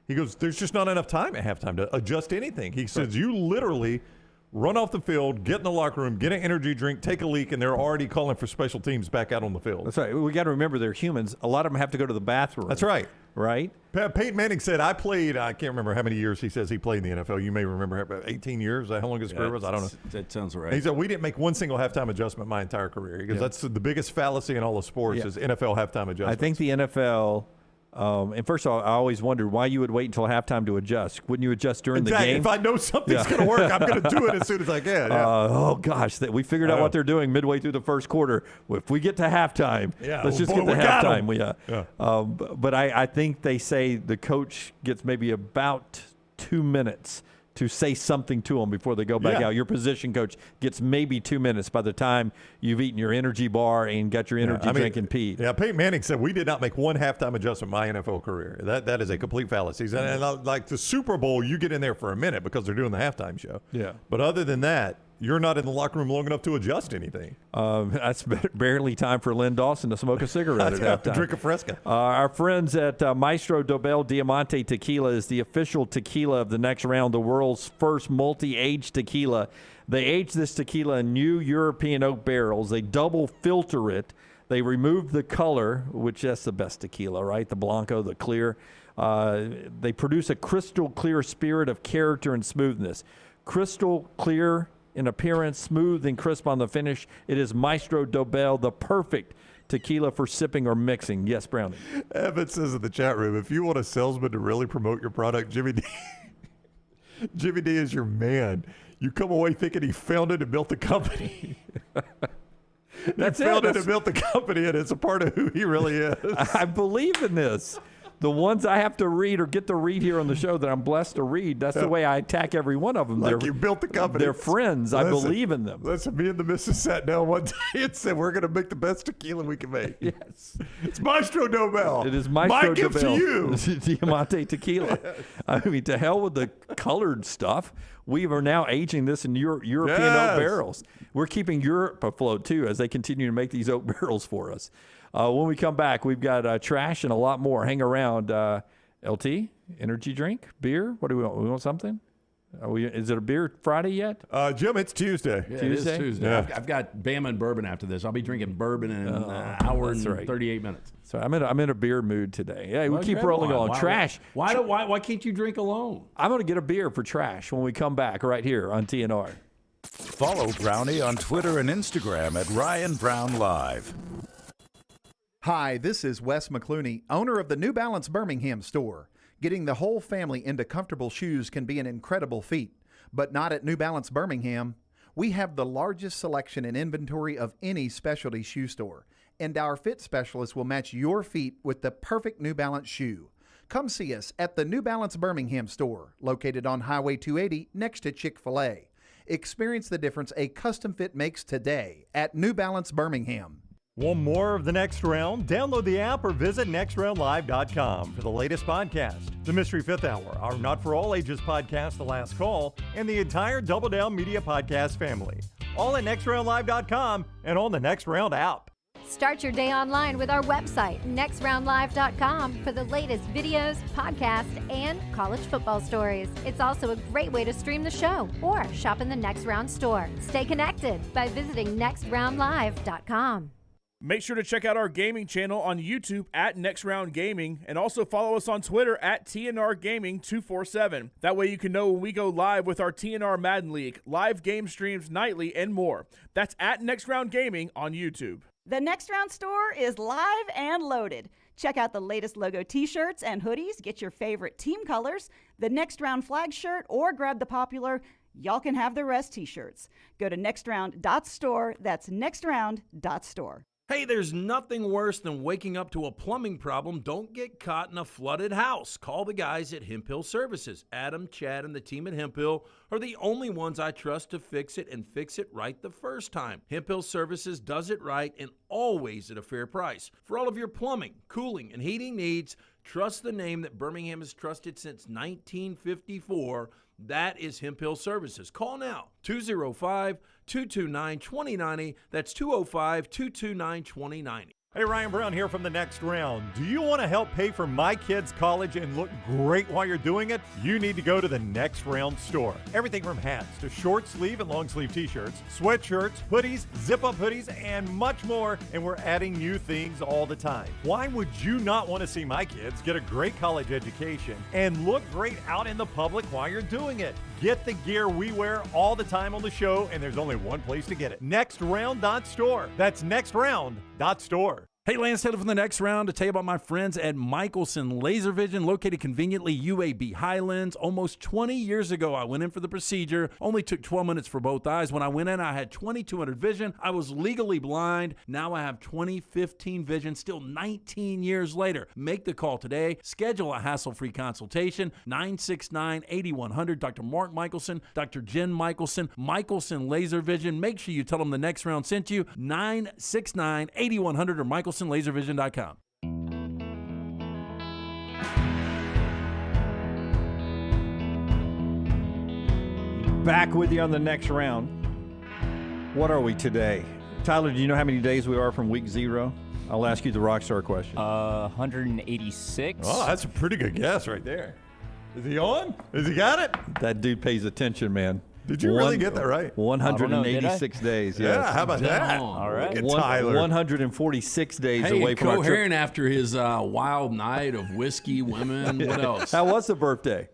He goes, there's just not enough time at halftime to adjust anything. He says, you literally run off the field, get in the locker room, get an energy drink, take a leak, and they're already calling for special teams back out on the field. That's right. We got to remember they're humans. A lot of them have to go to the bathroom. That's right. Right? Peyton Manning said, I can't remember how many years he says he played in the NFL. You may remember about 18 years. How long his career was? I don't know. That sounds right. He said, we didn't make one single halftime adjustment my entire career. Because that's the biggest fallacy in all of sports is NFL halftime adjustments. I think the NFL, and first of all, I always wondered why you would wait until halftime to adjust. Wouldn't you adjust during the game? If I know something's going to work, I'm going to do it as soon as I can. Yeah. Oh, gosh. We figured out what they're doing midway through the first quarter. If we get to halftime, let's just get to halftime. But I think they say the coach gets maybe about 2 minutes to say something to them before they go back out. Your position coach gets maybe 2 minutes by the time you've eaten your energy bar and got your energy drink and peed. Yeah, Peyton Manning said, we did not make one halftime adjustment my NFL career. That is a complete fallacy. And like the Super Bowl, you get in there for a minute because they're doing the halftime show. Yeah. But other than that, you're not in the locker room long enough to adjust anything. That's barely time for Lynn Dawson to smoke a cigarette at halftime. Drink a Fresca. Our friends at Maestro Dobel Diamante Tequila is the official tequila of the next round, the world's first multi-age tequila. They age this tequila in new European oak barrels. They double filter it. They remove the color, which that's the best tequila, right? The Blanco, the clear. They produce a crystal clear spirit of character and smoothness. Crystal clear in appearance, smooth and crisp on the finish. It is Maestro Dobel, the perfect tequila for sipping or mixing. Yes, Brownie. Evan says in the chat room, if you want a salesman to really promote your product, Jimmy D, Jimmy D is your man. You come away thinking he founded and built the company. That's he founded and built the company, and it's a part of who he really is. I believe in this. The ones I have to read or get to read here on the show that I'm blessed to read, that's the way I attack every one of them. Like you built the company. They're friends. I believe in them. Listen, me and the missus sat down one day and said, we're going to make the best tequila we can make. Yes. It's Maestro Dobel. It is Maestro My gift to you. Diamante tequila. Yes. I mean, to hell with the colored stuff. We are now aging this in European oak barrels. We're keeping Europe afloat, too, as they continue to make these oak barrels for us. When we come back, we've got trash and a lot more. Hang around. LT, energy drink, beer? What do we want? We want something? Is it a beer Friday yet? Jim, it's Tuesday. Yeah, Tuesday? It is Tuesday. Yeah. I've got Bama and bourbon after this. I'll be drinking bourbon in an hour and 38 minutes. So I'm in a beer mood today. Hey, Well, we keep grab rolling one. on. Trash. Why can't you drink alone? I'm going to get a beer for trash when we come back right here on TNR. Follow Brownie on Twitter and Instagram at Ryan Brown Live. Hi, this is Wes McClooney, owner of the New Balance Birmingham store. Getting the whole family into comfortable shoes can be an incredible feat, but not at New Balance Birmingham. We have the largest selection and inventory of any specialty shoe store, and our fit specialists will match your feet with the perfect New Balance shoe. Come see us at the New Balance Birmingham store, located on Highway 280 next to Chick-fil-A. Experience the difference a custom fit makes today at New Balance Birmingham. Want more of The Next Round? Download the app or visit nextroundlive.com for the latest podcast, The Mystery Fifth Hour, our Not For All Ages podcast, The Last Call, and the entire Double Down Media podcast family. All at nextroundlive.com and on the Next Round app. Start your day online with our website, nextroundlive.com, for the latest videos, podcasts, and college football stories. It's also a great way to stream the show or shop in the Next Round store. Stay connected by visiting nextroundlive.com. Make sure to check out our gaming channel on YouTube at Next Round Gaming, and also follow us on Twitter at TNR Gaming 247. That way you can know when we go live with our TNR Madden League, live game streams nightly, and more. That's at Next Round Gaming on YouTube. The Next Round store is live and loaded. Check out the latest logo t-shirts and hoodies, get your favorite team colors, the Next Round flag shirt, or grab the popular Y'all Can Have the Rest t-shirts. Go to nextround.store. That's nextround.store. Hey, there's nothing worse than waking up to a plumbing problem. Don't get caught in a flooded house. Call the guys at Hemp Hill Services. Adam, Chad, and the team at Hemp Hill are the only ones I trust to fix it and fix it right the first time. Hemp Hill Services does it right and always at a fair price. For all of your plumbing, cooling, and heating needs, trust the name that Birmingham has trusted since 1954. That is Hemp Hill Services. Call now, 205-229-2090. That's 205-229-2090. Hey, Ryan Brown here from The Next Round. Do you want to help pay for my kids' college and look great while you're doing it? You need to go to The Next Round store. Everything from hats to short sleeve and long sleeve t-shirts, sweatshirts, hoodies, zip-up hoodies, and much more. And we're adding new things all the time. Why would you not want to see my kids get a great college education and look great out in the public while you're doing it? Get the gear we wear all the time on the show, and there's only one place to get it. Nextround.store. That's nextround.store. Hey, Lance Taylor from The Next Round to tell you about my friends at Michelson Laser Vision, located conveniently UAB Highlands. Almost 20 years ago, I went in for the procedure. Only took 12 minutes for both eyes. When I went in, I had 20/200 vision. I was legally blind. Now I have 20/15 vision, still 19 years later. Make the call today. Schedule a hassle-free consultation, 969-8100. Dr. Mark Michelson, Dr. Jen Michelson, Michelson Laser Vision. Make sure you tell them The Next Round sent you, 969-8100 or MichelsonLaserVision.com. Back with you on The Next Round. What are we today? Tyler, do you know how many days we are from week 0? I'll ask you the rockstar question. 186. Oh, that's a pretty good guess right there. Is he on? Has he got it? That dude pays attention, man. Did you really get that right? 186 days. Yes. Yeah, how about that? All right. Look at Tyler. 146 days away from our trip. coherent after his wild night of whiskey, women. What else? How was the birthday?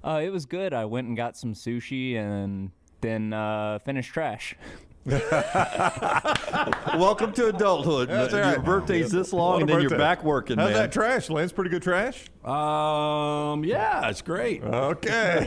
It was good. I went and got some sushi and then finished trash. Welcome to adulthood. That's Your right. birthday's this long, What a and then you're birthday. back working, How's man. that trash, Lance? Pretty good trash? Yeah, it's great. Okay.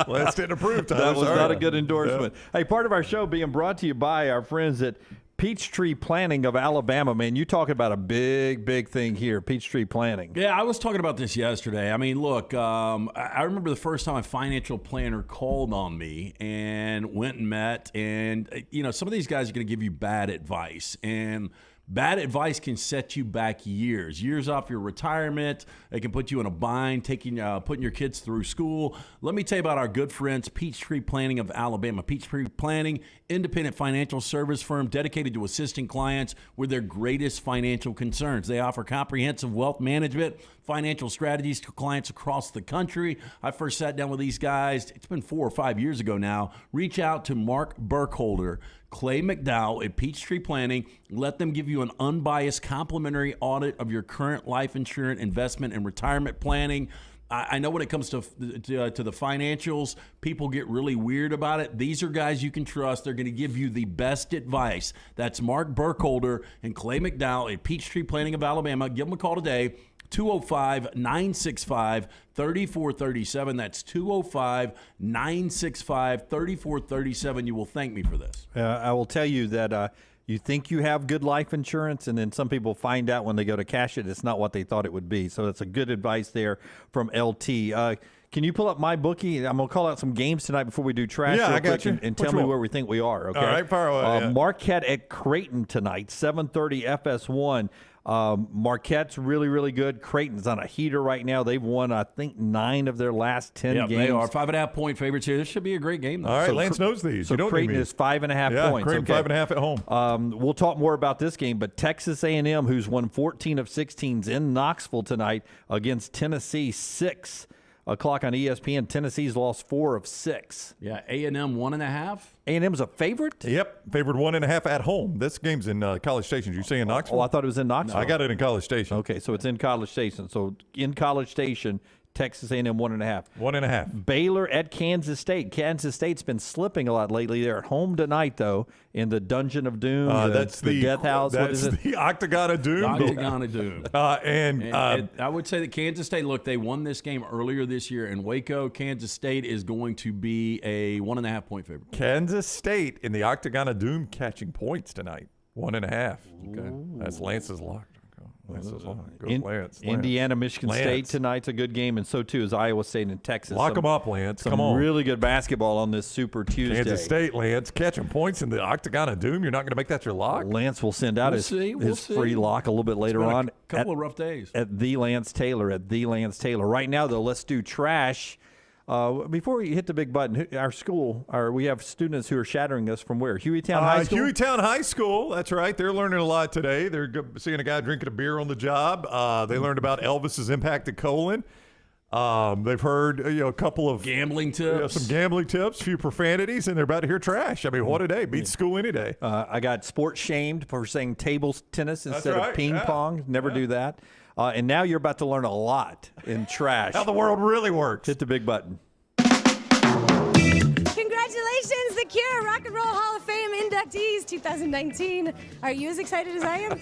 Lance didn't approve, Tyler. That was Sorry. not a good endorsement. Hey, part of our show being brought to you by our friends at Peachtree Planning of Alabama. Man, you talking about a big, big thing here, Peachtree Planning. Yeah, I was talking about this yesterday. I mean, look, I remember the first time a financial planner called on me and went and met. And, some of these guys are going to give you bad advice. And bad advice can set you back years off your retirement. It can put you in a bind, putting your kids through school. Let me tell you about our good friends, Peachtree Planning of Alabama. Peachtree Planning, independent financial service firm dedicated to assisting clients with their greatest financial concerns. They offer comprehensive wealth management, financial strategies to clients across the country. I first sat down with these guys, it's been 4 or 5 years ago now. Reach out to Mark Burkholder, Clay McDowell at Peachtree Planning. Let them give you an unbiased complimentary audit of your current life insurance, investment, and retirement planning. I know when it comes to the financials, people get really weird about it. These are guys you can trust. They're going to give you the best advice. That's Mark Burkholder and Clay McDowell at Peachtree Planning of Alabama. Give them a call today. 205-965-3437. That's 205-965-3437. You will thank me for this. I will tell you that you think you have good life insurance, and then some people find out when they go to cash it, it's not what they thought it would be. So that's a good advice there from LT. Can you pull up my bookie? I'm going to call out some games tonight before we do trash. Yeah, real I got quick you. And Which tell me one? where we think we are. Okay. All right, fire away. Yeah. Marquette at Creighton tonight, 7:30 FS1. Marquette's really, really good. Creighton's on a heater right now. They've won, I think, 9 of their last 10 games. They are 5.5 point favorites here. This should be a great game, though. All right, So Lance knows these. So you don't Creighton need me. is 5.5 Yeah, points. Creighton okay. 5.5 at home. We'll talk more about this game, but Texas A&M, who's won 14 of 16s in Knoxville tonight against Tennessee, 6 o'clock on ESPN. Tennessee's lost 4 of 6. Yeah, A&M 1.5. A&M's a favorite? Yep, favored 1.5 at home. This game's in College Station. You say in Knoxville? Oh, I thought it was in Knoxville. I got it in College Station. Okay, so it's in College Station. So in College Station, Texas A&M 1.5. 1.5. Baylor at Kansas State. Kansas State's been slipping a lot lately. They're at home tonight, though, in the Dungeon of Doom. That's the Death House. What is That's it? the Octagon of Doom. The Octagon of Doom. And I would say that Kansas State, look, they won this game earlier this year in Waco. Kansas State is going to be a 1.5 point favorite. Kansas State in the Octagon of Doom catching points tonight. 1.5. Okay. That's Lance's lock. Lance's lock. Go Lance. Indiana, Michigan Lance. State tonight's a good game, and so too is Iowa State and Texas. Lock them up, Lance. Some Come on. really good basketball on this Super Tuesday. Kansas State, Lance, catching points in the Octagon of Doom. You're not going to make that your lock? Lance will send out We'll his see. We'll see. free lock a little bit later been a on. couple of rough days. At the Lance Taylor. Right now, though, let's do trash. Before we hit the big button, we have students who are shattering us from where? Hueytown High School? Hueytown High School. That's right. They're learning a lot today. They're seeing a guy drinking a beer on the job. They learned about Elvis's impact to colon. They've heard a couple of gambling tips, some gambling tips, a few profanities, and they're about to hear trash. I mean, what a day! Beats school any day. I got sports shamed for saying table tennis instead right, of ping yeah. pong. Never do that. And now you're about to learn a lot in trash. How the world really works. Hit the big button. Congratulations, The Cure Rock and Roll Hall of Fame inductees 2019. Are you as excited as I am?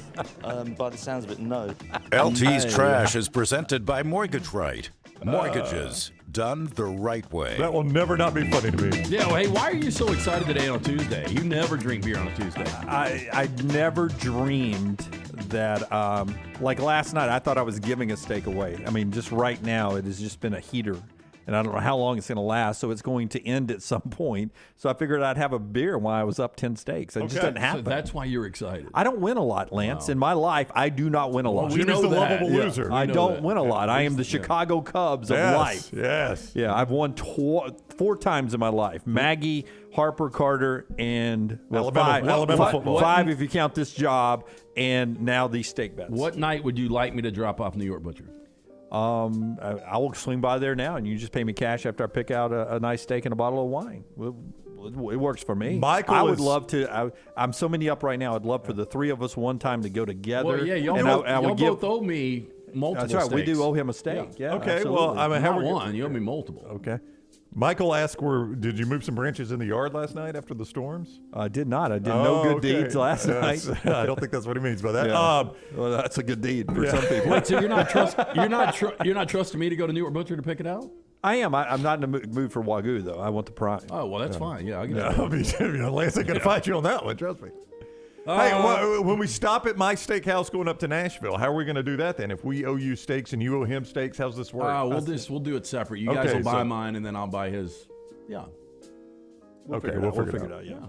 By the sounds of it, no. LT's Trash is presented by Mortgage Right. Mortgages done the right way. That will never not be funny to me. Yeah, well, hey, why are you so excited today on a Tuesday? You never drink beer on a Tuesday. I never dreamed that, like last night, I thought I was giving a steak away. I mean, just right now, it has just been a heater. And I don't know how long it's going to last, so it's going to end at some point. So I figured I'd have a beer while I was up 10 steaks. It just doesn't happen. So that's why you're excited. I don't win a lot, Lance. Wow. In my life, I do not win a lot. we know the that. lovable loser. I know don't that. win a lot. I am the Chicago Cubs of life. Yes. Yeah, I've won 4 times in my life. Maggie, Harper Carter, and Alabama football. 5 if you count this job, and now these steak bets. What night would you like me to drop off New York Butcher? I will swing by there now, and you just pay me cash after I pick out a nice steak and a bottle of wine. It works for me. I would love to. I'm so many up right now. I'd love for the three of us one time to go together. Well, yeah, y'all both owe me multiple That's right. steaks. We do owe him a steak. Yeah. Okay. Absolutely. Well, I mean, how Not we one. You owe me multiple. Okay. Michael asked, did you move some branches in the yard last night after the storms? I did not. I did no good deeds last night. I don't think that's what he means by that. Yeah. Well, that's a good deed for some people. Wait, so you're not trusting me to go to Newark Butcher to pick it out? I am. I'm not in the mood for Wagyu, though. I want the prime. Oh, well, that's fine. Yeah, I'll get No, it. Lance ain't going to fight you on that one, trust me. Hey, when we stop at my steakhouse going up to Nashville, how are we going to do that then? If we owe you steaks and you owe him steaks, how's this work? We'll do it separate. You guys will buy mine, and then I'll buy his. Yeah. We'll figure it out. Yeah.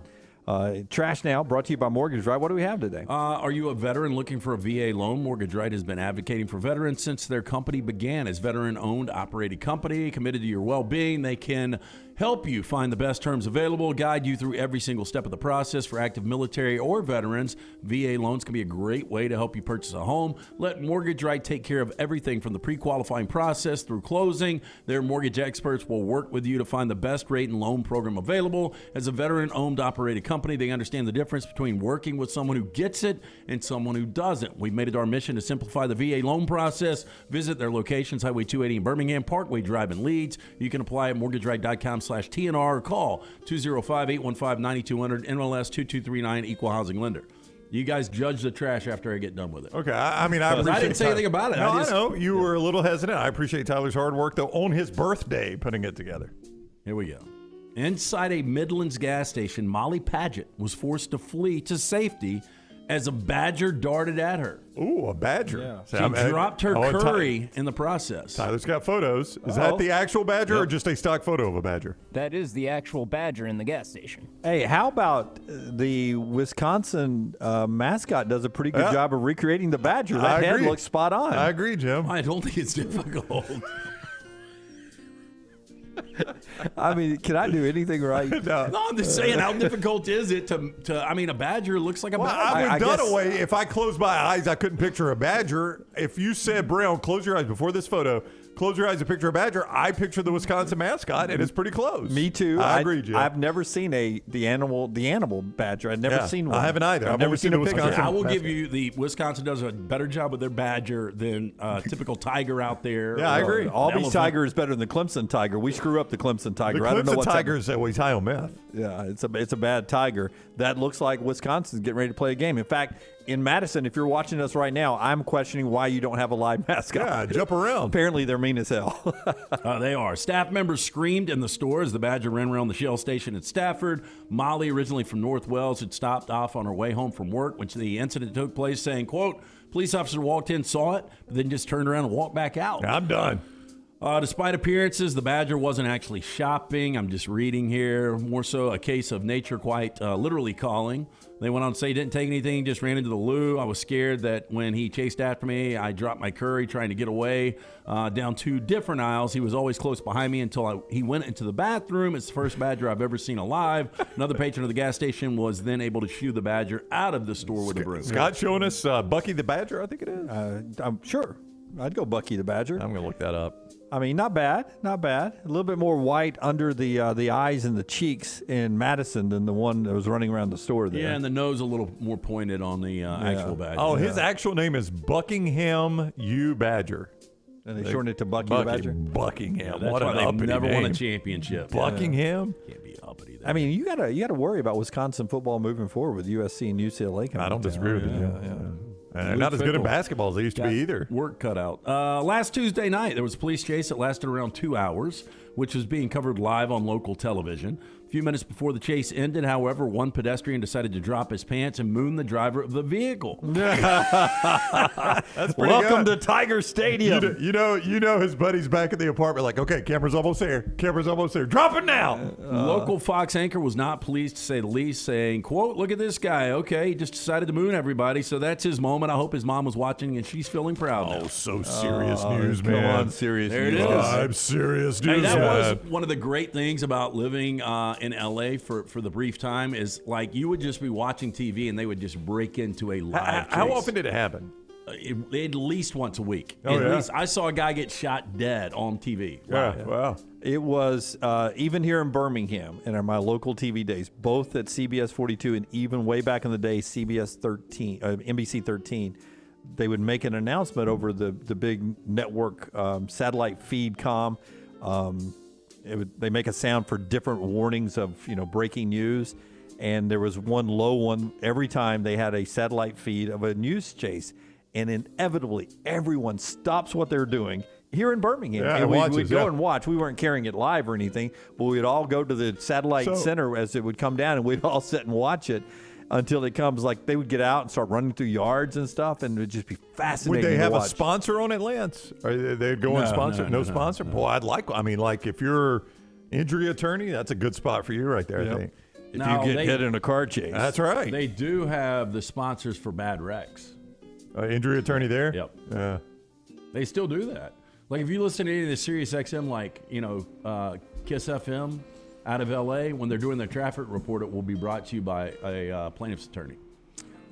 Trash Now, brought to you by Mortgage Right. What do we have today? Are you a veteran looking for a VA loan? Mortgage Right has been advocating for veterans since their company began. As veteran-owned, operated company committed to your well-being, they can help you find the best terms available, guide you through every single step of the process. For active military or veterans, VA loans can be a great way to help you purchase a home. Let Mortgage Right take care of everything from the pre-qualifying process through closing. Their mortgage experts will work with you to find the best rate and loan program available. As a veteran-owned, operated company, they understand the difference between working with someone who gets it and someone who doesn't. We've made it our mission to simplify the VA loan process. Visit their locations, Highway 280 in Birmingham, Parkway Drive in Leeds. You can apply at mortgageright.com/TNR or call 205-815-9200, NMLS 2239, Equal Housing Lender. You guys judge the trash after I get done with it. Okay. I appreciate I didn't say anything about it. No, I know. You were a little hesitant. I appreciate Tyler's hard work, though, on his birthday, putting it together. Here we go. Inside a Midlands gas station, Molly Paget was forced to flee to safety as a badger darted at her. Ooh, a badger. Yeah. She dropped her curry in the process. Tyler's got photos. Is that the actual badger or just a stock photo of a badger? That is the actual badger in the gas station. Hey, how about the Wisconsin mascot does a pretty good job of recreating the badger. That head looks spot on. I agree, Jim. I don't think it's difficult. I mean, can I do anything right? No, I'm just saying, how difficult is it to I mean, a badger looks like a badger. I would done away. If I closed my eyes, I couldn't picture a badger. If you said, Brown, close your eyes before this photo, close your eyes and picture a badger, I picture the Wisconsin mascot, and it's pretty close. Me too. I agree, Jim. I've never seen the animal badger. I've never seen one. I haven't either. I've never seen a picture. I will give you the Wisconsin does a better job with their badger than typical tiger out there. Yeah, I agree. Albany's tiger is better than the Clemson tiger. We screw up the Clemson tiger. The I don't know Clemson what's tiger is always high on meth. Yeah, it's a bad tiger. That looks like Wisconsin's getting ready to play a game. In fact, in Madison, if you're watching us right now, I'm questioning why you don't have a live mascot. Yeah, jump around. Apparently, they're mean as hell. They are. Staff members screamed in the store as the badger ran around the Shell station at Stafford. Molly, originally from North Wales, had stopped off on her way home from work when the incident took place, saying, quote, police officer walked in, saw it, but then just turned around and walked back out. I'm done. Despite appearances, the badger wasn't actually shopping. I'm just reading here. More so a case of nature quite literally calling. They went on to say he didn't take anything, just ran into the loo. I was scared that when he chased after me, I dropped my curry trying to get away down two different aisles. He was always close behind me until he went into the bathroom. It's the first badger I've ever seen alive. Another patron of the gas station was then able to shoo the badger out of the store with a broom. Scott showing us Bucky the Badger, I think it is. I'm sure. I'd go Bucky the Badger. I'm going to look that up. I mean, not bad. A little bit more white under the eyes and the cheeks in Madison than the one that was running around the store there. Yeah, and the nose a little more pointed on the actual badger. Oh, his actual name is Buckingham U. Badger. And they shortened it to Bucky the Badger? Buckingham. That's what why an they've uppity never won a name. championship. Buckingham? Can't be uppity there. I mean, you gotta worry about Wisconsin football moving forward with USC and UCLA coming. I don't disagree with you. They're not as good at basketball as they used to be either. Work cut out. Last Tuesday night, there was a police chase that lasted around 2 hours, which was being covered live on local television. A few minutes before the chase ended, however, one pedestrian decided to drop his pants and moon the driver of the vehicle. That's pretty Welcome good. to Tiger Stadium. You know his buddy's back at the apartment like, okay, camera's almost there. Drop it now. Local Fox anchor was not pleased, to say the least, saying, quote, look at this guy. Okay, he just decided to moon everybody, so that's his moment. I hope his mom was watching and she's feeling proud now. Oh, so serious news, man. Come on, serious There news. it is. I'm serious news, Hey, that man. was one of the great things about living in L.A. for the brief time is, like, you would just be watching TV and they would just break into a live chase. How often did it happen? at least once a week. Oh, at yeah. least I saw a guy get shot dead on TV. Yeah, wow. It was even here in Birmingham and in my local TV days, both at CBS 42 and even way back in the day, CBS 13, NBC 13. They would make an announcement over the big network satellite feed comm. They make a sound for different warnings of breaking news, and there was one low one every time they had a satellite feed of a news chase, and inevitably everyone stops what they're doing here in Birmingham, and we'd go and watch. We weren't carrying it live or anything, but we'd all go to the satellite center as it would come down, and we'd all sit and watch it until it comes. Like, they would get out and start running through yards and stuff, and it would just be fascinating. Would they have to watch. a sponsor on it, Lance? Or they'd go on sponsor? No sponsor? Boy, I'd like. I mean, like, if you're injury attorney, that's a good spot for you right there. I think. If you get hit in a car chase, that's right. They do have the sponsors for bad wrecks. Injury attorney there. Yep. Yeah. They still do that. Like, if you listen to any of the Sirius XM, like Kiss FM out of LA, when they're doing their traffic report, it will be brought to you by a plaintiff's attorney.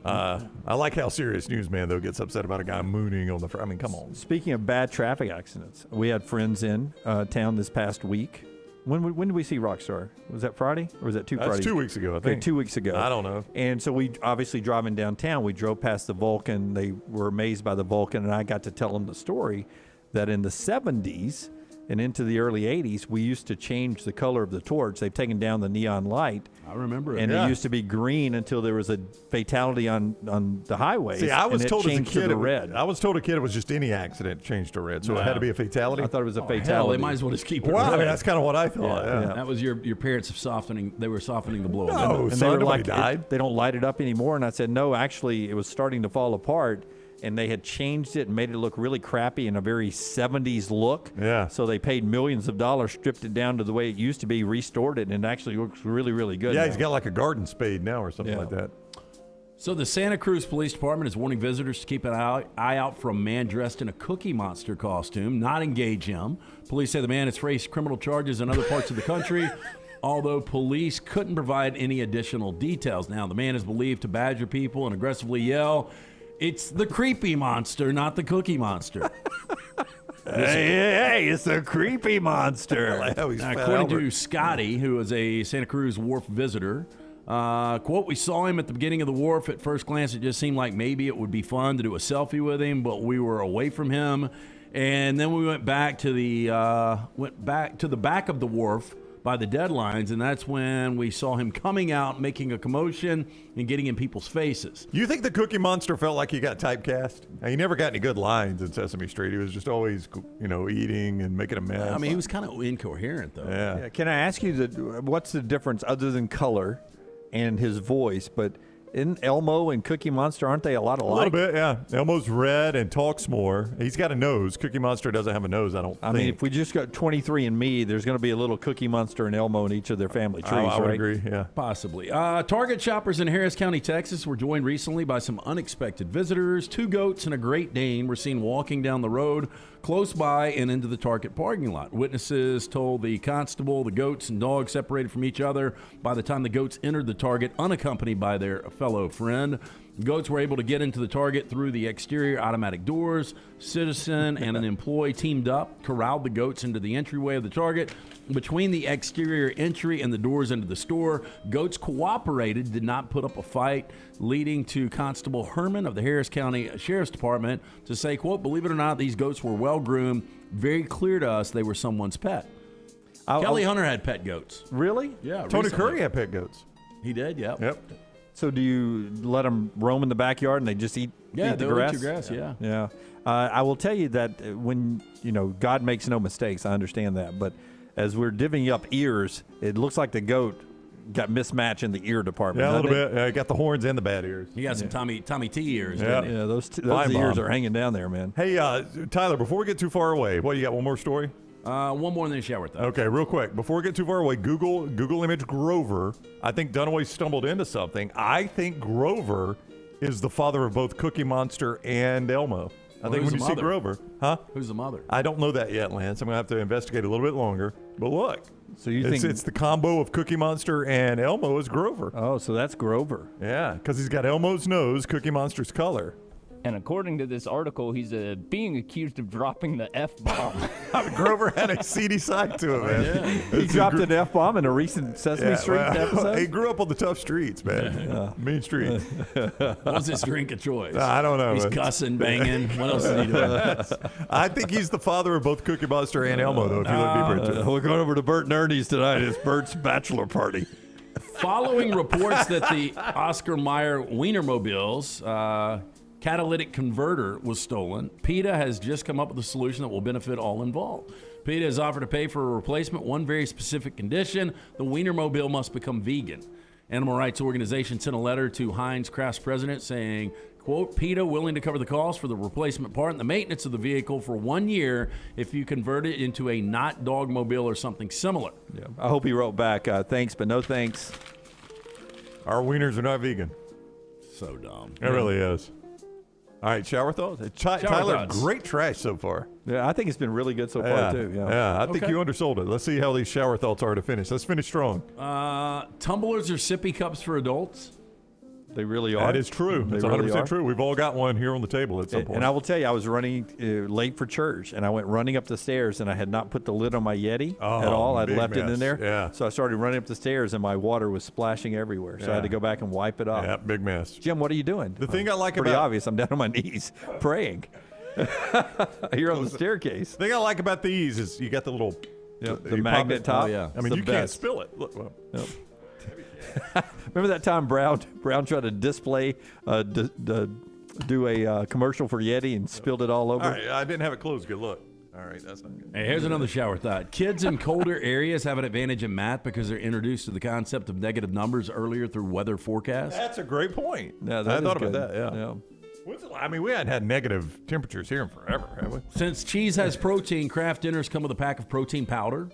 I like how Serious Newsman, though, gets upset about a guy mooning on the I mean, come on. Speaking of bad traffic accidents, we had friends in town this past week. When did we see Rockstar? Was that Friday or was that That's Fridays? 2 weeks ago, I Okay, think. 2 weeks ago. I don't know. And so we obviously driving downtown, we drove past the Vulcan. They were amazed by the Vulcan, and I got to tell them the story that in the 70s and into the early 80s, we used to change the color of the torch. They've taken down the neon light. I remember it. And it used to be green until there was a fatality on the highways. See, I was and told it as a changed to kid, the red. I was told a kid it was just any accident changed to red, so it had to be a fatality. I thought it was a fatality. Hell, they might as well just keep it Well, I red. mean, that's kind of what I thought. Yeah. That was your parents softening. They were softening the blow. No, and they were like, they don't light it up anymore. And I said, no, actually, it was starting to fall apart. And they had changed it and made it look really crappy in a very 70s look. Yeah. So they paid millions of dollars, stripped it down to the way it used to be, restored it, and it actually looks really, really good. Yeah, now. he's got like a garden spade now or something like that. So the Santa Cruz Police Department is warning visitors to keep an eye out for a man dressed in a Cookie Monster costume, not engage him. Police say the man has faced criminal charges in other parts of the country, although police couldn't provide any additional details. Now, the man is believed to badger people and aggressively yell, "It's the creepy monster, not the Cookie Monster." Hey, it's the creepy monster. According to Scotty, who is a Santa Cruz Wharf visitor, quote, "We saw him at the beginning of the wharf. At first glance, it just seemed like maybe it would be fun to do a selfie with him, but we were away from him. And then we went back to the back of the wharf by the deadlines, and that's when we saw him coming out, making a commotion, and getting in people's faces." You think the Cookie Monster felt like he got typecast? He never got any good lines in Sesame Street. He was just always, eating and making a mess. I mean, he was kind of incoherent, though. Yeah. Can I ask you, what's the difference other than color and his voice? But in Elmo and Cookie Monster, aren't they a lot alike? A little bit, yeah. Elmo's red and talks more. He's got a nose. Cookie Monster doesn't have a nose, I don't think. I mean, if we just got 23andMe, there's going to be a little Cookie Monster and Elmo in each of their family trees, I would right? agree, yeah. Possibly. Target shoppers in Harris County, Texas were joined recently by some unexpected visitors. 2 goats and a Great Dane were seen walking down the road close by and into the Target parking lot. Witnesses told the constable the goats and dogs separated from each other by the time the goats entered the Target unaccompanied by their fellow friend. The goats were able to get into the Target through the exterior automatic doors. Citizen and an employee teamed up, corralled the goats into the entryway of the Target. Between the exterior entry and the doors into the store, goats cooperated, did not put up a fight, leading to Constable Herman of the Harris County Sheriff's Department to say, quote, "Believe it or not, these goats were well-groomed. Very clear to us they were someone's pet." Kelly Hunter had pet goats. Really? Yeah. Tony recently. Curry had pet goats. He did, yeah. Yep. So do you let them roam in the backyard and they just eat the they'll grass? eat your grass, yeah. Yeah. I will tell you that when, God makes no mistakes, I understand that. But as we're divvying up ears, it looks like the goat got mismatched in the ear department. Yeah, a little doesn't it? bit. Got the horns and the bad ears. He got some Tommy T ears. Yeah. Didn't he? Yeah, those Fine ears bomb. are hanging down there, man. Hey, Tyler, before we get too far away, you got one more story? One more in the shower, though. Okay, real quick. Before we get too far away, Google image Grover. I think Dunaway stumbled into something. I think Grover is the father of both Cookie Monster and Elmo. I think who's when you the see mother? Grover. Huh? Who's the mother? I don't know that yet, Lance. I'm going to have to investigate a little bit longer. But look. So you it's, think it's the combo of Cookie Monster and Elmo is Grover. Oh, so that's Grover. Yeah, because he's got Elmo's nose, Cookie Monster's color. And according to this article, he's being accused of dropping the F-bomb. Grover had a seedy side to him, man. He dropped an F-bomb in a recent Sesame Street episode? He grew up on the tough streets, man. Mean streets. What's his drink of choice? I don't know. He's cussing, banging. What else is he doing? I think he's the father of both Cookie Monster and Elmo, though, if you let me bring it to We're going over to Bert and Ernie's tonight. It's Bert's bachelor party. Following reports that the Oscar Mayer Wienermobile's catalytic converter was stolen, PETA has just come up with a solution that will benefit all involved. PETA has offered to pay for a replacement, one very specific condition: the Wienermobile must become vegan. Animal rights organization sent a letter to Heinz Kraft's president saying, quote, PETA willing to cover the cost for the replacement part and the maintenance of the vehicle for 1 year if you convert it into a not dog mobile or something similar. Yeah, I hope he wrote back, thanks, but no thanks. Our wieners are not vegan. So dumb. It really is. All right, shower thoughts? Tyler, thoughts. great trash so far. Yeah, I think it's been really good so far, too. Yeah, I think you undersold it. Let's see how these shower thoughts are to finish. Let's finish strong. Tumblers or sippy cups for adults? They really are. That is true. That's 100% true. We've all got one here on the table at some point. And I will tell you, I was running late for church, and I went running up the stairs, and I had not put the lid on my Yeti at all. I'd left it in there. Yeah. So I started running up the stairs, and my water was splashing everywhere. So I had to go back and wipe it off. Yeah, big mess. Jim, what are you doing? The thing I like Pretty about... obvious. I'm down on my knees praying. You're on the staircase. The thing I like about these is you got the little... the magnet top. Oh, yeah. I mean, you can't spill it. Look, well. Yep. Remember that time Brown tried to display, do a commercial for Yeti and spilled it all over? All right, I didn't have it closed. Good look. All right, that's not good. Hey, here's another shower thought. Kids in colder areas have an advantage in math because they're introduced to the concept of negative numbers earlier through weather forecasts. That's a great point. Yeah, I thought about that, yeah. I mean, we hadn't had negative temperatures here in forever, have we? Since cheese has protein, Kraft dinners come with a pack of protein powder.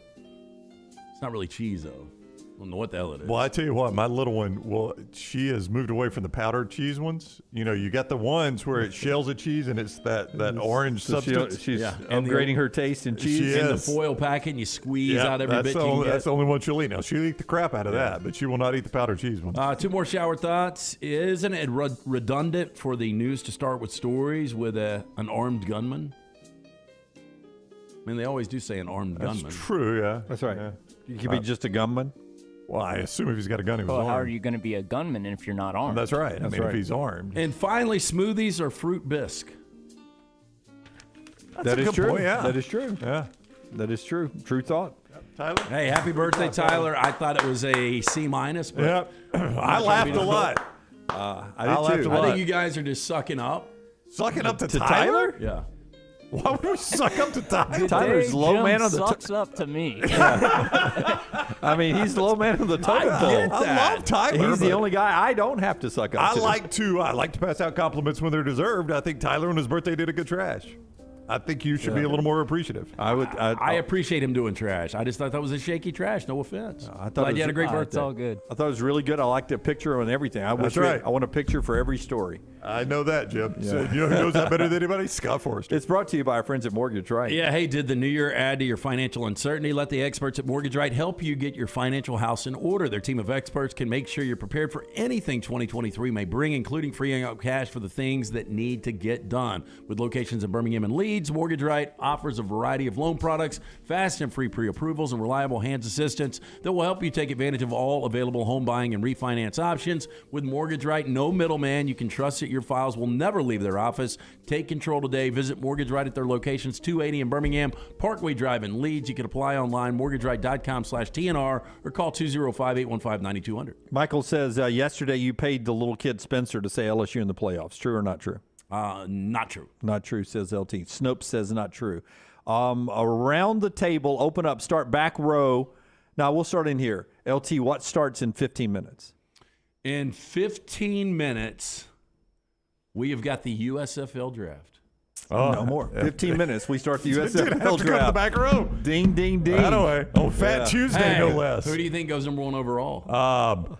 It's not really cheese, though. I don't know what the hell it is. Well, I tell you what, my little one, she has moved away from the powdered cheese ones. You know, you got the ones where it shells of cheese and it's that orange substance. She's upgrading her taste in cheese. She in the is. foil packet, and you squeeze out every bit you can get. That's the only one she'll eat. Now, she'll eat the crap out of that, but she will not eat the powdered cheese one. 2 more shower thoughts. Isn't it redundant for the news to start with stories with an armed gunman? I mean, they always do say an armed gunman. That's true, yeah. That's right. Yeah. You could be just a gunman. Well, I assume if he's got a gun, he was Well, armed. how are you going to be a gunman if you're not armed? That's right. That's I mean, right. if he's armed. And finally, smoothies or fruit bisque. That's That a is good true. point, yeah. That is true. Yeah. That is true. True thought. Tyler? Hey, happy birthday, Tyler. I thought it was a C-, but Yeah. I laughed a lot. I laughed did too. a lot. I think you guys are just sucking up. Sucking up to Tyler? Yeah. Why would we suck up to Tyler? Tyler's low man on the sucks up to me. I mean, he's the low man on the totem pole. I love Tyler. He's the but only guy I don't have to suck up I to. like to pass out compliments when they're deserved. I think Tyler on his birthday did a good trash. I think you should be a little more appreciative. I appreciate him doing trash. I just thought that was a shaky trash. No offense. I thought Glad you had a great birthday. It's all good. I thought it was really good. I liked the picture and everything. That's right. I want a picture for every story. I know that, Jim. So, you know who knows that better than anybody? Scott Forrester. It's brought to you by our friends at Mortgage Right. Yeah, hey, did the new year add to your financial uncertainty? Let the experts at Mortgage Right help you get your financial house in order. Their team of experts can make sure you're prepared for anything 2023 may bring, including freeing up cash for the things that need to get done. With locations in Birmingham and Leeds, Mortgage Right offers a variety of loan products, fast and free pre-approvals, and reliable hands assistance that will help you take advantage of all available home buying and refinance options. With Mortgage Right, no middleman. You can trust that your files will never leave their office. Take control today. Visit Mortgage Right at their locations, 280 in Birmingham, Parkway Drive in Leeds. You can apply online, mortgageright.com/TNR, or call 205-815-9200. Michael says, yesterday you paid the little kid Spencer to say LSU in the playoffs. True or not true? Not true. Not true, says LT. Snopes says not true. Around the table, open up, start back row. Now, we'll start in here. LT, what starts in 15 minutes? In 15 minutes, we have got the USFL draft. No more. 15 minutes. We start the USFL Didn't have to go to the draft. back row. Ding, ding, ding. That way. On Fat Tuesday, Hey, no less. Who do you think goes number 1 overall?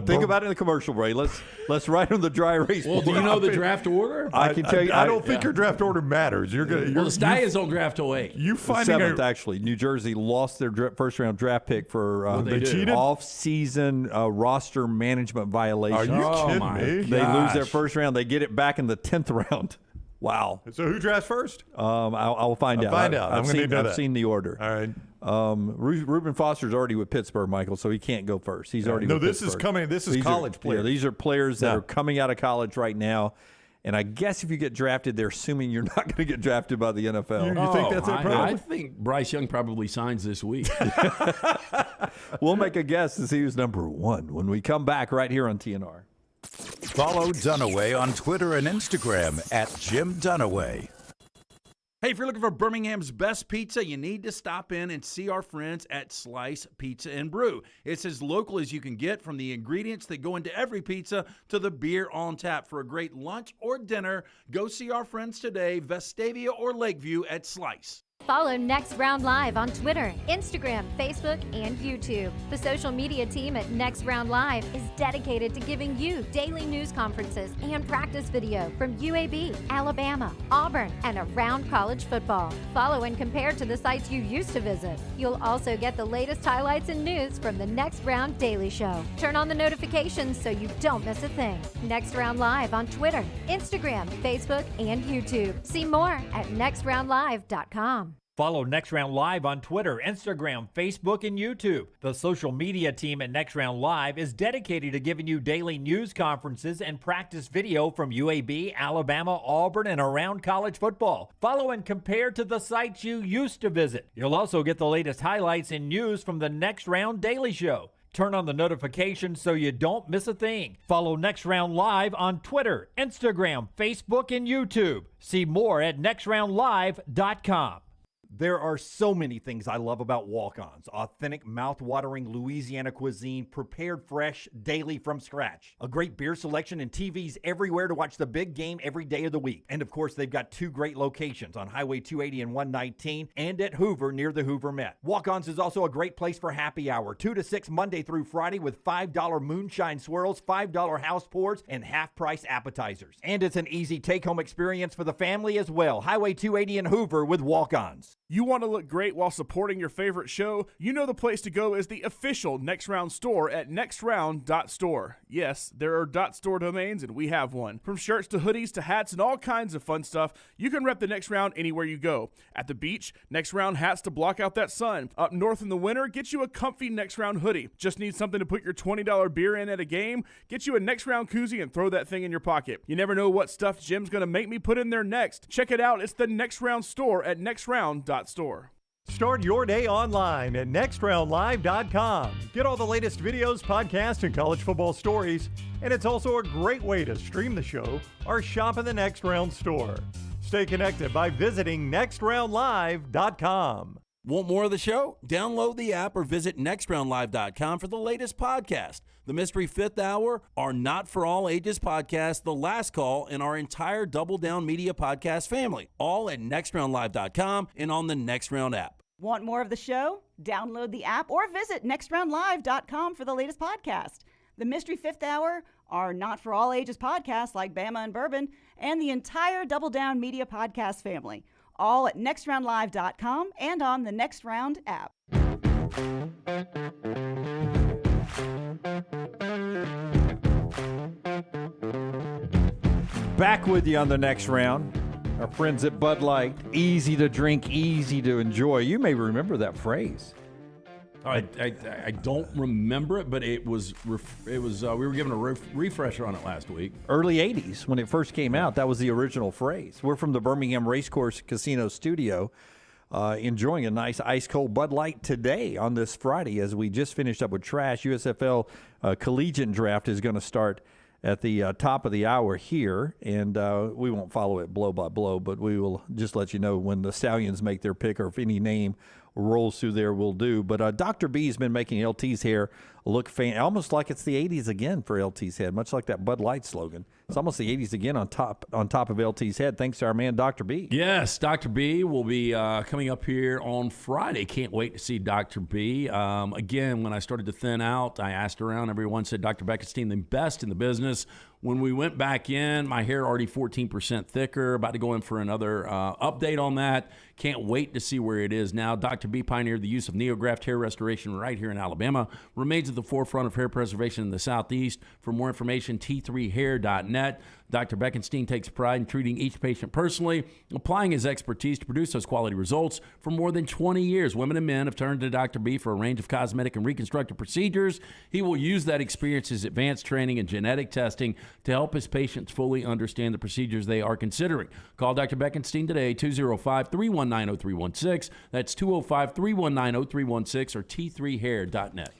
Think about it in the commercial break. Let's write on the dry erase Well, do board. you know the draft order? I can tell you. I don't think your draft order matters. You're gonna. Well, the Stallions don't draft till 8. You finding seventh, actually. New Jersey lost their first round draft pick for They cheated? off-season roster management violation. Are you kidding me? They lose their first round. They get it back in the 10th round. Wow. So who drafts first? I'll find out. Find out. I'm going to need to know that. I've seen the order. All right. Reuben Foster's already with Pittsburgh, Michael, so he can't go first. He's already with this Pittsburgh. is coming. This is These college players. Yeah, these are players that are coming out of college right now. And I guess if you get drafted, they're assuming you're not going to get drafted by the NFL. You think that's it? Probably? I think Bryce Young probably signs this week. We'll make a guess to see who's number 1 when we come back right here on TNR. Follow Dunaway on Twitter and Instagram at Jim Dunaway. Hey, if you're looking for Birmingham's best pizza, you need to stop in and see our friends at Slice Pizza and Brew. It's as local as you can get, from the ingredients that go into every pizza to the beer on tap. For a great lunch or dinner, go see our friends today, Vestavia or Lakeview at Slice. Follow Next Round Live on Twitter, Instagram, Facebook, and YouTube. The social media team at Next Round Live is dedicated to giving you daily news conferences and practice video from UAB, Alabama, Auburn, and around college football. Follow and compare to the sites you used to visit. You'll also get the latest highlights and news from the Next Round Daily Show. Turn on the notifications so you don't miss a thing. Next Round Live on Twitter, Instagram, Facebook, and YouTube. See more at nextroundlive.com. Follow Next Round Live on Twitter, Instagram, Facebook, and YouTube. The social media team at Next Round Live is dedicated to giving you daily news conferences and practice video from UAB, Alabama, Auburn, and around college football. Follow and compare to the sites you used to visit. You'll also get the latest highlights and news from the Next Round Daily Show. Turn on the notifications so you don't miss a thing. Follow Next Round Live on Twitter, Instagram, Facebook, and YouTube. See more at nextroundlive.com. There are so many things I love about walk-ons. Authentic, mouth-watering Louisiana cuisine, prepared fresh, daily from scratch. A great beer selection and TVs everywhere to watch the big game every day of the week. And of course, they've got 2 great locations on Highway 280 and 119 and at Hoover near the Hoover Met. Walk-ons is also a great place for happy hour, 2 to 6 Monday through Friday with $5 moonshine swirls, $5 house pours, and half-price appetizers. And it's an easy take-home experience for the family as well. Highway 280 in Hoover with walk-ons. You want to look great while supporting your favorite show? You know the place to go is the official Next Round store at nextround.store. Yes, there are .store domains, and we have one. From shirts to hoodies to hats and all kinds of fun stuff, you can rep the Next Round anywhere you go. At the beach, Next Round hats to block out that sun. Up north in the winter, get you a comfy Next Round hoodie. Just need something to put your $20 beer in at a game? Get you a Next Round koozie and throw that thing in your pocket. You never know what stuff Jim's going to make me put in there next. Check it out. It's the Next Round store at nextround.store. Start your day online at nextroundlive.com. Get all the latest videos, podcasts, and college football stories. And it's also a great way to stream the show or shop in the Next Round store. Stay connected by visiting nextroundlive.com. Want more of the show? Download the app or visit nextroundlive.com for the latest podcast. The Mystery Fifth Hour, our Not For All Ages podcast, The Last Call, and our entire Double Down Media podcast family, all at nextroundlive.com and on the Next Round app. Want more of the show? Download the app or visit nextroundlive.com for the latest podcast. The Mystery Fifth Hour, our Not For All Ages podcast like Bama and Bourbon, and the entire Double Down Media podcast family, all at nextroundlive.com and on the Next Round app. Back with you on the Next Round. Our friends at Bud Light, easy to drink, easy to enjoy. You may remember that phrase. I don't remember it, but it was we were given a refresher on it last week. Early 80s, when it first came out, that was the original phrase. We're from the Birmingham Racecourse Casino studio, enjoying a nice ice-cold Bud Light today on this Friday as we just finished up with trash. USFL collegiate draft is going to start at the top of the hour here, and we won't follow it blow by blow, but we will just let you know when the Stallions make their pick or if any name rolls through there, we'll do. But Dr. B has been making LT's hair look almost like it's the 80s again for LT's head, much like that Bud Light slogan. It's almost the 80s again on top of LT's head, thanks to our man, Dr. B. Yes, Dr. B will be coming up here on Friday. Can't wait to see Dr. B. Again, when I started to thin out, I asked around. Everyone said Dr. Beckenstein, the best in the business. When we went back in, my hair already 14% thicker. About to go in for another update on that. Can't wait to see where it is now. Dr. B pioneered the use of NeoGraft hair restoration right here in Alabama. Remains at the forefront of hair preservation in the Southeast. For more information, t3hair.net. Dr. Beckenstein takes pride in treating each patient personally, applying his expertise to produce those quality results. For more than 20 years, women and men have turned to Dr. B for a range of cosmetic and reconstructive procedures. He will use that experience, his advanced training and genetic testing to help his patients fully understand the procedures they are considering. Call Dr. Beckenstein today, 205-319-0316. That's 205-319-0316 or t3hair.net.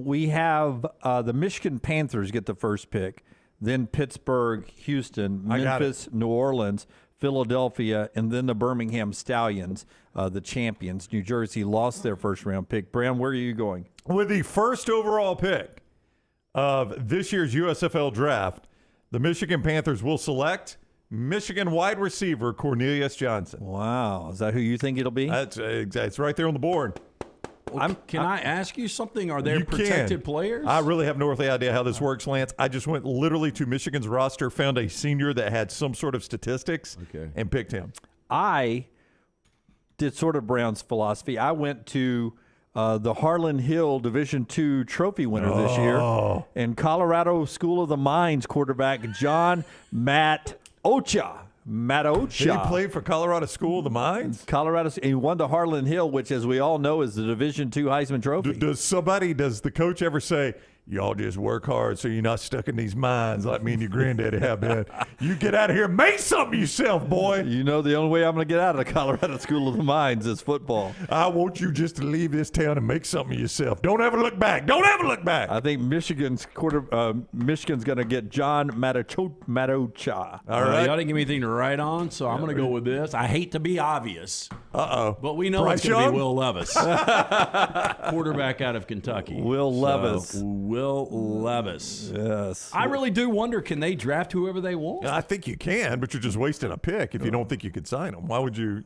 We have the Michigan Panthers get the first pick, then Pittsburgh, Houston, Memphis, New Orleans, Philadelphia, and then the Birmingham Stallions, the champions. New Jersey lost their first-round pick. Brown, where are you going? With the first overall pick of this year's USFL draft, the Michigan Panthers will select Michigan wide receiver Cornelius Johnson. Wow. Is that who you think it'll be? That's right there on the board. Can I ask you something? Are there protected players? I really have no earthly idea how this works, Lance. I just went literally to Michigan's roster, found a senior that had some sort of statistics, and picked him. I did sort of Brown's philosophy. I went to the Harlan Hill Division II trophy winner this year, and Colorado School of the Mines quarterback John Matt Ocha. He played for Colorado School of the Mines? He won the Harlan Hill, which, as we all know, is the Division II Heisman Trophy. Does the coach ever say, y'all just work hard so you're not stuck in these mines like me and your granddaddy have been? You get out of here and make something yourself, boy. You know the only way I'm going to get out of the Colorado School of the Mines is football. I want you just to leave this town and make something of yourself. Don't ever look back. Don't ever look back. I think Michigan's going to get John Matocha. All right. Y'all didn't give me anything to write on, so I'm going to go with this. I hate to be obvious. Uh-oh. But we know Bryce it's going to Young? be Will Levis. Quarterback out of Kentucky. Will Levis. Will Levis. Yes. I really do wonder, can they draft whoever they want? I think you can, but you're just wasting a pick if you don't think you could sign them. Why would you,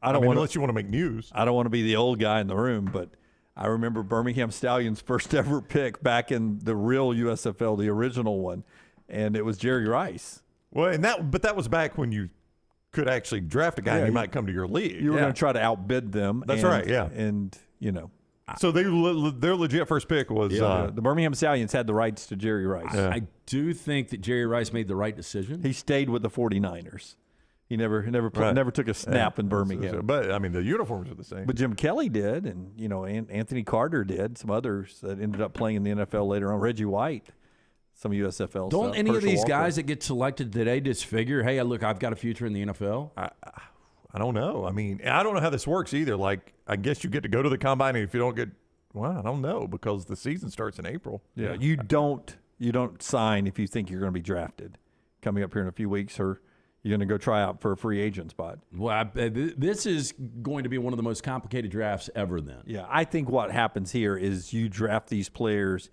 unless you want to make news. I don't want to be the old guy in the room, but I remember Birmingham Stallions' first ever pick back in the real USFL, the original one, and it was Jerry Rice. Well, but that was back when you could actually draft a guy and he might come to your league. You were going to try to outbid them. That's right, yeah. And, So their legit first pick was the Birmingham Stallions had the rights to Jerry Rice. I do think that Jerry Rice made the right decision. He stayed with the 49ers. He never took a snap in Birmingham. But I mean, the uniforms are the same. But Jim Kelly did, and Anthony Carter did. Some others that ended up playing in the NFL later on. Reggie White, some USFL. Don't any of these guys that get selected today just figure, hey, look, I've got a future in the NFL? I don't know. I mean, I don't know how this works either. Like, I guess you get to go to the combine, and if you don't get, I don't know, because the season starts in April. Yeah, you don't sign if you think you're going to be drafted coming up here in a few weeks, or you're going to go try out for a free agent spot. Well, this is going to be one of the most complicated drafts ever then. Yeah, I think what happens here is you draft these players,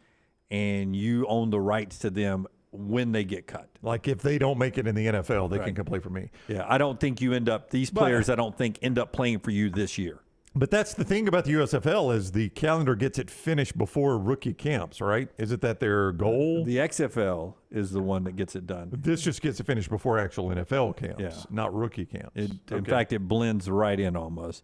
and you own the rights to them when they get cut. Like if they don't make it in the NFL, they can come play for me. Yeah, I don't think you end up playing for you this year. But that's the thing about the USFL is the calendar gets it finished before rookie camps, right? Is it that their goal? The XFL is the one that gets it done. This just gets it finished before actual NFL camps, not rookie camps. In fact, it blends right in almost.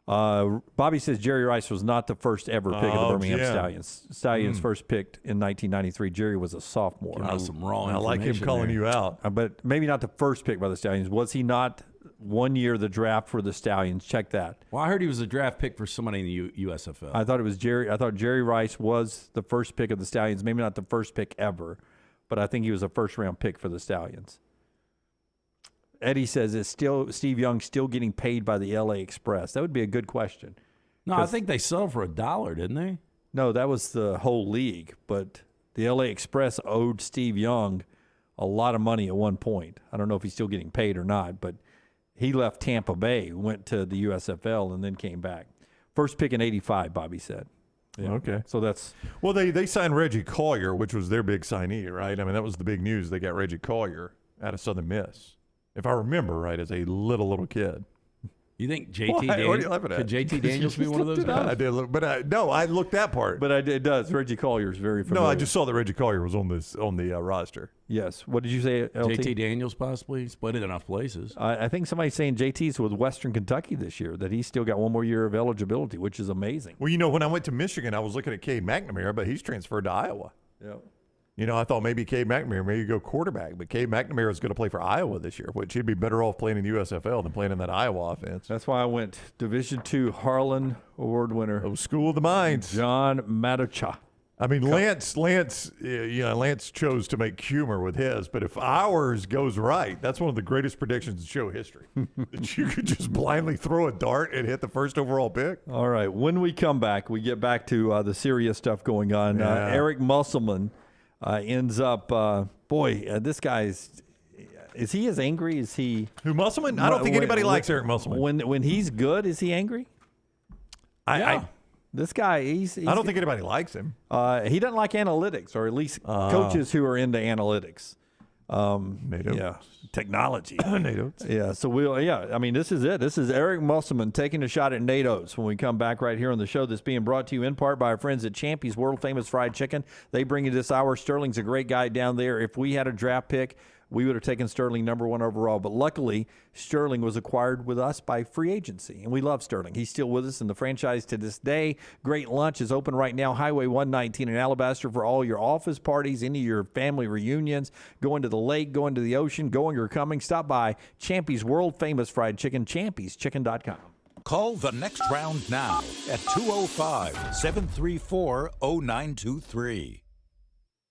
Bobby says Jerry Rice was not the first ever pick of the Birmingham Stallions. Stallions first picked in 1993. Jerry was a sophomore. Some wrong I like him calling you out. But maybe not the first pick by the Stallions. Was he not 1 year the draft for the Stallions? Check that. Well, I heard he was a draft pick for somebody in the USFL. I thought it was Jerry. I thought Jerry Rice was the first pick of the Stallions. Maybe not the first pick ever, but I think he was a first-round pick for the Stallions. Eddie says, is Steve Young still getting paid by the LA Express? That would be a good question. No, I think they settled for $1, didn't they? No, that was the whole league. But the LA Express owed Steve Young a lot of money at one point. I don't know if he's still getting paid or not, but he left Tampa Bay, went to the USFL, and then came back. First pick in 85, Bobby said. Yeah. Okay. So that's well, they signed Reggie Collier, which was their big signee, right? I mean, that was the big news. They got Reggie Collier out of Southern Miss, if I remember right, as a little kid. You think JT What are you laughing at? Could JT Daniels be one of those I guys? did look, but no, I looked that part. But it does. Reggie Collier is very familiar. No, I just saw that Reggie Collier was on the roster. Yes. What did you say, LT? JT Daniels possibly. He's played in enough places. I think somebody's saying JT's with Western Kentucky this year, that he's still got one more year of eligibility, which is amazing. Well, when I went to Michigan, I was looking at Cade McNamara, but he's transferred to Iowa. Yeah. I thought maybe Cade McNamara, maybe go quarterback, but Cade McNamara is going to play for Iowa this year, which he'd be better off playing in the USFL than playing in that Iowa offense. That's why I went Division II Harlan Award winner. School of the Mines. John Matucha. I mean, Lance chose to make humor with his, but if ours goes right, that's one of the greatest predictions in show history. That you could just blindly throw a dart and hit the first overall pick. All right. When we come back, we get back to the serious stuff going on. Yeah. Eric Musselman ends up, this guy's, is he as angry as he? Who, Musselman? I don't think anybody likes Eric Musselman. When he's good, is he angry? This guy, he's I don't think anybody likes him. He doesn't like analytics, or at least coaches who are into analytics. NATO. Yeah, technology. NATO. Yeah, so I mean, this is it. This is Eric Musselman taking a shot at NATO's when we come back right here on the show that's being brought to you in part by our friends at Champy's World Famous Fried Chicken. They bring you this hour. Sterling's a great guy down there. If we had a draft pick, we would have taken Sterling #1 overall. But luckily, Sterling was acquired with us by free agency, and we love Sterling. He's still with us in the franchise to this day. Great lunch is open right now, Highway 119 in Alabaster, for all your office parties, any of your family reunions, going to the lake, going to the ocean, going or coming. Stop by Champy's World Famous Fried Chicken, champy'schicken.com. Call the next round now at 205-734-0923.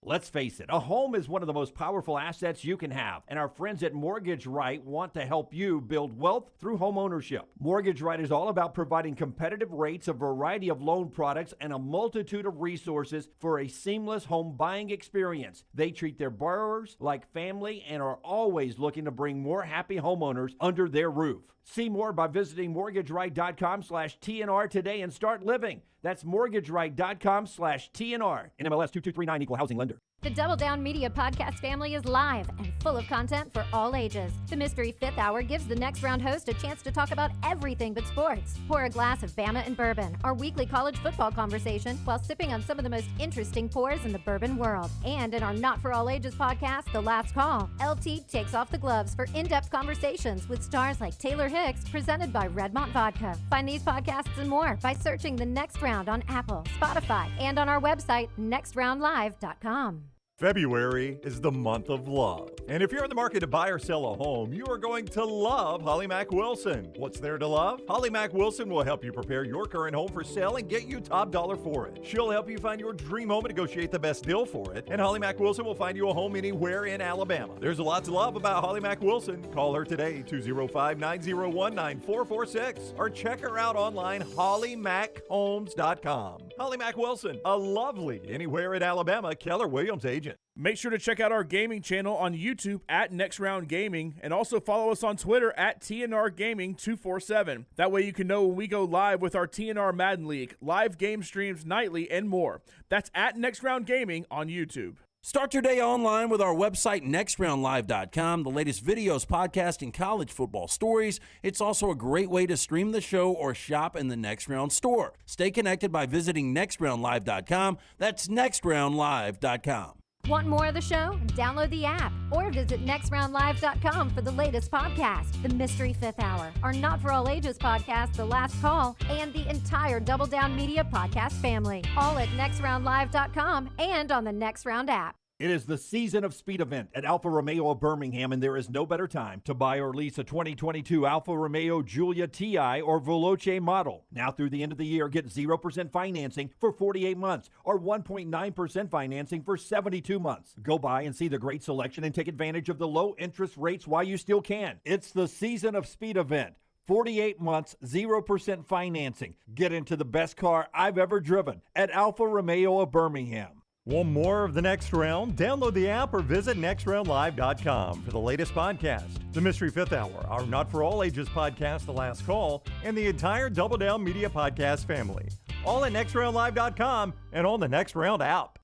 Let's face it, a home is one of the most powerful assets you can have, and our friends at Mortgage Right want to help you build wealth through home ownership. Mortgage Right is all about providing competitive rates, a variety of loan products, and a multitude of resources for a seamless home buying experience. They treat their borrowers like family and are always looking to bring more happy homeowners under their roof. See more by visiting mortgageright.com/TNR today and start living. That's mortgageright.com/TNR. NMLS 2239, Equal Housing Lender. The Double Down Media podcast family is live and full of content for all ages. The Mystery Fifth Hour gives the next round host a chance to talk about everything but sports. Pour a glass of Bama and Bourbon, our weekly college football conversation, while sipping on some of the most interesting pours in the bourbon world. And in our Not For All Ages podcast, The Last Call, LT takes off the gloves for in-depth conversations with stars like Taylor Hicks, presented by Redmont Vodka. Find these podcasts and more by searching The Next Round on Apple, Spotify, and on our website, nextroundlive.com. February is the month of love. And if you're in the market to buy or sell a home, you are going to love Holly Mack Wilson. What's there to love? Holly Mack Wilson will help you prepare your current home for sale and get you top dollar for it. She'll help you find your dream home and negotiate the best deal for it. And Holly Mack Wilson will find you a home anywhere in Alabama. There's a lot to love about Holly Mack Wilson. Call her today, 205-901-9446, or check her out online, hollymachomes.com. Holly Mack Wilson, a lovely anywhere in Alabama Keller Williams agent. Make sure to check out our gaming channel on YouTube at Next Round Gaming, and also follow us on Twitter at TNR Gaming 247. That way you can know when we go live with our TNR Madden League, live game streams nightly, and more. That's at Next Round Gaming on YouTube. Start your day online with our website, nextroundlive.com. The latest videos, podcasts, and college football stories. It's also a great way to stream the show or shop in the Next Round store. Stay connected by visiting nextroundlive.com. That's nextroundlive.com. Want more of the show? Download the app or visit nextroundlive.com for the latest podcast, The Mystery Fifth Hour, our Not For All Ages podcast, The Last Call, and the entire Double Down Media podcast family. All at nextroundlive.com and on the Next Round app. It is the season of speed event at Alfa Romeo of Birmingham, and there is no better time to buy or lease a 2022 Alfa Romeo Giulia TI or Veloce model. Now through the end of the year, get 0% financing for 48 months or 1.9% financing for 72 months. Go by and see the great selection and take advantage of the low interest rates while you still can. It's the season of speed event. 48 months, 0% financing. Get into the best car I've ever driven at Alfa Romeo of Birmingham. Want more of the Next Round? Download the app or visit nextroundlive.com for the latest podcast, The Mystery Fifth Hour, our Not For All Ages podcast, The Last Call, and the entire Double Down Media podcast family. all at nextroundlive.com and on the Next Round app.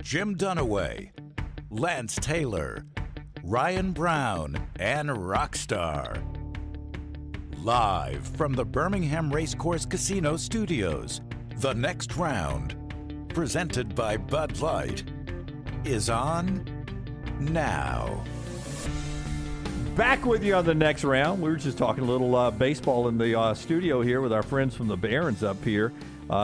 Jim Dunaway, Lance Taylor, Ryan Brown, and Rockstar. Live from the Birmingham Racecourse Casino Studios, The Next Round, presented by Bud Light, is on now. Back with you on the Next Round. We were just talking a little baseball in the studio here with our friends from the Barons up here.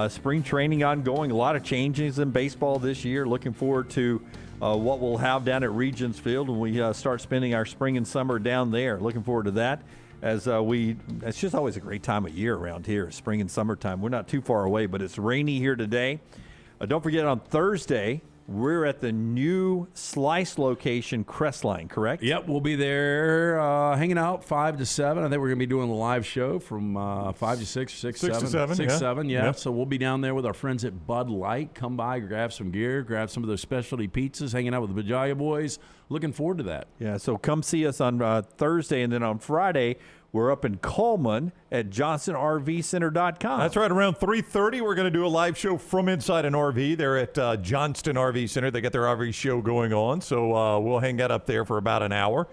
Spring training ongoing. A lot of changes in baseball this year. Looking forward to what we'll have down at Regions Field when we start spending our spring and summer down there. Looking forward to that. It's just always a great time of year around here, spring and summertime. We're not too far away, but it's rainy here today. Don't forget, on Thursday, we're at the new Slice location, Crestline, correct? Yep, we'll be there hanging out 5 to 7. I think we're going to be doing a live show from 5 to 6, 6 to 7. 6, yeah. 7, yeah. Yep. So we'll be down there with our friends at Bud Light. Come by, grab some gear, grab some of those specialty pizzas, hanging out with the Bajaya boys. Looking forward to that. Yeah, so come see us on Thursday, and then on Friday, we're up in Coleman at JohnstonRVCenter.com. That's right. Around 3:30, we're going to do a live show from inside an RV. They're at Johnston RV Center. They got their RV show going on, so we'll hang out up there for about an hour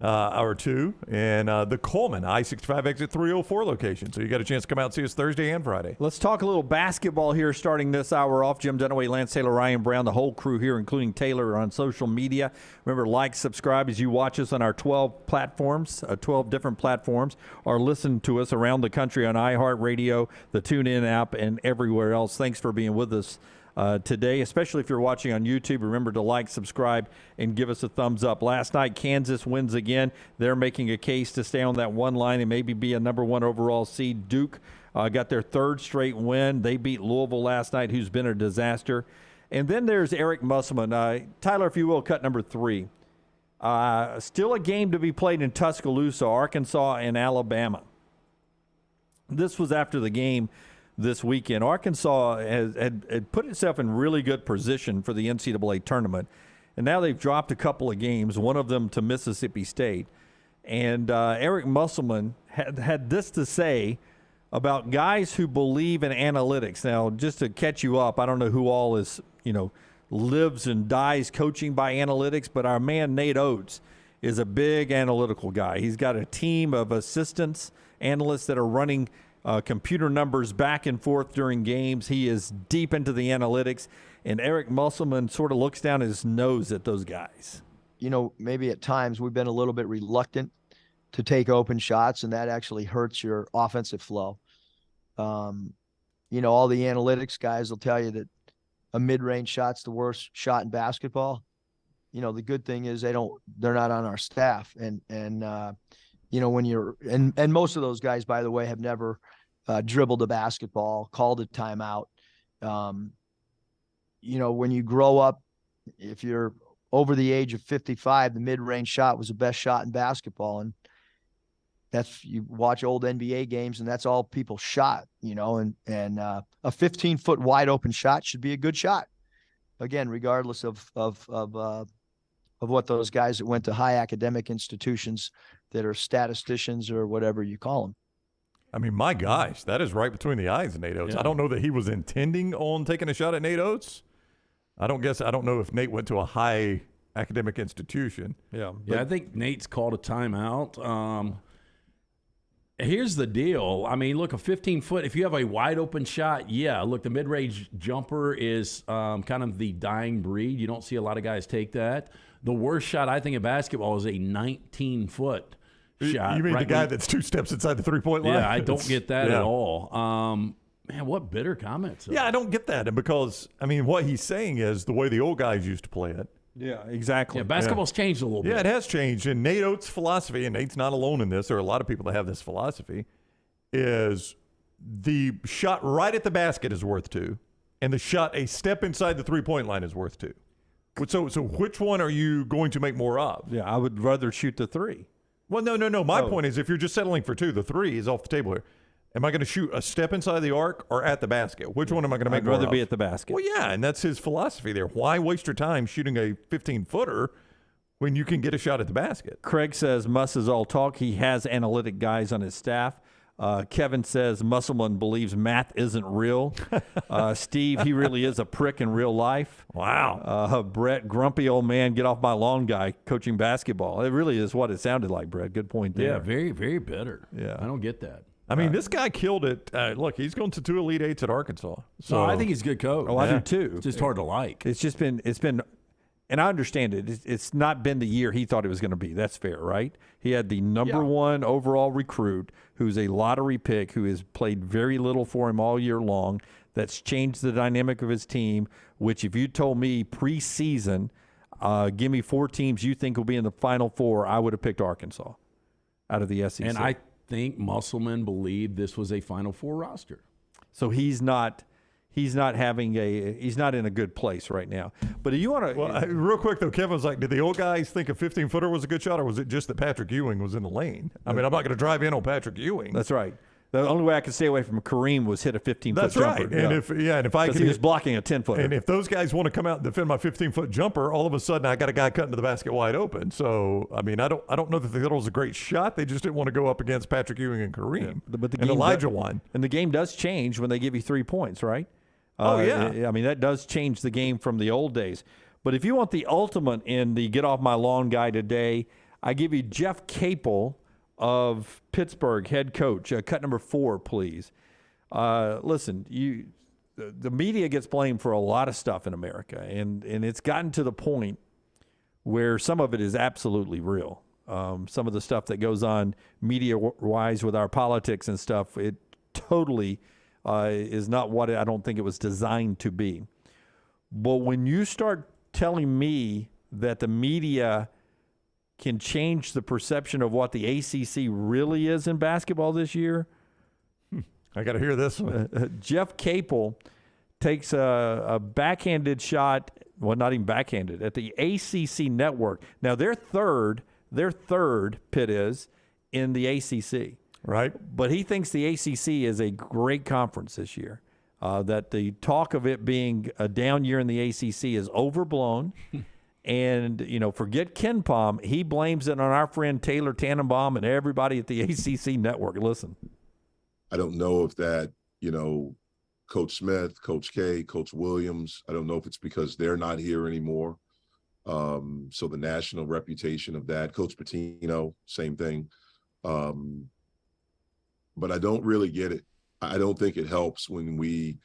or two. And the Coleman, I-65 exit 304 location. So you got a chance to come out and see us Thursday and Friday. Let's talk a little basketball here starting this hour off. Jim Dunaway, Lance Taylor, Ryan Brown, the whole crew here, including Taylor, on social media. Remember, like, subscribe as you watch us on our 12 platforms, 12 different platforms, or listen to us around the country on iHeartRadio, the TuneIn app, and everywhere else. Thanks for being with us today, especially if you're watching on YouTube. Remember to like, subscribe, and give us a thumbs up. Last night, Kansas wins again. They're making a case to stay on that one line and maybe be a number 1 overall seed. Duke got their 3rd straight win. They beat Louisville last night, who's been a disaster. And then there's Eric Musselman. Tyler, if you will, cut number 3. Still a game to be played in Tuscaloosa, Arkansas and Alabama. This was after the game this weekend. Arkansas had put itself in really good position for the NCAA tournament, and now they've dropped a couple of games, one of them to Mississippi State. And Eric Musselman had this to say about guys who believe in analytics. Now, just to catch you up, I don't know who all is, lives and dies coaching by analytics, but our man Nate Oates is a big analytical guy. He's got a team of assistants, analysts that are running computer numbers back and forth during games. He is deep into the analytics, and Eric Musselman sort of looks down his nose at those guys. Maybe at times we've been a little bit reluctant to take open shots, and that actually hurts your offensive flow. All the analytics guys will tell you that a mid-range shot's the worst shot in basketball. The good thing is they're not on our staff. And when you're, and most of those guys, by the way, have never dribbled a basketball, called a timeout. When you grow up, if you're over the age of 55, the mid-range shot was the best shot in basketball. And you watch old NBA games and that's all people shot, and a 15-foot wide open shot should be a good shot. Again, regardless of what those guys that went to high academic institutions that are statisticians or whatever you call them. I mean, my gosh, that is right between the eyes of Nate Oates. Yeah. I don't know that he was intending on taking a shot at Nate Oates. I don't know if Nate went to a high academic institution. Yeah, I think Nate's called a timeout. Here's the deal. I mean, look, a 15-foot, if you have a wide open shot, the mid-range jumper is kind of the dying breed. You don't see a lot of guys take that. The worst shot, I think, in basketball is a 19-foot shot. You mean the guy that's 2 steps inside the three-point line? Yeah, I don't get that at all. Man, what bitter comments. Yeah, I don't get that. And because, what he's saying is the way the old guys used to play it. Yeah, exactly. Yeah, basketball's changed a little bit. Yeah, it has changed. And Nate Oates' philosophy, and Nate's not alone in this, there are a lot of people that have this philosophy, is the shot right at the basket is worth 2, and the shot a step inside the three-point line is worth 2. So which one are you going to make more of? Yeah, I would rather shoot the 3. Well, no. My point is if you're just settling for 2, the 3 is off the table here. Am I going to shoot a step inside the arc or at the basket? Which one am I going to make more of? I'd rather be at the basket. Well, yeah, and that's his philosophy there. Why waste your time shooting a 15-footer when you can get a shot at the basket? Craig says Muss is all talk. He has analytic guys on his staff. Kevin says Musselman believes math isn't real. Steve, he really is a prick in real life. Wow. Brett, grumpy old man, get off my lawn guy coaching basketball. It really is what it sounded like, Brett. Good point there. Yeah, very, very bitter. Yeah. I don't get that. I mean, this guy killed it. Look, he's going to 2 Elite Eights at Arkansas. So I think he's a good coach. Oh, I do too. It's just hard to like. It's been, and I understand it. It's not been the year he thought it was going to be. That's fair, right? He had the number 1 overall recruit, who's a lottery pick, who has played very little for him all year long. That's changed the dynamic of his team, which if you told me preseason, give me 4 teams you think will be in the Final Four, I would have picked Arkansas out of the SEC. And I think Musselman believed this was a Final Four roster. So he's not in a good place right now. But do you want to? Well, real quick though, Kevin was like, did the old guys think a 15-footer was a good shot, or was it just that Patrick Ewing was in the lane? I mean, I'm not going to drive in on Patrick Ewing. That's right. The only way I could stay away from Kareem was hit a 15-foot That's jumper. right. And if I could, he was blocking a 10-footer. And if those guys want to come out and defend my 15-foot jumper, all of a sudden I got a guy cutting to the basket wide open. So I mean, I don't know that they thought it was a great shot. They just didn't want to go up against Patrick Ewing and Kareem. Yeah, but and Elijah won. And the game does change when they give you 3 points, right? Yeah. I mean, that does change the game from the old days. But if you want the ultimate in the get off my lawn guy today, I give you Jeff Capel of Pittsburgh, head coach. Cut number 4, please. Listen, the media gets blamed for a lot of stuff in America, and it's gotten to the point where some of it is absolutely real. Some of the stuff that goes on media-wise with our politics and stuff, it totally is not what I don't think it was designed to be. But when you start telling me that the media can change the perception of what the ACC really is in basketball this year, I got to hear this one. Jeff Capel takes a backhanded shot, well, not even backhanded, at the ACC network. Now, they're third, Pitt is, in the ACC. Right. But he thinks the ACC is a great conference this year, that the talk of it being a down year in the ACC is overblown. And, forget Ken Palm. He blames it on our friend Taylor Tannenbaum and everybody at the ACC network. Listen. I don't know if that, Coach Smith, Coach K, Coach Williams, I don't know if it's because they're not here anymore. So the national reputation of that. Coach Pitino, same thing. But I don't really get it. I don't think it helps when we,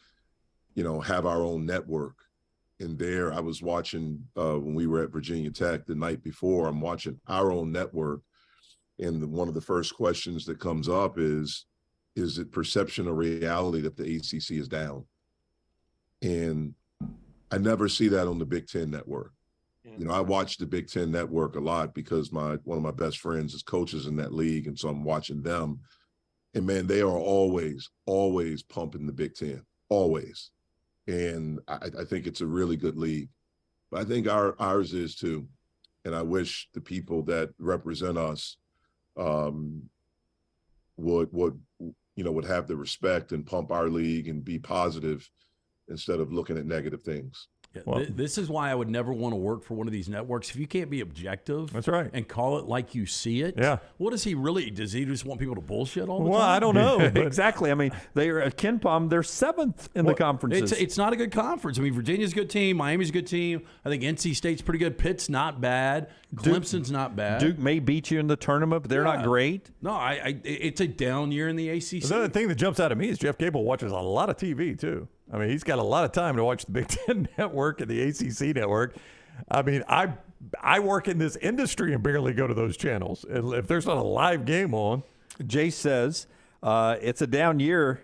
have our own network. And there I was watching when we were at Virginia Tech the night before, I'm watching our own network. And one of the first questions that comes up is it perception or reality that the ACC is down? And I never see that on the Big Ten network. I watch the Big Ten network a lot because one of my best friends is coaches in that league. And so I'm watching them. And man, they are always pumping the Big Ten, always. And I think it's a really good league. But I think ours is too. And I wish the people that represent us would have the respect and pump our league and be positive instead of looking at negative things. Yeah, well, this is why I would never want to work for one of these networks. If you can't be objective, that's right, and call it like you see it, what does he really? Does he just want people to bullshit all the time? Well, I don't know. Exactly. I mean, they're Ken Palm. They're 7th in the conferences. It's not a good conference. I mean, Virginia's a good team. Miami's a good team. I think NC State's pretty good. Pitt's not bad. Clemson's not bad. Duke may beat you in the tournament, but they're not great. No, it's a down year in the ACC. The other thing that jumps out at me is Jeff Capel watches a lot of TV too. I mean, he's got a lot of time to watch the Big Ten network and the ACC network. I mean, I work in this industry and barely go to those channels. If there's not a live game on. Jay says it's a down year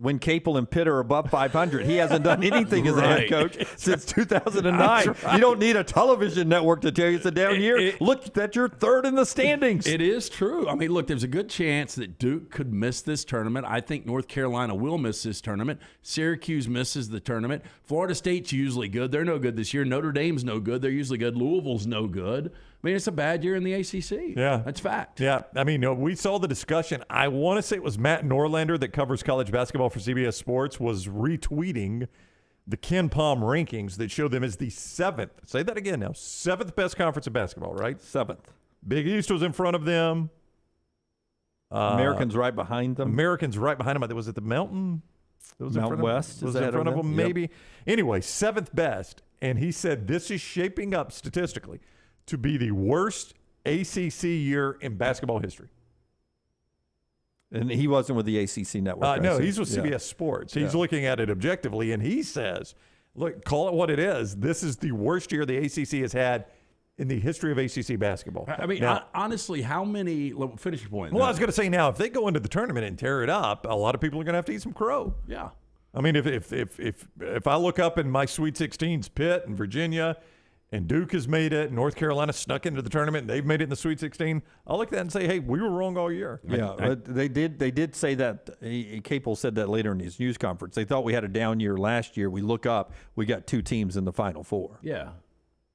when Capel and Pitt are above 500. He hasn't done anything as a head coach since 2009. Right. You don't need a television network to tell you it's a down year. Look, that you're 3rd in the standings. It is true. I mean, look, there's a good chance that Duke could miss this tournament. I think North Carolina will miss this tournament. Syracuse misses the tournament. Florida State's usually good. They're no good this year. Notre Dame's no good. They're usually good. Louisville's no good. I mean, it's a bad year in the ACC. Yeah. That's fact. Yeah. I mean, we saw the discussion. I want to say it was Matt Norlander that covers college basketball for CBS Sports was retweeting the Ken Palm rankings that show them as the 7th. Say that again now. 7th best conference in basketball, right? 7th. Big East was in front of them. Americans right behind them. Americans right behind them. Was it the Mountain? Mountain West? Was Is it in that front of over them? there? Maybe. Anyway, 7th best. And he said this is shaping up statistically to be the worst ACC year in basketball history. And he wasn't with the ACC network. No, I see. he's with CBS Sports. He's looking at it objectively, and he says, look, call it what it is. This is the worst year the ACC has had in the history of ACC basketball. I mean, now, honestly, how many – finish your point. Well, I was going to say now, if they go into the tournament and tear it up, a lot of people are going to have to eat some crow. Yeah. I mean, if I look up in my Sweet 16s, Pitt and Virginia and Duke has made it, North Carolina snuck into the tournament, and they've made it in the Sweet 16, I'll look at that and say, hey, we were wrong all year. Yeah, they did say that. Capel said that later in his news conference. They thought we had a down year last year. We look up, we got 2 teams in the Final Four. Yeah.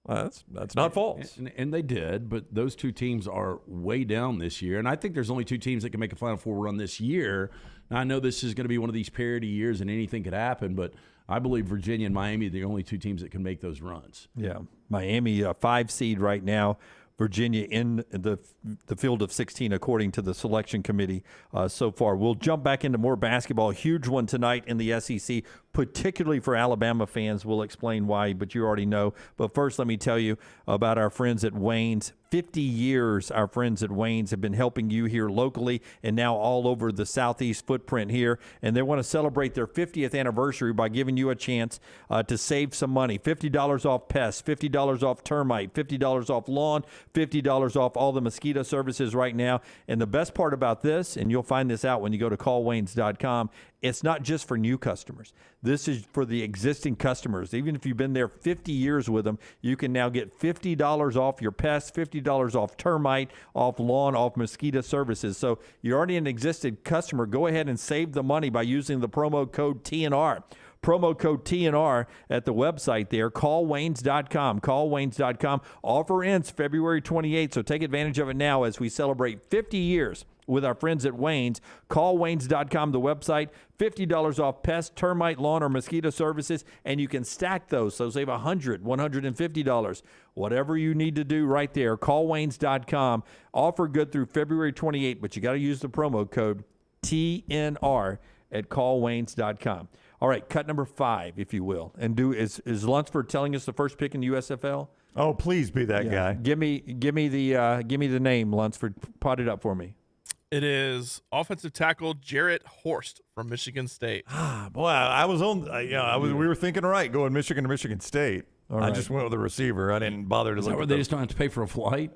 That's not false. And they did, but those 2 teams are way down this year. And I think there's only 2 teams that can make a Final Four run this year. Now, I know this is going to be one of these parity years and anything could happen, but I believe Virginia and Miami are the only 2 teams that can make those runs. Yeah. Miami, a 5 seed right now. Virginia in the field of 16, according to the selection committee so far. We'll jump back into more basketball. Huge one tonight in the SEC, particularly for Alabama fans. We'll explain why, but you already know. But first, let me tell you about our friends at Wayne's. 50 years our friends at Wayne's have been helping you here locally and now all over the Southeast footprint here. And they want to celebrate their 50th anniversary by giving you a chance to save some money. $50 off pests, $50 off termite, $50 off lawn, $50 off all the mosquito services right now. And the best part about this, and you'll find this out when you go to callwaynes.com, it's not just for new customers. This is for the existing customers. Even if you've been there 50 years with them, you can now get $50 off your pests, $50 off termite, off lawn, off mosquito services. So you're already an existing customer. Go ahead and save the money by using the promo code TNR. Promo code TNR at the website there, callwaynes.com, callwaynes.com. Offer ends February 28th, so take advantage of it now as we celebrate 50 years with our friends at Wayne's. Call Waynes.com, the website. $50 off pest, termite, lawn, or mosquito services, and you can stack those. So save $100, $150. Whatever you need to do right there, call Waynes.com. Offer good through February 28th, but you got to use the promo code TNR at callwaynes.com. All right, cut number 5, if you will. And is Lunsford telling us the first pick in the USFL? Oh, please be that guy. Give me the name, Lunsford. Pot it up for me. It is offensive tackle Jarrett Horst from Michigan State. Boy, I was on. We were thinking right, going Michigan to Michigan State. I just went with the receiver. I didn't bother to Is look. that where they just don't have to pay for a flight?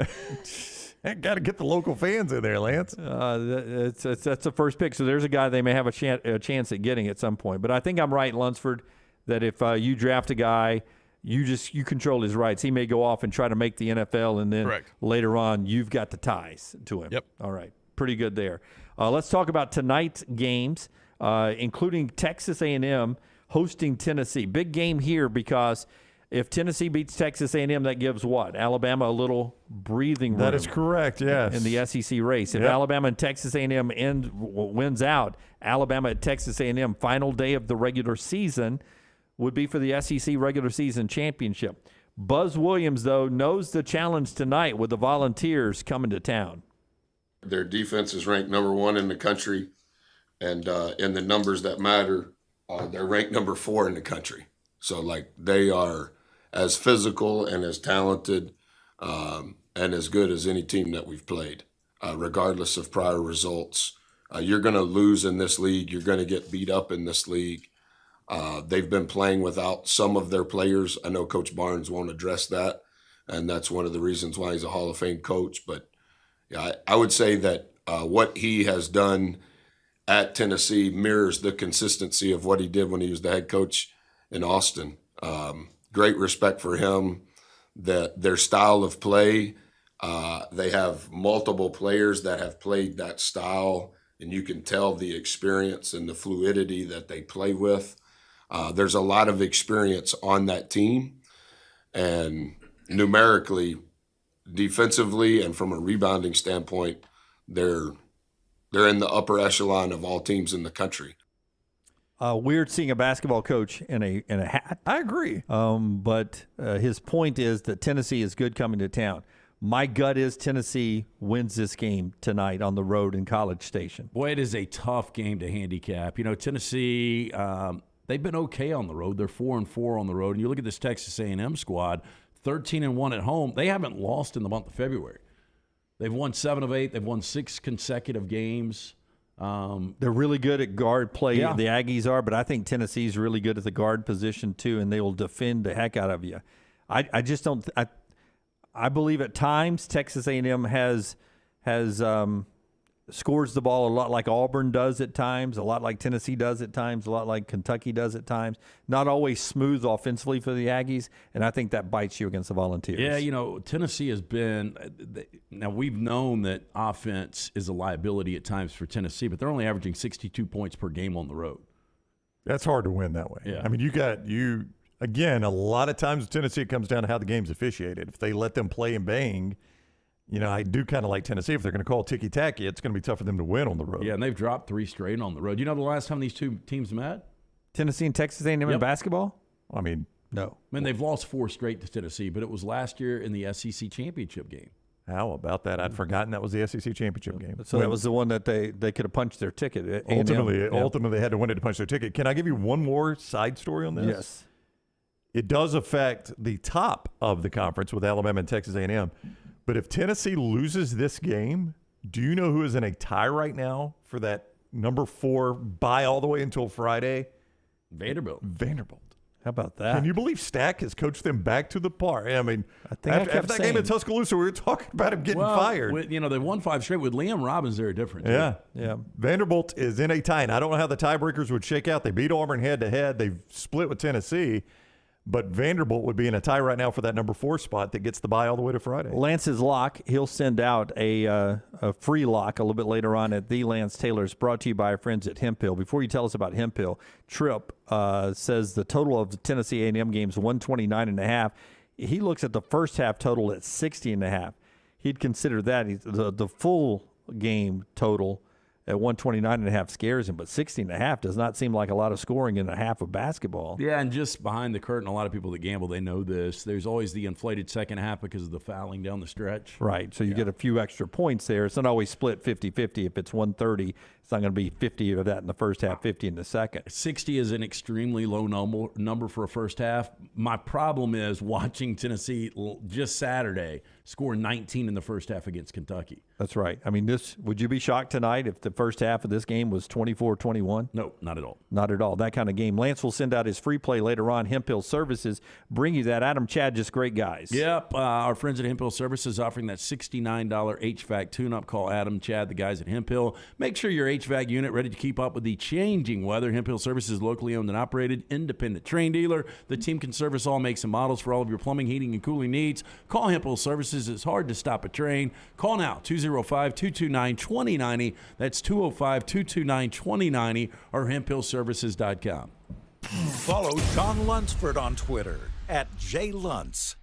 Got to get the local fans in there, Lance. That's the first pick. So there's a guy they may have a chance at getting at some point. But I think I'm right, Lunsford, that if you draft a guy, you control his rights. He may go off and try to make the NFL, and then later on you've got the ties to him. Yep. All right. Pretty good there. Let's talk about tonight's games, including Texas A&M hosting Tennessee. Big game here because if Tennessee beats Texas A&M, that gives what? Alabama a little breathing room. That is correct, yes. In the SEC race. If Alabama and Texas A&M wins out, Alabama at Texas A&M, final day of the regular season, would be for the SEC regular season championship. Buzz Williams, though, knows the challenge tonight with the Volunteers coming to town. Their defense is ranked number 1 in the country, and in the numbers that matter, they're ranked number 4 in the country. So, they are as physical and as talented and as good as any team that we've played, regardless of prior results. You're going to lose in this league. You're going to get beat up in this league. They've been playing without some of their players. I know Coach Barnes won't address that, and that's one of the reasons why he's a Hall of Fame coach, but yeah, I would say that what he has done at Tennessee mirrors the consistency of what he did when he was the head coach in Austin. Great respect for him, their style of play. They have multiple players that have played that style, and you can tell the experience and the fluidity that they play with. There's a lot of experience on that team, and numerically, defensively and from a rebounding standpoint, they're in the upper echelon of all teams in the country. Weird seeing a basketball coach in a hat. I agree. But his point is that Tennessee is good coming to town. My gut is Tennessee wins this game tonight on the road in College Station. Boy, it is a tough game to handicap. You know, Tennessee, they've been okay on the road. They're 4-4 on the road. And you look at this Texas A&M squad, 13-1 at home. They haven't lost in the month of February. They've won 7 of 8. They've won 6 consecutive games. They're really good at guard play. Yeah. The Aggies are, but I think Tennessee's really good at the guard position too, and they will defend the heck out of you. I just don't. I believe at times Texas A&M has scores the ball a lot like Auburn does at times, a lot like Tennessee does at times, a lot like Kentucky does at times. Not always smooth offensively for the Aggies, and I think that bites you against the Volunteers. Yeah, you know, Tennessee has been – now we've known that offense is a liability at times for Tennessee, but they're only averaging 62 points per game on the road. That's hard to win that way. Yeah. I mean, again, a lot of times with Tennessee, it comes down to how the game's officiated. If they let them play and bang – you know, I do kind of like Tennessee. If they're going to call ticky-tacky, it's going to be tough for them to win on the road. Yeah, and they've dropped 3 straight on the road. You know the last time these two teams met? Tennessee and Texas A&M in basketball? I mean, no. I mean, they've lost 4 straight to Tennessee, but it was last year in the SEC championship game. How about that? I'd forgotten that was the SEC championship game. So that was the one that they could have punched their ticket. Ultimately, they had to win it to punch their ticket. Can I give you one more side story on this? Yes. It does affect the top of the conference with Alabama and Texas A&M. But if Tennessee loses this game, do you know who is in a tie right now for that number 4 bye all the way until Friday? Vanderbilt. How about that? Can you believe Stack has coached them back to the par? I mean, I think after that game in Tuscaloosa, we were talking about him getting fired. They won 5 straight. With Liam Robbins, they're different. Yeah. Vanderbilt is in a tie, and I don't know how the tiebreakers would shake out. They beat Auburn head-to-head. They've split with Tennessee. But Vanderbilt would be in a tie right now for that number 4 spot that gets the bye all the way to Friday. Lance's lock, he'll send out a free lock a little bit later on at the Lance Taylor's, brought to you by our friends at Hemp Hill. Before you tell us about Hemp Hill, Tripp says the total of the Tennessee A&M games 129.5. He looks at the first half total at 60.5. He'd consider that the full game total at 129.5 scares him, but 60.5 does not seem like a lot of scoring in a half of basketball. Yeah, and just behind the curtain, a lot of people that gamble, they know this. There's always the inflated second half because of the fouling down the stretch. Right, so you get a few extra points there. It's not always split 50-50. If it's 130, it's not going to be 50 of that in the first half, 50 in the second. 60 is an extremely low number for a first half. My problem is watching Tennessee just Saturday score 19 in the first half against Kentucky. That's right. I mean, would you be shocked tonight if the first half of this game was 24-21? No, not at all. Not at all. That kind of game. Lance will send out his free play later on. Hemp Hill Services bring you that. Adam, Chad, just great guys. Yep. Our friends at Hemp Hill Services offering that $69 HVAC tune-up. Call Adam, Chad, the guys at Hemp Hill. Make sure your HVAC unit ready to keep up with the changing weather. Hemp Hill Services is locally owned and operated, independent train dealer. The team can service all makes and models for all of your plumbing, heating, and cooling needs. Call Hemp Hill Services. It's hard to stop a train. Call now, 205-229-2090. That's 205-229-2090 or hemphillservices.com. Follow John Lunsford on Twitter @JLuntz.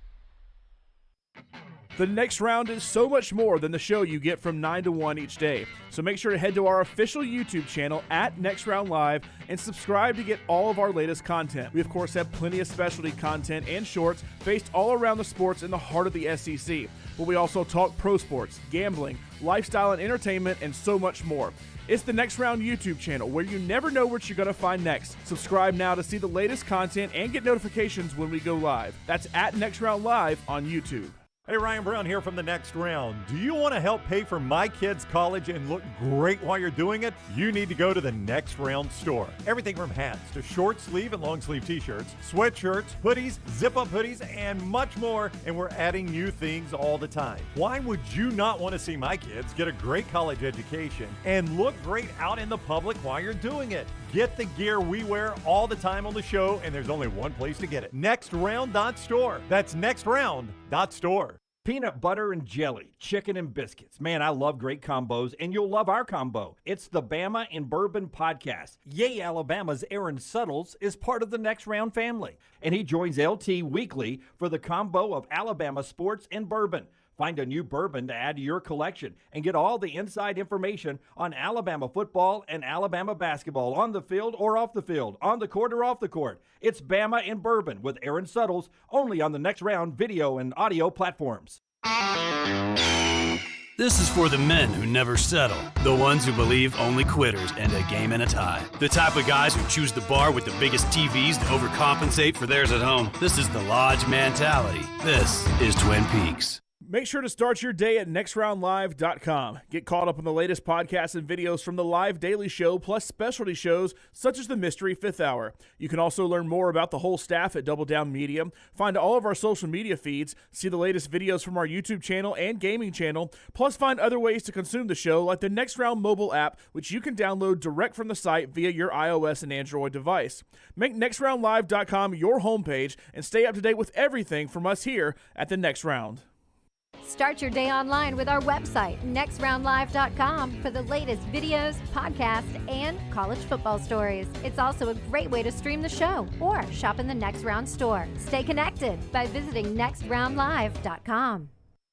The Next Round is so much more than the show you get from 9 to 1 each day. So make sure to head to our official YouTube channel @NextRoundLive and subscribe to get all of our latest content. We, of course, have plenty of specialty content and shorts based all around the sports in the heart of the SEC. But we also talk pro sports, gambling, lifestyle and entertainment, and so much more. It's the Next Round YouTube channel where you never know what you're going to find next. Subscribe now to see the latest content and get notifications when we go live. That's @NextRoundLive on YouTube. Hey, Ryan Brown here from The Next Round. Do you want to help pay for my kids' college and look great while you're doing it? You need to go to The Next Round store. Everything from hats to short sleeve and long sleeve t-shirts, sweatshirts, hoodies, zip-up hoodies, and much more. And we're adding new things all the time. Why would you not want to see my kids get a great college education and look great out in the public while you're doing it? Get the gear we wear all the time on the show, and there's only one place to get it. NextRound.store. That's NextRound.store. Peanut butter and jelly, chicken and biscuits. Man, I love great combos, and you'll love our combo. It's the Bama and Bourbon Podcast. Yay, Alabama's Aaron Suttles is part of the Next Round family, and he joins LT weekly for the combo of Alabama sports and bourbon. Find a new bourbon to add to your collection and get all the inside information on Alabama football and Alabama basketball on the field or off the field, on the court or off the court. It's Bama and Bourbon with Aaron Suttles, only on the Next Round video and audio platforms. This is for the men who never settle, the ones who believe only quitters end a game in a tie, the type of guys who choose the bar with the biggest TVs to overcompensate for theirs at home. This is the Lodge mentality. This is Twin Peaks. Make sure to start your day at nextroundlive.com. Get caught up on the latest podcasts and videos from the live daily show, plus specialty shows such as the Mystery Fifth Hour. You can also learn more about the whole staff at Double Down Media, find all of our social media feeds, see the latest videos from our YouTube channel and gaming channel, plus find other ways to consume the show like the Next Round mobile app, which you can download direct from the site via your iOS and Android device. Make nextroundlive.com your homepage and stay up to date with everything from us here at the Next Round. Start your day online with our website, nextroundlive.com, for the latest videos, podcasts, and college football stories. It's also a great way to stream the show or shop in the Next Round store. Stay connected by visiting nextroundlive.com.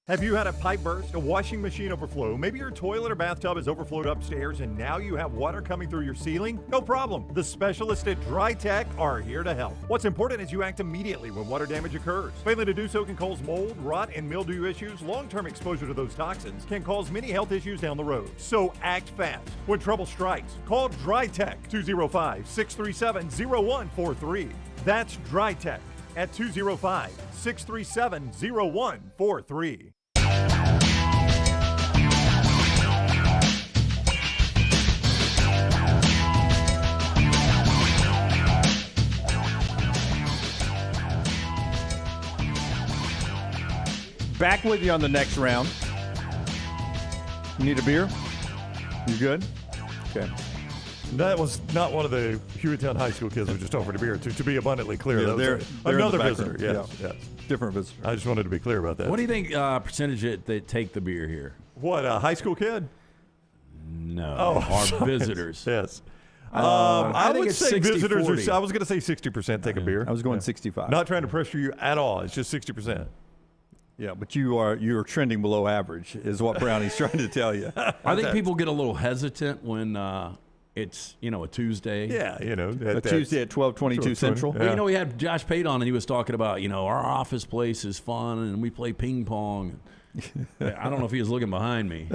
Have you had a pipe burst, a washing machine overflow? Maybe your toilet or bathtub has overflowed upstairs and now you have water coming through your ceiling? No problem. The specialists at Dry Tech are here to help. What's important is you act immediately when water damage occurs. Failing to do so can cause mold, rot, and mildew issues. Long-term exposure to those toxins can cause many health issues down the road. So act fast. When trouble strikes, call Dry Tech 205-637-0143. That's Dry Tech at 205-637-0143. Back with you on the next round. You need a beer? You good? Okay. That was not one of the Hueytown High School kids who just offered a beer, to be abundantly clear. Yeah, they're another visitor. Yes, yeah. yes. Different visitor. I just wanted to be clear about that. What do you think percentage that take the beer here? What, a high school kid? No. Our visitors. Yes. I would think it's say 60, visitors 40. I was going to say 60% take a beer. I was going 65. Not trying to pressure you at all. It's just 60%. Yeah, but you're trending below average, is what Brownie's trying to tell you. I think people get a little hesitant when it's a Tuesday. Yeah, a Tuesday at 12:22 Central. Yeah. Well, we had Josh Pate on, and he was talking about our office place is fun, and we play ping pong. I don't know if he was looking behind me.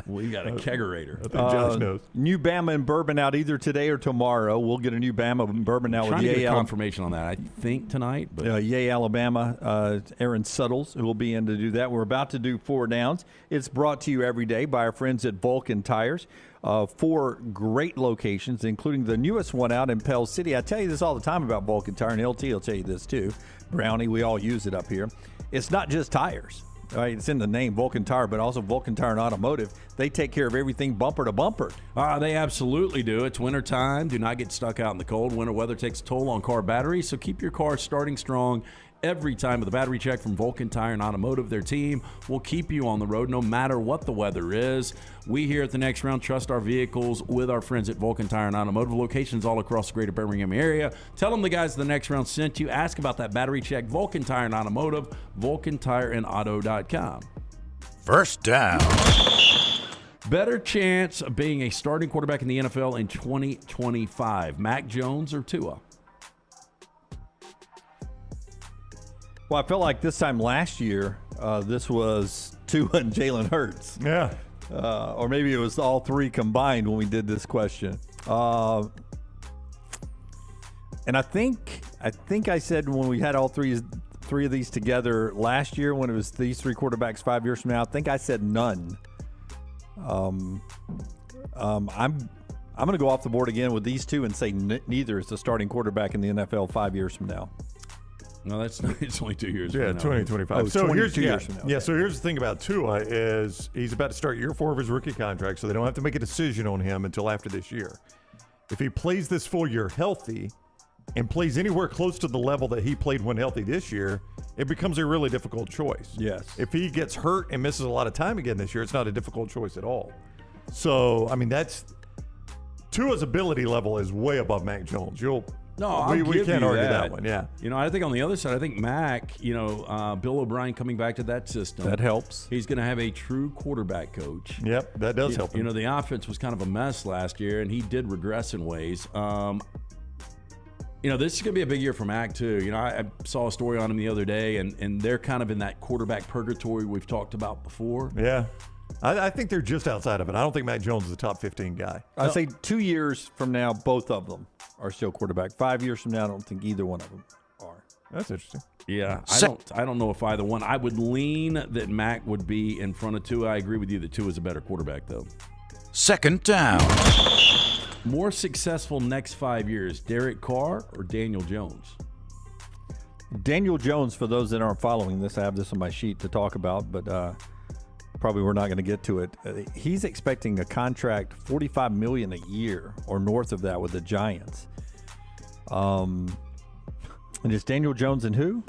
We got a kegerator. I think Josh knows. New Bama and Bourbon out either today or tomorrow. We'll get a new Bama and Bourbon out with Yay confirmation on that. I think tonight. But Yay Alabama. Aaron Suttles who will be in to do that. We're about to do 4 downs. It's brought to you every day by our friends at Vulcan Tires. 4 great locations, including the newest one out in Pell City. I tell you this all the time about Vulcan Tire, and LT will tell you this too. Brownie, we all use it up here. It's not just tires. Right, it's in the name, Vulcan Tire, but also Vulcan Tire and Automotive. They take care of everything bumper to bumper. They absolutely do. It's winter time. Do not get stuck out in the cold. Winter weather takes a toll on car batteries, so keep your car starting strong every time with a battery check from Vulcan Tire and Automotive. Their team will keep you on the road no matter what the weather is. We here at the Next Round trust our vehicles with our friends at Vulcan Tire and Automotive, locations all across the greater Birmingham area. Tell them the guys at the Next Round sent you. Ask about that battery check. Vulcan Tire and Automotive, VulcanTireandAuto.com. First down. Better chance of being a starting quarterback in the NFL in 2025, Mac Jones or Tua? Well, I felt like this time last year, this was Tua and Jalen Hurts. Yeah. Or maybe it was all 3 combined when we did this question. And I think I said when we had all three of these together last year, when it was these 3 quarterbacks 5 years from now, I think I said none. I'm going to go off the board again with these 2 and say neither is the starting quarterback in the NFL 5 years from now. No, it's only 2 years from now. 2025. Oh, so 22 years from now. Yeah, so here's the thing about Tua is he's about to start year 4 of his rookie contract, so they don't have to make a decision on him until after this year. If he plays this full year healthy and plays anywhere close to the level that he played when healthy this year, it becomes a really difficult choice. Yes. If he gets hurt and misses a lot of time again this year, it's not a difficult choice at all. So, I mean, Tua's ability level is way above Mac Jones. We can't argue that one. Yeah. I think on the other side, I think Mac, Bill O'Brien coming back to that system. That helps. He's going to have a true quarterback coach. Yep, that does help him. The offense was kind of a mess last year, and he did regress in ways. This is going to be a big year for Mac, too. I saw a story on him the other day, and they're kind of in that quarterback purgatory we've talked about before. Yeah. I think they're just outside of it. I don't think Mac Jones is a top 15 guy. I'd say 2 years from now, both of them are still quarterback. 5 years from now, I don't think either one of them are. That's interesting. Yeah, I don't know if either one. I would lean that Mac would be in front of Tua. I agree with you that Tua is a better quarterback, though. Second down. More successful next 5 years, Derek Carr or Daniel Jones? Daniel Jones, for those that aren't following this, I have this on my sheet to talk about, but probably we're not going to get to it. He's expecting a contract, $45 million a year or north of that with the Giants. And it's Daniel Jones and who?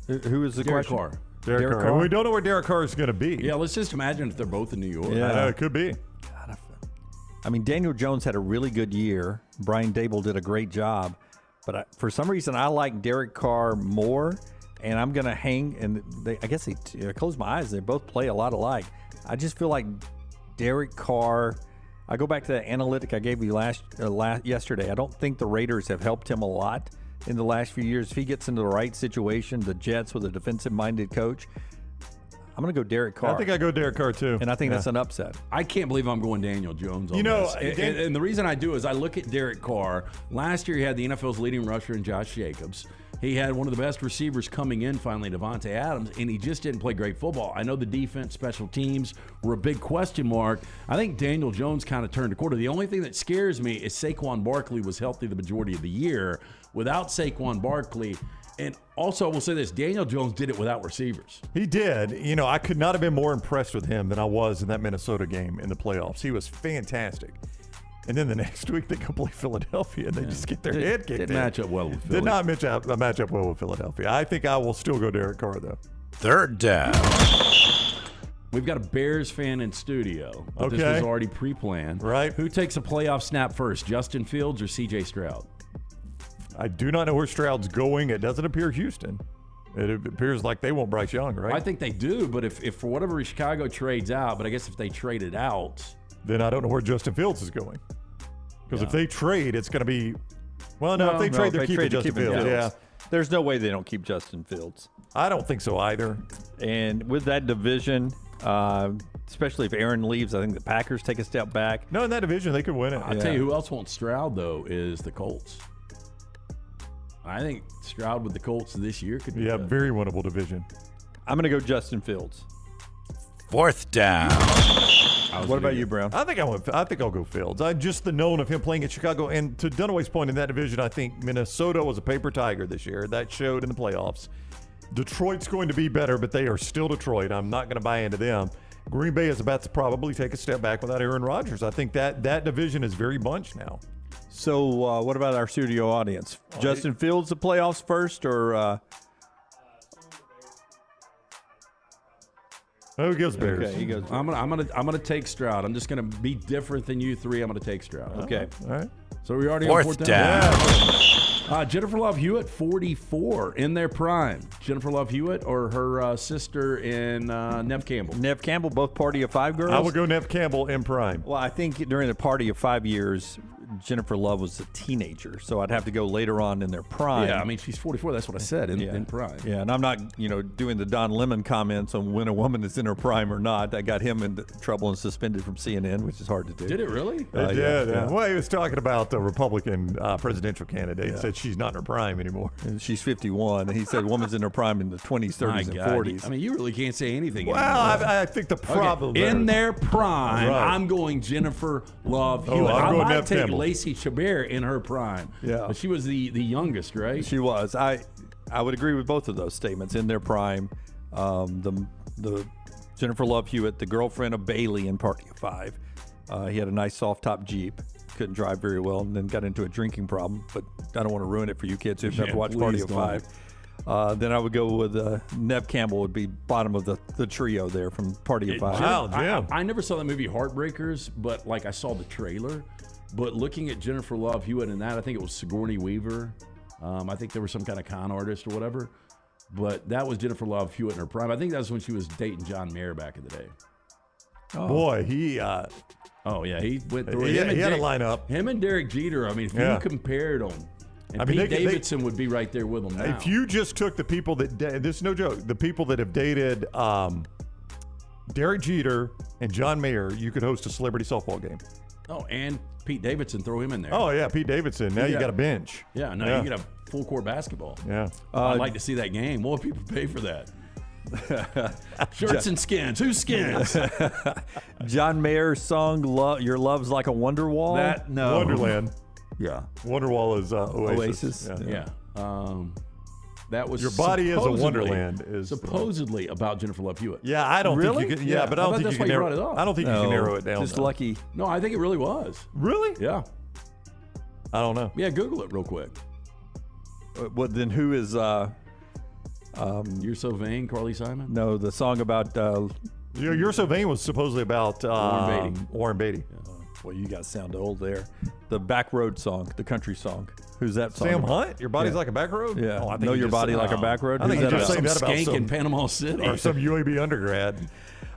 Who is the Derek question? Carr. Derek Carr. We don't know where Derek Carr is going to be. Yeah, let's just imagine if they're both in New York. I know, it could be. I mean, Daniel Jones had a really good year. Brian Dable did a great job. But for some reason, I like Derek Carr more, and I'm going to hang. And I guess I close my eyes. They both play a lot alike. I just feel like Derek Carr. I go back to that analytic I gave you yesterday. I don't think the Raiders have helped him a lot in the last few years. If he gets into the right situation, the Jets with a defensive-minded coach, I'm going to go Derek Carr. I think I go Derek Carr, too. And I think that's an upset. I can't believe I'm going Daniel Jones on this. And the reason I do is I look at Derek Carr. Last year, he had the NFL's leading rusher in Josh Jacobs. He had one of the best receivers coming in, finally, Devontae Adams, and he just didn't play great football. I know the defense, special teams were a big question mark. I think Daniel Jones kind of turned a quarter. The only thing that scares me is Saquon Barkley was healthy the majority of the year. Without Saquon Barkley, and also I will say this, Daniel Jones did it without receivers. He did. I could not have been more impressed with him than I was in that Minnesota game in the playoffs. He was fantastic. And then the next week they go play Philadelphia and they just get their head kicked in. Didn't match up well with Philly. Did not match up well with Philadelphia. I think I will still go Derek Carr, though. Third down. We've got a Bears fan in studio. But Okay. This was already pre-planned. Right. Who takes a playoff snap first, Justin Fields or C.J. Stroud? I do not know where Stroud's going. It doesn't appear Houston. It appears like they want Bryce Young, right? I think they do, but if for whatever reason Chicago trades out, but I guess if they trade it out, then I don't know where Justin Fields is going. Because if they trade, it's going to be – well, no, if they trade, they're keeping Justin Fields. Yeah. There's no way they don't keep Justin Fields. I don't think so either. And with that division, especially if Aaron leaves, I think the Packers take a step back. No, in that division, they could win it. I'll tell you who else wants Stroud, though, is the Colts. I think Stroud with the Colts this year could be good. Very winnable division. I'm going to go Justin Fields. Fourth down. What about you, Brown? I think I'll go Fields. Just the known of him playing at Chicago. And to Dunaway's point in that division, I think Minnesota was a paper tiger this year. That showed in the playoffs. Detroit's going to be better, but they are still Detroit. I'm not going to buy into them. Green Bay is about to probably take a step back without Aaron Rodgers. I think that division is very bunched now. So what about our studio audience? Justin Fields the playoffs first, or who goes Bears? Okay, he goes. I'm gonna take Stroud. I'm just gonna be different than you three. I'm gonna take Stroud. Okay. All right. So we already Fourth on fourth down. Jennifer Love Hewitt, 44, in their prime. Jennifer Love Hewitt or her sister in Nev Campbell? Nev Campbell, both Party of Five girls? I would go Nev Campbell in prime. Well, I think during the Party of 5 years, Jennifer Love was a teenager, so I'd have to go later on in their prime. Yeah, I mean, she's 44. That's what I said, in prime. Yeah, and I'm not, doing the Don Lemon comments on when a woman is in her prime or not. That got him into trouble and suspended from CNN, which is hard to do. Did it really? It did. Yeah. Well, he was talking about the Republican presidential candidate. He said she's not in her prime anymore. And she's 51, and he said woman's in her prime in the 20s, 30s, My and God. 40s. I mean, you really can't say anything Well, anymore. I think the problem Okay, in their prime, Right. I'm going Jennifer Love Oh, Hewitt. I'm I going might Nev take Campbell. Lacey Chabert in her prime. Yeah. But she was the youngest, right? She was. I would agree with both of those statements. In their prime, the Jennifer Love Hewitt, the girlfriend of Bailey in Party of Five. He had a nice soft top Jeep. Couldn't drive very well, and then got into a drinking problem. But I don't want to ruin it for you kids who've never watched Party of Five. Then I would go with Nev Campbell would be bottom of the trio there from Party of Five. Wow, Jim. I never saw the movie Heartbreakers, but I saw the trailer. But looking at Jennifer Love Hewitt in that, I think it was Sigourney Weaver. I think there was some kind of con artist or whatever. But that was Jennifer Love Hewitt in her prime. I think that was when she was dating John Mayer back in the day. Boy, he Oh, yeah, he went through he it. had a lineup. Him and Derek Jeter, I mean, if you compared them, And Pete Davidson would be right there with them now. If you just took the people that this is no joke, the people that have dated Derek Jeter and John Mayer, you could host a celebrity softball game. Oh, and Pete Davidson, throw him in there. Oh yeah, Pete Davidson. Now you got a bench. Yeah, now you got a full court basketball. Yeah, I'd like to see that game. What would people pay for that? Shirts and skins. Who's skins? John Mayer's song "Your Love's Like a Wonderwall." No. Wonderland. Yeah. Wonderwall is Oasis. Yeah. That was Your Body is a Wonderland is supposedly about Jennifer Love Hewitt. Yeah, I don't think you could. Yeah, but I don't think you can narrow it up. I don't think you can narrow it down. Just lucky. No, I think it really was. Really? Yeah. I don't know. Yeah, Google it real quick. What then? Who is? You're So Vain, Carly Simon? No, the song about. You're So Vain was supposedly about Warren Beatty. Well, you guys sound old there. The back road song, the country song. Who's that song? Sam about? Hunt? Your body's like a back road? Yeah. Oh, I think Know you Your just Body said- Like a Back Road? I think you just saying that about skank in Panama City. Or some UAB undergrad.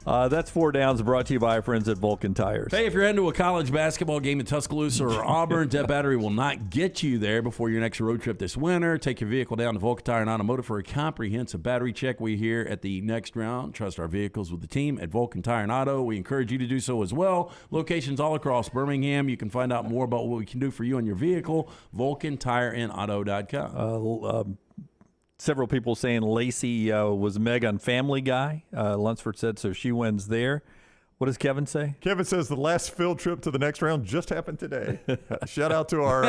That's Four Downs, brought to you by our friends at Vulcan Tires. Hey, if you're heading to a college basketball game in Tuscaloosa or Auburn, Debt Battery will not get you there before your next road trip this winter. Take your vehicle down to Vulcan Tire and Automotive for a comprehensive battery check. We here at the Next Round trust our vehicles with the team at Vulcan Tire and Auto. We encourage you to do so as well. Locations all across Birmingham. You can find out more about what we can do for you and your vehicle. VulcanTireandAuto.com. Several people saying Lacey was Meg on Family Guy. Lunsford said so she wins there. What does Kevin say? Kevin says the last field trip to the Next Round just happened today. Shout out to our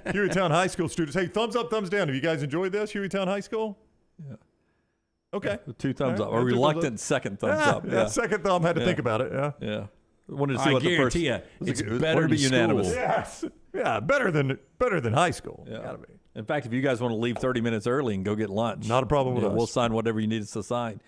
Hueytown High School students. Hey, thumbs up, thumbs down. Have you guys enjoyed this, Hueytown High School? Yeah. Okay. 2 thumbs up. Yeah, A 2 thumbs reluctant up. second thumbs up. Yeah, second thumb. Had to think about it. Yeah. Yeah. Wanted to see I what the first. guarantee you, it's wanted better to be than unanimous. school. Yes. Yeah, better than high school. Yeah. Gotta be. In fact, if you guys want to leave 30 minutes early and go get lunch, Not a problem with us. We'll sign whatever you need us to sign.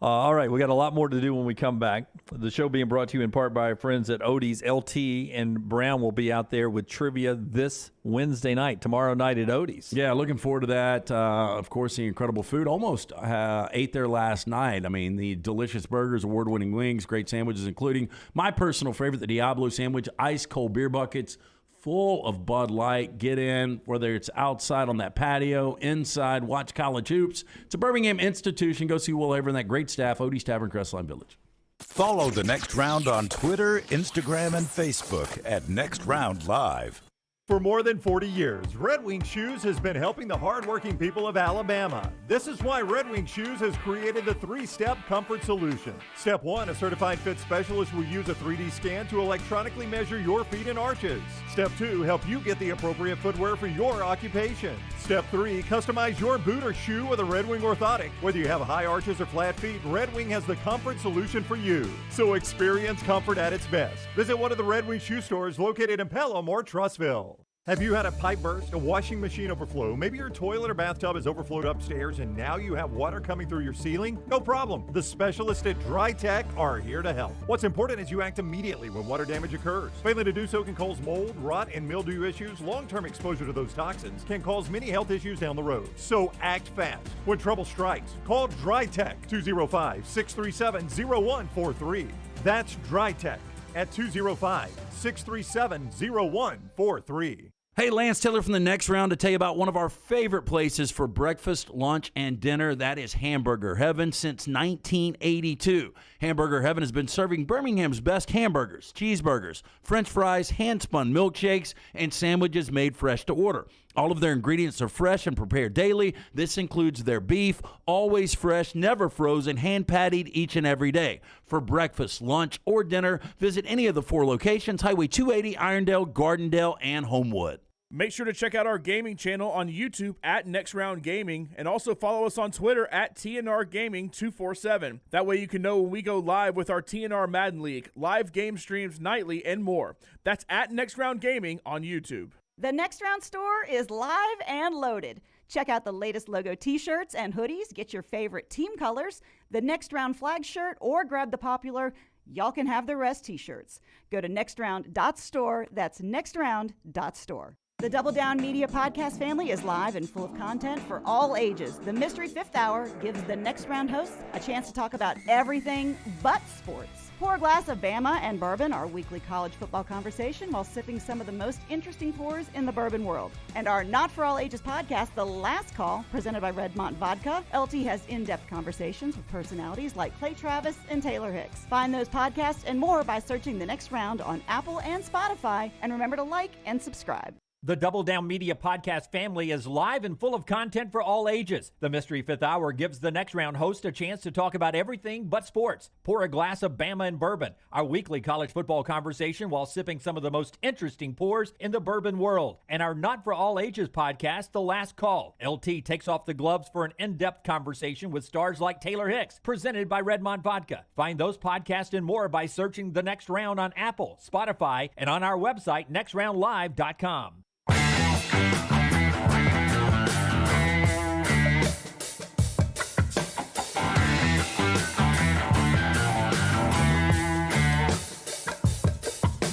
All right, we got a lot more to do when we come back. The show being brought to you in part by our friends at Odie's. LT and Brown will be out there with trivia this Wednesday night, tomorrow night at Odie's. Yeah, looking forward to that. Of course, the incredible food. Almost ate there last night. I mean, the delicious burgers, award-winning wings, great sandwiches, including my personal favorite, the Diablo sandwich, ice-cold beer buckets, full of Bud Light. Get in, whether it's outside on that patio, inside, watch college hoops. It's a Birmingham institution. Go see Will Aver and that great staff, Odie's Tavern, Crestline Village. Follow the Next Round on Twitter, Instagram, and Facebook at Next Round Live. For more than 40 years, Red Wing Shoes has been helping the hardworking people of Alabama. This is why Red Wing Shoes has created the 3-step comfort solution. Step 1, a certified fit specialist will use a 3D scan to electronically measure your feet and arches. Step 2, help you get the appropriate footwear for your occupation. Step 3, customize your boot or shoe with a Red Wing orthotic. Whether you have high arches or flat feet, Red Wing has the comfort solution for you. So experience comfort at its best. Visit one of the Red Wing shoe stores located in Pelham or Trussville. Have you had a pipe burst, a washing machine overflow? Maybe your toilet or bathtub has overflowed upstairs and now you have water coming through your ceiling? No problem. The specialists at Dry Tech are here to help. What's important is you act immediately when water damage occurs. Failing to do so can cause mold, rot, and mildew issues. Long-term exposure to those toxins can cause many health issues down the road. So act fast. When trouble strikes, call Dry Tech 205-637-0143. That's Dry Tech at 205-637-0143. Hey, Lance Taylor from the Next Round to tell you about one of our favorite places for breakfast, lunch, and dinner. That is Hamburger Heaven since 1982. Hamburger Heaven has been serving Birmingham's best hamburgers, cheeseburgers, French fries, hand-spun milkshakes, and sandwiches made fresh to order. All of their ingredients are fresh and prepared daily. This includes their beef, always fresh, never frozen, hand-pattied each and every day. For breakfast, lunch, or dinner, visit any of the 4 locations, Highway 280, Irondale, Gardendale, and Homewood. Make sure to check out our gaming channel on YouTube at Next Round Gaming, and also follow us on Twitter at TNR Gaming 247. That way you can know when we go live with our TNR Madden League, live game streams nightly, and more. That's at Next Round Gaming on YouTube. The Next Round store is live and loaded. Check out the latest logo t-shirts and hoodies. Get your favorite team colors, the Next Round flag shirt, or grab the popular Y'all Can Have the Rest t-shirts. Go to nextround.store. That's nextround.store. The Double Down Media podcast family is live and full of content for all ages. The Mystery Fifth Hour gives the next round hosts a chance to talk about everything but sports. Pour a glass of Bama and bourbon, our weekly college football conversation, while sipping some of the most interesting pours in the bourbon world. And our Not For All Ages podcast, The Last Call, presented by Redmont Vodka. LT has in-depth conversations with personalities like Clay Travis and Taylor Hicks. Find those podcasts and more by searching The Next Round on Apple and Spotify. And remember to like and subscribe. The Double Down Media podcast family is live and full of content for all ages. The Mystery Fifth Hour gives the next round host a chance to talk about everything but sports. Pour a glass of Bama and bourbon, our weekly college football conversation while sipping some of the most interesting pours in the bourbon world. And our Not For All Ages podcast, The Last Call. LT takes off the gloves for an in-depth conversation with stars like Taylor Hicks, presented by Redmont Vodka. Find those podcasts and more by searching The Next Round on Apple, Spotify, and on our website, nextroundlive.com.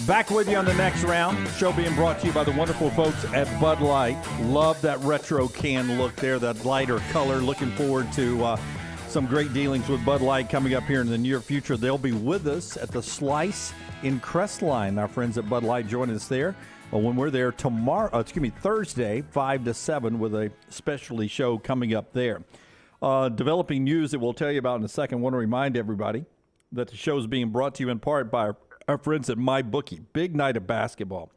Back with you on the next round. Show being brought to you by the wonderful folks at Bud Light. Love that retro can look there, that lighter color. Looking forward to some great dealings with Bud Light coming up here in the near future. They'll be with us at the Slice in Crestline. Our friends at Bud Light join us there. When we're there Thursday, 5 to 7, with a specialty show coming up there. Developing news that we'll tell you about in a second. I want to remind everybody that the show is being brought to you in part by our friends at MyBookie. Big night of basketball.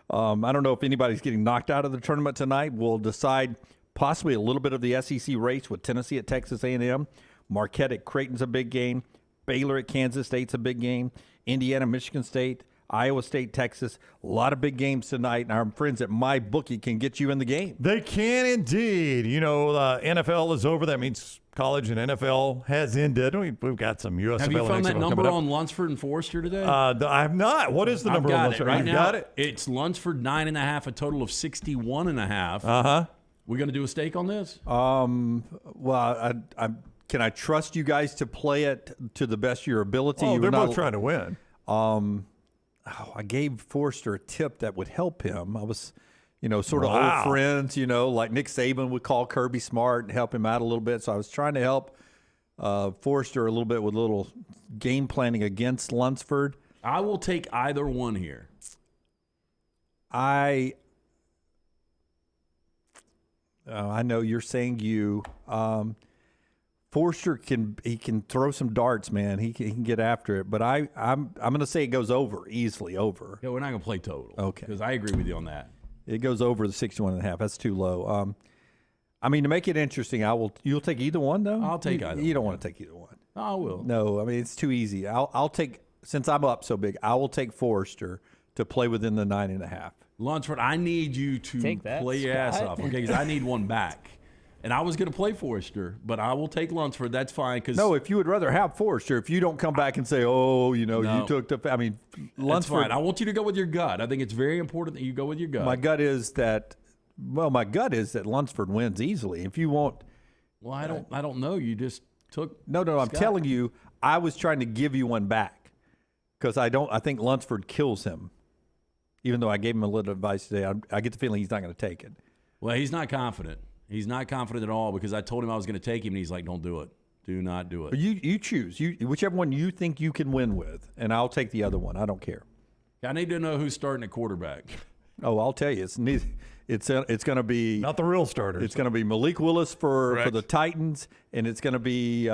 I don't know if anybody's getting knocked out of the tournament tonight. We'll decide possibly a little bit of the SEC race with Tennessee at Texas A&M. Marquette at Creighton's a big game. Baylor at Kansas State's a big game. Indiana, Michigan State. Iowa State, Texas, a lot of big games tonight, and our friends at MyBookie can get you in the game. They can indeed. You know, NFL is over. That means college and NFL has ended. We've got some USFL. Have you found that number on Lunsford and Forrester today? I have not. What is the number on Lunsford? Right now, got it? It's Lunsford 9.5, a total of 61.5. Uh-huh. We going to do a stake on this? Well, can I trust you guys to play it to the best of your ability? Oh, they're both trying to win. I gave Forrester a tip that would help him. I was, sort of old friends, like Nick Saban would call Kirby Smart and help him out a little bit. So I was trying to help Forrester a little bit with a little game planning against Lunsford. I will take either one here. I know you're saying you. Forrester can throw some darts, man. He can get after it, but I'm going to say it goes over, easily over. Yeah, we're not going to play total. Okay, because I agree with you on that. It goes over the 61.5. That's too low. To make it interesting, you'll take either one though. I'll take either. You don't want to take either one. I will. No, it's too easy. I'll take, since I'm up so big, I will take Forrester to play within the 9.5. Lunsford, I need you to play your ass off, okay? Because I need one back. And I was going to play Forrester, but I will take Lunsford. That's fine. No, if you would rather have Forrester, if you don't come back and say, you took the – Lunsford – That's fine. I want you to go with your gut. I think it's very important that you go with your gut. My gut is that Lunsford wins easily. If you want – Well, I don't know. You just took – No, I'm telling you, I was trying to give you one back because I think Lunsford kills him. Even though I gave him a little advice today, I get the feeling he's not going to take it. Well, he's not confident. He's not confident at all because I told him I was going to take him, and he's like, don't do it. Do not do it. You choose. Whichever one you think you can win with, and I'll take the other one. I don't care. I need to know who's starting at quarterback. Oh, I'll tell you. It's going to be – not the real starters. It's going to be Malik Willis for the Titans, and it's going to be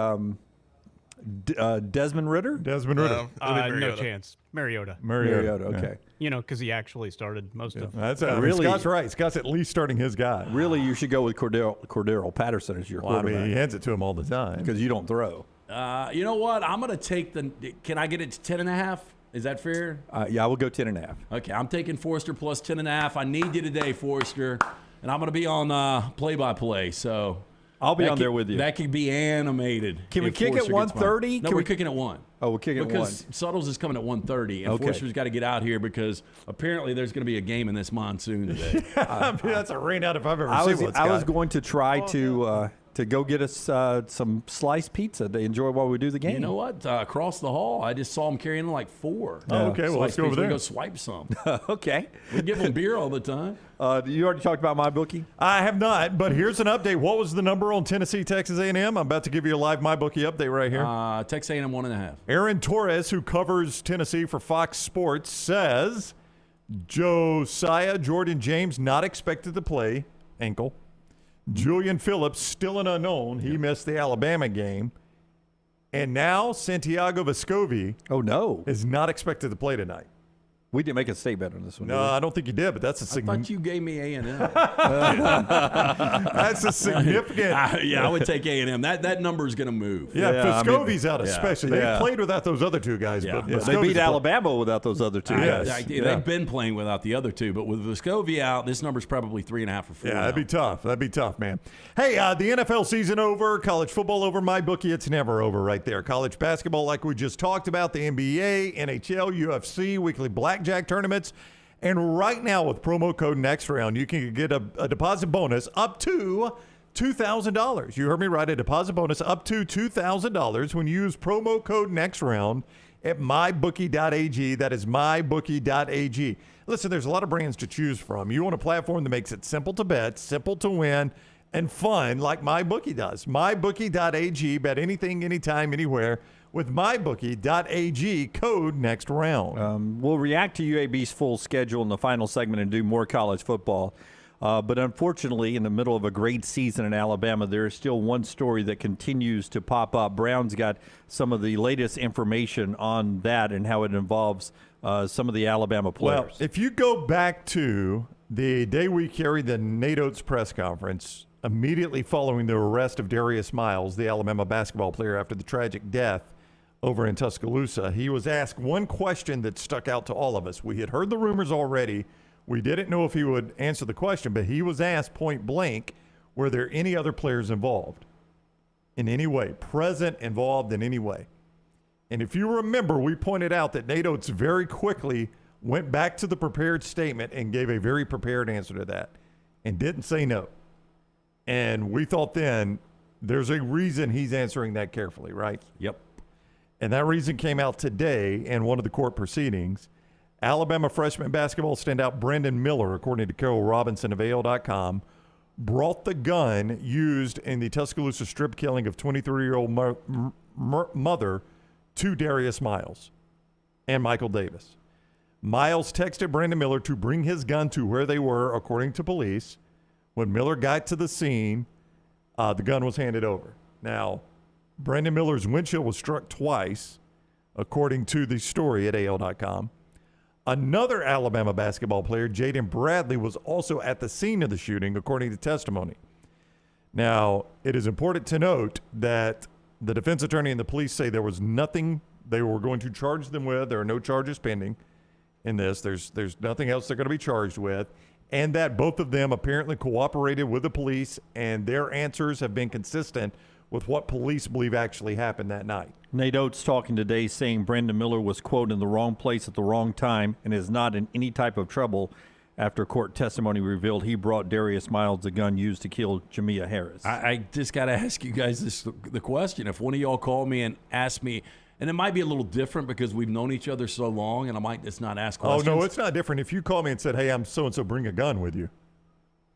Desmond Ritter? No chance. Mariota. Okay. Because he actually started most of That's really, Scott's right. Scott's at least starting his guy. Really, you should go with Cordero Patterson as your quarterback. He hands it to him all the time. Because you don't throw. You know what? I'm going to take can I get it to 10.5? Is that fair? Yeah, I will go 10.5. Okay, I'm taking Forrester plus 10.5. I need you today, Forrester. And I'm going to be on play-by-play, so... I'll be on there with you. That could be animated. Can we kick at 1:30? No, we're kicking at 1. Oh, we're kicking at 1. Because Suttles is coming at 1:30, and Forster's got to get out here because apparently there's going to be a game in this monsoon today. That's a rain out if I've ever seen one. I was going to try to to go get us some sliced pizza to enjoy while we do the game. You know what? Across the hall, I just saw them carrying like 4. Oh, okay. Well, let's go over there. Go swipe some. Okay. We give them beer all the time. You already talked about MyBookie? I have not, but here's an update. What was the number on Tennessee, Texas A&M? I'm about to give you a live MyBookie update right here. Texas A&M 1.5. Aaron Torres, who covers Tennessee for Fox Sports, says Josiah Jordan James not expected to play, ankle. Julian Phillips, still an unknown. He missed the Alabama game. And now Santiago Vescovi is not expected to play tonight. We didn't make a statement on this one. No, I don't think you did, but that's a I thought you gave me A&M. That's a significant. I would take A&M. That number is going to move. Yeah, Vescovi's out especially. They played without those other two guys. Yeah. But They beat Alabama without those other two guys. They've been playing without the other two, but with Vescovi out, this number's probably 3.5 or 4. Yeah, that'd be tough. That'd be tough, man. Hey, the NFL season over, college football over, MyBookie, it's never over right there. College basketball, like we just talked about, the NBA, NHL, UFC, weekly blackjack tournaments. And right now with promo code NEXTROUND, you can get a deposit bonus up to $2,000. You heard me right, a deposit bonus up to $2,000 when you use promo code NEXTROUND at mybookie.ag. That is mybookie.ag. Listen, there's a lot of brands to choose from. You want a platform that makes it simple to bet, simple to win, and fun like MyBookie does. Mybookie.ag. Bet anything, anytime, anywhere with mybookie.ag, code NEXTROUND. We'll react to UAB's full schedule in the final segment and do more college football. But unfortunately, in the middle of a great season in Alabama, there is still one story that continues to pop up. Brown's got some of the latest information on that and how it involves some of the Alabama players. Well, if you go back to the day we carried the Nate Oates press conference, immediately following the arrest of Darius Miles, the Alabama basketball player, after the tragic death over in Tuscaloosa, he was asked one question that stuck out to all of us. We had heard the rumors already. We didn't know if he would answer the question, but he was asked point blank, were there any other players involved in any way, present, involved in any way? And if you remember, we pointed out that Nate Oates very quickly went back to the prepared statement and gave a very prepared answer to that and didn't say no. And we thought then there's a reason he's answering that carefully, right? Yep. And that reason came out today in one of the court proceedings. Alabama freshman basketball standout Brandon Miller, according to Carol Robinson of AL.com, brought the gun used in the Tuscaloosa strip killing of 23-year-old mother to Darius Miles and Michael Davis. Miles texted Brandon Miller to bring his gun to where they were, according to police. When Miller got to the scene, the gun was handed over. Now, Brandon Miller's windshield was struck twice, according to the story at AL.com. Another Alabama basketball player, Jaden Bradley, was also at the scene of the shooting, according to testimony. Now, it is important to note that the defense attorney and the police say there was nothing they were going to charge them with. There are no charges pending in this. There's nothing else they're going to be charged with. And that both of them apparently cooperated with the police, and their answers have been consistent with what police believe actually happened that night. Nate Oates talking today saying Brandon Miller was, quote, in the wrong place at the wrong time and is not in any type of trouble after court testimony revealed he brought Darius Miles the gun used to kill Jamia Harris. I just got to ask you guys the question. If one of y'all called me and asked me, and it might be a little different because we've known each other so long, and I might just not ask questions. Oh, no, it's not different. If you call me and said, hey, I'm so-and-so, bring a gun with you,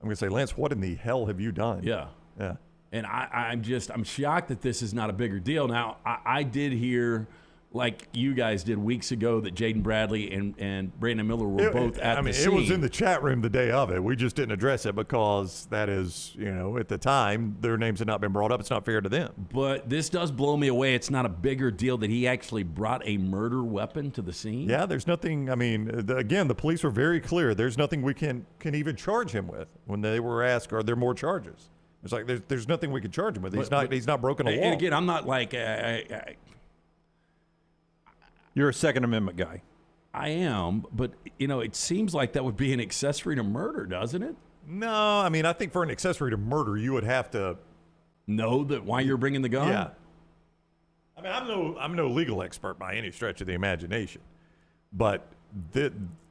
I'm going to say, Lance, what in the hell have you done? Yeah. Yeah. And I'm shocked that this is not a bigger deal. Now, I did hear, like you guys did weeks ago, that Jaden Bradley and Brandon Miller were both at the scene. It was in the chat room the day of it. We just didn't address it because that is, at the time, their names had not been brought up. It's not fair to them. But this does blow me away. It's not a bigger deal that he actually brought a murder weapon to the scene. Yeah, there's nothing. Again, the police were very clear. There's nothing we can even charge him with when they were asked, are there more charges? It's like there's nothing we can charge him with. He's not broken a law. And again, I'm not like you're a Second Amendment guy. I am, but it seems like that would be an accessory to murder, doesn't it? No, I think for an accessory to murder, you would have to know that why you're bringing the gun. Yeah. I'm no legal expert by any stretch of the imagination, but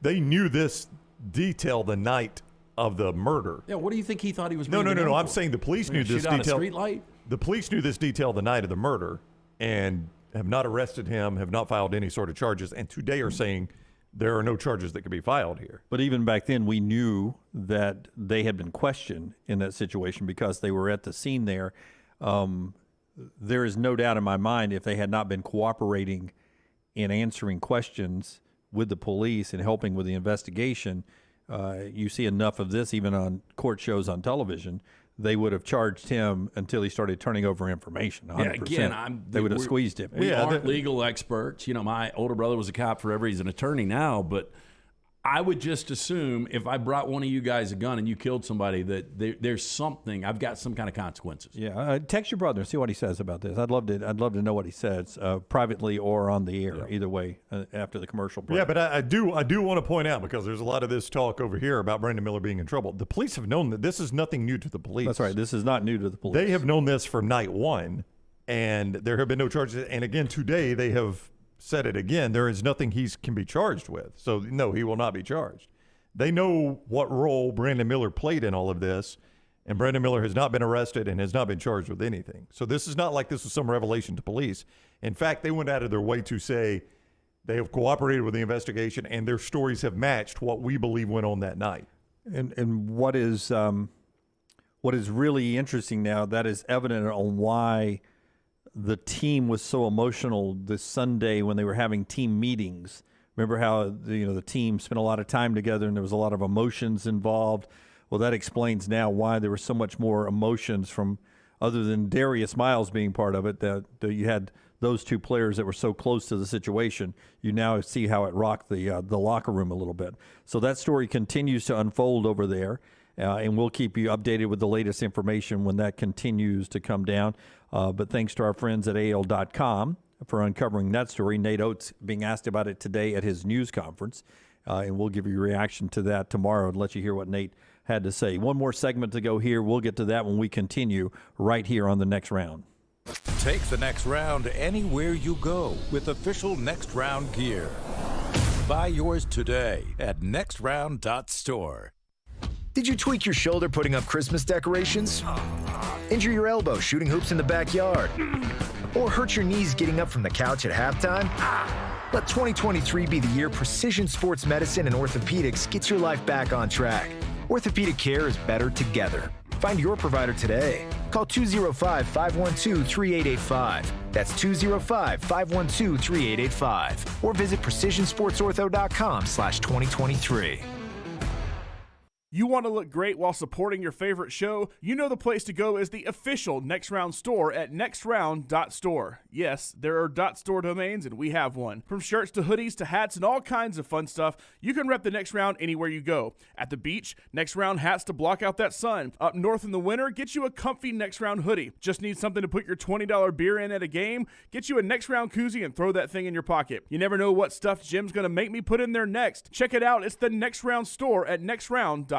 they knew this detail the night of the murder. Yeah, what do you think he thought he was? No. for? I'm saying the police knew this detail. Street light? The police knew this detail the night of the murder and have not arrested him, have not filed any sort of charges, and today are saying there are no charges that could be filed here. But even back then, we knew that they had been questioned in that situation because they were at the scene there. There is no doubt in my mind if they had not been cooperating in answering questions with the police and helping with the investigation, you see enough of this even on court shows on television, they would have charged him until he started turning over information. 100%. Yeah, again, they would have squeezed him. We aren't legal experts. You know, my older brother was a cop forever. He's an attorney now, but I would just assume if I brought one of you guys a gun and you killed somebody that there's something. I've got some kind of consequences. Yeah, text your brother and see what he says about this. I'd love to know what he says privately or on the air. Either way, after the commercial break. Yeah, but I do want to point out, because there's a lot of this talk over here about Brandon Miller being in trouble. The police have known that this is nothing new to the police. That's right. This is not new to the police. They have known this from night one, and there have been no charges. And again, today they have said it again. There is nothing he can be charged with. So no, he will not be charged. They know what role Brandon Miller played in all of this, and Brandon Miller has not been arrested and has not been charged with anything. So this is not like this was some revelation to police. In fact, they went out of their way to say they have cooperated with the investigation and their stories have matched what we believe went on that night. And what is really interesting now, that is evident on why the team was so emotional this Sunday when they were having team meetings. Remember how the team spent a lot of time together and there was a lot of emotions involved? Well, that explains now why there was so much more emotions from, other than Darius Miles being part of it, that you had those two players that were so close to the situation. You now see how it rocked the locker room a little bit. So that story continues to unfold over there. And we'll keep you updated with the latest information when that continues to come down. But thanks to our friends at AL.com for uncovering that story. Nate Oates being asked about it today at his news conference. And we'll give you a reaction to that tomorrow and let you hear what Nate had to say. One more segment to go here. We'll get to that when we continue right here on the Next Round. Take the Next Round anywhere you go with official Next Round gear. Buy yours today at nextround.store. Did you tweak your shoulder putting up Christmas decorations? Injure your elbow shooting hoops in the backyard? Or hurt your knees getting up from the couch at halftime? Let 2023 be the year precision sports medicine and orthopedics gets your life back on track. Orthopedic care is better together. Find your provider today. Call 205-512-3885. That's 205-512-3885. Or visit precisionsportsortho.com/2023. You want to look great while supporting your favorite show? You know the place to go is the official Next Round store at nextround.store. Yes, there are .store domains, and we have one. From shirts to hoodies to hats and all kinds of fun stuff, you can rep the Next Round anywhere you go. At the beach, Next Round hats to block out that sun. Up north in the winter, get you a comfy Next Round hoodie. Just need something to put your $20 beer in at a game? Get you a Next Round koozie and throw that thing in your pocket. You never know what stuff Jim's going to make me put in there next. Check it out. It's the Next Round store at nextround.store.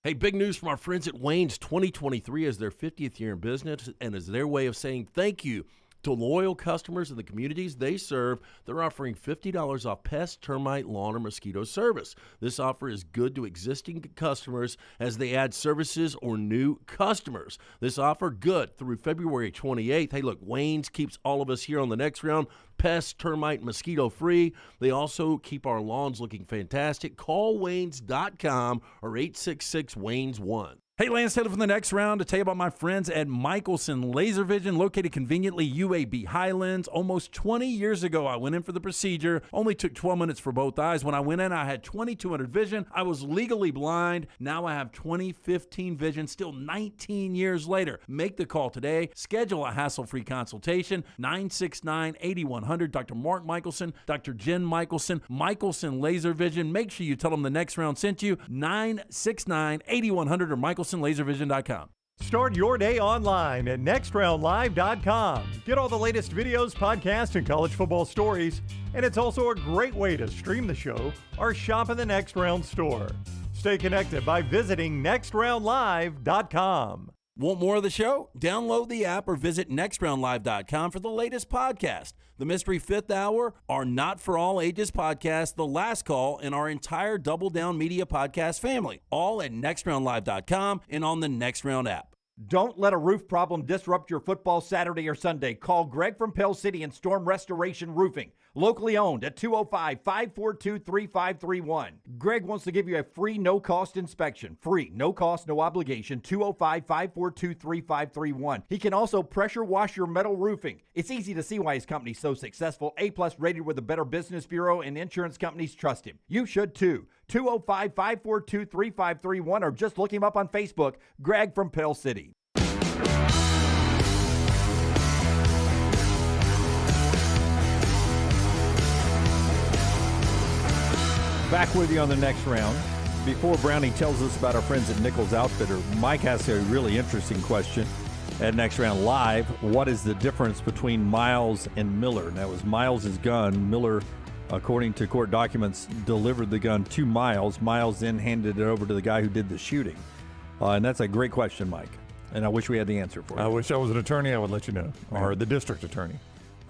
Hey, big news from our friends at Wayne's. 2023 is their 50th year in business and is their way of saying thank you to loyal customers in the communities they serve. They're offering $50 off pest, termite, lawn, or mosquito service. This offer is good to existing customers as they add services or new customers. This offer good through February 28th. Hey, look, Wayne's keeps all of us here on the Next Round pest, termite, mosquito free. They also keep our lawns looking fantastic. Call Waynes.com or 866-WAYNES1. Hey, Lance Taylor from the Next Round to tell you about my friends at Michelson Laser Vision, located conveniently UAB Highlands. Almost 20 years ago, I went in for the procedure. Only took 12 minutes for both eyes. When I went in, I had 20/200 vision. I was legally blind. Now I have 20/15 vision, still 19 years later. Make the call today. Schedule a hassle-free consultation, 969-8100. Dr. Mark Michelson, Dr. Jen Michelson, Michelson Laser Vision. Make sure you tell them the Next Round sent you, 969-8100 or MichelsonLaserVision.com. Start your day online at nextroundlive.com. Get all the latest videos, podcasts, and college football stories. And it's also a great way to stream the show or shop in the Next Round store. Stay connected by visiting nextroundlive.com. Want more of the show? Download the app or visit nextroundlive.com for the latest podcast. The Mystery Fifth Hour, our Not For All Ages podcast, The Last Call, and our entire Double Down Media podcast family. All at nextroundlive.com and on the Next Round app. Don't let a roof problem disrupt your football Saturday or Sunday. Call Greg from Pell City and Storm Restoration Roofing. Locally owned at 205-542-3531. Greg wants to give you a free, no-cost inspection. Free, no cost, no obligation, 205-542-3531. He can also pressure wash your metal roofing. It's easy to see why his company's so successful. A-plus rated with the Better Business Bureau, and insurance companies trust him. You should too. 205-542-3531 or just look him up on Facebook, Greg from Pell City. Back with you on the next round. Before Brownie tells us about our friends at Nichols Outfitter, Mike asked a really interesting question at Next Round Live. What is the difference between Miles and Miller? That was Miles' gun. Miller, according to court documents, delivered the gun to Miles. Miles then handed it over to the guy who did the shooting. And that's a great question, Mike. And I wish we had the answer for you. I wish I was an attorney. I would let you know. Or the district attorney.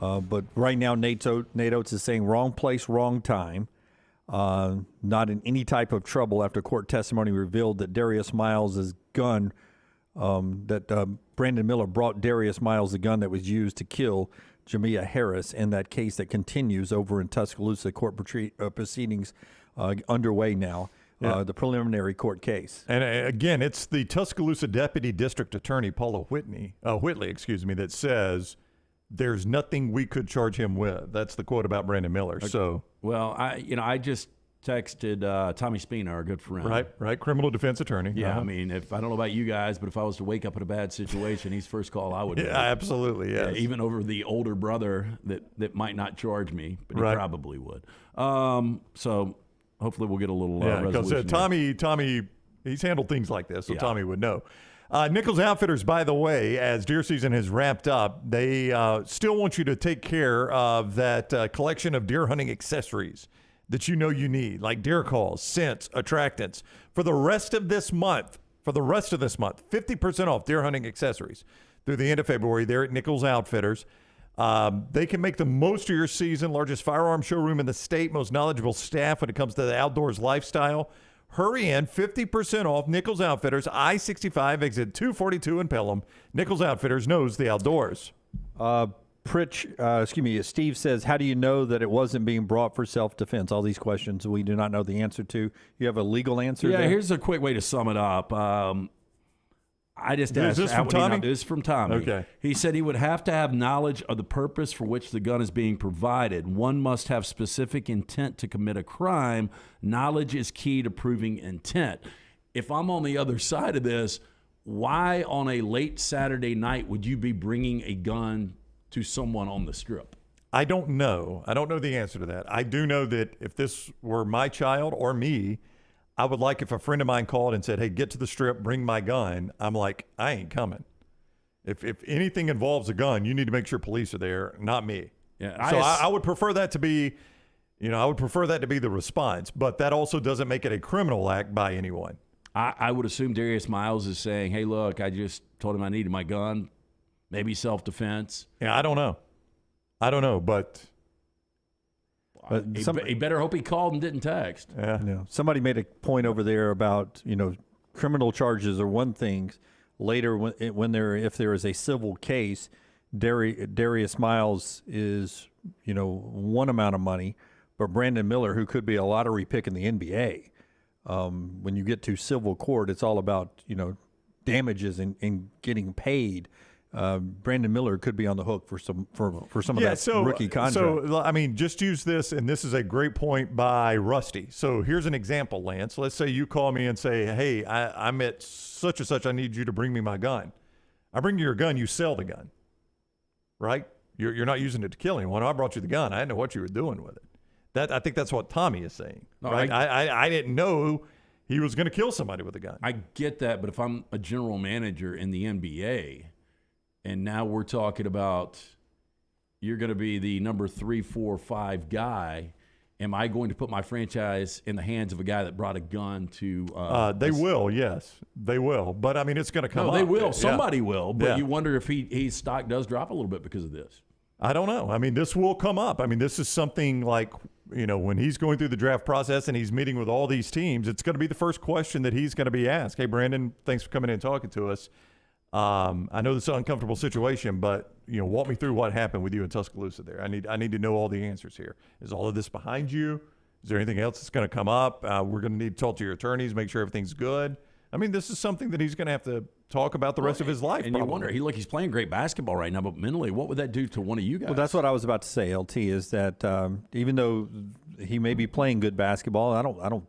But right now, Nate Oates is saying wrong place, wrong time. Not in any type of trouble after court testimony revealed that Darius Miles' gun, Brandon Miller brought Darius Miles the gun that was used to kill Jamia Harris in that case that continues over in Tuscaloosa. Court proceedings underway now, the preliminary court case. And again, it's the Tuscaloosa Deputy District Attorney, Paula Whitley, that says there's nothing we could charge him with. That's the quote about Brandon Miller. Okay. So, well, I just texted Tommy Spina, our good friend. Right, criminal defense attorney. Yeah, I mean, I don't know about you guys, but if I was to wake up in a bad situation, he's first call I would make. Yeah, absolutely, yes. Yeah, even over the older brother that might not charge me, but he probably would. So hopefully we'll get a little resolution. Because Tommy, he's handled things like this, so Tommy would know. Nichols Outfitters, by the way, as deer season has wrapped up, they still want you to take care of that collection of deer hunting accessories that you know you need, like deer calls, scents, attractants. For the rest of this month, 50% off deer hunting accessories through the end of February there at Nichols Outfitters. They can make the most of your season, largest firearm showroom in the state, most knowledgeable staff when it comes to the outdoors lifestyle. Hurry in, 50% off Nichols Outfitters, I-65, exit 242 in Pelham. Nichols Outfitters knows the outdoors. Steve says, how do you know that it wasn't being brought for self-defense? All these questions we do not know the answer to. You have a legal answer there? Here's a quick way to sum it up. I just asked. Is this from Tommy? This is from Tommy. Okay. He said he would have to have knowledge of the purpose for which the gun is being provided. One must have specific intent to commit a crime. Knowledge is key to proving intent. If I'm on the other side of this, why on a late Saturday night would you be bringing a gun to someone on the strip? I don't know. I don't know the answer to that. I do know that if this were my child or me, I would like if a friend of mine called and said, hey, get to the strip, bring my gun. I'm like, I ain't coming. If anything involves a gun, you need to make sure police are there, not me. Yeah, so I would prefer that to be, the response. But that also doesn't make it a criminal act by anyone. I would assume Darius Miles is saying, hey, look, I just told him I needed my gun. Maybe self-defense. Yeah, I don't know, but he better hope he called and didn't text. Yeah. Somebody made a point over there about, criminal charges are one thing. Later, if there is a civil case, Darius Miles is, one amount of money, but Brandon Miller, who could be a lottery pick in the NBA, when you get to civil court, it's all about, damages and getting paid. Brandon Miller could be on the hook for some of that rookie contract. So, I mean, just use this, and this is a great point by Rusty. So here's an example, Lance. Let's say you call me and say, hey, I'm at such and such. I need you to bring me my gun. I bring you your gun. You sell the gun, right? You're not using it to kill anyone. I brought you the gun. I didn't know what you were doing with it. I think that's what Tommy is saying, right? I didn't know he was going to kill somebody with a gun. I get that, but if I'm a general manager in the NBA, and now we're talking about you're going to be the number 3, 4, 5 guy, am I going to put my franchise in the hands of a guy that brought a gun to they will, yes. They will. But, I mean, it's going to come up. They will. Yeah. Somebody will. But Yeah. you wonder if his stock does drop a little bit because of this. I don't know. I mean, this will come up. I mean, this is something like, when he's going through the draft process and he's meeting with all these teams, it's going to be the first question that he's going to be asked. Hey, Brandon, thanks for coming in and talking to us. I know this is an uncomfortable situation, but, walk me through what happened with you in Tuscaloosa there. I need to know all the answers here. Is all of this behind you? Is there anything else that's going to come up? We're going to need to talk to your attorneys, make sure everything's good. I mean, this is something that he's going to have to talk about the rest of his life. And probably. you wonder, he's playing great basketball right now, but mentally, what would that do to one of you guys? Well, that's what I was about to say, LT, is that even though he may be playing good basketball, I don't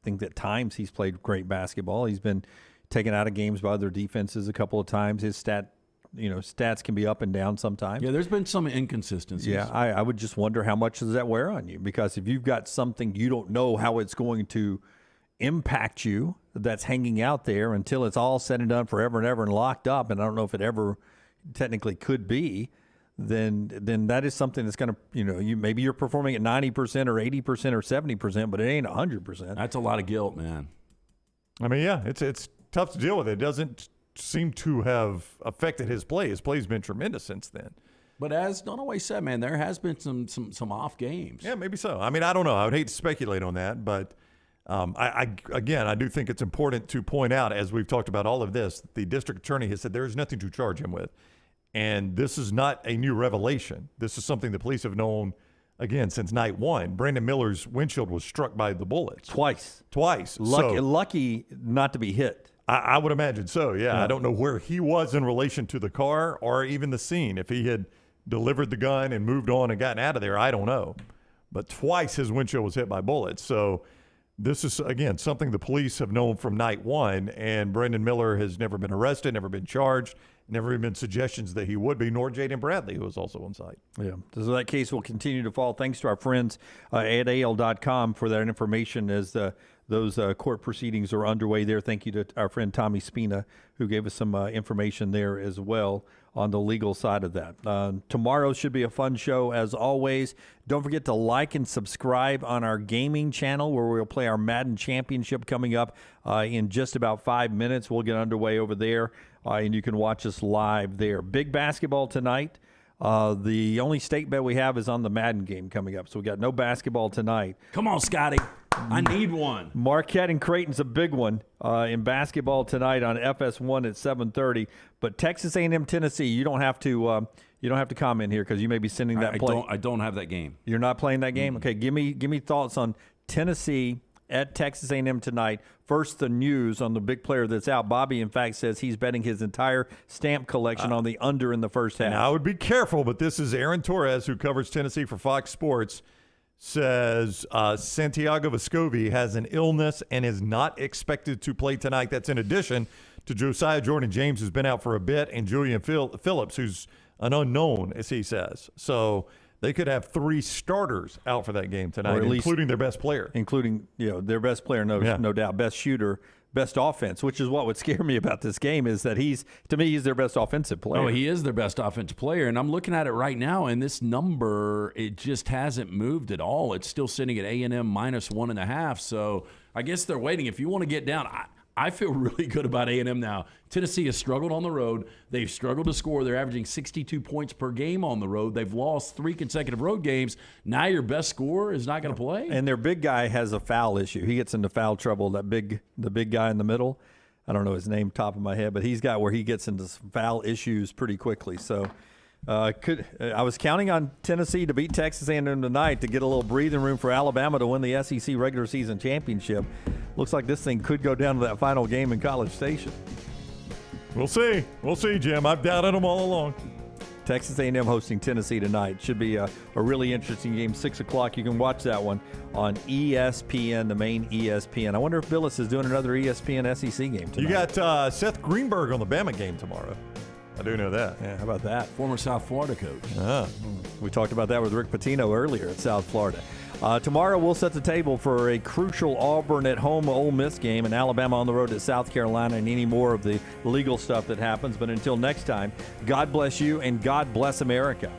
think that times he's played great basketball. He's been taken out of games by other defenses a couple of times. His stats can be up and down sometimes. Yeah, there's been some inconsistencies. Yeah, I would just wonder how much does that wear on you? Because if you've got something you don't know how it's going to impact you that's hanging out there until it's all said and done forever and ever and locked up, and I don't know if it ever technically could be, then that is something that's going to, maybe you're performing at 90% or 80% or 70%, but it ain't 100%. That's a lot of guilt, man. I mean, yeah, it's tough to deal with. It doesn't seem to have affected his play. His play's been tremendous since then. But as Dunaway said, man, there has been some off games. Yeah, maybe so. I mean, I don't know. I would hate to speculate on that, but I do think it's important to point out, as we've talked about all of this, the district attorney has said there is nothing to charge him with. And this is not a new revelation. This is something the police have known, again, since night one. Brandon Miller's windshield was struck by the bullets. Twice. Lucky not to be hit. I would imagine so, yeah. I don't know where he was in relation to the car or even the scene. If he had delivered the gun and moved on and gotten out of there, I don't know. But twice his windshield was hit by bullets. So this is, again, something the police have known from night one, and Brandon Miller has never been arrested, never been charged, never even been suggestions that he would be, nor Jaden Bradley, who was also on site. Yeah, so that case will continue to fall. Thanks to our friends at AL.com for that information as those court proceedings are underway there. Thank you to our friend Tommy Spina, who gave us some information there as well on the legal side of that. Tomorrow should be a fun show as always. Don't forget to like and subscribe on our gaming channel, where we'll play our Madden Championship coming up in just about 5 minutes. We'll get underway over there, and you can watch us live there. Big basketball tonight. The only stake bet we have is on the Madden game coming up, so we got no basketball tonight. Come on, Scotty. I need one. Marquette and Creighton's a big one in basketball tonight on FS1 at 7:30. But Texas A&M Tennessee, you don't have to comment here because you may be sending that play. I don't have that game. You're not playing that game? Okay, give me thoughts on Tennessee at Texas A&M tonight. First, the news on the big player that's out. Bobby, in fact, says he's betting his entire stamp collection on the under in the first half. Now, I would be careful, but this is Aaron Torres, who covers Tennessee for Fox Sports, says Santiago Vescovi has an illness and is not expected to play tonight. That's in addition to Josiah Jordan-James, who's been out for a bit, and Julian Phillips, who's an unknown, as he says. So they could have 3 starters out for that game tonight, including their best player. Including their best player, no doubt, best shooter, best offense, which is what would scare me about this game, is that he's their best offensive player. Oh, he is their best offensive player, and I'm looking at it right now, and this number, it just hasn't moved at all. It's still sitting at A&M -1.5, so I guess they're waiting. If you want to get down, I feel really good about A&M now. Tennessee has struggled on the road. They've struggled to score. They're averaging 62 points per game on the road. They've lost 3 consecutive road games. Now your best scorer is not going to play? And their big guy has a foul issue. He gets into foul trouble, the big guy in the middle. I don't know his name top of my head, but he's got where he gets into some foul issues pretty quickly. So I was counting on Tennessee to beat Texas A&M tonight to get a little breathing room for Alabama to win the SEC regular season championship. Looks like this thing could go down to that final game in College Station. We'll see. We'll see, Jim. I've doubted them all along. Texas A&M hosting Tennessee tonight. Should be a really interesting game. 6 o'clock. You can watch that one on ESPN, the main ESPN. I wonder if Billis is doing another ESPN SEC game tonight. You got Seth Greenberg on the Bama game tomorrow. I do know that. Yeah, how about that? Former South Florida coach. We talked about that with Rick Pitino earlier at South Florida. Tomorrow we'll set the table for a crucial Auburn at home Ole Miss game and Alabama on the road at South Carolina and any more of the legal stuff that happens. But until next time, God bless you and God bless America.